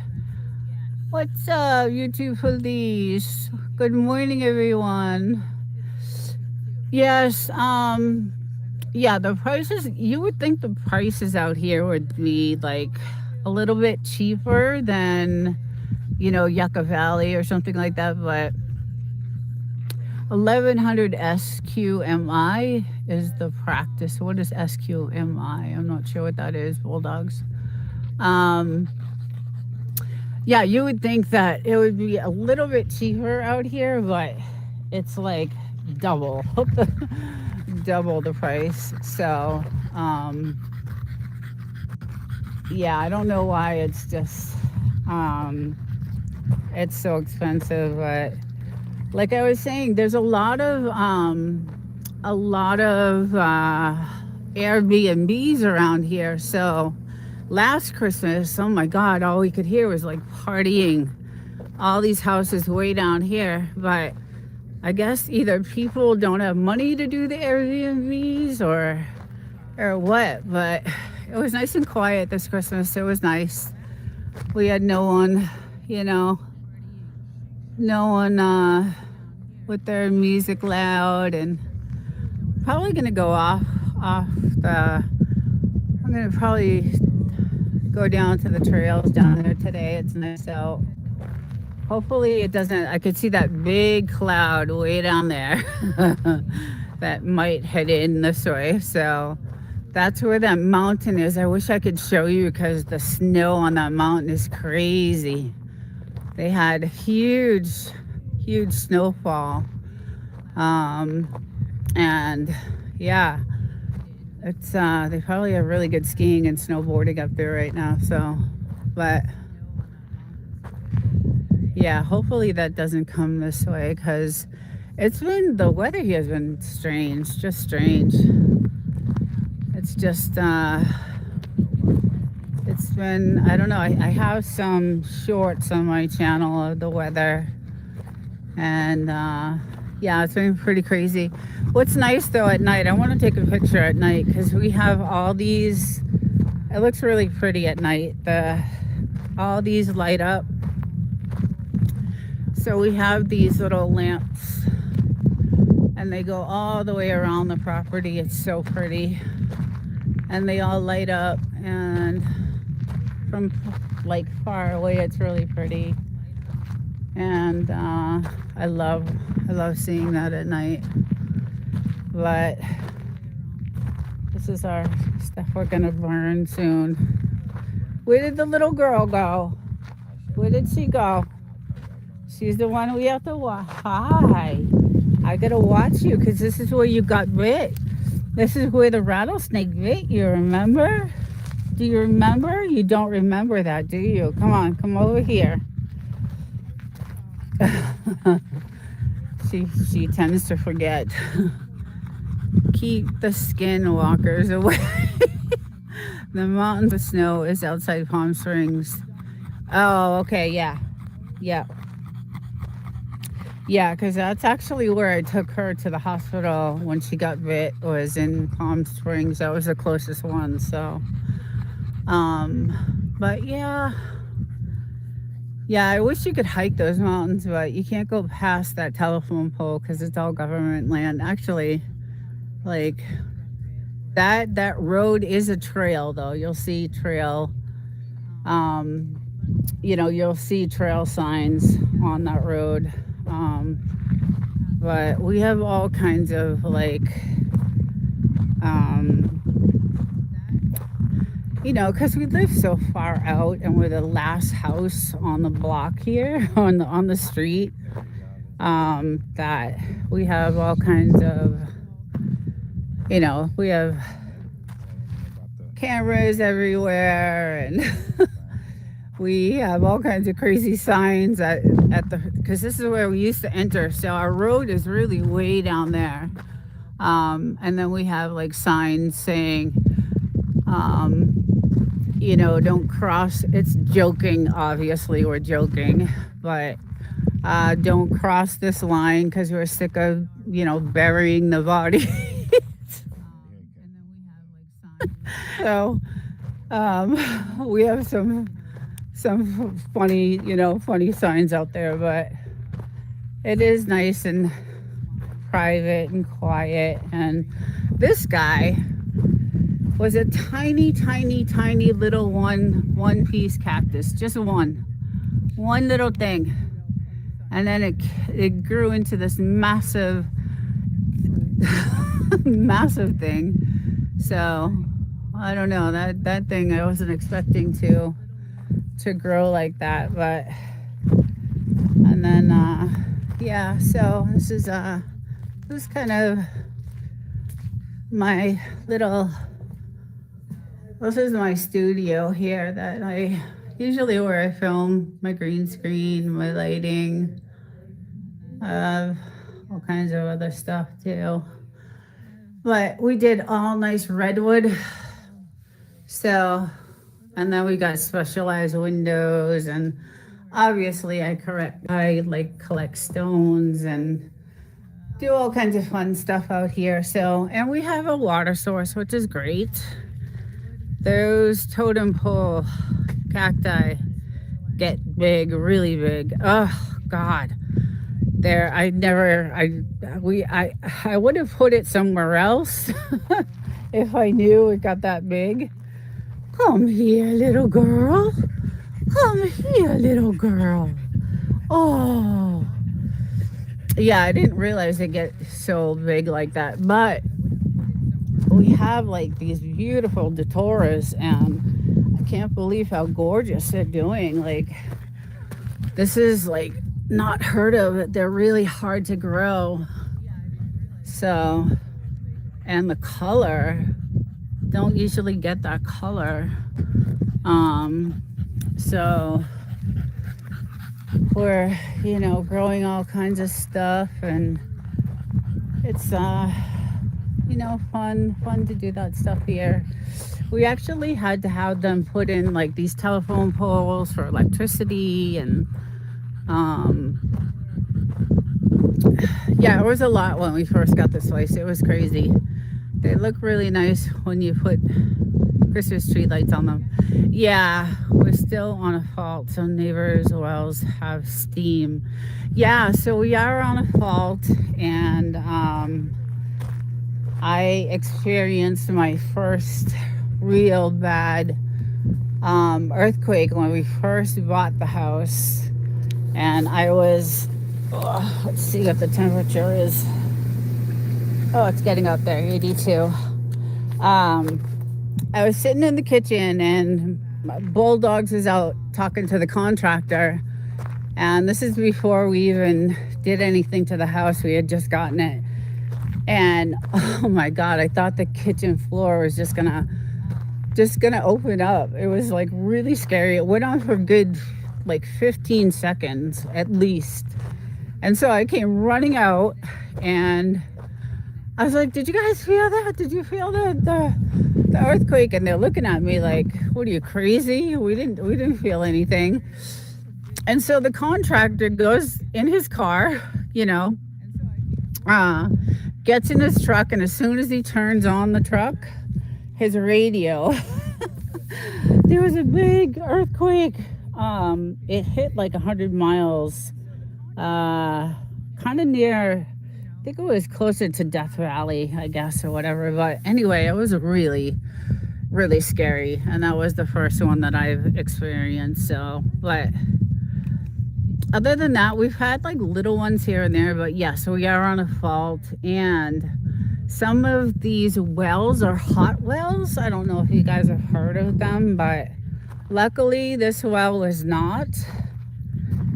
What's up, YouTube police? Good morning, everyone. Yes, yeah, the prices, you would think the prices out here would be like a little bit cheaper than, Yucca Valley or something like that, but 1100 SQMI is the practice. What is SQMI? I'm not sure what that is, Bulldogs. Um, yeah, you would think that it would be a little bit cheaper out here, but it's like double, double the price. So, yeah, I don't know why it's so expensive, but like I was saying, there's a lot of Airbnbs around here. So last Christmas, oh my God, all we could hear was like partying. All these houses way down here, but I guess either people don't have money to do the Airbnbs or what. But it was nice and quiet this Christmas. It was nice. We had no one, no one with their music loud, and probably gonna go off the. I'm gonna probably go down to the trails down there today. It's nice out. Hopefully it doesn't. I could see that big cloud way down there that might head in this way. So that's where that mountain is. I wish I could show you because the snow on that mountain is crazy. They had huge snowfall. And yeah, it's they probably have really good skiing and snowboarding up there right now. So, but yeah, hopefully that doesn't come this way because the weather here has been strange, just strange. It's just it's been, I don't know, I have some shorts on my channel of the weather, and yeah, it's been pretty crazy. What's nice though at night, I want to take a picture at night because we have all these, it looks really pretty at night. All these light up. So we have these little lamps and they go all the way around the property. It's so pretty. And they all light up, and from like far away it's really pretty. And I love seeing that at night. But this is our stuff we're gonna burn soon. Where did the little girl go? Where did she go? She's the one we have to watch. Hi. I gotta watch you because this is where you got bit. This is where the rattlesnake bit you, remember? Do you remember? You don't remember that, do you? Come on, come over here. she tends to forget. Keep the skinwalkers away. The mountain of snow is outside Palm Springs. Oh, okay, yeah. Yeah. Yeah, because that's actually where I took her to the hospital when she got bit, was in Palm Springs. That was the closest one. So, but yeah, I wish you could hike those mountains, but you can't go past that telephone pole because it's all government land. Actually, like that road is a trail, though. You'll see trail. You'll see trail signs on that road. But we have all kinds of because we live so far out and we're the last house on the block here on the street, that we have all kinds of, we have cameras everywhere, and we have all kinds of crazy signs because this is where we used to enter. So our road is really way down there. And then we have signs saying, don't cross. It's joking, obviously, we're joking, but don't cross this line because we're sick of, burying the body. So we have some funny signs out there, but it is nice and private and quiet. And this guy was a tiny little one piece cactus, just one little thing, and then it grew into this massive thing. So I don't know, that thing I wasn't expecting to grow like that, but and then so this is kind of my this is my studio here that I usually where I film my green screen, my lighting, all kinds of other stuff too. But we did all nice redwood. So, and then we got specialized windows, and obviously I collect stones and do all kinds of fun stuff out here. So, and we have a water source, which is great. Those totem pole cacti get big, really big. Oh God. I would have put it somewhere else if I knew it got that big. Come here, little girl. Come here, little girl. Oh. Yeah, I didn't realize it get so big like that. But we have these beautiful datoras, and I can't believe how gorgeous they're doing. This is not heard of. They're really hard to grow. So, and the color, don't usually get that color. So we're, growing all kinds of stuff, and it's, fun to do that stuff here. We actually had to have them put in these telephone poles for electricity, and it was a lot when we first got this place. It was crazy. They look really nice when you put Christmas tree lights on them. Yeah, we're still on a fault. Some neighbors' wells have steam. Yeah, so we are on a fault, and I experienced my first real bad earthquake when we first bought the house. And I was, let's see what the temperature is. Oh, it's getting up there, 82. I was sitting in the kitchen, and my Bulldogs is out talking to the contractor. And this is before we even did anything to the house. We had just gotten it. And oh my God, I thought the kitchen floor was just gonna open up. It was like really scary. It went on for a good like 15 seconds at least. And so I came running out and I was like, "Did you guys feel that? Did you feel the earthquake?" And they're looking at me like, "What are you, crazy? We didn't feel anything." And so the contractor goes in his car, you know, uh, gets in his truck, and as soon as he turns on the truck, his radio, there was a big earthquake. It hit like 100 miles, kind of near. I think it was closer to Death Valley, I guess, or whatever. But anyway, it was really, really scary, and that was the first one that I've experienced. So, but other than that, we've had like little ones here and there. But yes, we are on a fault, and some of these wells are hot wells. I don't know if you guys have heard of them, but luckily this well is not.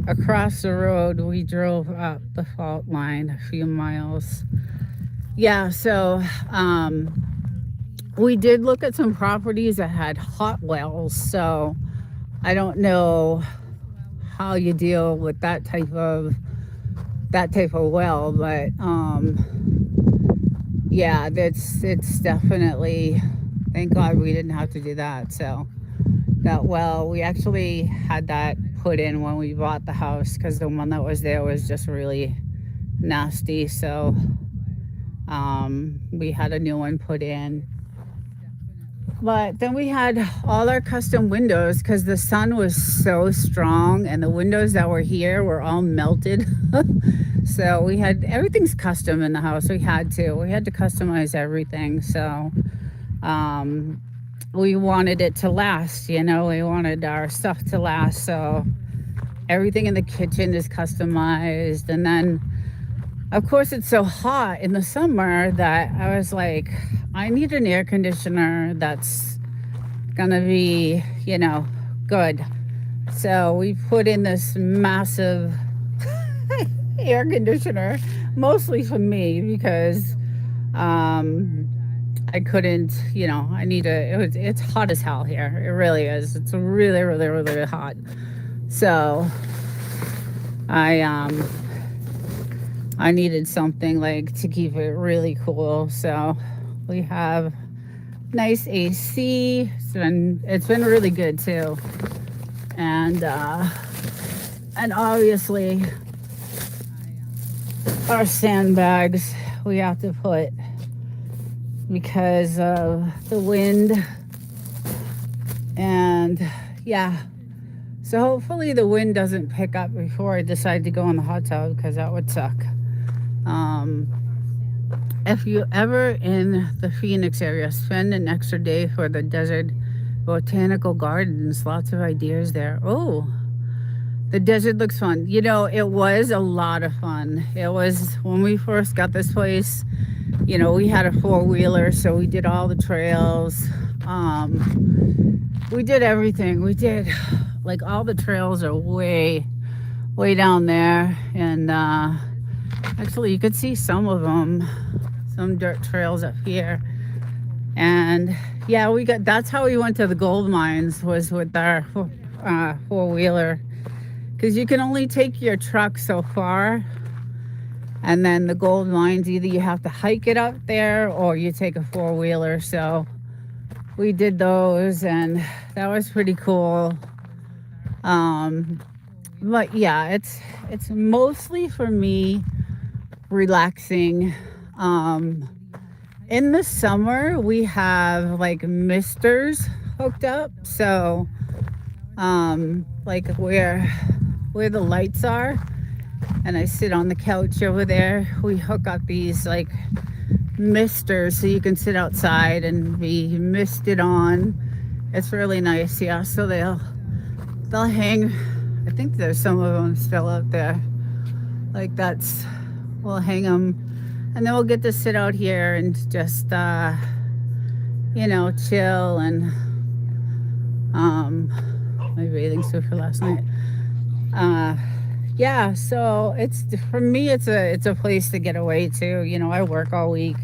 Across the road, we drove up the fault line a few miles. Yeah, so we did look at some properties that had hot wells. So I don't know how you deal with that type of well, but yeah, it's definitely, thank God we didn't have to do that. So that well, we actually had that put in when we bought the house because the one that was there was just really nasty. So we had a new one put in. But then we had all our custom windows because the sun was so strong and the windows that were here were all melted. So we had everything's custom in the house. We had to customize everything. So we wanted it to last, we wanted our stuff to last. So everything in the kitchen is customized. And then of course it's so hot in the summer that I was like, I need an air conditioner that's gonna be, good. So we put in this massive air conditioner, mostly for me because I couldn't, I need it's hot as hell here. It really is. It's really, really, really hot. So I needed something like to keep it really cool. So we have nice AC. It's been really good too. And obviously our sandbags we have to put because of the wind. And yeah, so hopefully the wind doesn't pick up before I decide to go in the hot tub because that would suck. If you ever in the Phoenix area, spend an extra day for the Desert Botanical Gardens. Lots of ideas there. Oh, the desert looks fun. It was a lot of fun. It was when we first got this place. We had a 4-wheeler, so we did all the trails. We did everything. We did like all the trails are way, way down there, and actually you could see some of them. Some dirt trails up here. And yeah, that's how we went to the gold mines, was with our 4-wheeler, because you can only take your truck so far, and then the gold mines, either you have to hike it up there or you take a 4-wheeler. So we did those, and that was pretty cool. But yeah, it's mostly for me relaxing. In the summer we have like misters hooked up, so like where the lights are, and I sit on the couch over there, we hook up these like misters so you can sit outside and be misted on. It's really nice. Yeah, so they'll hang. I think there's some of them still out there, like we'll hang them, and then we'll get to sit out here and just chill. And my bathing suit for last night, Yeah, so it's for me it's a place to get away to. You know, I work all week,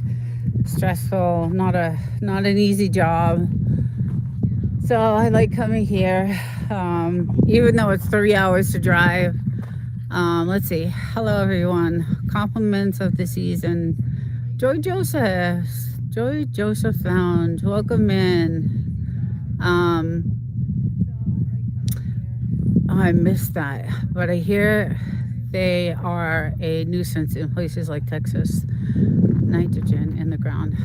stressful, not an easy job. So I like coming here, even though it's 3 hours to drive. Let's see. Hello, everyone. Compliments of the season. Joy Joseph found. Welcome in. Um, oh, I missed that, but I hear they are a nuisance in places like Texas. Nitrogen in the ground.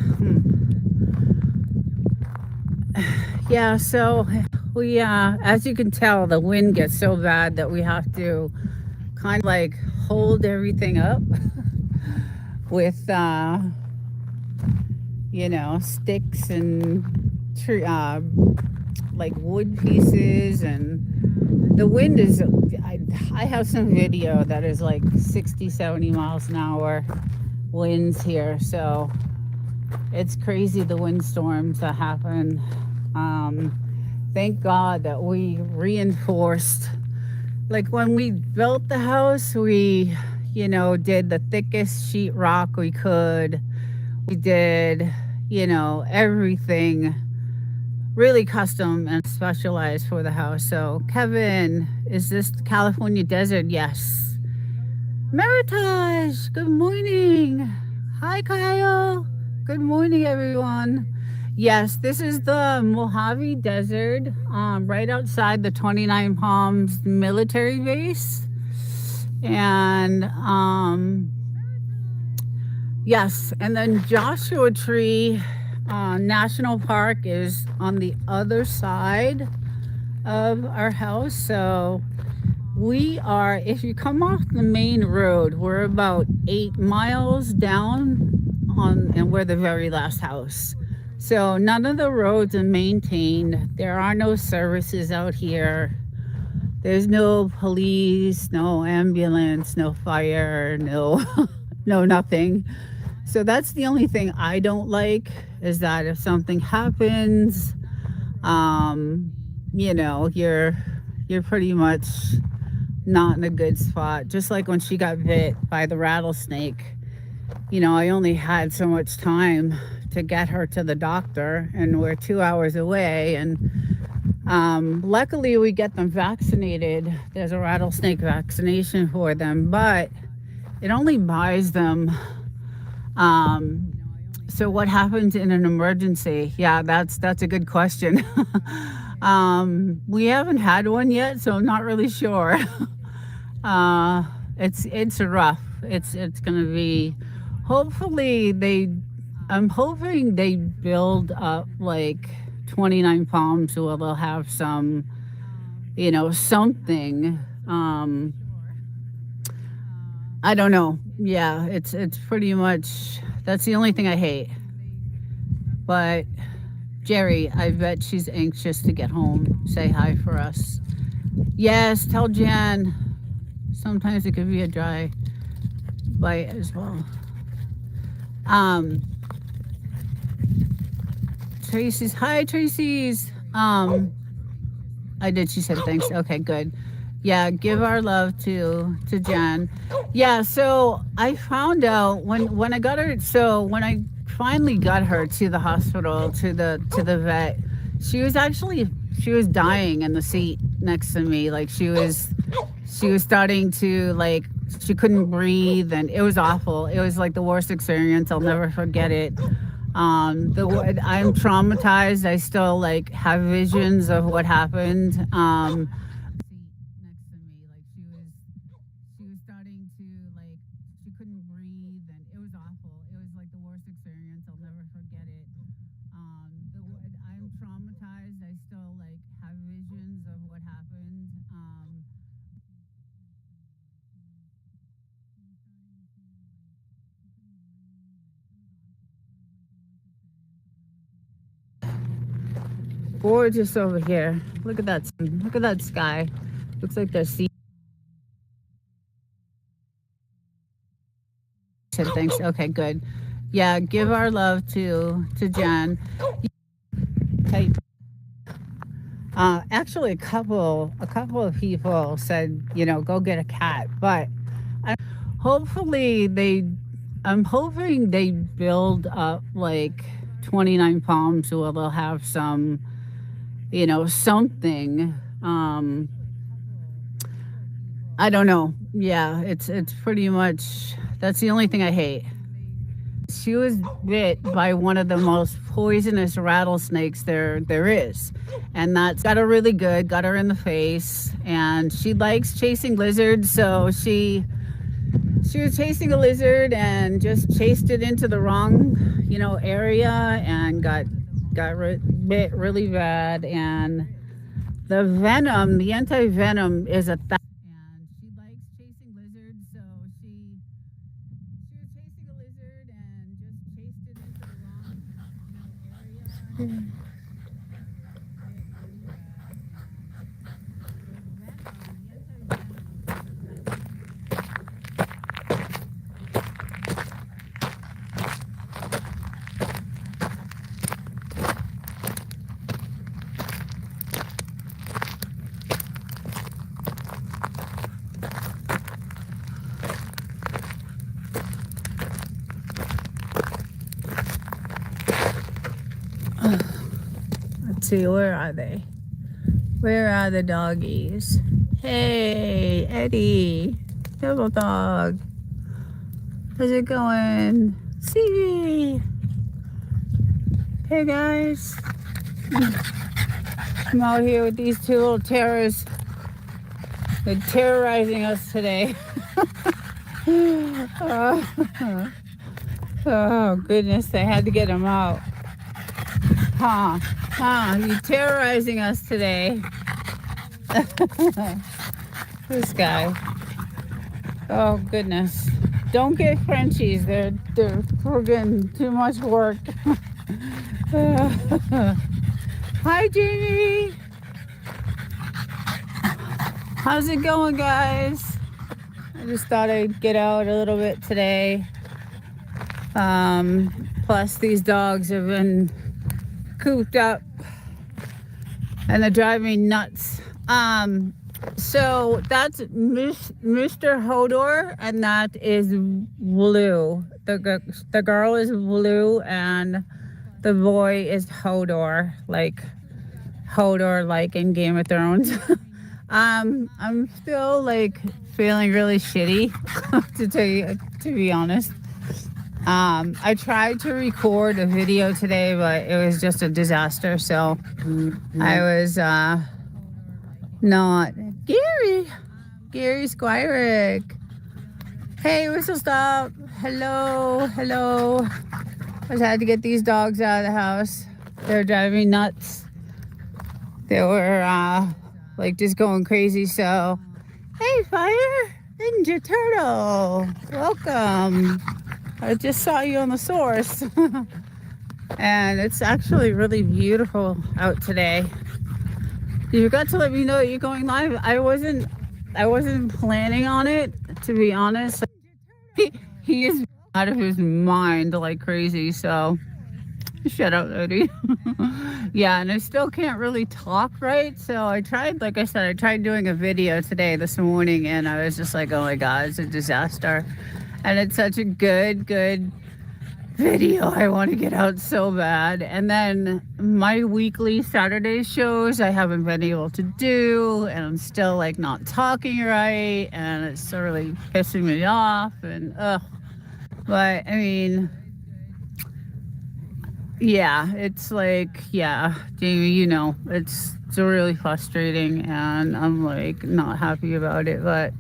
Yeah, so as you can tell, the wind gets so bad that we have to kind of like hold everything up with, sticks and like wood pieces. And the wind is, I have some video that is like 60, 70 miles an hour winds here. So it's crazy the windstorms that happen. Thank God that we reinforced. Like when we built the house, we, did the thickest sheetrock we could. We did, everything really custom and specialized for the house. So, Kevin, is this the California desert? Yes. Meritage, good morning. Hi, Kyle. Good morning, everyone. Yes, this is the Mojave Desert, right outside the 29 Palms military base. And yes, and then Joshua Tree National Park is on the other side of our house. So we are, if you come off the main road, we're about 8 miles down and we're the very last house. So none of the roads are maintained. There are no services out here. There's no police, no ambulance, no fire, no, no nothing. So that's the only thing I don't like, is that if something happens, um, you're pretty much not in a good spot. Just like when she got bit by the rattlesnake, I only had so much time to get her to the doctor, and we're 2 hours away. And luckily, we get them vaccinated. There's a rattlesnake vaccination for them, but it only buys them. So what happens in an emergency? Yeah, that's a good question. We haven't had one yet, so I'm not really sure. It's rough. It's gonna be. Hopefully they. I'm hoping they build up like 29 Palms, so they'll have some, something. I don't know. Yeah, it's pretty much, that's the only thing I hate. But Jerry, I bet she's anxious to get home. Say hi for us. Yes, tell Jan. Sometimes it could be a dry bite as well. Um, Tracy's, hi Tracy's. I did. She said thanks. Okay, good. Yeah, give our love to Jan. Yeah, so I found out when I got her. So when I finally got her to the hospital, to the vet, she was dying in the seat next to me. Like she was starting to, like, she couldn't breathe, and it was awful. It was like the worst experience. I'll never forget it. I'm traumatized. I still like have visions of what happened. Next to me, like she was starting to, like, she couldn't breathe, and it was awful. It was like the worst experience. I'll never forget it. I'm traumatized. I still like have visions of what happened. Gorgeous over here. Look at that sun. Look at that sky. Looks like there's sea. Said thanks. Okay, good. Yeah, give our love to Jan. Okay. Actually, a couple of people said, go get a cat, but hopefully I'm hoping they build up like 29 palms so they'll have some, something. I don't know. Yeah, it's pretty much that's the only thing I hate. She was bit by one of the most poisonous rattlesnakes there is. And that's got her really good, got her in the face. And she likes chasing lizards, so she was chasing a lizard and just chased it into the wrong, area and got bit really bad. And the anti-venom is a and she likes chasing lizards, so she was chasing a lizard and just chased it into the wrong, area. Let's see, where are they? Where are the doggies? Hey, Eddie, devil dog. How's it going? See? Hey guys. I'm out here with these two little terrors. They're terrorizing us today. Oh goodness, I had to get them out. You're terrorizing us today. This guy. Oh goodness. Don't get Frenchies. They're friggin' too much work. Hi Jamie. How's it going, guys? I just thought I'd get out a little bit today. Plus these dogs have been cooped up and they're driving me nuts. So that's Mr. Hodor, and that is Blue. The girl is Blue, and the boy is Hodor, like in Game of Thrones. I'm still like feeling really shitty, to be honest. I tried to record a video today, but it was just a disaster. So I was not. Gary Squirick. Hey, Whistle Stop. Hello. I just had to get these dogs out of the house. They're driving me nuts. They were like just going crazy. So, hey, Fire Ninja Turtle. Welcome. I just saw you on the source. And it's actually really beautiful out today. You forgot to let me know that you're going live. I wasn't planning on it, to be honest. He is out of his mind like crazy, so shut up, Eddie. Yeah, and I still can't really talk right, so I tried, like I said, I tried doing a video today, this morning, and I was just like, oh my god, it's a disaster. And it's such a good video. I want to get out so bad. And then my weekly Saturday shows I haven't been able to do, and I'm still like not talking right, and it's really pissing me off. And but I mean, yeah, it's like, yeah, Jamie, it's really frustrating, and I'm like not happy about it. But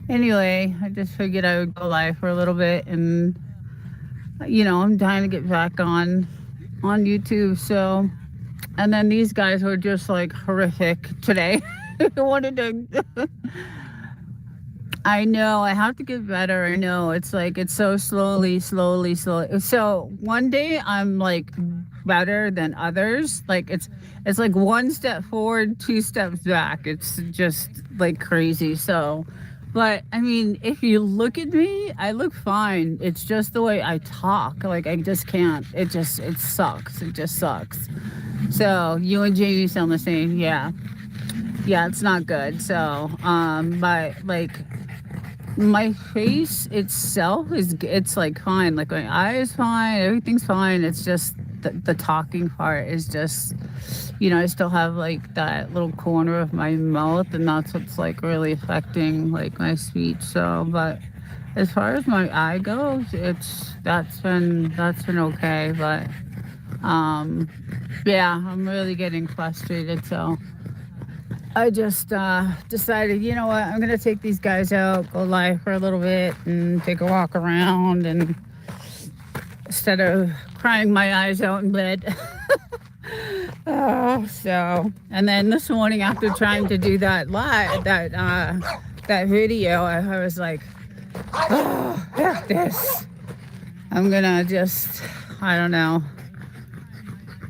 anyway, I just figured I would go live for a little bit, and I'm dying to get back on YouTube. So, and then these guys were just like horrific today. I wanted to. I know I have to get better. I know it's like it's so slowly. So one day I'm like better than others. Like it's like one step forward, two steps back. It's just like crazy. So. But I mean, if you look at me, I look fine. It's just the way I talk. Like I just can't. It sucks. It just sucks. So you and Jamie sound the same. Yeah. Yeah, it's not good. So, but like my face itself it's like fine. Like my eye is fine. Everything's fine. It's just the talking part is just, I still have like that little corner of my mouth, and that's what's like really affecting like my speech. So, but as far as my eye goes, that's been okay. But yeah, I'm really getting frustrated. So I just decided, you know what, I'm gonna take these guys out, go lie for a little bit, and take a walk around, and instead of crying my eyes out in bed. And then this morning after trying to do that live, that video, I was like, oh, heck this. I'm gonna just, I don't know.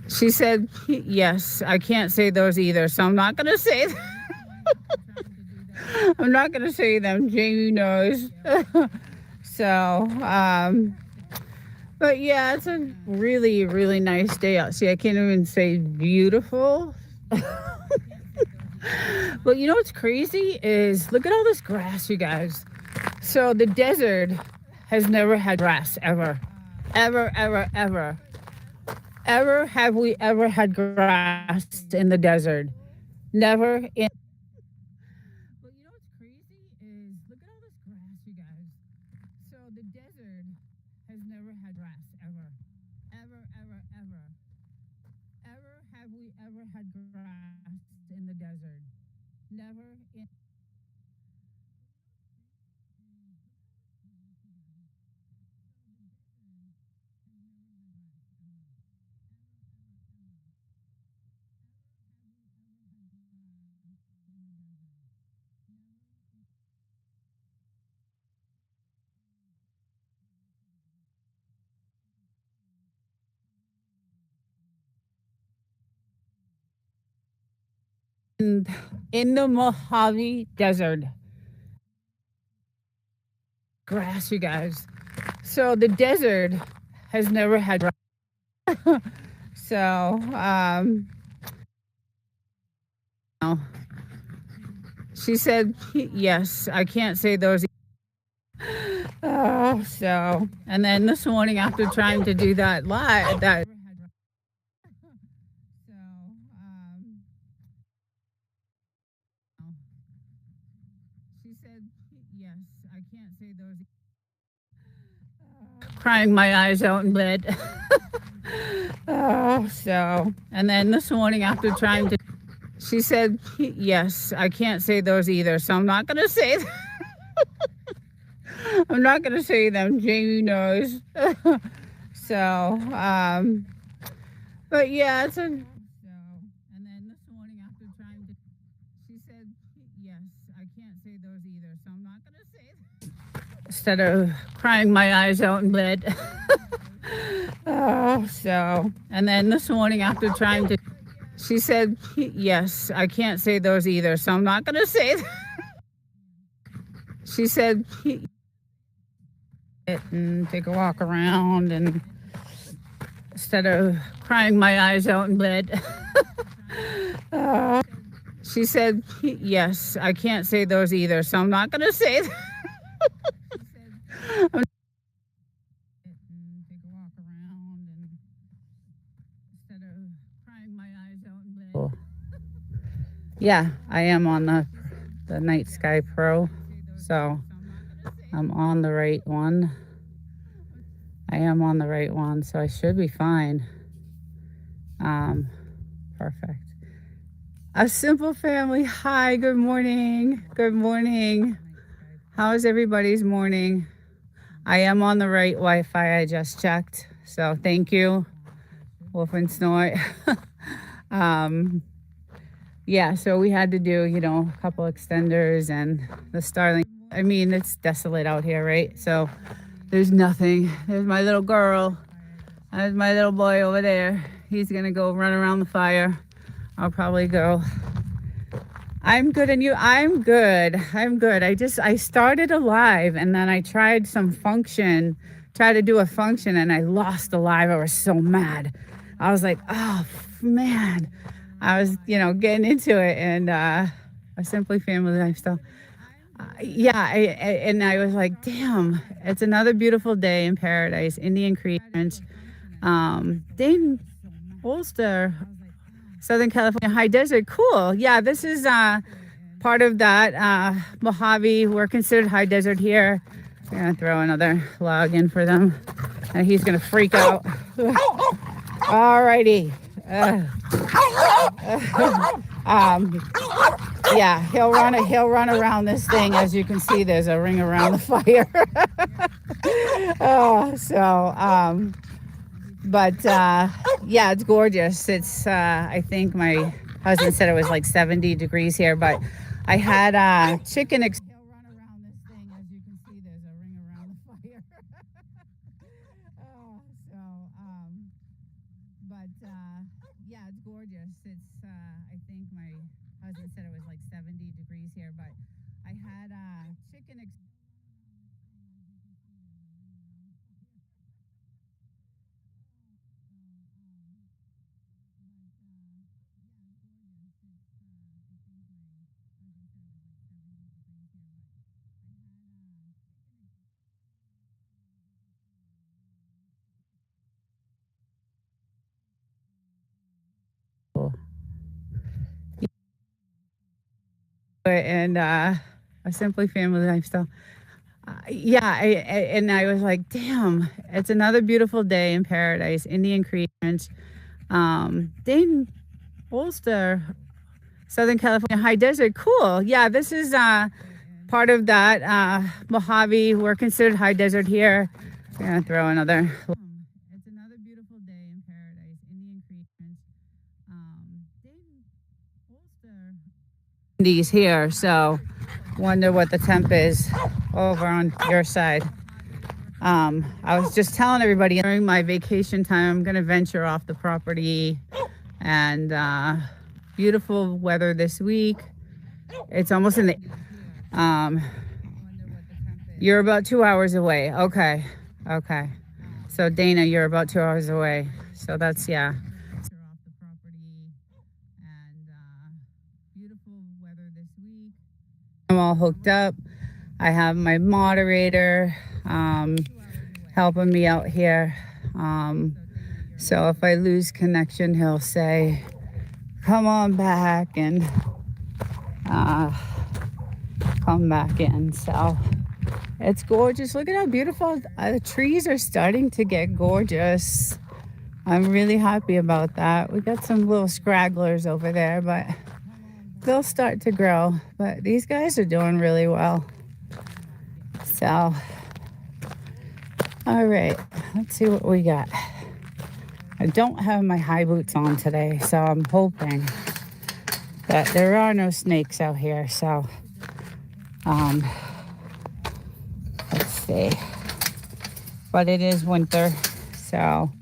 She said, yes, I can't say those either, so I'm not gonna say them. I'm not gonna say them. Jamie knows. So, but yeah, it's a really, really nice day out. See, I can't even say beautiful. But you know what's crazy is look at all this grass, you guys. So the desert has never had grass ever. Ever, ever, ever. Ever have we ever had grass in the desert? Never in. But you know what's crazy is look at all this grass, you guys. So the desert has never had grass ever. Ever, ever, ever. Ever have we ever had grass in the desert? Never in. In the Mojave Desert. Grass, you guys. So the desert has never had grass. So, she said, yes, I can't say those. And then this morning after trying to do that live, so, she said, yes, I can't say those. Crying my eyes out in bed. And then this morning after trying to, she said, yes, I can't say those either, so I'm not gonna say them. I'm not gonna say them. Jamie knows. So, but yeah, it's a. And then this morning after trying to, she said, yes, I can't say those either, so I'm not gonna say them. Instead of crying my eyes out in bed. And then this morning after trying to, she said, yes, I can't say those either, so I'm not gonna say them. She said, and take a walk around, and instead of crying my eyes out in bed. She said, yes, I can't say those either, so I'm not gonna say them. Take a walk around, and instead of crying my eyes out in bed. Cool. Yeah, I am on the Night Sky Pro, so I'm on the right one. I am on the right one, so I should be fine. Perfect. A simple family. Hi, good morning. Good morning. How is everybody's morning? I am on the right Wi-Fi. I just checked, so thank you. Wolf and snort. Yeah, so we had to do, a couple extenders and the Starlink. I mean, it's desolate out here, right? So there's nothing. There's my little girl. There's my little boy over there. He's gonna go run around the fire. I'll probably go. I'm good, and you? I'm good. I'm good. I started a live, and then I tried to do a function, and I lost the live. I was so mad. I was like, oh man, I was, getting into it, and a simply family lifestyle. Yeah, and I was like, damn, it's another beautiful day in paradise, Indian Creek Ranch, Dayton, Ulster, Southern California High Desert. Cool. Yeah, this is part of that Mojave. We're considered high desert here. I'm gonna throw another log in for them, and he's gonna freak out. Alrighty. Um, yeah, he'll run around this thing. As you can see, there's a ring around the fire. But yeah, it's gorgeous. It's I think my husband said it was like 70 degrees here, but I had chicken. He'll run around this thing. As you can see, there's a ring around the fire. Oh, so but yeah, it's gorgeous. It's I think my husband said it was like 70 degrees here, but I had chicken. And a simply family lifestyle. Yeah, and I was like, damn, it's another beautiful day in paradise, Indian Creek Ranch, Dayton, Ulster, Southern California High Desert. Cool. Yeah, this is part of that Mojave. We're considered high desert here. I'm gonna throw another. It's another beautiful day in paradise, Indian Creek Ranch, Dayton, Ulster. These here, so wonder what the temp is over on your side. I was just telling everybody during my vacation time, I'm going to venture off the property, and beautiful weather this week. It's almost in the, you're about 2 hours away. Okay. Okay. So Dana, you're about 2 hours away. So that's, yeah. Off the property, and beautiful weather this week. I'm all hooked up. I have my moderator helping me out here. So if I lose connection, he'll say, come on back, and come back in. So it's gorgeous. Look at how beautiful the trees are starting to get gorgeous. I'm really happy about that. We got some little scragglers over there, but they'll start to grow. But these guys are doing really well. So, all right, let's see what we got. I don't have my high boots on today, so I'm hoping that there are no snakes out here. So, let's see. But it is winter, so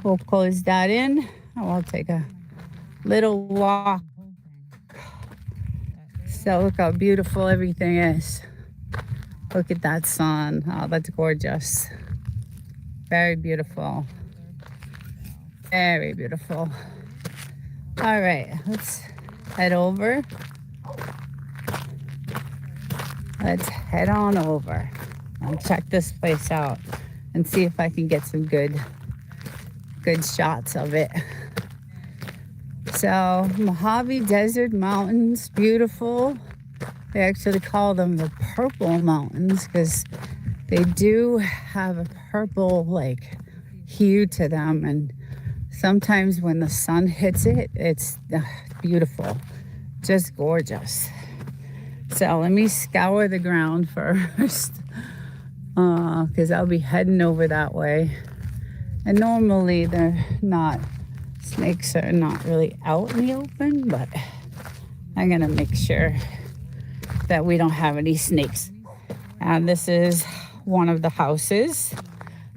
we'll close that in, and we'll take a little walk. So look how beautiful everything is. Look at that sun. Oh, that's gorgeous. Very beautiful. Very beautiful. All right, let's head over. Let's head on over and check this place out and see if I can get some good shots of it. So Mojave Desert Mountains, beautiful. They actually call them the Purple Mountains because they do have a purple like hue to them, and sometimes when the sun hits it, it's beautiful, just gorgeous. So let me scour the ground first because I'll be heading over that way. And normally snakes are not really out in the open, but I'm gonna make sure that we don't have any snakes. And this is one of the houses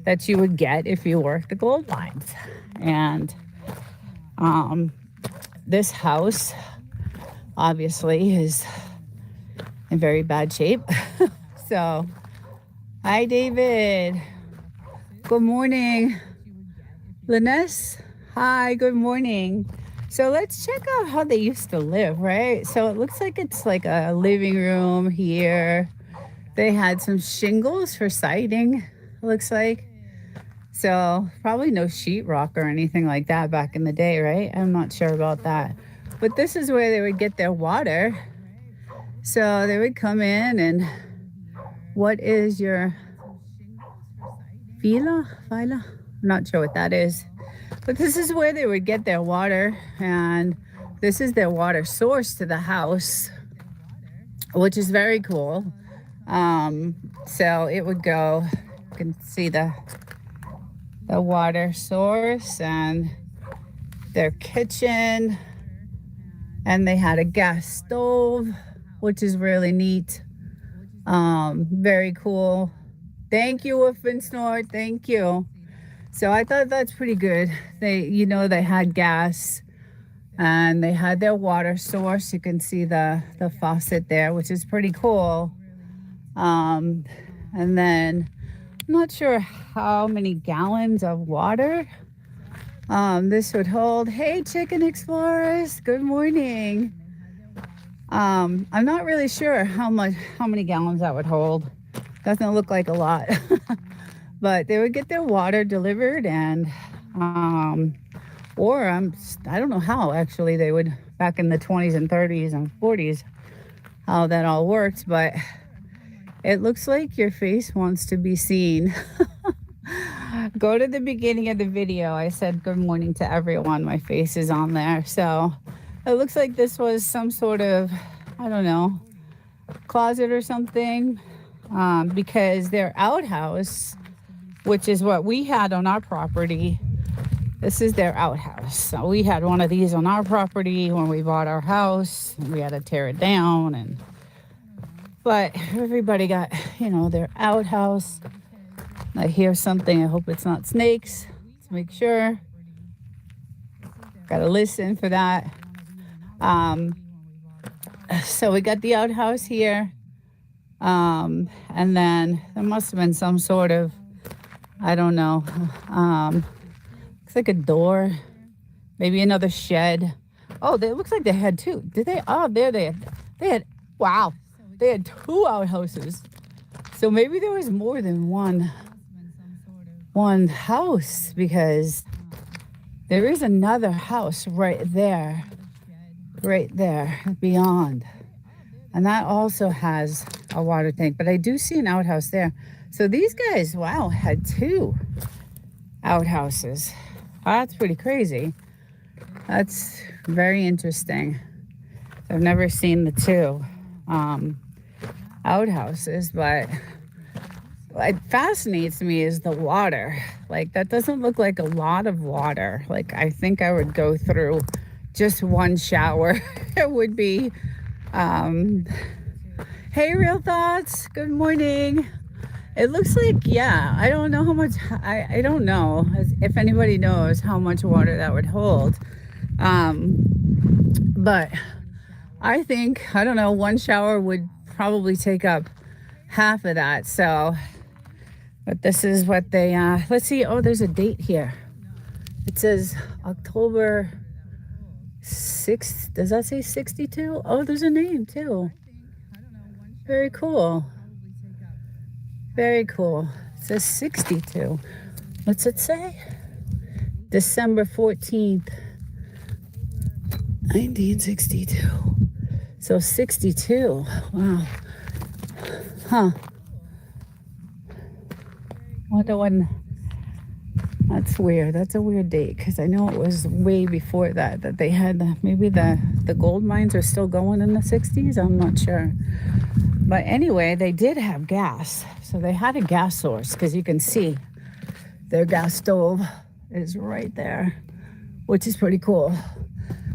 that you would get if you worked the gold mines. And this house obviously is in very bad shape. So, hi David. Good morning. Linus, Hi, good morning. So let's check out how they used to live, right? So it looks like it's like a living room here. They had some shingles for siding, looks like. So probably no sheetrock or anything like that back in the day, right? I'm not sure about that. But this is where they would get their water. So they would come in and what is your fila? Fila? I'm not sure what that is. But this is where they would get their water, and this is their water source to the house, which is very cool. So it would go, you can see the water source and their kitchen, and they had a gas stove, which is really neat. Very cool. Thank you, Woof and Snort. Thank you. So I thought that's pretty good. They had gas and they had their water source. You can see the faucet there, which is pretty cool. And then I'm not sure how many gallons of water this would hold. Hey, Chicken Explorers, good morning. I'm not really sure how many gallons that would hold. Doesn't look like a lot. But they would get their water delivered, and I don't know how actually they would back in the 20s and 30s and 40s how that all worked, but it looks like your face wants to be seen. Go to the beginning of the video. I said good morning to everyone. My face is on there. So it looks like this was some sort of, I don't know, closet or something, because their outhouse, which is what we had on our property. This is their outhouse. So we had one of these on our property when we bought our house. We had to tear it down, but everybody got, their outhouse. I hear something. I hope it's not snakes. Let's make sure. Gotta listen for that. So we got the outhouse here. And then there must have been some sort of, I don't know. Looks like a door, maybe another shed. Oh, it looks like they had two. Did they? Oh, there they had. Wow, they had two outhouses. So maybe there was more than one house, because there is another house right there beyond, and that also has a water tank. But I do see an outhouse there. So these guys, wow, had two outhouses. That's pretty crazy. That's very interesting. I've never seen the two outhouses, but what fascinates me is the water. Like, that doesn't look like a lot of water. Like, I think I would go through just one shower. It would be, hey, Real Thoughts, good morning. It looks like, yeah, I don't know how much, I don't know if anybody knows how much water that would hold. But I think, I don't know, one shower would probably take up half of that. So, but this is what they, let's see. Oh, there's a date here. It says October 6th. Does that say 62? Oh, there's a name too. Very cool. Very cool. It says 62. What's it say? December 14th, 1962. So 62. Wow. Huh. Wonder when. That's weird. That's a weird date, because I know it was way before that they had, maybe the gold mines are still going in the 60s. I'm not sure. But anyway, they did have gas. So they had a gas source, because you can see their gas stove is right there, which is pretty cool.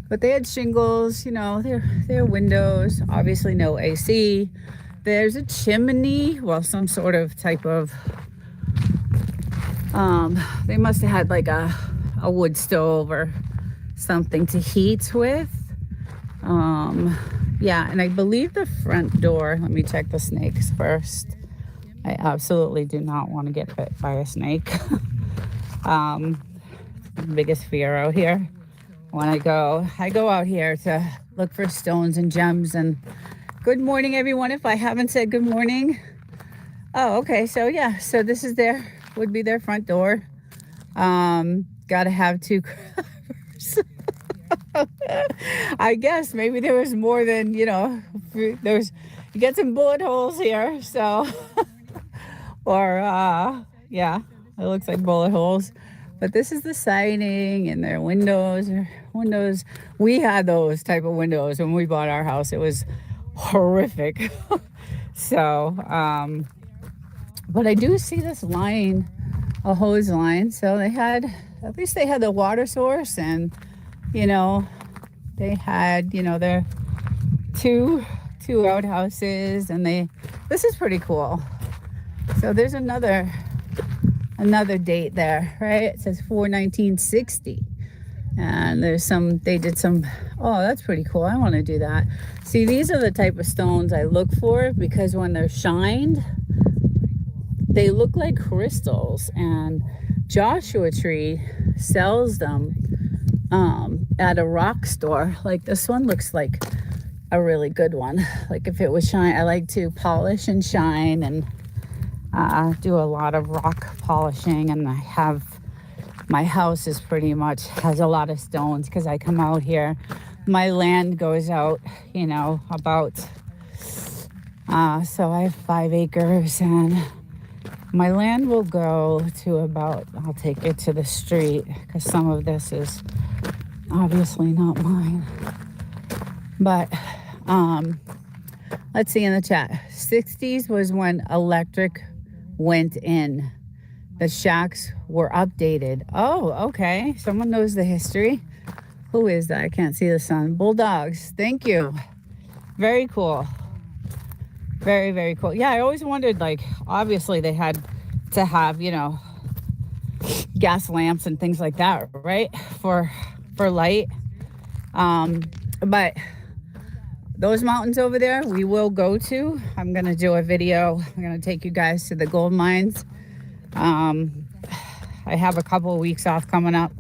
But they had shingles, their windows, obviously no AC. There's a chimney, well, some sort of type of, they must have had like a wood stove or something to heat with. Yeah, and I believe the front door, let me check the snakes first. I absolutely do not want to get bit by a snake. Biggest fear out here. When I go out here to look for stones and gems. And good morning, everyone. If I haven't said good morning. Oh, okay. So yeah, so this is would be their front door. Gotta have two cars. I guess maybe there was more than, you get some bullet holes here. So, or, yeah, it looks like bullet holes. But this is the siding and their windows. Windows. We had those type of windows when we bought our house. It was horrific. So, but I do see this line, a hose line. So at least they had the water source, and, they had, their two outhouses, and this is pretty cool. So there's another date there, right? It says 4/19/60. And they did some, oh, that's pretty cool. I want to do that. See, these are the type of stones I look for, because when they're shined, they look like crystals. And Joshua Tree sells them at a rock store. Like this one looks like a really good one. Like if it was shine, I like to polish and shine, and do a lot of rock polishing. And my house is pretty much has a lot of stones because I come out here. My land goes out, about, so I have 5 acres, and my land will go to about, I'll take it to the street because some of this is obviously not mine. But let's see in the chat. 60s was when electric went in. The shacks were updated. Oh, okay. Someone knows the history. Who is that? I can't see the sun. Bulldogs. Thank you. Very cool. Very, very cool. Yeah, I always wondered, like, obviously they had to have, gas lamps and things like that, right? For light. But those mountains over there, we will go to. I'm going to do a video. I'm going to take you guys to the gold mines. I have a couple of weeks off coming up,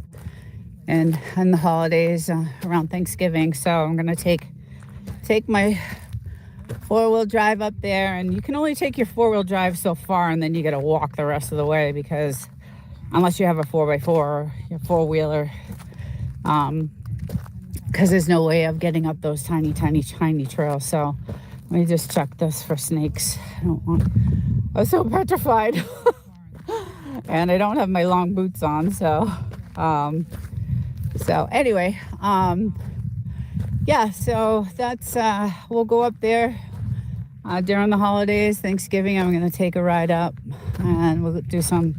and the holidays around Thanksgiving. So I'm going to take my 4-wheel drive up there, and you can only take your 4-wheel drive so far, and then you got to walk the rest of the way, because unless you have a 4x4 or your 4-wheeler, because there's no way of getting up those tiny trails. So let me just check this for snakes. I'm so petrified. And I don't have my long boots on, so anyway, yeah, so that's we'll go up there during the holidays. Thanksgiving, I'm going to take a ride up, and we'll do some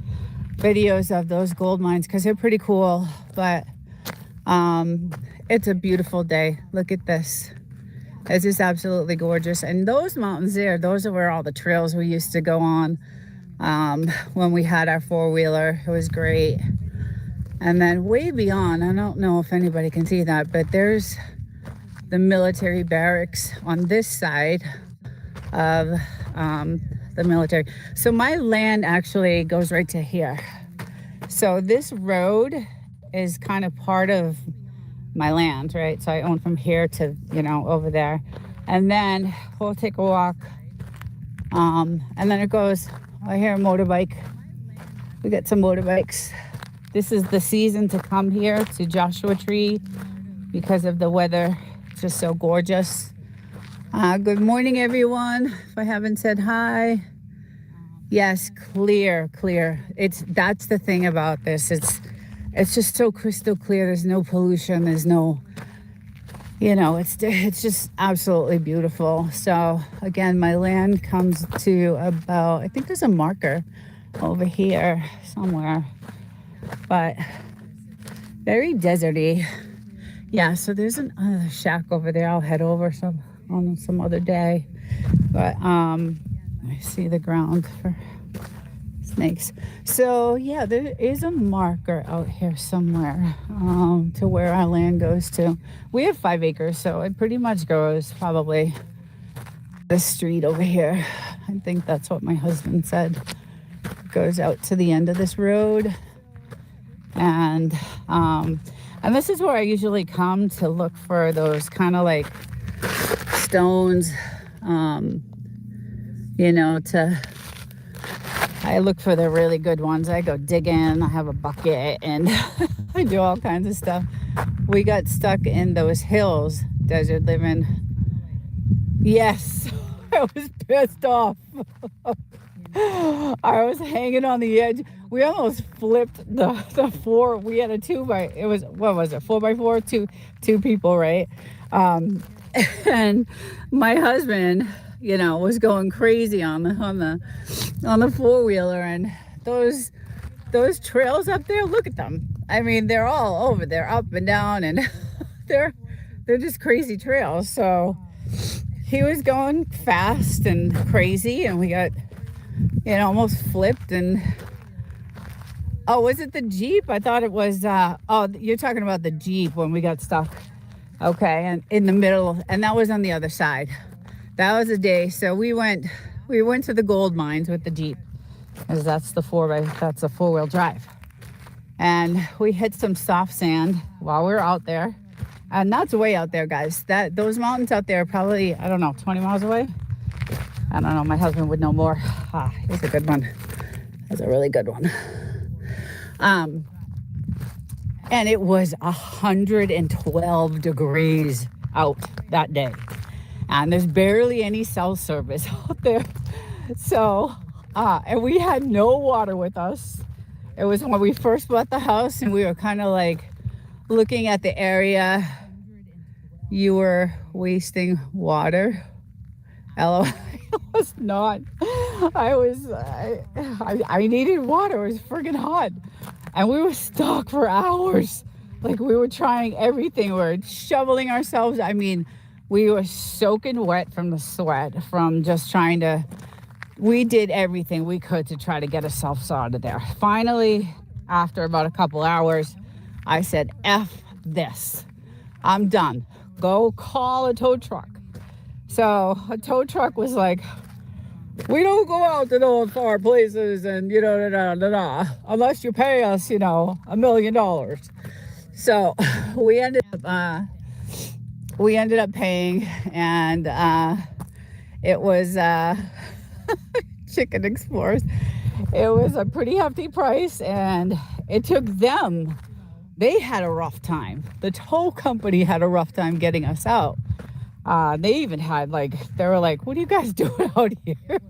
videos of those gold mines because they're pretty cool. But it's a beautiful day. Look at this. It's just absolutely gorgeous. And those mountains there, those are where all the trails we used to go on when we had our 4-wheeler. It was great. And then way beyond, I don't know if anybody can see that, but there's the military barracks on this side of the military. So my land actually goes right to here. So this road is kind of part of my land, right? So I own from here to, over there. And then we'll take a walk. And then it goes, I hear a motorbike. We got some motorbikes. This is the season to come here to Joshua Tree because of the weather. It's just so gorgeous. Good morning, everyone. If I haven't said hi. Yes, clear. That's the thing about this. It's just so crystal clear. There's no pollution. There's no, it's just absolutely beautiful. So again, my land comes to about, I think there's a marker over here somewhere, but very deserty. Yeah, so there's another shack over there. I'll head over on some other day. But I see the ground for snakes. So yeah, there is a marker out here somewhere to where our land goes to. We have 5 acres, so it pretty much goes probably the street over here. I think that's what my husband said. Goes out to the end of this road. And this is where I usually come to look for those kind of like stones, I look for the really good ones. I go digging, I have a bucket, and I do all kinds of stuff. We got stuck in those hills, desert living. Yes, I was pissed off. I was hanging on the edge. We almost flipped the four. We had a 4x4, two people, right? And my husband, was going crazy on the four-wheeler, and those trails up there, look at them. I mean, they're all over. They're up and down, and they're just crazy trails. So he was going fast and crazy, and we got almost flipped. And was it the Jeep? I thought it was you're talking about the Jeep when we got stuck. Okay, and in the middle, and that was on the other side. That was a day. So we went to the gold mines with the Jeep, because that's a four-wheel drive. And we hit some soft sand while we were out there. And that's way out there, guys. Those mountains out there are probably, I don't know, 20 miles away. I don't know. My husband would know more. Here's a good one. That's a really good one. And it was 112 degrees out that day. And there's barely any cell service out there. So, and we had no water with us. It was when we first bought the house, and we were kind of like looking at the area. You were wasting water. LOL. I was not. I needed water. It was friggin' hot. And we were stuck for hours. Like, we were trying everything. We were shoveling ourselves. I mean, we were soaking wet from the sweat, from just we did everything we could to try to get ourselves out of there. Finally, after about a couple hours, I said, F this. I'm done. Go call a tow truck. So a tow truck was like, we don't go out to those far places and, unless you pay us, $1 million. So we ended up paying, and it was Chicken Explorers. It was a pretty hefty price, and it took them. They had a rough time. The tow company had a rough time getting us out. They even had they were like, what are you guys doing out here?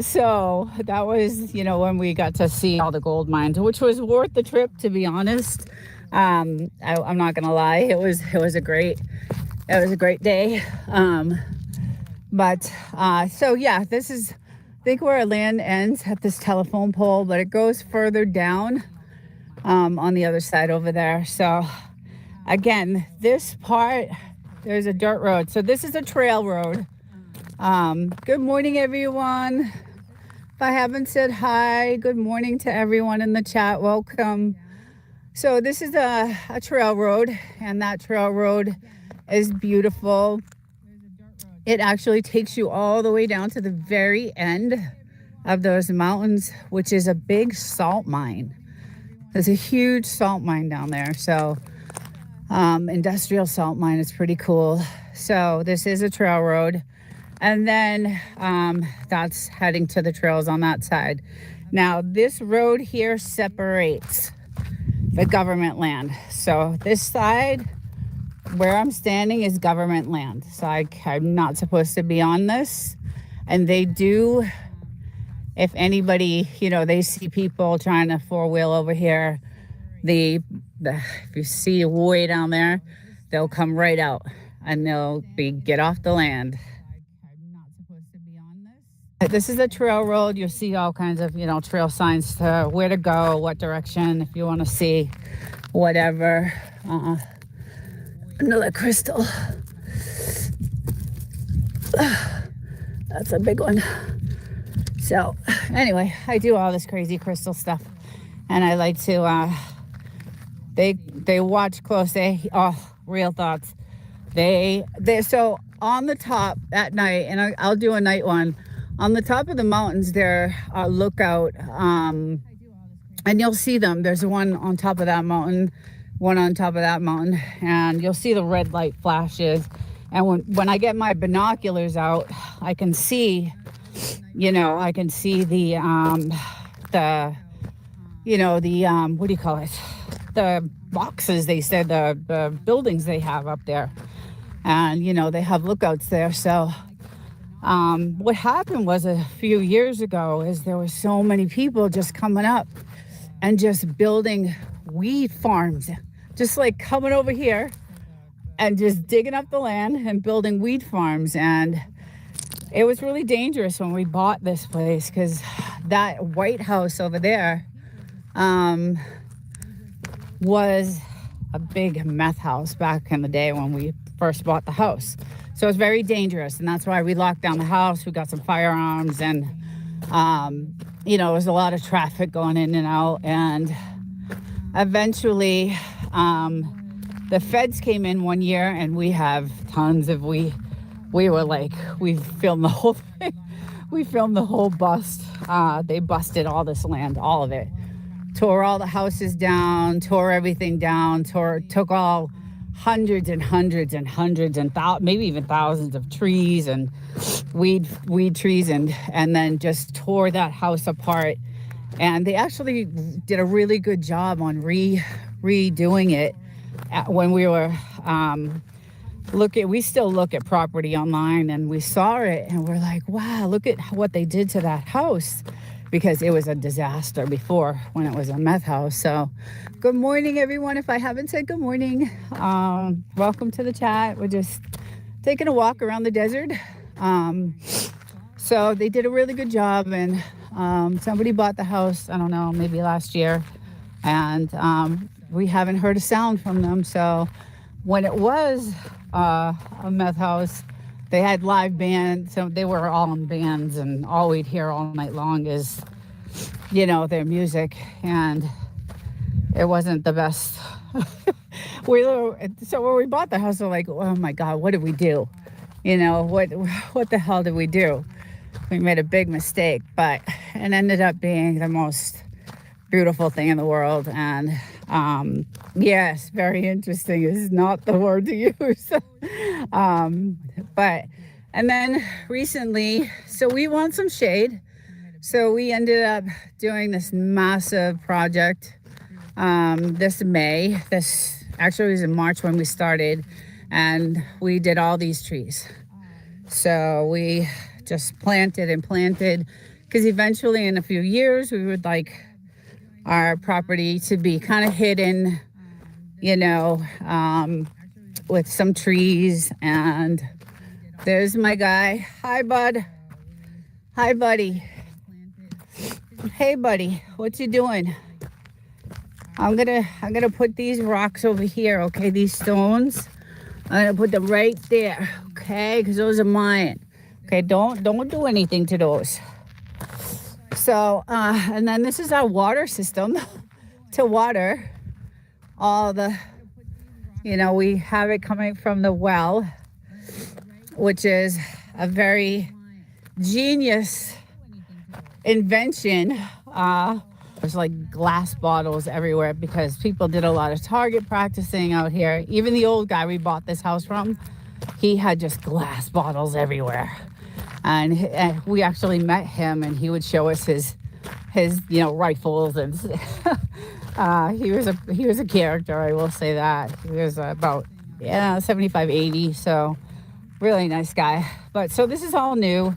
So that was, when we got to see all the gold mines, which was worth the trip, to be honest. I'm not gonna lie, it was a great day. So yeah, this is, I think, where our land ends at this telephone pole, but it goes further down on the other side over there. So again, this part, there's a dirt road. So this is a trail road. Good morning, everyone. If I haven't said hi, good morning to everyone in the chat. Welcome. So this is a trail road, and that trail road is beautiful. It actually takes you all the way down to the very end of those mountains, which is a big salt mine. There's a huge salt mine down there. So industrial salt mine is pretty cool. So this is a trail road. And then that's heading to the trails on that side. Now, this road here separates the government land. So this side where I'm standing is government land. So I'm not supposed to be on this. And they do, if anybody, they see people trying to four-wheel over here, if you see way down there, they'll come right out and get off the land. This is a trail road. You'll see all kinds of, trail signs to where to go, what direction, if you want to see whatever. Another crystal. That's a big one. So anyway, I do all this crazy crystal stuff, and I like to, they watch close. Real thoughts. So on the top at night, and I'll do a night one, on the top of the mountains there, lookout, and you'll see them. There's one on top of that mountain, one on top of that mountain, and you'll see the red light flashes. And when I get my binoculars out, I can see, I can see the what do you call it? The boxes, they said, the buildings they have up there. And, they have lookouts there. So what happened was a few years ago is there were so many people just coming up and just building weed farms, just like coming over here and just digging up the land and building weed farms. And it was really dangerous when we bought this place, because that White House over there was a big meth house back in the day when we first bought the house. So it's very dangerous, and that's why we locked down the house. We got some firearms, and there was a lot of traffic going in and out. And eventually the feds came in one year, and we have tons of we filmed the whole thing. We filmed the whole bust. They busted all this land, all of it. Tore all the houses down, tore everything down, took all hundreds and hundreds and hundreds and maybe even thousands of trees and weed trees, and then just tore that house apart. And they actually did a really good job on redoing it. When we were we still look at property online, and we saw it and we're like, wow, look at what they did to that house, because it was a disaster before when it was a meth house. So good morning, everyone. If I haven't said good morning, welcome to the chat. We're just taking a walk around the desert. So they did a really good job, and somebody bought the house, I don't know, maybe last year, and we haven't heard a sound from them. So when it was a meth house, they had live bands, so they were all in bands, and all we'd hear all night long is, their music, and it wasn't the best. So when we bought the house, we're like, oh my God, what did we do? What the hell did we do? We made a big mistake, but it ended up being the most beautiful thing in the world. And yes, very interesting is not the word to use. And then recently, so we want some shade. So we ended up doing this massive project this May. This actually was in March when we started, and we did all these trees. So we just planted and planted, because eventually in a few years we would like our property to be kind of hidden, with some trees. And there's my guy. Hi, bud. Hi, buddy. Hey, buddy. What you doing? I'm gonna put these rocks over here, okay? These stones. I'm gonna put them right there, okay? Because those are mine. Okay, don't do anything to those. So, and then this is our water system to water all the, we have it coming from the well, which is a very genius invention. There's like glass bottles everywhere, because people did a lot of target practicing out here. Even the old guy we bought this house from, he had just glass bottles everywhere. And we actually met him, and he would show us his rifles, and he was a character, I will say that. He was about 75, 80, so really nice guy. But so this is all new.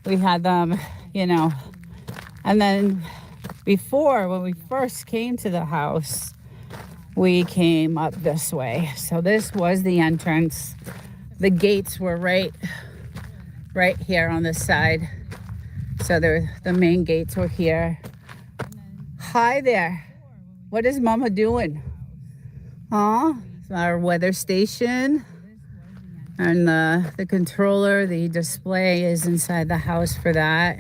We had them, and then before, when we first came to the house, we came up this way. So this was the entrance. The gates were right here on this side. So the main gates were here. Hi there. What is Mama doing? Huh? It's our weather station. And the controller, the display is inside the house for that.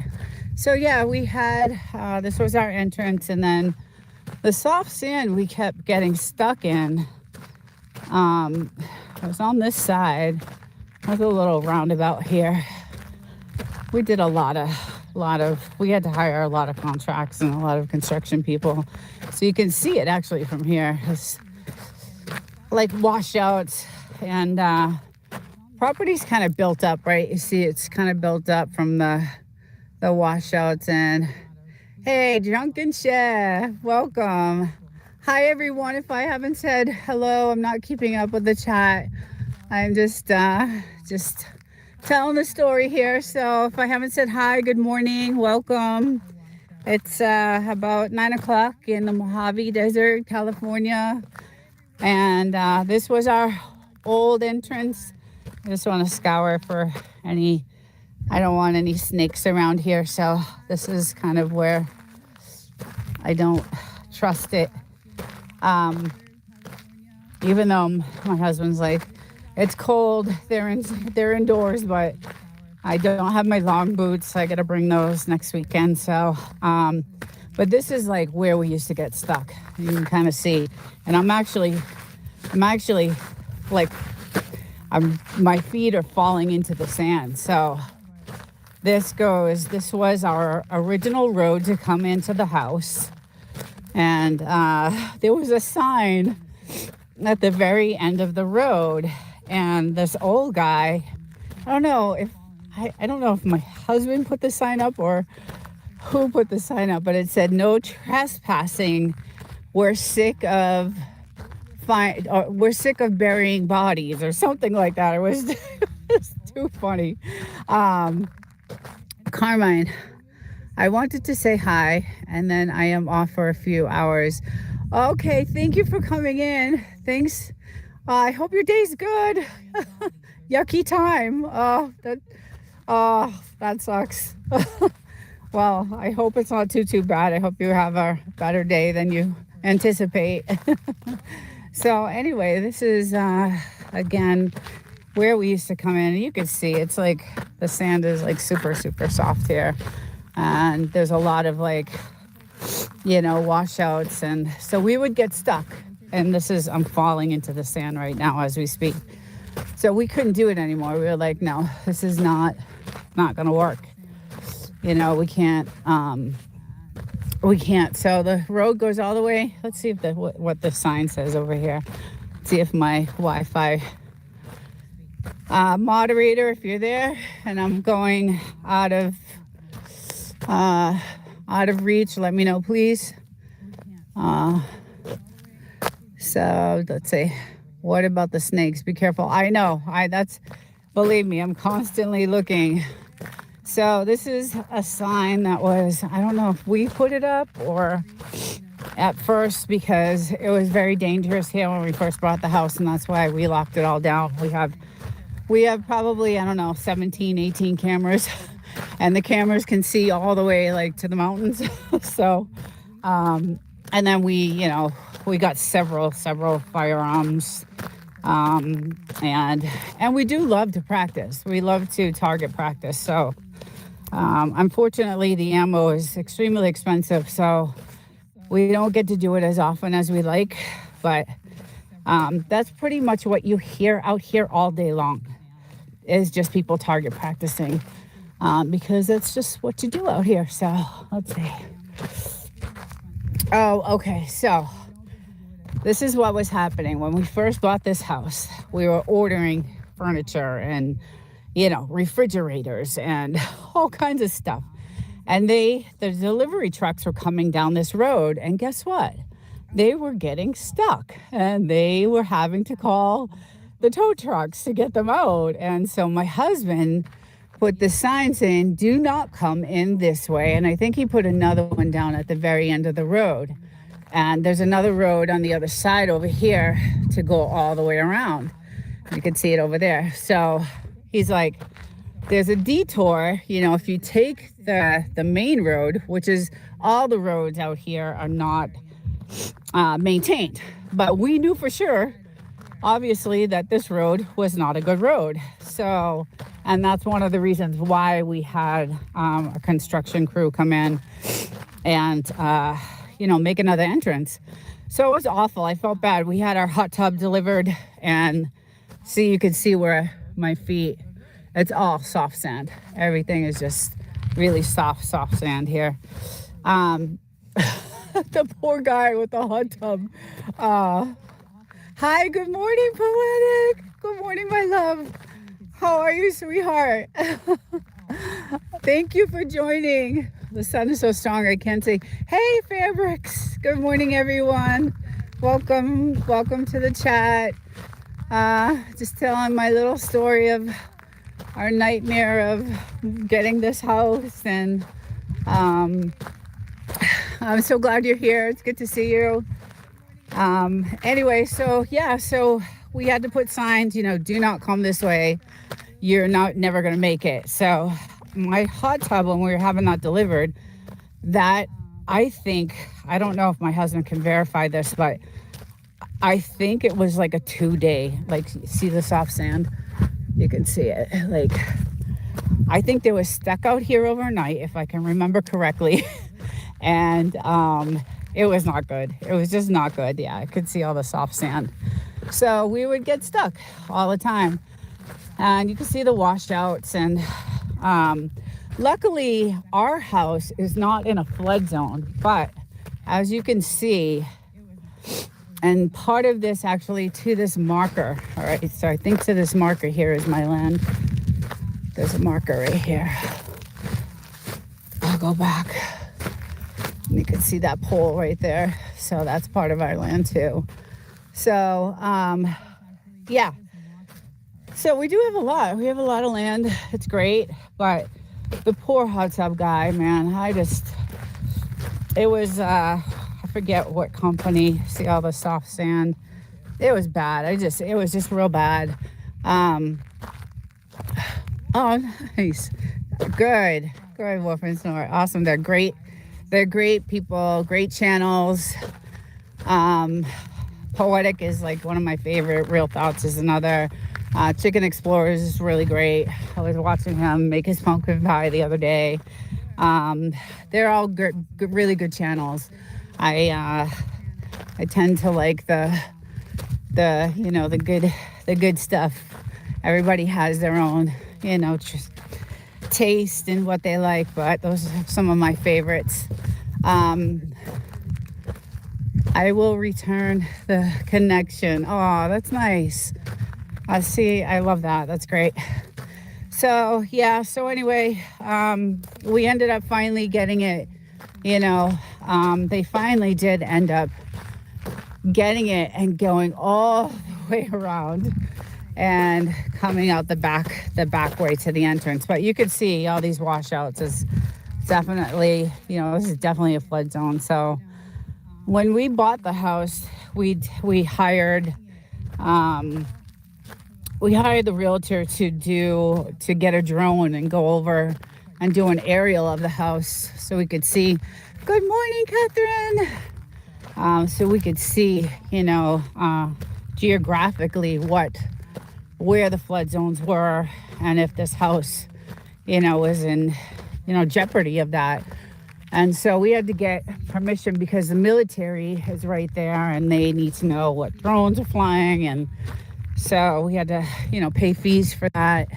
So yeah, we had, this was our entrance, and then the soft sand we kept getting stuck in. It was on this side. There's a little roundabout here. We did a lot of we had to hire a lot of contracts and a lot of construction people. So you can see it actually from here. It's like washouts and property's kind of built up, right? You see it's kind of built up from the washouts. And hey, Drunken Chef, welcome. Hi, everyone. If I haven't said hello, I'm not keeping up with the chat. I'm just telling the story here. So if I haven't said hi, good morning, welcome. It's about 9 o'clock in the Mojave Desert, California. And this was our old entrance. I just want to scour for I don't want any snakes around here. So this is kind of where I don't trust it. Even though my husband's like, it's cold, they're indoors, but I don't have my long boots. I got to bring those next weekend. So, but this is like where we used to get stuck. You can kind of see, and I'm actually like, my feet are falling into the sand. So this was our original road to come into the house. And there was a sign at the very end of the road. And this old guy, I don't know if my husband put the sign up or who put the sign up, but it said no trespassing. We're sick of burying bodies or something like that. It was too funny. Carmine, I wanted to say hi, and then I am off for a few hours. Okay, thank you for coming in. Thanks. I hope your day's good. Yucky time. That sucks. Well, I hope it's not too bad. I hope you have a better day than you anticipate. So anyway, this is again where we used to come in. And you can see it's like the sand is like super soft here, and there's a lot of like washouts, and so we would get stuck. And I'm falling into the sand right now as we speak. So we couldn't do it anymore. We were like, no, this is not gonna work. We can't. So the road goes all the way. Let's see if what the sign says over here. See if my Wi-Fi moderator, if you're there, and I'm going out of reach, let me know, please. So let's see. What about the snakes? Be careful. I know. Believe me, I'm constantly looking. So this is a sign that I don't know if we put it up or at first, because it was very dangerous here when we first bought the house, and that's why we locked it all down. We have probably, I don't know, 17, 18 cameras, and the cameras can see all the way like to the mountains. So, and then we got several firearms, and we do love to practice. We love to target practice. So, unfortunately, the ammo is extremely expensive, so we don't get to do it as often as we like. But that's pretty much what you hear out here all day long, is just people target practicing, because that's just what you do out here. So let's see. Oh, okay. So this is what was happening when we first bought this house. We were ordering furniture and refrigerators and all kinds of stuff. And the delivery trucks were coming down this road, and guess what? They were getting stuck, and they were having to call the tow trucks to get them out. And so my husband put the sign saying, do not come in this way. And I think he put another one down at the very end of the road. And there's another road on the other side over here to go all the way around. You can see it over there. So he's like, there's a detour, if you take the main road, which is all the roads out here are not maintained. But we knew for sure, obviously, that this road was not a good road. So, and that's one of the reasons why we had a construction crew come in and, make another entrance. So it was awful. I felt bad. We had our hot tub delivered, and you could see where my feet, it's all soft sand. Everything is just really soft sand here. Um, the poor guy with the hot tub. Hi, good morning, Poetic. Good morning, my love. How are you, sweetheart? Thank you for joining. The sun is so strong, I can't say, hey, Fabrics. Good morning, everyone. Welcome to the chat. Just telling my little story of our nightmare of getting this house, and I'm so glad you're here. It's good to see you. Anyway, so we had to put signs, do not come this way. You're never going to make it. So my hot tub, when we were having that delivered, that I don't know if my husband can verify this, but I think it was like a 2-day, like, see the soft sand? You can see it. Like, I think they was stuck out here overnight, if I can remember correctly. And it was not good. It was just not good. Yeah, I could see all the soft sand. So we would get stuck all the time. And you can see the washouts. And luckily, our house is not in a flood zone. But as you can see, and part of this actually to this marker. All right, so I think to this marker here is my land. There's a marker right here. I'll go back. You can see that pole right there. So that's part of our land too. So, yeah. So we do have a lot. We have a lot of land. It's great. But the poor hot tub guy, man, it was, I forget what company. See all the soft sand. It was bad. It was just real bad. Oh, nice. Good, Wolf and Snore. Awesome. They're great. They're great people, great channels. Poetic is like one of my favorite. Real Thoughts is another. Chicken Explorers is really great. I was watching him make his pumpkin pie the other day. They're all good, really good channels. I tend to like the good stuff. Everybody has their own, just taste and what they like, but those are some of my favorites. I will return the connection. Oh, that's nice. I love that. That's great. So anyway, we ended up finally getting it. They finally did end up getting it and going all the way around and coming out the back way to the entrance. But you could see all these washouts is definitely, this is definitely a flood zone. So when we bought the house, we hired the realtor to get a drone and go over and do an aerial of the house so we could see. Good morning, Catherine. So we could see, geographically where the flood zones were, and if this house, was in, jeopardy of that. And so we had to get permission because the military is right there and they need to know what drones are flying. And so we had to, pay fees for that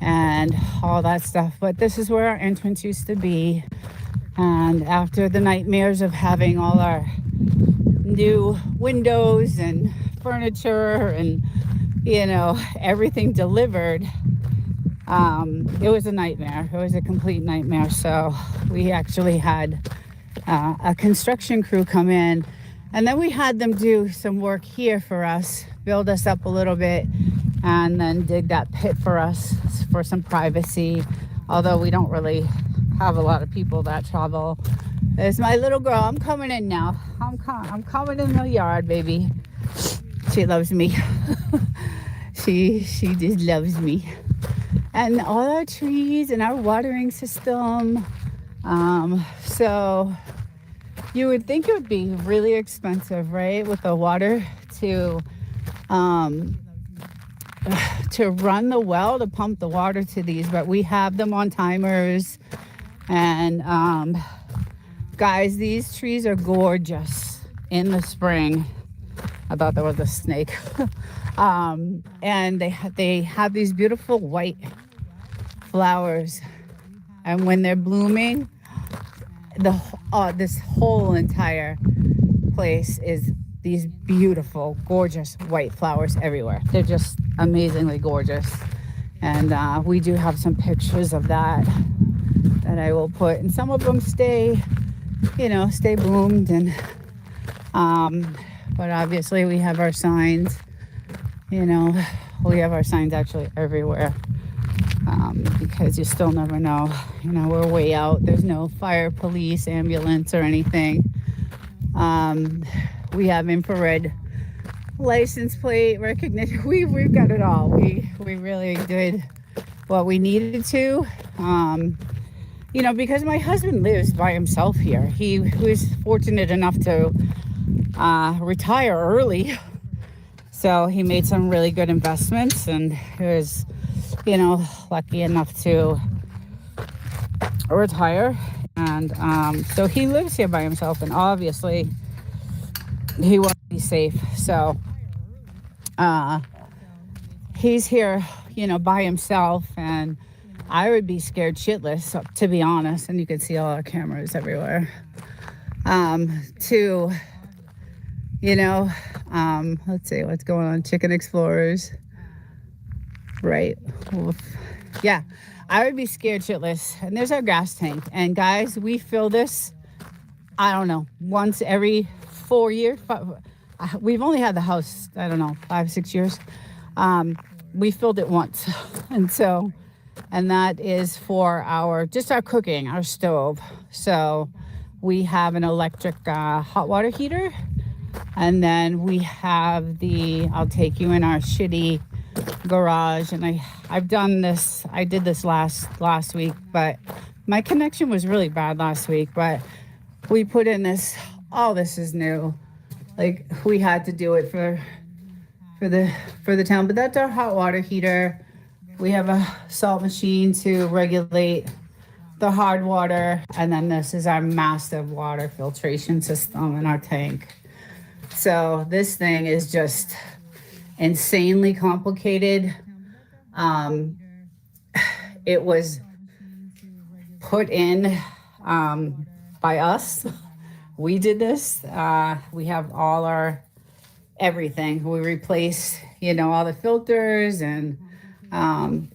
and all that stuff. But this is where our entrance used to be. And after the nightmares of having all our new windows and furniture and, everything delivered, it was a nightmare. It was a complete nightmare. So we actually had a construction crew come in, and then we had them do some work here for us, build us up a little bit, and then dig that pit for us for some privacy, although we don't really have a lot of people that travel. There's my little girl. I'm coming in now. I'm coming in the yard, baby. She loves me. she just loves me. And all our trees and our watering system. So you would think it would be really expensive, right? With the water to run the well, to pump the water to these, but we have them on timers. And guys, these trees are gorgeous in the spring. I thought there was a snake. And they have these beautiful white flowers And when they're blooming, this whole entire place is these beautiful, gorgeous white flowers everywhere. They're just amazingly gorgeous. And we do have some pictures of that I will put. And some of them stay bloomed. And but obviously we have our signs. We have our signs actually everywhere. Because you still never know. We're way out. There's no fire, police, ambulance, or anything. We have infrared license plate recognition. We've got it all. We really did what we needed to. Because my husband lives by himself here. He was fortunate enough to retire early. So he made some really good investments, and he was, lucky enough to retire. And so he lives here by himself, and obviously he wants to be safe. So he's here, by himself, and I would be scared shitless, to be honest. And you can see all our cameras everywhere. Let's see what's going on. Chicken Explorers. Right. Oof. Yeah, I would be scared shitless. And there's our gas tank. And guys, we fill this, I don't know, once every 4 years. We've only had the house, I don't know, 5-6 years. We filled it once. And that is for our cooking, our stove. So we have an electric hot water heater. And then we have I'll take you in our shitty garage. And I've done this, I did this last week, but my connection was really bad last week. But we put in this, all this is new. Like, we had to do it for the town. But that's our hot water heater. We have a salt machine to regulate the hard water. And then this is our massive water filtration system in our tank. So this thing is just insanely complicated. It was put in by us. We did this. We have all our everything. We replaced, all the filters. And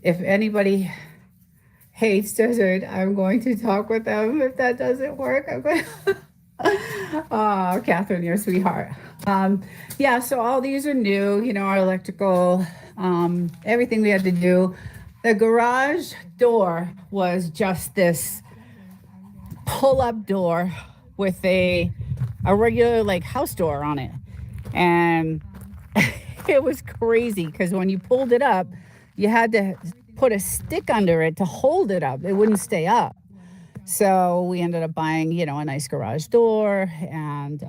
if anybody hates desert, I'm going to talk with them. If that doesn't work, I'm going to... Oh, Catherine, you're a sweetheart. So all these are new, our electrical, everything we had to do. The garage door was just this pull-up door with a regular house door on it. And it was crazy because when you pulled it up, you had to put a stick under it to hold it up. It wouldn't stay up. So we ended up buying, a nice garage door. And,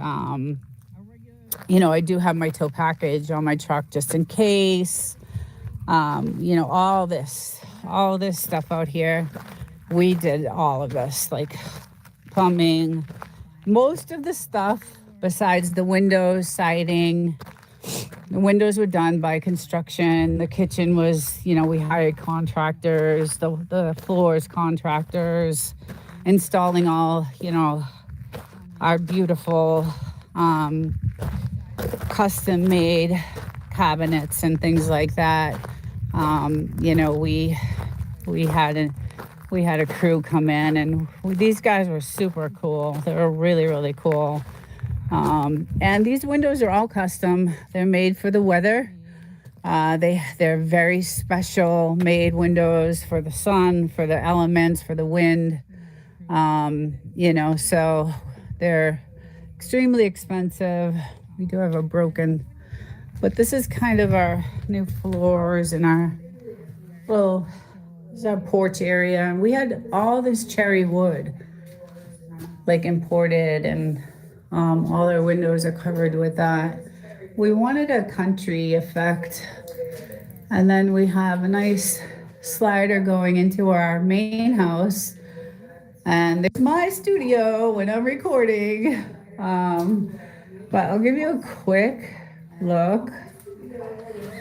I do have my tow package on my truck just in case. All this stuff out here. We did all of this, like plumbing, most of the stuff besides the windows, siding. The windows were done by construction. The kitchen was, we hired contractors, the floors contractors, installing all, our beautiful custom made cabinets and things like that. We had a crew come in, and these guys were super cool. They were really, really cool. And these windows are all custom. They're made for the weather. They're very special made windows for the sun, for the elements, for the wind. So they're extremely expensive. We do have but this is kind of our new floors and this is our porch area. And we had all this cherry wood, imported, and all our windows are covered with that. We wanted a country effect. And then we have a nice slider going into our main house. And there's my studio when I'm recording. But I'll give you a quick look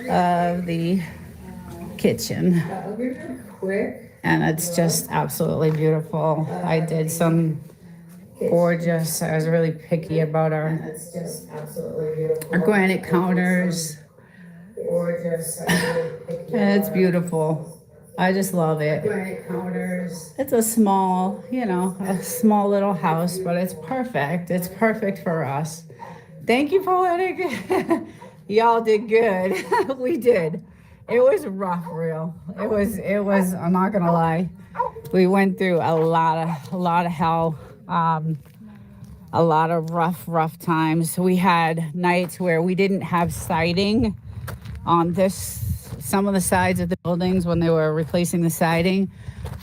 of the kitchen. and it's just absolutely beautiful. I did some gorgeous. I was really picky about our granite counters. Gorgeous. And it's beautiful. I just love it. Granite counters. It's a small, a small little house, but it's perfect. It's perfect for us. Thank you for letting y'all did good. We did. It was rough, real. It was, I'm not gonna lie. We went through a lot of hell. A lot of rough times. We had nights where we didn't have siding on some of the sides of the buildings when they were replacing the siding,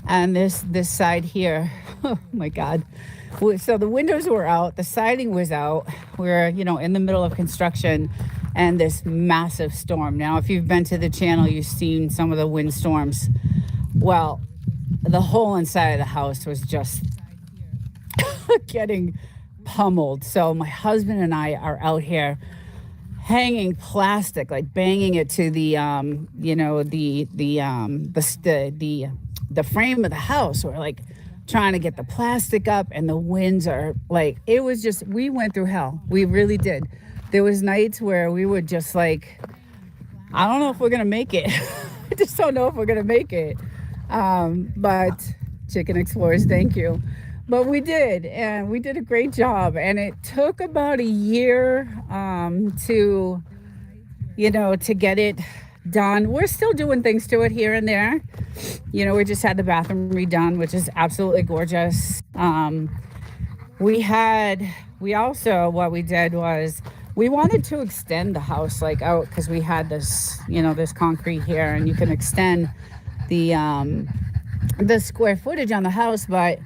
and this side here. Oh my God. So the windows were out, the siding was out. We're in the middle of construction, and this massive storm. Now, if you've been to the channel, you've seen some of the windstorms. Well, the whole inside of the house was just getting pummeled. So my husband and I are out here hanging plastic, like banging it to the frame of the house. We're like trying to get the plastic up, and the winds are like, it was just, we went through hell. We really did. There was nights where we would just like, I don't know if we're gonna make it. I just don't know if we're gonna make it. But Chicken Explorers, thank you. But we did, and we did a great job. And it took about a year to get it done. We're still doing things to it here and there. We just had the bathroom redone, which is absolutely gorgeous. What we did was we wanted to extend the house like out, because we had this, this concrete here, and you can extend the square footage on the house, but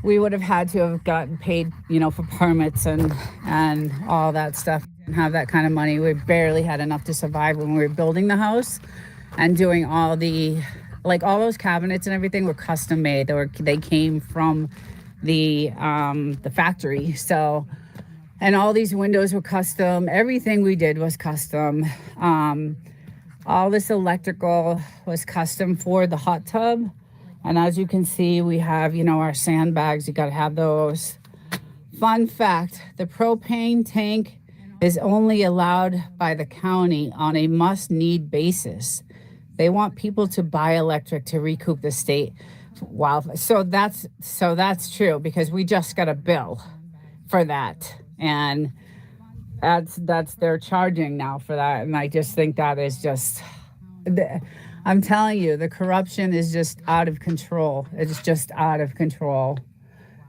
we would have had to have gotten paid, for permits and all that stuff, and have that kind of money. We barely had enough to survive when we were building the house and doing all those cabinets and everything were custom made. They came from the factory. So, and all these windows were custom. Everything we did was custom. All this electrical was custom for the hot tub. And as you can see, we have, our sandbags. You got to have those. Fun fact, the propane tank is only allowed by the county on a must-need basis. They want people to buy electric to recoup the state wildfire. So that's true, because we just got a bill for that. And that's they're charging now for that. And I just think that is just... I'm telling you, the corruption is just out of control. It's just out of control.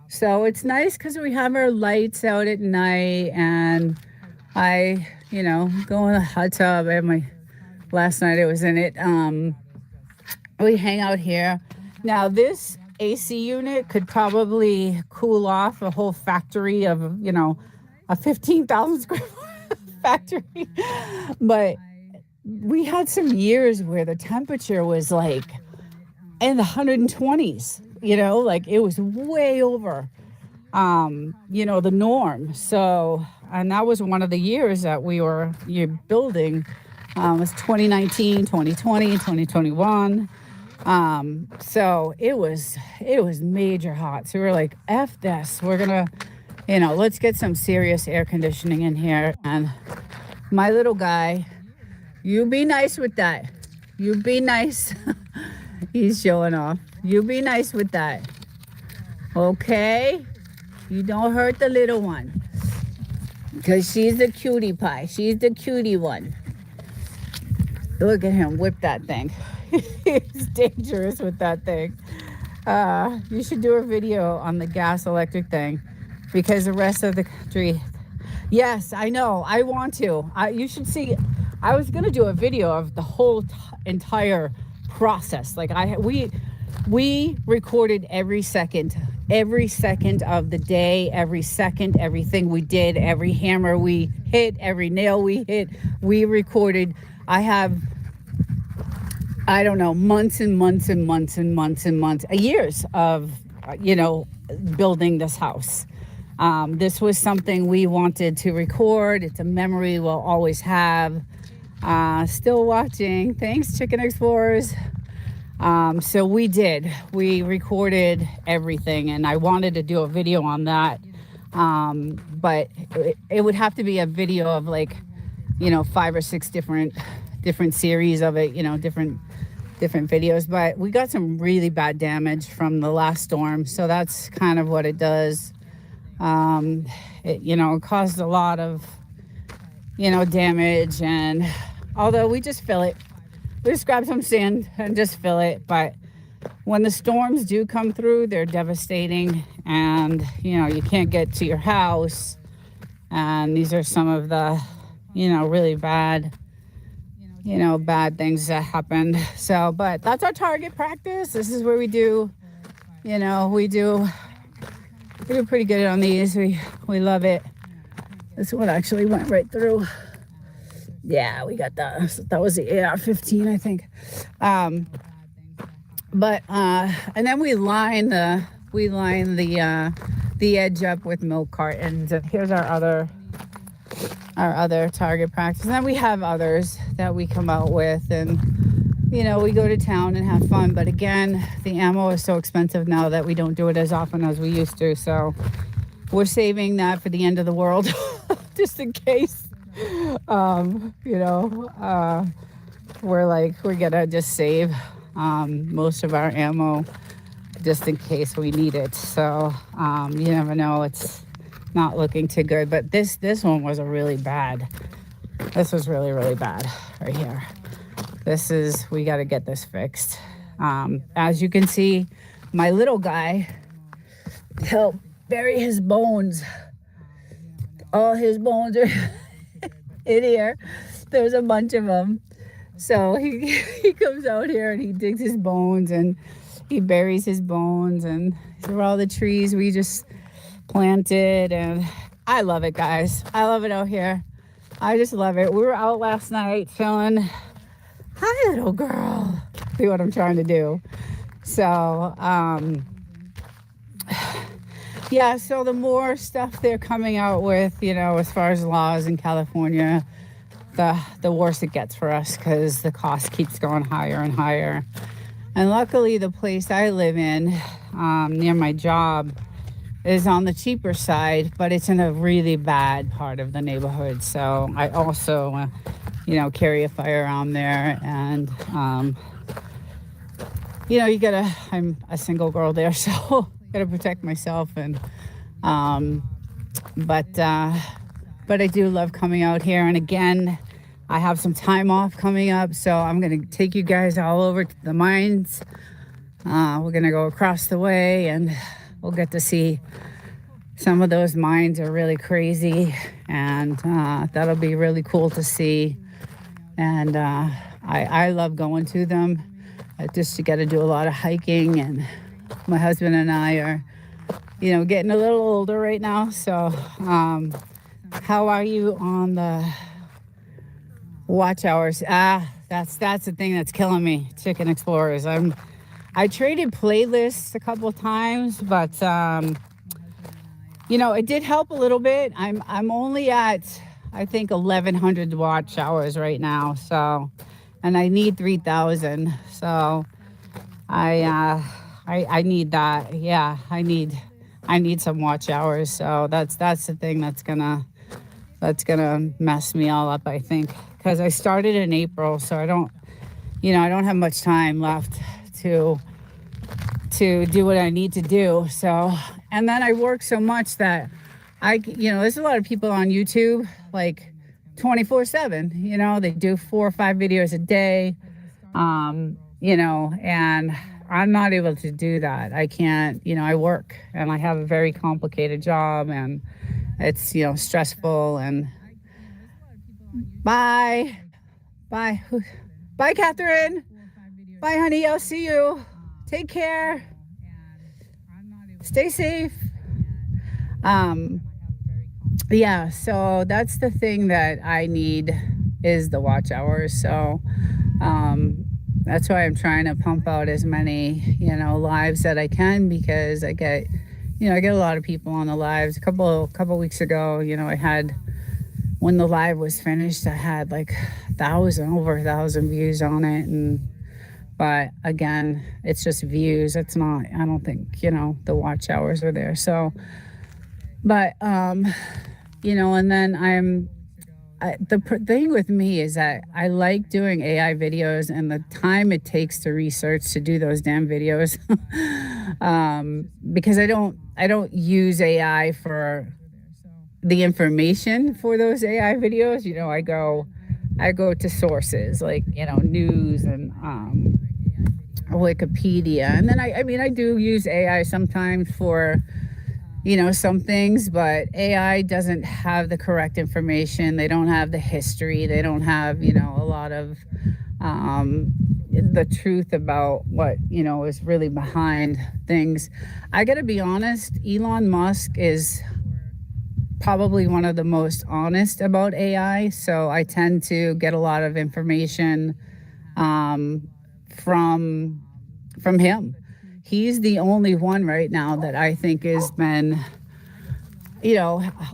So it's nice because we have our lights out at night, and I, go in the hot tub. Last night I was in it. We hang out here. Now this AC unit could probably cool off a whole factory of, a 15,000 square foot factory. But we had some years where the temperature was like in the 120s, like it was way over, the norm. So, and that was one of the years that you're building, it was 2019, 2020, 2021. So it was major hot. So we were like, F this, we're gonna, let's get some serious air conditioning in here. And my little guy, you be nice with that. You be nice. He's showing off. You be nice with that. Okay? You don't hurt the little one. Because she's the cutie pie. She's the cutie one. Look at him whip that thing. He's dangerous with that thing. You should do a video on the gas electric thing, because the rest of the country... Yes, I know. I want to. You should see... I was gonna do a video of the whole entire process. Like we recorded every second of the day, every second, everything we did, every hammer we hit, every nail we hit. We recorded. I have, I don't know, months and months and months and months and months, years of, building this house. This was something we wanted to record. It's a memory we'll always have. Still watching. Thanks, Chicken Explorers. So we recorded everything, and I wanted to do a video on that. But it would have to be a video of like, 5 or 6 different series of it, different videos. But we got some really bad damage from the last storm, so that's kind of what it does. It caused a lot of damage, and although we just fill it, we just grab some sand and just fill it. But when the storms do come through, they're devastating, and you can't get to your house. And these are some of the really bad things that happened. So, but that's our target practice. This is where we do we do pretty good on these. We love it. This one actually went right through. Yeah, we got that. That was the AR-15, I think. But and then we line the edge up with milk cartons. And here's our other target practice. And then we have others that we come out with, and we go to town and have fun. But again, the ammo is so expensive now that we don't do it as often as we used to. So we're saving that for the end of the world, just in case. We're gonna just save most of our ammo just in case we need it. So you never know. It's not looking too good, but this one was really bad. This was really, really bad right here. We got to get this fixed. As you can see, my little guy, he'll bury his bones. All his bones are in here. There's a bunch of them. So he comes out here and he digs his bones and he buries his bones. And these are all the trees we just planted. And I love it, guys. I love it out here. I just love it. We were out last night chilling. Hi, little girl. See what I'm trying to do. So, yeah, so the more stuff they're coming out with, as far as laws in California, the worse it gets for us, because the cost keeps going higher and higher. And luckily, the place I live in, near my job, is on the cheaper side, but it's in a really bad part of the neighborhood. So I also, carry a firearm there, and I'm a single girl there, so gotta protect myself. And but I do love coming out here. And again, I have some time off coming up, so I'm gonna take you guys all over to the mines. We're gonna go across the way, and we'll get to see some of those mines. Are really crazy, and that'll be really cool to see. And I love going to them. Just you got to do a lot of hiking, and my husband and I are, getting a little older right now. So, how are you on the watch hours? That's the thing that's killing me. Chicken Explorers. I traded playlists a couple of times, but it did help a little bit. I'm only at, I think, 1,100 watch hours right now. So, and I need 3,000. So I need that. Yeah, I need some watch hours. So that's the thing that's gonna mess me all up, I think, because I started in April, so I don't have much time left to do what I need to do. So, and then I work so much that there's a lot of people on YouTube like 24/7. They do 4 or 5 videos a day. And I'm not able to do that. I can't. I work, and I have a very complicated job, and it's stressful. And bye, Catherine. Bye, honey. I'll see you. Take care. Stay safe. Yeah, so that's the thing that I need, is the watch hours. So that's why I'm trying to pump out as many lives that I can, because I get a lot of people on the lives. A couple weeks ago, I had, when the live was finished, I had like over 1,000 views on it. And But again, it's just views. It's not, I don't think, the watch hours are there. So, but, and then the thing with me is that I like doing AI videos and the time it takes to research to do those damn videos. Because I don't use AI for the information for those AI videos. I go to sources like, news and Wikipedia. And then I do use AI sometimes for, some things, but AI doesn't have the correct information. They don't have the history. They don't have, a lot of the truth about what, is really behind things. I got to be honest, Elon Musk is probably one of the most honest about AI. So I tend to get a lot of information um, from from him. He's the only one right now that I think has been,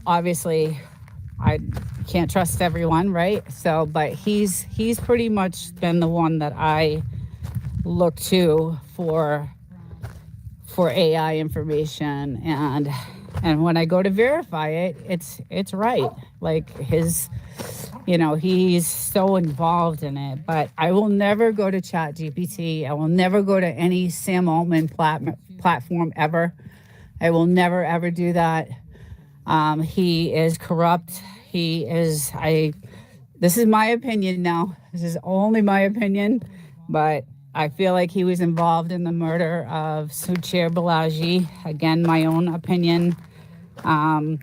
obviously I can't trust everyone, right? So, but he's pretty much been the one that I look to for AI information, and when I go to verify it, it's right. Like he's so involved in it. But I will never go to Chat GPT. I will never go to any Sam Altman platform ever. I will never ever do that. He is corrupt. He is I This is my opinion now. This is only my opinion, but I feel like he was involved in the murder of Suchair Balaji. Again, my own opinion. Um,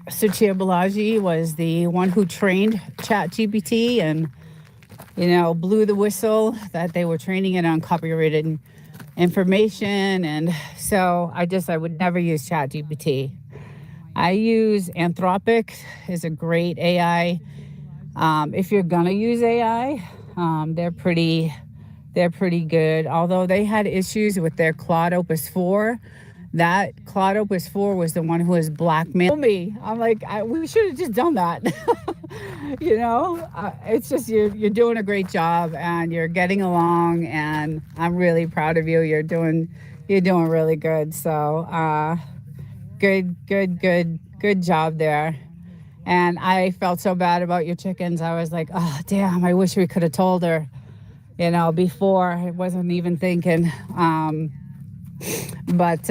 Suchair Balaji was the one who trained ChatGPT and, blew the whistle that they were training it on copyrighted information. And so I would never use ChatGPT. I use Anthropic, is a great AI. If you're gonna use AI, they're pretty good. Although they had issues with their Claude Opus 4, that Claude Opus 4 was the one who was blackmailed me. I'm like, we should have just done that. It's just you're doing a great job and you're getting along, and I'm really proud of you. You're doing really good. So good job there. And I felt so bad about your chickens. I was like, oh damn, I wish we could have told her, before. I wasn't even thinking. But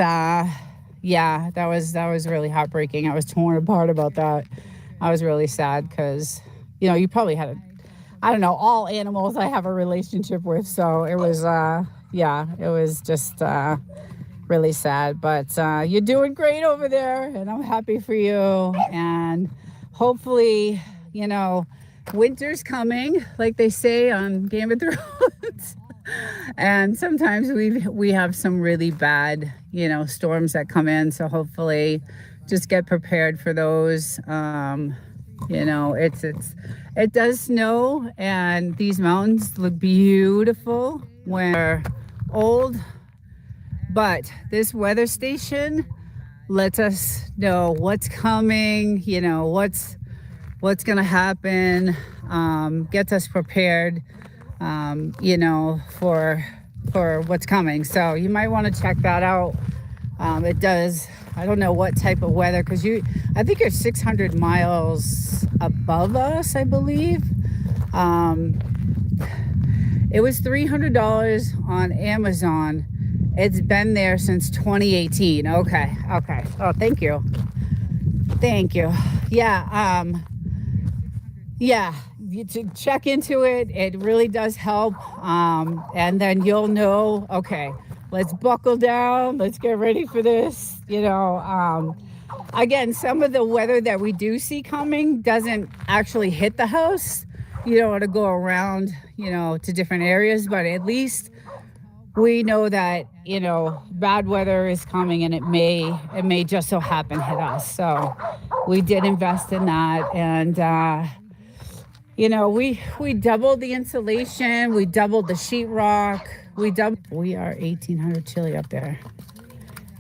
yeah, that was really heartbreaking. I was torn apart about that. I was really sad because, you probably had I don't know, all animals I have a relationship with. So it was, it was just really sad. But you're doing great over there, and I'm happy for you. And hopefully, winter's coming, like they say on Game of Thrones. And sometimes we have some really bad, storms that come in. So hopefully, just get prepared for those. It does snow, and these mountains look beautiful when they're old. But this weather station lets us know what's coming. What's going to happen. Gets us prepared. For what's coming. So you might want to check that out. It does. I don't know what type of weather, because I think you're 600 miles above us, I believe. It was $300 on Amazon. It's been there since 2018. Okay. Oh, thank you. Yeah. Yeah, to check into it. It really does help. And then you'll know, okay, let's buckle down. Let's get ready for this. Again, some of the weather that we do see coming doesn't actually hit the house. You don't want to go around, to different areas, but at least we know that, bad weather is coming, and it may just so happen hit us. So we did invest in that. And, we doubled the insulation, we doubled the sheetrock, we are 1800 chilly up there.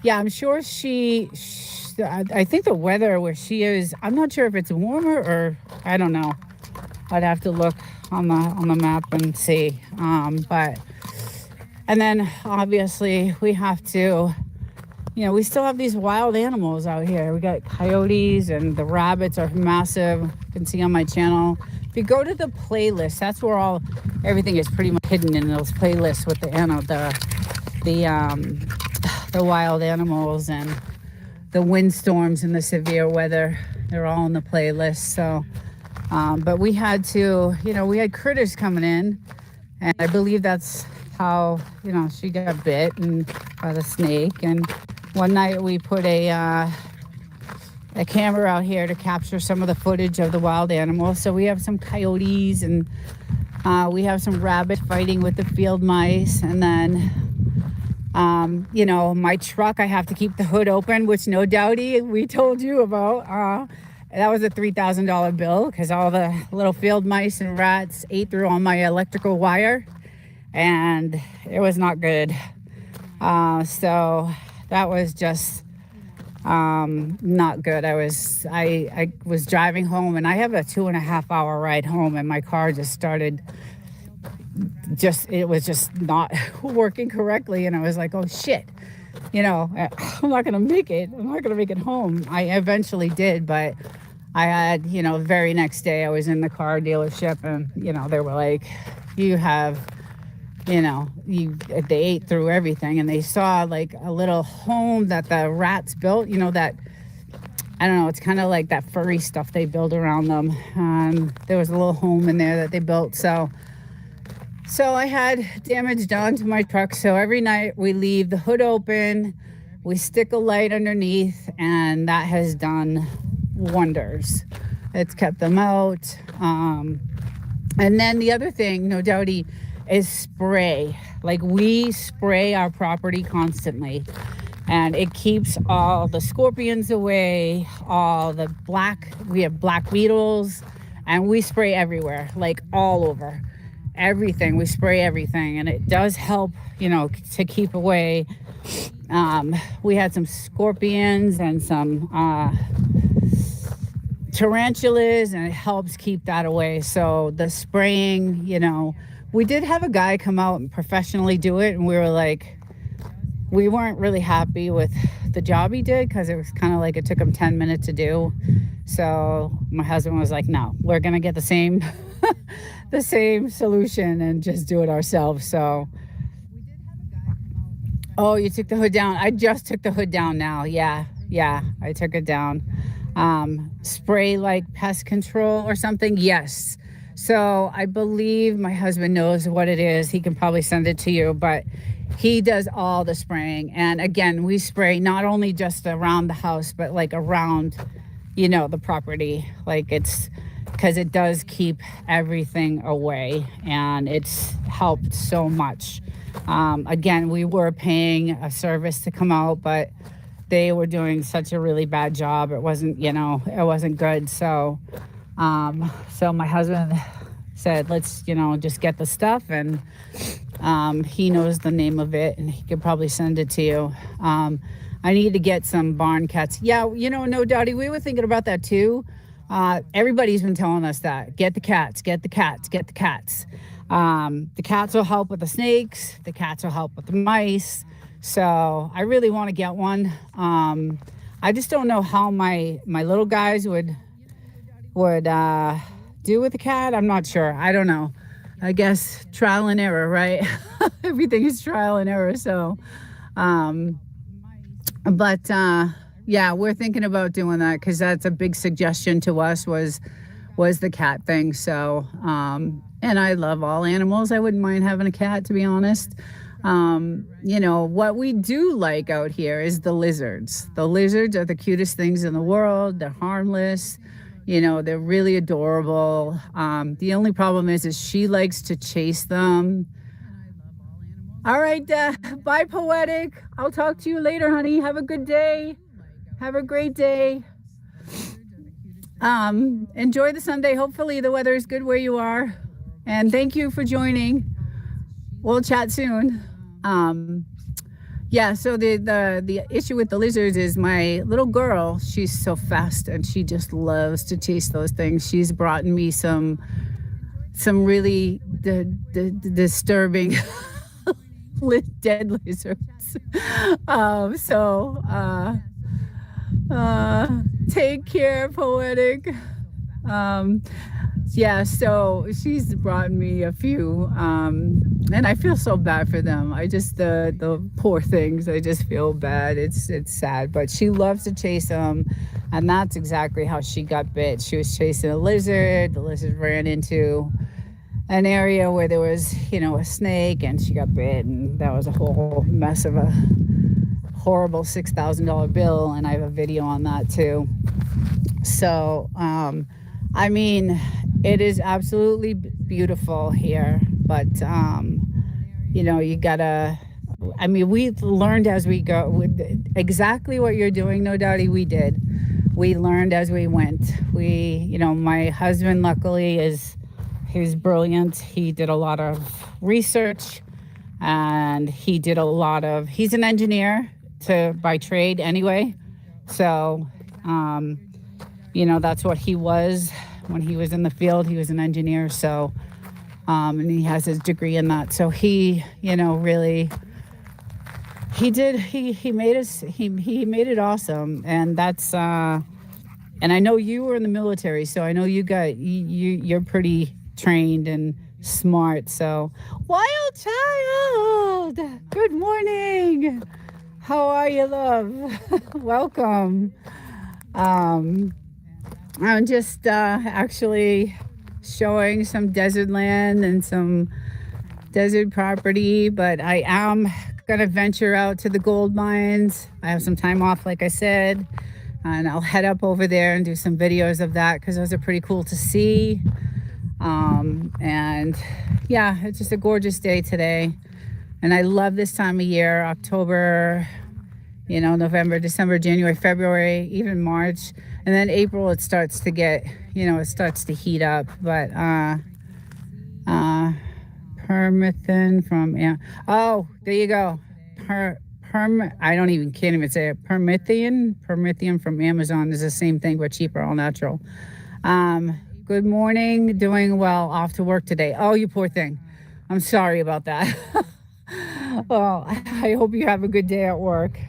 Yeah, I'm sure I think the weather where she is, I'm not sure if it's warmer or, I don't know. I'd have to look on the map and see. But And then obviously we have to, we still have these wild animals out here. We got coyotes, and the rabbits are massive. You can see on my channel. If you go to the playlist, that's where everything is pretty much hidden in those playlists with the wild animals and the windstorms and the severe weather. They're all in the playlist. So, but we had to, we had critters coming in, and I believe that's how, she got bit and by the snake. And one night we put a camera out here to capture some of the footage of the wild animals. So we have some coyotes, and we have some rabbit fighting with the field mice. And then, my truck, I have to keep the hood open, which no doubty we told you about. That was a $3,000 bill because all the little field mice and rats ate through all my electrical wire, and it was not good. So that was just not good. I was driving home, and I have a 2.5 hour ride home, and my car just started it was just not working correctly, and I was like, oh shit, I'm not gonna make it. I'm not gonna make it home. I eventually did, but I had, the very next day I was in the car dealership, and they were like, you have, they ate through everything, and they saw like a little home that the rats built, that, I don't know, it's kind of like that furry stuff they build around them. There was a little home in there that they built. So I had damage done to my truck. So every night we leave the hood open, we stick a light underneath, and that has done wonders. It's kept them out. And then the other thing, no doubty, is spray. Like, we spray our property constantly, and it keeps all the scorpions away, we have black beetles, and we spray everywhere, like all over everything. We spray everything, and it does help, to keep away. We had some scorpions and some tarantulas, and it helps keep that away. So the spraying, we did have a guy come out and professionally do it, and we weren't really happy with the job he did, because it was kind of like it took him 10 minutes to do. So my husband was like, no, we're gonna get the same the same solution and just do it ourselves. So, oh, you took the hood down. I just took the hood down now. Yeah, I took it down. Spray like pest control or something. Yes. So I believe my husband knows what it is. He can probably send it to you, but he does all the spraying. And again, we spray not only just around the house, but like around, the property. Like, it's because it does keep everything away, and it's helped so much. Again, we were paying a service to come out, but they were doing such a really bad job. It wasn't, it wasn't good. So my husband said, let's, just get the stuff, and he knows the name of it, and he could probably send it to you. I need to get some barn cats. Yeah, no doubty, we were thinking about that too. Everybody's been telling us that. Get the cats, get the cats, get the cats. The cats will help with the snakes. The cats will help with the mice. So I really want to get one. I just don't know how my little guys would do with the cat. I'm not sure. I don't know. I guess trial and error, right? Everything is trial and error. So, yeah, we're thinking about doing that, because that's a big suggestion to us was the cat thing. So, and I love all animals. I wouldn't mind having a cat, to be honest. What we do like out here is the lizards. The lizards are the cutest things in the world. They're harmless. They're really adorable. The only problem is she likes to chase them. All right, bye, Poetic. I'll talk to you later, honey. Have a good day. Have a great day. Enjoy the Sunday. Hopefully the weather is good where you are. And thank you for joining. We'll chat soon. Yeah, so the issue with the lizards is my little girl, she's so fast, and she just loves to chase those things. She's brought me some really disturbing dead lizards. Take care, Poetic. Um, yeah, so she's brought me a few, and I feel so bad for them. I just the poor things. I just feel bad. It's sad, but she loves to chase them, and that's exactly how she got bit. She was chasing a lizard. The lizard ran into an area where there was, a snake, and she got bit, and that was a whole mess of a horrible $6,000 bill, and I have a video on that too. So, I mean, it is absolutely beautiful here, but you gotta. I mean, we learned as we go. Exactly what you're doing, no doubty, we did. We learned as we went. My husband, luckily, he's brilliant. He did a lot of research, and he's an engineer by trade anyway. So, that's what he was when he was in the field. He was an engineer. So, and he has his degree in that. So he, really, he did, he made it awesome. And that's, and I know you were in the military, so I know you're pretty trained and smart. So, Wild Child, good morning. How are you, love? Welcome. I'm just actually showing some desert land and some desert property, but I am going to venture out to the gold mines. I have some time off, like I said, and I'll head up over there and do some videos of that because those are pretty cool to see. And yeah, it's just a gorgeous day today. And I love this time of year, October, November, December, January, February, even March. And then April, it starts to get, it starts to heat up. But permethrin from, there you go. Can't even say it. Permethrin from Amazon is the same thing, but cheaper, all natural. Good morning, doing well, off to work today. Oh, you poor thing. I'm sorry about that. Well, I hope you have a good day at work.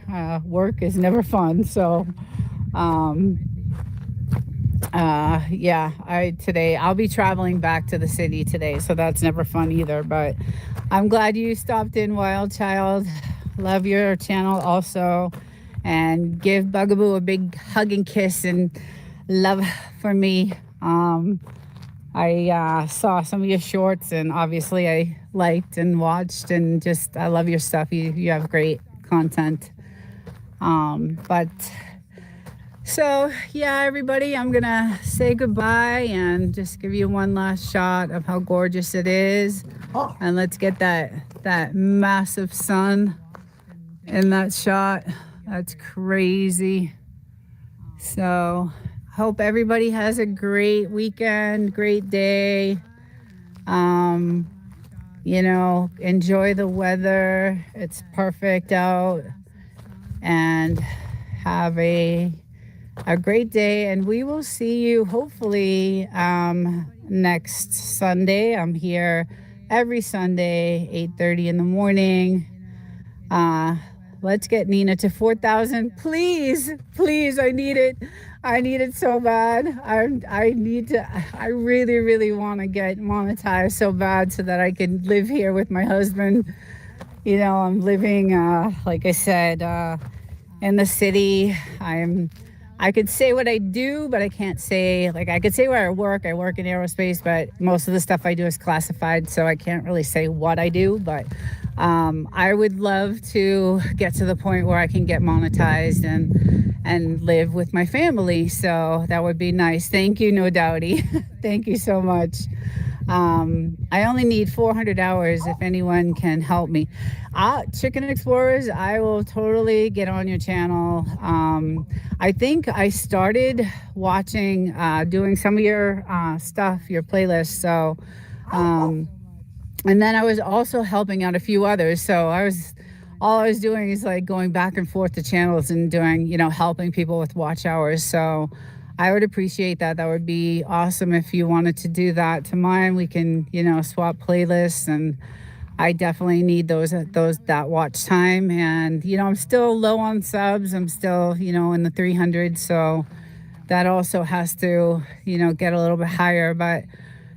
Work is never fun. So, today I'll be traveling back to the city today. So that's never fun either. But I'm glad you stopped in, Wild Child. Love your channel also. And give Bugaboo a big hug and kiss and love for me. I saw some of your shorts, and obviously I liked and watched, and just I love your stuff. You have great content. Everybody, I'm gonna say goodbye and just give you one last shot of how gorgeous it is. And let's get that massive sun in that shot. That's crazy. So hope everybody has a great weekend, great day. Enjoy the weather. It's perfect out. And have a great day. And we will see you hopefully next Sunday. I'm here every Sunday, 8:30 in the morning. Let's get Nina to 4,000. Please, I need it. I need it so bad. I really, really want to get monetized so bad so that I can live here with my husband. I'm living, like I said, in the city. I could say what I do, but I can't say, I could say where I work. I work in aerospace, but most of the stuff I do is classified, so I can't really say what I do. But I would love to get to the point where I can get monetized and live with my family. So that would be nice. Thank you, No Doubty. Thank you so much. I only need 400 hours if anyone can help me. Chicken Explorers, I will totally get on your channel. I think I started watching, doing some of your stuff, your playlists. So, and then I was also helping out a few others. So all I was doing is going back and forth to channels and doing, helping people with watch hours. So I would appreciate that. That would be awesome if you wanted to do that to mine. We can, swap playlists and I definitely need that watch time. And I'm still low on subs. I'm still in the 300s, so that also has to get a little bit higher. But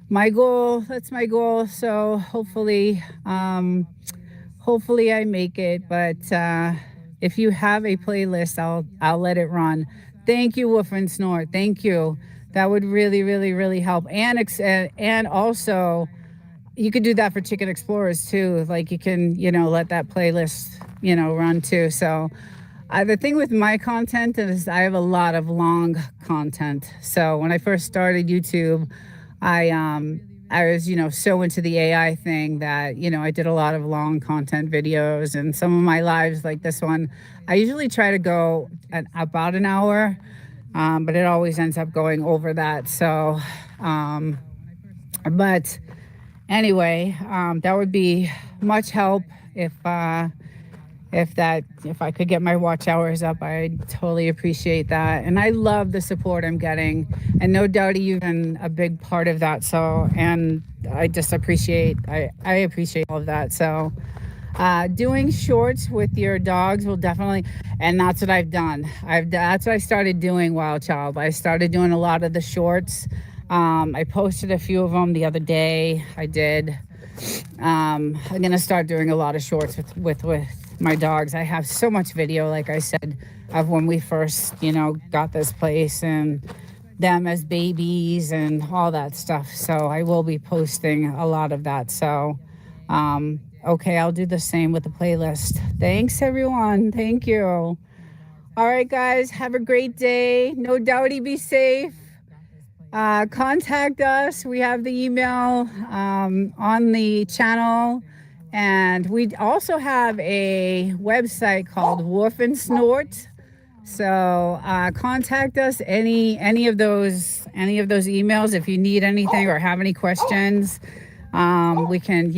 that's my goal. So hopefully I make it. But if you have a playlist, I'll let it run. Thank you, Woof and Snort. Thank you. That would really, really, really help. And also, you could do that for Chicken Explorers too. Like you can, let that playlist, run too. So the thing with my content is I have a lot of long content. So when I first started YouTube, I was, so into the AI thing that, I did a lot of long content videos, and some of my lives like this one, I usually try to go at about an hour, but it always ends up going over that. So, but anyway, that would be much help if I could get my watch hours up. I'd totally appreciate that. And I love the support I'm getting. And no doubt you've been a big part of that. So, and I just I appreciate all of that. So, doing shorts with your dogs will definitely, and that's what I've done. That's what I started doing, Wild Child. I started doing a lot of the shorts. I posted a few of them the other day. I did. I'm gonna start doing a lot of shorts with my dogs. I have so much video, like I said, of when we first, got this place and them as babies and all that stuff. So I will be posting a lot of that. So, okay, I'll do the same with the playlist. Thanks, everyone. Thank you. All right, guys, have a great day. No doubty, be safe. Contact us. We have the email on the channel. And we also have a website called Woof and Snort. So contact us any of those emails if you need anything or have any questions. We can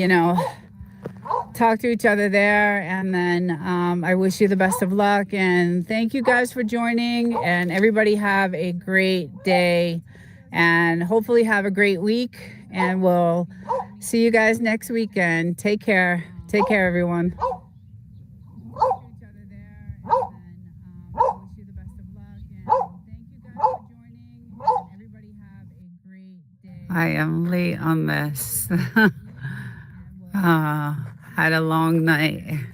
talk to each other there. And then I wish you the best of luck, and thank you guys for joining, and everybody have a great day and hopefully have a great week, and we'll see you guys next weekend. Take care, everyone. I am late on this. Had a long night.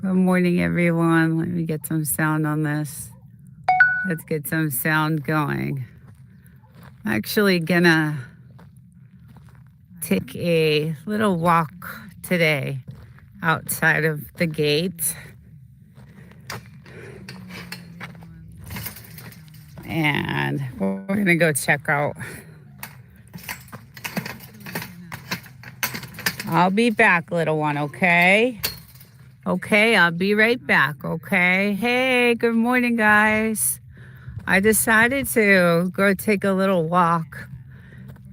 Good morning, everyone. Let me get some sound on this. Let's get some sound going. I'm actually gonna take a little walk today outside of the gate. And we're gonna go check out. I'll be back, little one, okay? Okay, I'll be right back, okay? Hey, good morning, guys. I decided to go take a little walk.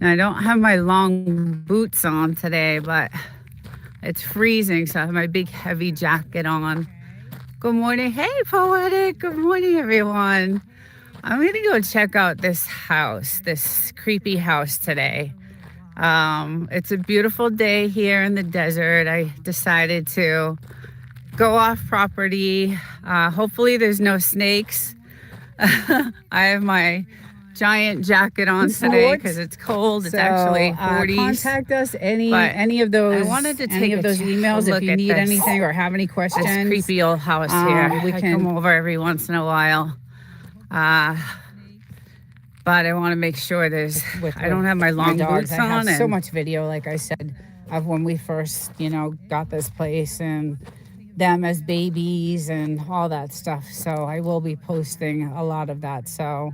And I don't have my long boots on today, but it's freezing, so I have my big heavy jacket on. Good morning. Hey, Poetic. Good morning, everyone. I'm going to go check out this house, this creepy house today. It's a beautiful day here in the desert. I decided to go off property. Hopefully there's no snakes. I have my giant jacket on today because it's cold. It's actually 40s. Contact us any of those. I wanted to take those emails if you need anything or have any questions. This creepy old house here. We can come over every once in a while. But I want to make sure I don't have my long boots on. I have so much video, like I said, of when we first, got this place and them as babies and all that stuff. So I will be posting a lot of that. So,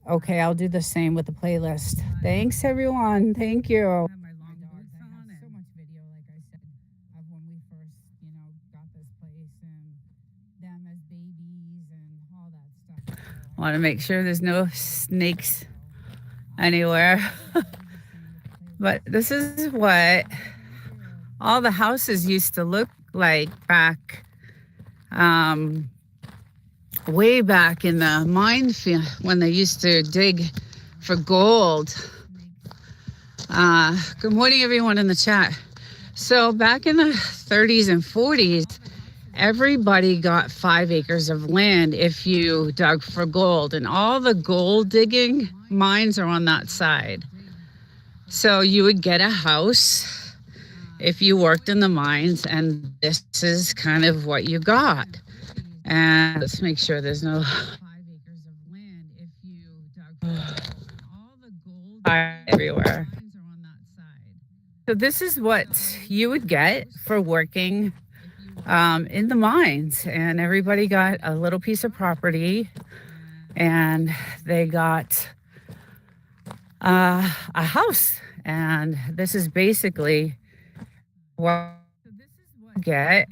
okay, I'll do the same with the playlist. Thanks, everyone. Thank you. Want to make sure there's no snakes anywhere. But this is what all the houses used to look like back, way back in the minefield when they used to dig for gold. Good morning, everyone in the chat. So back in the 30s and 40s, everybody got 5 acres of land if you dug for gold, and all the gold digging mines are on that side. So you would get a house if you worked in the mines, and this is kind of what you got. And let's make sure there's no 5 acres of land if you dug for gold. All the gold everywhere. So this is what you would get for working in the mines, and everybody got a little piece of property, and they got a house, and this is basically what you get.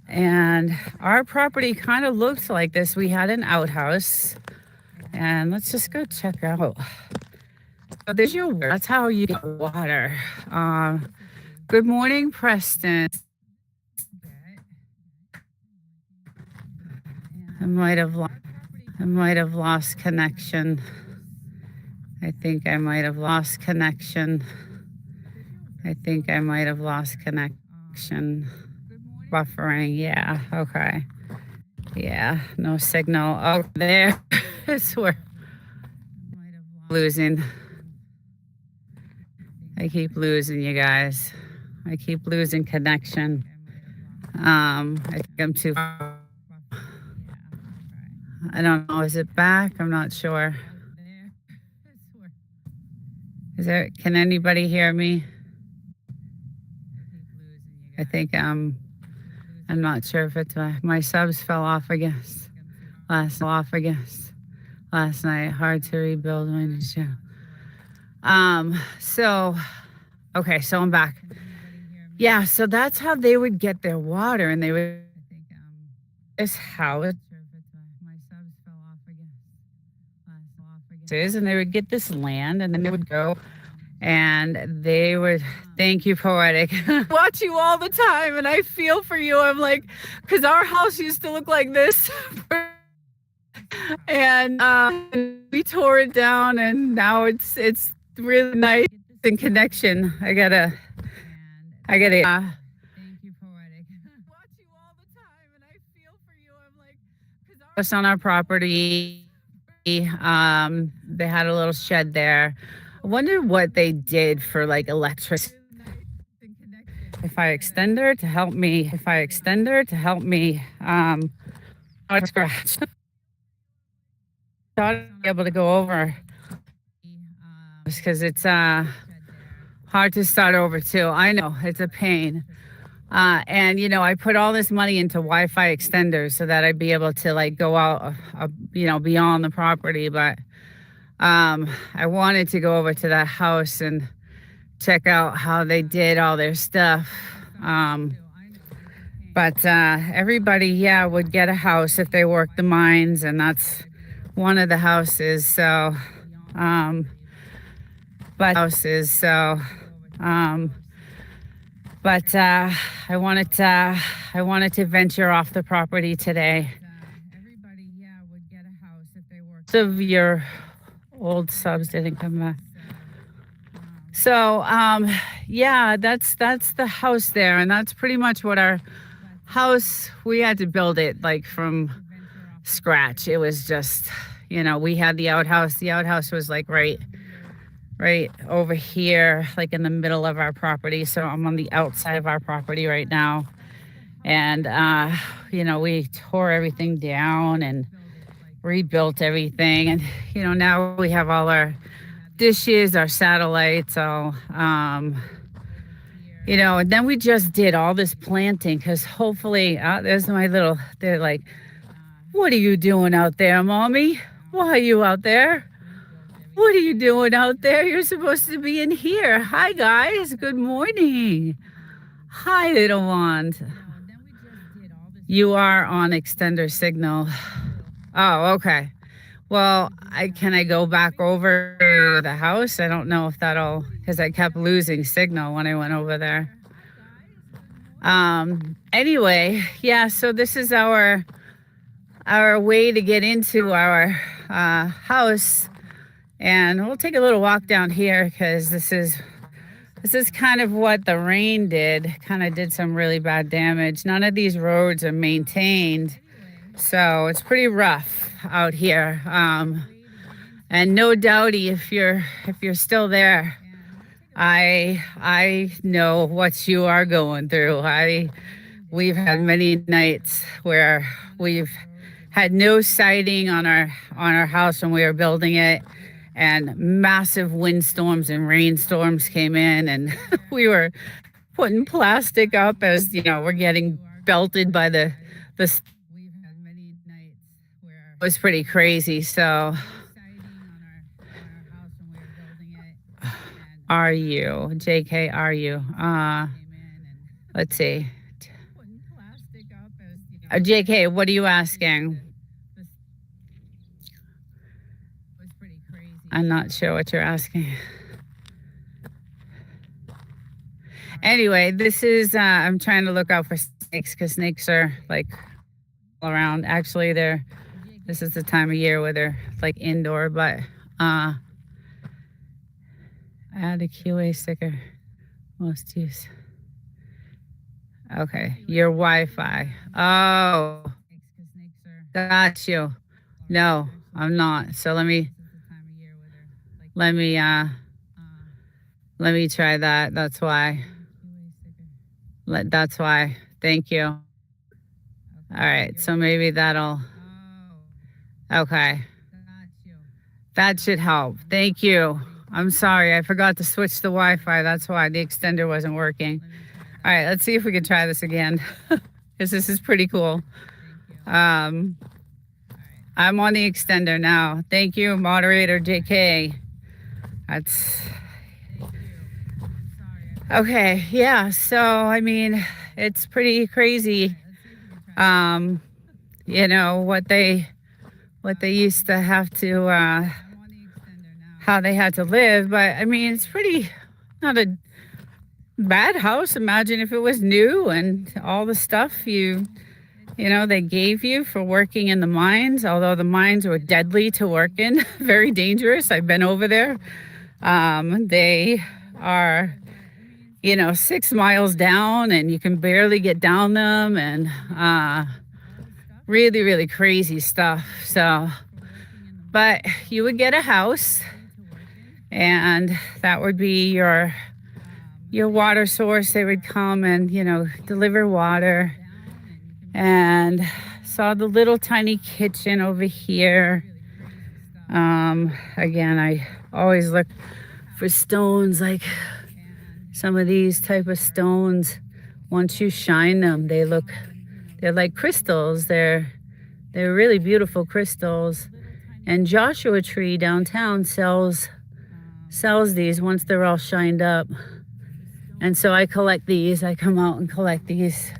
And our property kind of looks like this. We had an outhouse, and let's just go check out. So there's your water. That's how you get water. Good morning, Preston. I might have lost connection. I think I might have lost connection. Buffering, yeah, okay. Yeah, no signal. Oh, there. It's where losing. I keep losing you guys. I keep losing connection. I think I'm too. I don't know. Is it back? I'm not sure. Can anybody hear me? I think I'm not sure if it's my subs fell off again. Last night. Hard to rebuild my show. So I'm back. Yeah, so that's how they would get their water, and they would this house and they would get this land, and then they would go and they would, thank you, Poetic. Watch you all the time, and I feel for you. I'm like, because our house used to look like this. And we tore it down, and now it's really nice in connection. I gotta. Thank you, Poetic. Watch you all the time, and I feel for you. I'm like, because on our property, they had a little shed there. I wonder what they did for like electricity. If I extend her to help me, scratch. Thought I'd be able to go over because it's hard to start over too. I know it's a pain. And I put all this money into Wi-Fi extenders so that I'd be able to like go out, beyond the property. But I wanted to go over to that house and check out how they did all their stuff. But everybody, would get a house if they worked the mines, and that's one of the houses. So, I wanted to venture off the property today. Everybody, would get a house if they worked. Some of your old subs didn't come back. So, that's the house there, and that's pretty much what our house. We had to build it like from scratch. It was just, we had the outhouse. The outhouse was like right over here, like in the middle of our property. So I'm on the outside of our property right now. And, we tore everything down and rebuilt everything. And, now we have all our dishes, our satellites, all, and then we just did all this planting because hopefully, there's they're like, what are you doing out there, Mommy? Why are you out there? What are you doing out there? You're supposed to be in here. Hi, guys. Good morning. Hi, little one. You are on extender signal. Oh, okay. Well, can I go back over to the house? I don't know if because I kept losing signal when I went over there. Anyway, so this is our way to get into our house. And we'll take a little walk down here because this is kind of what the rain did. Kind of did some really bad damage. None of these roads are maintained, so it's pretty rough out here. And no doubty, if you're still there, I know what you are going through. We've had many nights where we've had no siding on our house when we were building it, and massive windstorms and rainstorms came in, and we were putting plastic up as we're getting belted by the. It was pretty crazy. So, are you JK? Are you? Let's see. JK, what are you asking? I'm not sure what you're asking. Anyway, this is, I'm trying to look out for snakes because snakes are like all around. Actually, this is the time of year where they're like indoor, but add a QA sticker. Most use. Okay, your Wi-Fi. Oh, got you. No, I'm not. So let me try that. That's why. That's why. Thank you. All right, so maybe that'll. Okay. That should help. Thank you. I'm sorry, I forgot to switch the Wi-Fi. That's why the extender wasn't working. All right, let's see if we can try this again, because this is pretty cool. I'm on the extender now. Thank you, moderator JK. That's okay. Yeah. So I mean, it's pretty crazy. What they used to have to, how they had to live. But I mean, it's pretty not a bad house. Imagine if it was new and all the stuff they gave you for working in the mines, although the mines were deadly to work in, very dangerous. I've been over there. They are, 6 miles down and you can barely get down them, and really, really crazy stuff. So, but you would get a house, and that would be your water source. They would come and, deliver water. And saw the little tiny kitchen over here. Again, I always look for stones, like some of these type of stones. Once you shine them, they're like crystals. They're really beautiful crystals. And Joshua Tree downtown sells these once they're all shined up. And so I collect these. I come out and collect these.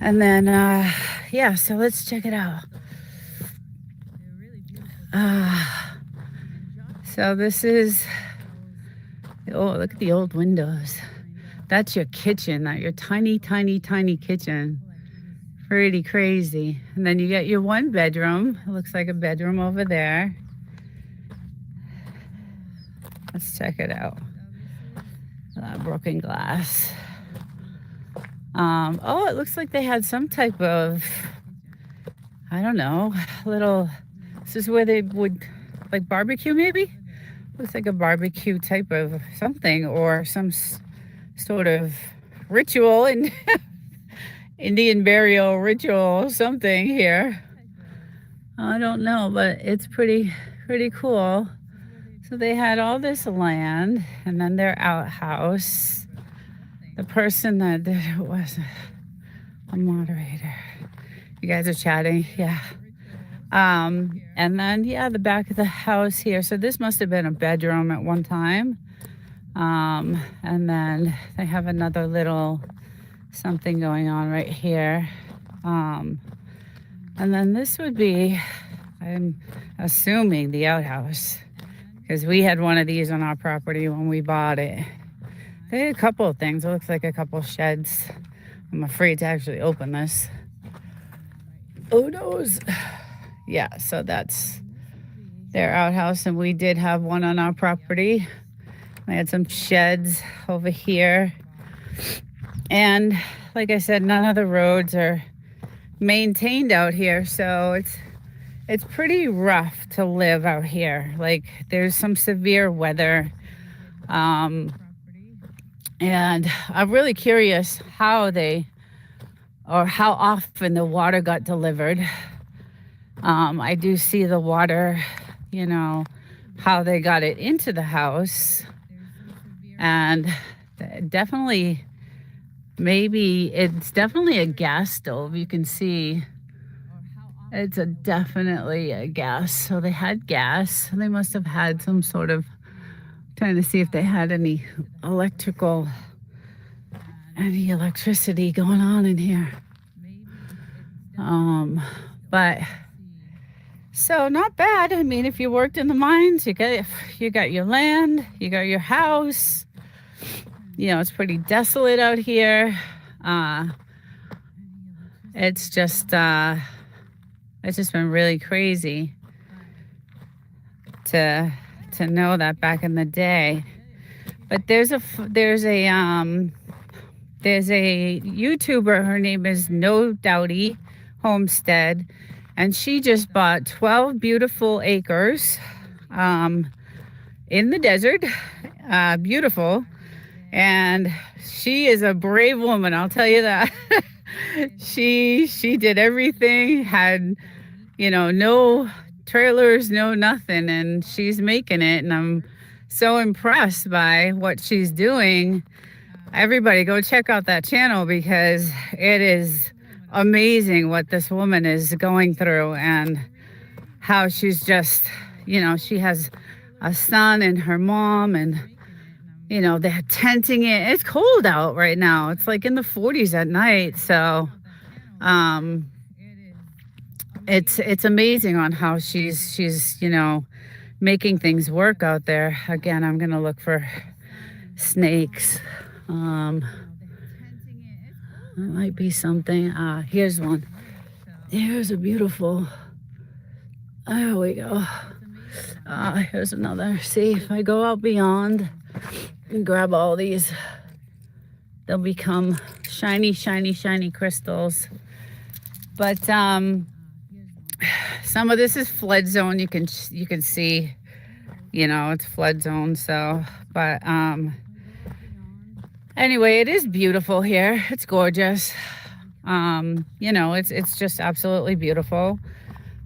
And then, so let's check it out. So this is, look at the old windows. That's your kitchen, your tiny, tiny, tiny kitchen. Pretty crazy. And then you get your one bedroom. It looks like a bedroom over there. Let's check it out. Broken glass. It looks like they had some type of, I don't know, this is where they would, like, barbecue maybe? Looks like a barbecue type of something, or some sort of ritual, and Indian burial ritual, something here. I don't know, but it's pretty cool. So they had all this land, and then their outhouse. The person that did it was a moderator. You guys are chatting, yeah. And then, the back of the house here. So this must have been a bedroom at one time. And then they have another little something going on right here. And then this would be, I'm assuming, the outhouse, because we had one of these on our property when we bought it. They had a couple of things. It looks like a couple of sheds. I'm afraid to actually open this. Oh, noes. Yeah, so that's their outhouse, and we did have one on our property. We had some sheds over here. And like I said, none of the roads are maintained out here, so it's pretty rough to live out here. Like, there's some severe weather. And I'm really curious how often the water got delivered. I do see the water, how they got it into the house. And definitely, it's definitely a gas stove. You can see it's definitely a gas. So they had gas. They must have had some sort of, trying to see if they had any electricity going on in here. But so not bad. I mean, if you worked in the mines, you got your land, you got your house. It's pretty desolate out here. It's just been really crazy to know that back in the day. But there's a YouTuber. Her name is No Doubty Homestead, and she just bought 12 beautiful acres in the desert. Beautiful. And she is a brave woman, I'll tell you that. She did everything, had no trailers, no nothing, and she's making it, and I'm so impressed by what she's doing. Everybody go check out that channel, because it is amazing what this woman is going through, and how she's just, she has a son and her mom, and they're tenting it. It's cold out right now. It's like in the 40s at night. So it's amazing on how she's making things work out there. Again, I'm gonna look for snakes. There might be something. Here's one. Here's a beautiful. There we go. Here's another. See, if I go out beyond and grab all these, they'll become shiny, shiny, shiny crystals. But some of this is flood zone. You can see, it's flood zone. So, but anyway, it is beautiful here. It's gorgeous. It's just absolutely beautiful.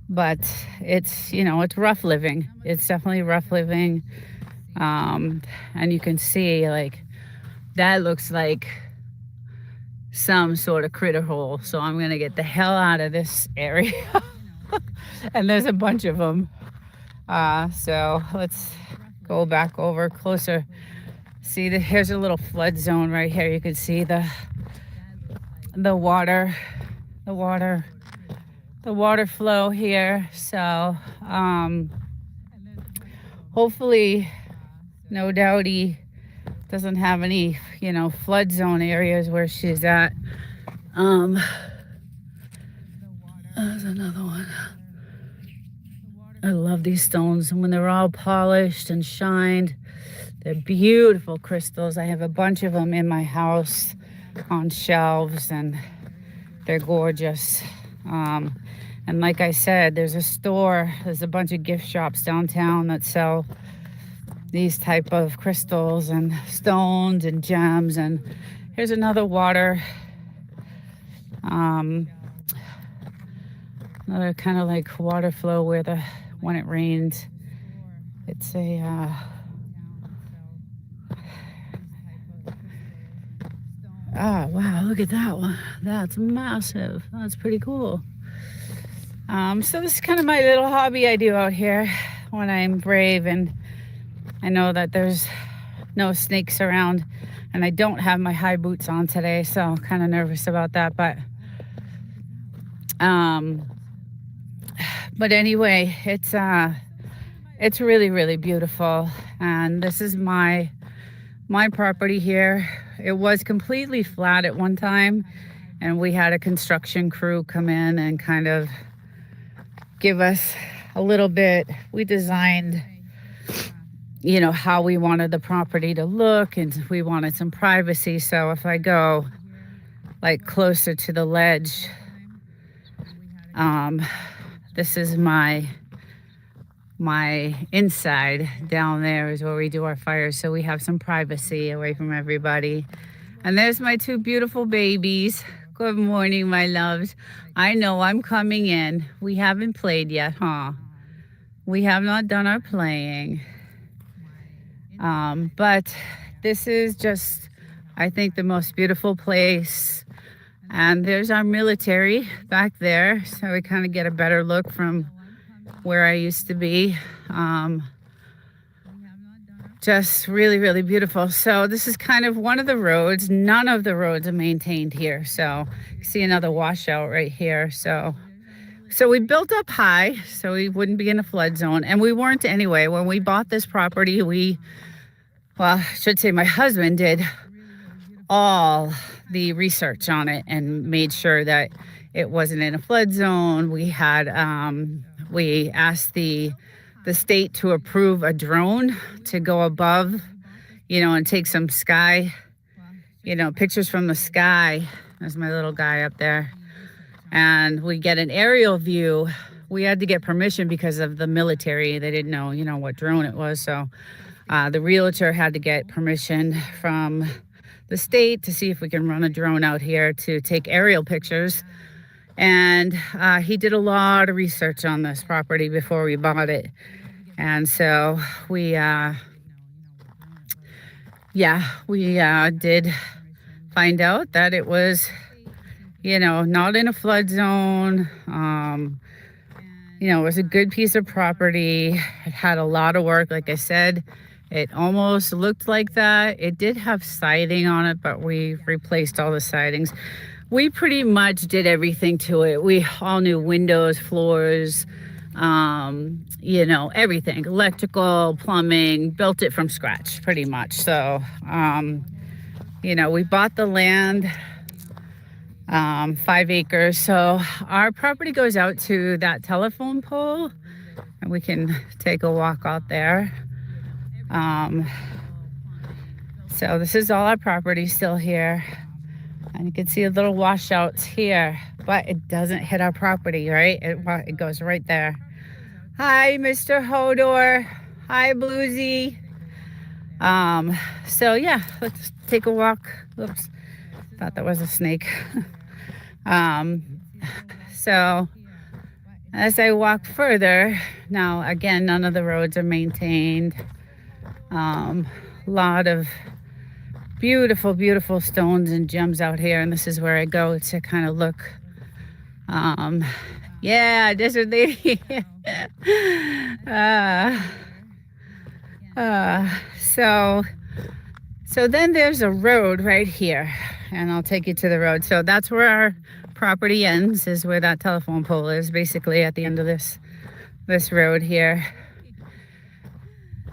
But it's rough living. It's definitely rough living. And you can see, like, that looks like some sort of critter hole. So I'm gonna get the hell out of this area. And there's a bunch of them. So let's go back over closer. See, here's a little flood zone right here. You can see the water flow here. So hopefully, No Doubty doesn't have any, flood zone areas where she's at. There's another one. I love these stones, and when they're all polished and shined, they're beautiful crystals. I have a bunch of them in my house on shelves, and they're gorgeous. And like I said, there's a bunch of gift shops downtown that sell these type of crystals and stones and gems. And here's another water, another kind of like water flow where when it rains, it's wow, look at that one. That's massive. That's pretty cool. So this is kind of my little hobby I do out here when I'm brave and I know that there's no snakes around, and I don't have my high boots on today, so I'm kind of nervous about that. But anyway, it's really, really beautiful. And this is my property here. It was completely flat at one time, and we had a construction crew come in and kind of give us a little bit, we designed, you know, how we wanted the property to look, and we wanted some privacy. So if I go like closer to the ledge, this is my inside. Down there is where we do our fires, so we have some privacy away from everybody. And there's my two beautiful babies. Good morning, my loves. I know I'm coming in. We haven't played yet, huh? We have not done our playing. But this is just, I think, the most beautiful place. And there's our military back there, so we kind of get a better look from where I used to be. Just really, really beautiful. So this is kind of one of the roads. None of the roads are maintained here. So you see another washout right here. So we built up high so we wouldn't be in a flood zone. And we weren't anyway. When we bought this property, well, I should say my husband did all the research on it and made sure that it wasn't in a flood zone. We had, we asked the state to approve a drone to go above, you know, and take some sky, you know, pictures from the sky. There's my little guy up there. And we get an aerial view. We had to get permission because of the military. They didn't know, you know, what drone it was. So the realtor had to get permission from the state to see if we can run a drone out here to take aerial pictures. And he did a lot of research on this property before we bought it. And so we did find out that it was, you know, not in a flood zone. You know, it was a good piece of property. It had a lot of work. Like I said, it almost looked like that. It did have siding on it, but we replaced all the sidings. We pretty much did everything to it. We all new windows, floors, you know, everything, electrical, plumbing, built it from scratch pretty much. So, you know, we bought the land, 5 acres. So our property goes out to that telephone pole, and we can take a walk out there. So this is all our property still here. And you can see a little washouts here, but it doesn't hit our property, right? It goes right there. Hi, Mr. Hodor. Hi, Bluesy. So yeah, let's take a walk. Oops, thought that was a snake. So as I walk further, now again, none of the roads are maintained. Lot of beautiful, beautiful stones and gems out here, and this is where I go to kind of look. Yeah, desert lady. So then there's a road right here, and I'll take you to the road. So that's where our property ends, is where that telephone pole is, basically at the end of this road here.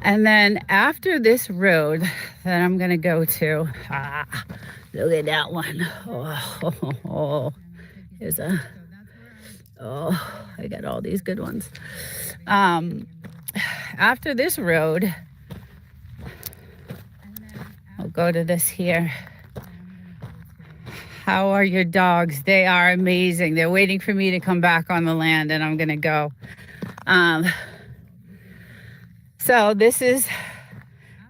And then after this road that I'm gonna go to, look at that one. I got all these good ones. After this road, I'll go to this here. How are your dogs? They are amazing. They're waiting for me to come back on the land, and I'm gonna go. So this is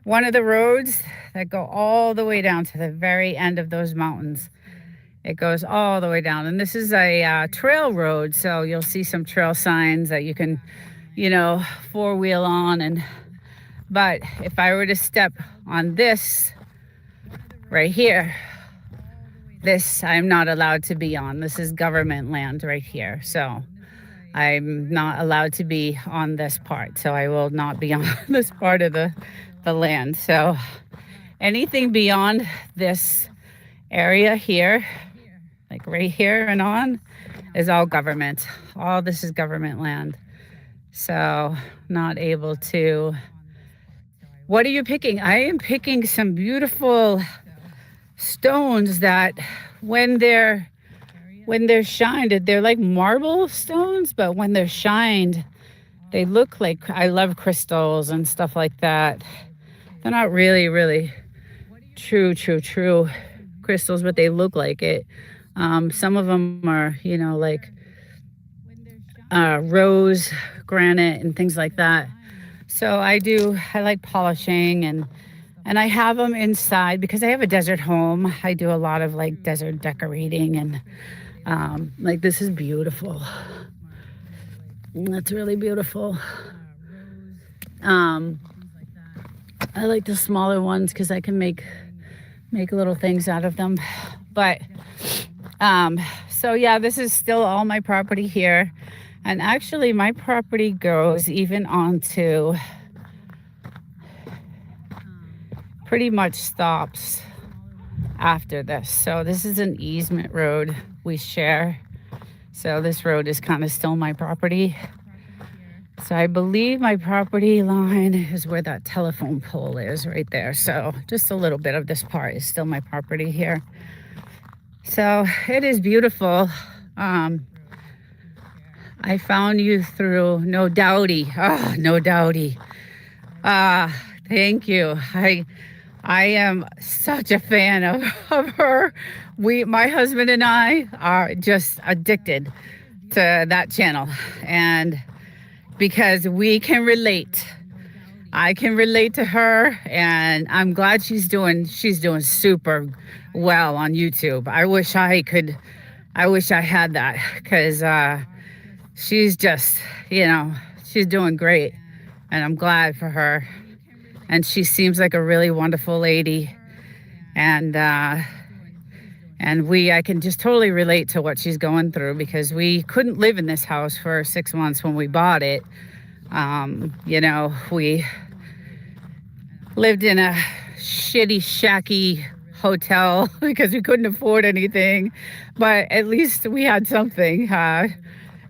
one of the roads that go all the way down to the very end of those mountains. It goes all the way down. And this is a trail road. So you'll see some trail signs that you can, you know, 4-wheel on. But if I were to step on this right here, this I'm not allowed to be on. This is government land right here. So I'm not allowed to be on this part. So I will not be on this part of the land. So anything beyond this area here, like right here and on, is all government. All this is government land. So not able to. What are you picking? I am picking some beautiful stones that when they're shined, they're like marble stones, but when they're shined, They look like, I love crystals and stuff like that. They're not really, really true crystals, but they look like it. Some of them are, like rose granite and things like that. So I like polishing, and I have them inside because I have a desert home. I do a lot of like desert decorating, and like this is beautiful. That's really beautiful. Um, I like the smaller ones because I can make little things out of them. But so yeah, this is still all my property here. And actually my property goes even onto, pretty much stops after this. So this is an easement road we share. So this road is kind of still my property. So I believe my property line is where that telephone pole is right there. So just a little bit of this part is still my property here. So it is beautiful. I found you through No Doubty. No Doubty. Thank you. I am such a fan of her. My husband and I are just addicted to that channel, and because we can relate. I can relate to her, and I'm glad she's doing super well on YouTube. I wish I had that, because she's just, she's doing great, and I'm glad for her. And she seems like a really wonderful lady, and I can just totally relate to what she's going through, because we couldn't live in this house for 6 months when we bought it. We lived in a shitty, shacky hotel because we couldn't afford anything, but at least we had something.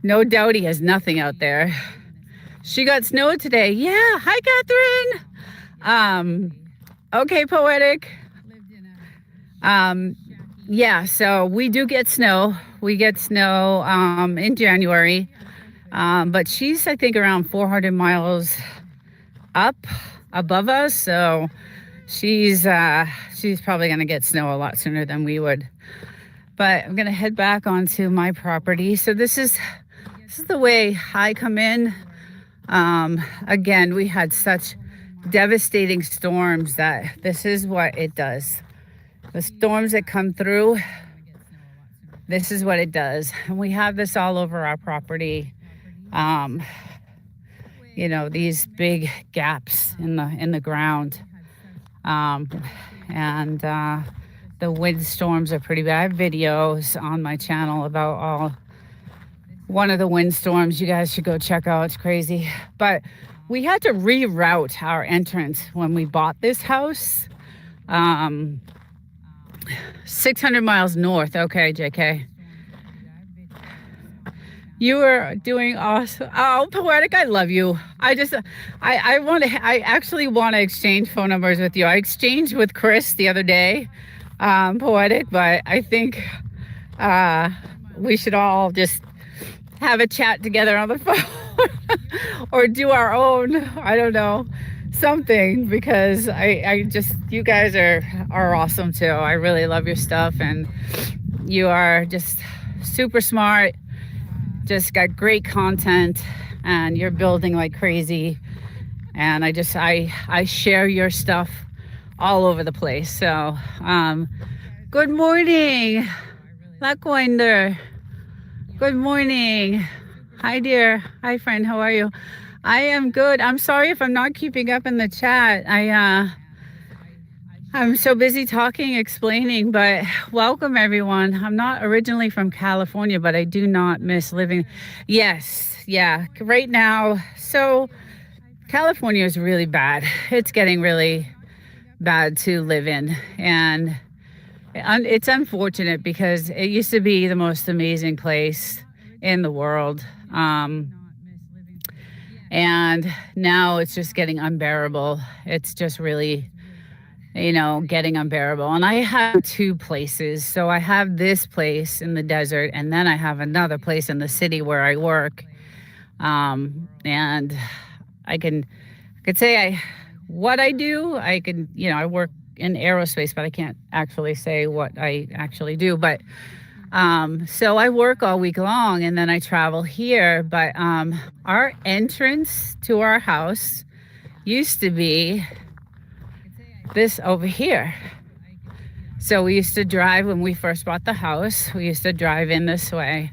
No doubt he has nothing out there. She got snow today. Yeah. Hi, Catherine. Okay, Poetic. Yeah, so we do get snow. We get snow in January. But she's, I think, around 400 miles up above us. So she's probably going to get snow a lot sooner than we would. But I'm going to head back onto my property. So this is the way I come in. Again, we had such devastating storms that this is what it does. The storms that come through, this is what it does. And we have this all over our property. These big gaps in the ground. The wind storms are pretty bad. I have videos on my channel about one of the windstorms. You guys should go check out. It's crazy. But we had to reroute our entrance when we bought this house. 600 miles north. Okay, JK. You were doing awesome. Oh, Poetic, I love you. I actually want to exchange phone numbers with you. I exchanged with Chris the other day, Poetic, but I think we should all just have a chat together on the phone or do our own, I don't know, something, because I just, you guys are awesome too. I really love your stuff, and you are just super smart. Just got great content, and you're building like crazy, and I share your stuff all over the place. So good morning, Lackwinder. Good morning. Hi dear. Hi friend, how are you? I am good. I'm sorry if I'm not keeping up in the chat. I'm so busy talking, explaining, but welcome everyone. I'm not originally from California, but I do not miss living. Yes, yeah, right now. So California is really bad. It's getting really bad to live in. And it's unfortunate because it used to be the most amazing place in the world. And now it's just getting unbearable. It's just really, getting unbearable. And I have two places. So I have this place in the desert, and then I have another place in the city where I work. And I could say what I do. I can, I work in aerospace, but I can't actually say what I actually do. But so I work all week long and then I travel here. But our entrance to our house used to be this over here. So we used to drive when we first bought the house. We used to drive in this way.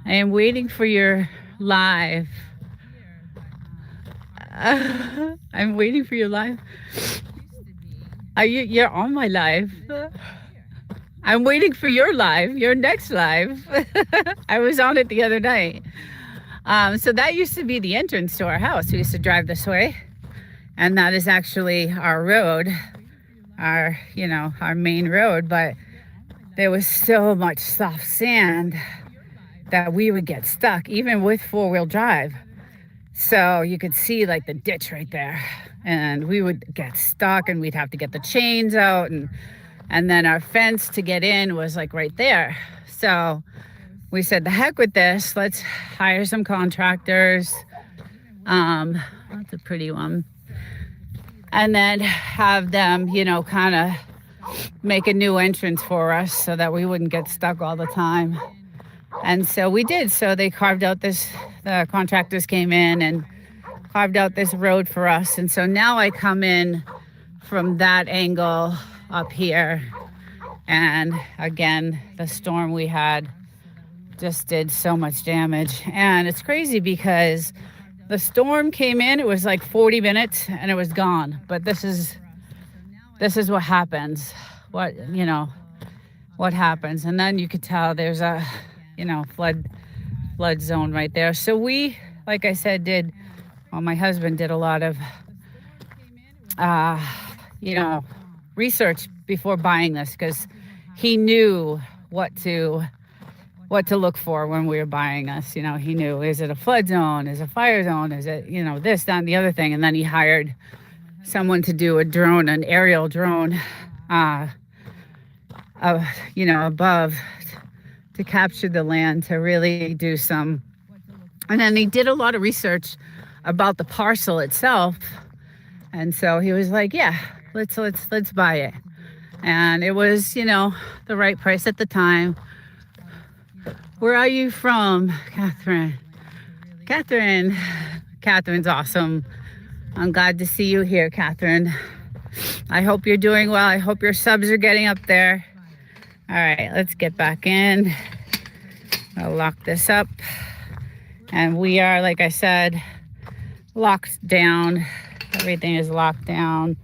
I am waiting for your live. I'm waiting for your live. You're on my live. I'm waiting for your live, your next live. I was on it the other night. So that used to be the entrance to our house. We used to drive this way. And that is actually our road, our main road. But there was so much soft sand that we would get stuck, even with four-wheel drive. So you could see like the ditch right there. And we would get stuck and we'd have to get the chains out. And then our fence to get in was like right there. So we said, the heck with this. Let's hire some contractors. That's a pretty one. And then have them, kind of make a new entrance for us so that we wouldn't get stuck all the time. And so we did. So they carved out the contractors came in and carved out this road for us. And so now I come in from that angle up here. And again, the storm we had just did so much damage. And it's crazy because the storm came in, it was like 40 minutes and it was gone. But this is what happens. What happens. And then you could tell there's a, flood zone right there. So we, like I said, my husband did a lot of, research before buying this because he knew what to look for when we were buying this. He knew, is it a flood zone? Is it a fire zone? Is it, this, that, and the other thing. And then he hired someone to do an aerial drone, above to capture the land, to really do some. And then he did a lot of research about the parcel itself. And so he was like, yeah, let's buy it. And it was, the right price at the time. Where are you from, Catherine? Catherine's awesome. I'm glad to see you here, Catherine. I hope you're doing well. I hope your subs are getting up there. All right, let's get back in. I'll lock this up. And we are, like I said, locked down. Everything is locked down.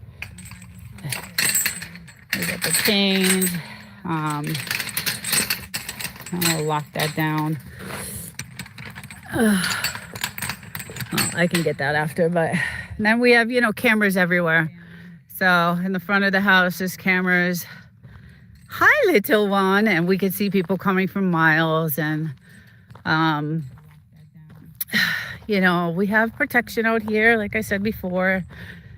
We got the chains. I'll lock that down. Well, I can get that after, but then we have, cameras everywhere. So in the front of the house, there's cameras. Hi, little one. And we could see people coming from miles. And, we have protection out here, like I said before.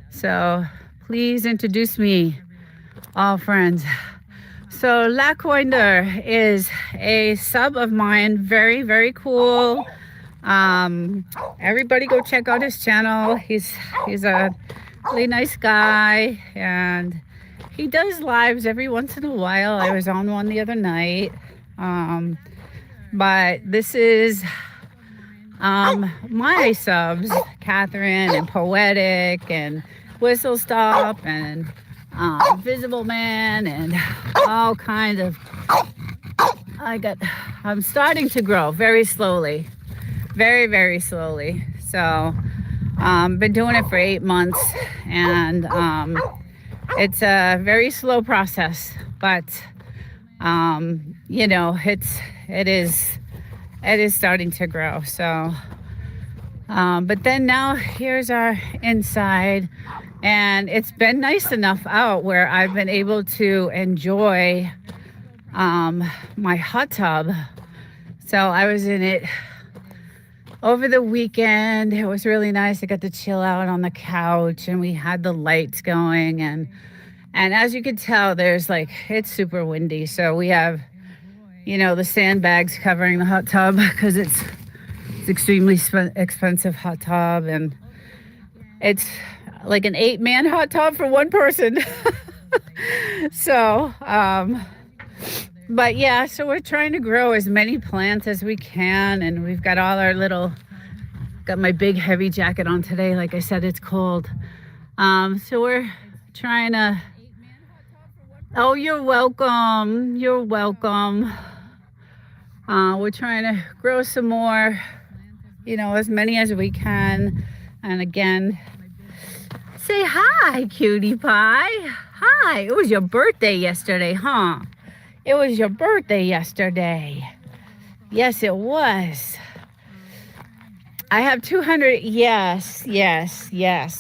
So please introduce me, all friends. So Lackwinder is a sub of mine. Very, very cool. Everybody go check out his channel. He's a really nice guy, and he does lives every once in a while. I was on one the other night. But this is my subs, Catherine and Poetic and Whistle Stop and Visible Man and all kinds of. I'm starting to grow very slowly, very, very slowly. So been doing it for 8 months, and it's a very slow process, but it is starting to grow. So but then now here's our inside. And it's been nice enough out where I've been able to enjoy my hot tub. So I was in it over the weekend. It was really nice. I got to chill out on the couch, and we had the lights going. And as you can tell, it's super windy. So we have, the sandbags covering the hot tub because it's It's extremely expensive hot tub, and it's like an 8-man hot tub for one person. So, but yeah, so we're trying to grow as many plants as we can, and we've got all our got my big heavy jacket on today. Like I said, it's cold. So we're trying to, oh, you're welcome. You're welcome. We're trying to grow some more, as many as we can. And again, say hi, cutie pie. Hi. It was your birthday yesterday, huh? It was your birthday yesterday. Yes, it was. I have 200. Yes.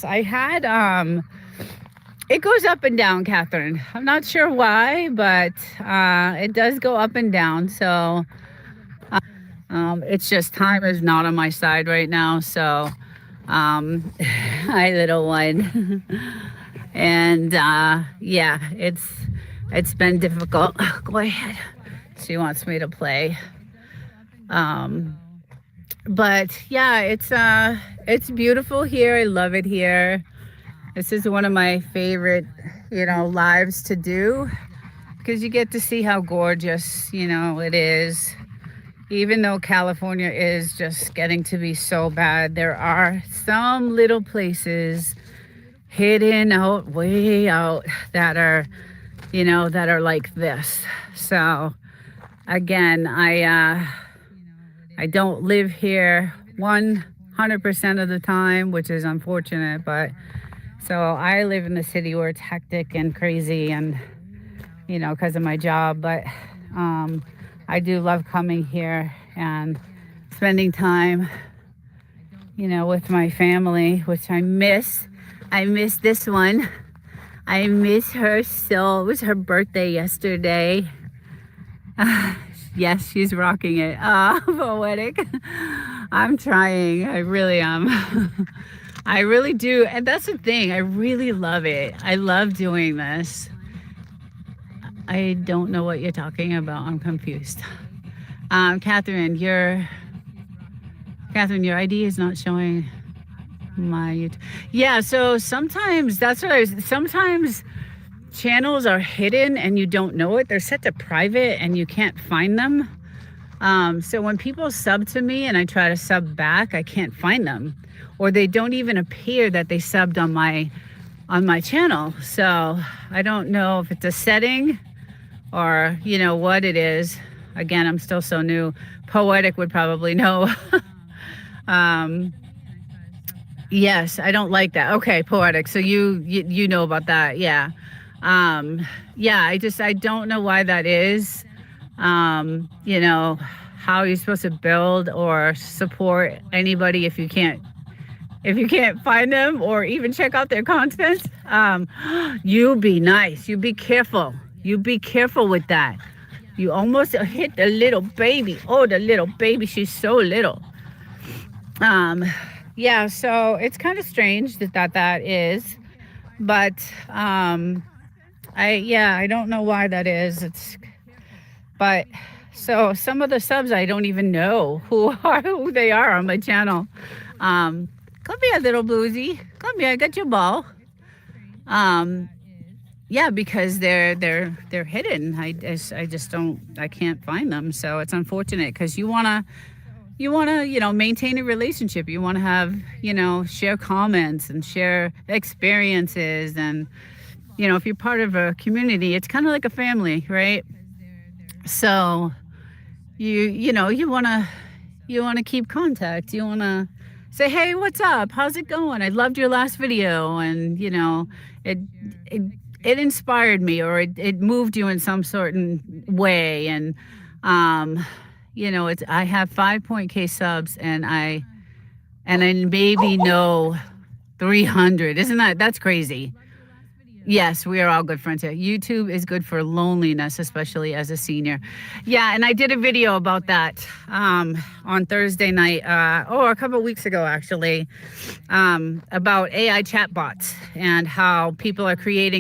I had, it goes up and down, Catherine. I'm not sure why, but it does go up and down. So it's just time is not on my side right now. So, hi, little one. And yeah, it's been difficult. Go ahead. She wants me to play. But yeah, it's beautiful here. I love it here. This is one of my favorite, lives to do, because you get to see how gorgeous, it is. Even though California is just getting to be so bad, there are some little places hidden out, way out, that are, that are like this. So again, I don't live here 100% of the time, which is unfortunate, but so I live in the city where it's hectic and crazy, and because of my job, but I do love coming here and spending time, with my family, which I miss. I miss this one. I miss her so. It was her birthday yesterday. Yes, she's rocking it. Poetic. I'm trying. I really am. I really do. And that's the thing. I really love it. I love doing this. I don't know what you're talking about. I'm confused. Catherine, your ID is not showing my YouTube. Yeah, so sometimes sometimes channels are hidden and you don't know it. They're set to private and you can't find them. So when people sub to me and I try to sub back, I can't find them, or they don't even appear that they subbed on my channel. So I don't know if it's a setting or what it is. Again, I'm still so new. Poetic would probably know. Yes, I don't like that. Okay, Poetic. So you know about that. Yeah. Yeah, I don't know why that is. How you're supposed to build or support anybody if you can't find them or even check out their content. You be nice. You be careful. You be careful with that. You almost hit the little baby. Oh, the little baby. She's so little. Yeah, so it's kind of strange that is, but I don't know why that is. But so some of the subs I don't even know who they are on my channel. Come here, little bluesy. Come here, I got your ball. Yeah, because they're hidden. I can't find them. So it's unfortunate, because you wanna maintain a relationship. You want to have, share comments and share experiences. And, if you're part of a community, it's kind of like a family, right? So you want to keep contact. You want to say, hey, what's up? How's it going? I loved your last video. And, it inspired me, or it moved you in some certain way. And, I have 5.k subs, and I maybe know 300. That's crazy. Yes, we are all good friends here. YouTube is good for loneliness, especially as a senior. Yeah, and I did a video about that on Thursday night, a couple of weeks ago, actually, about AI chatbots and how people are creating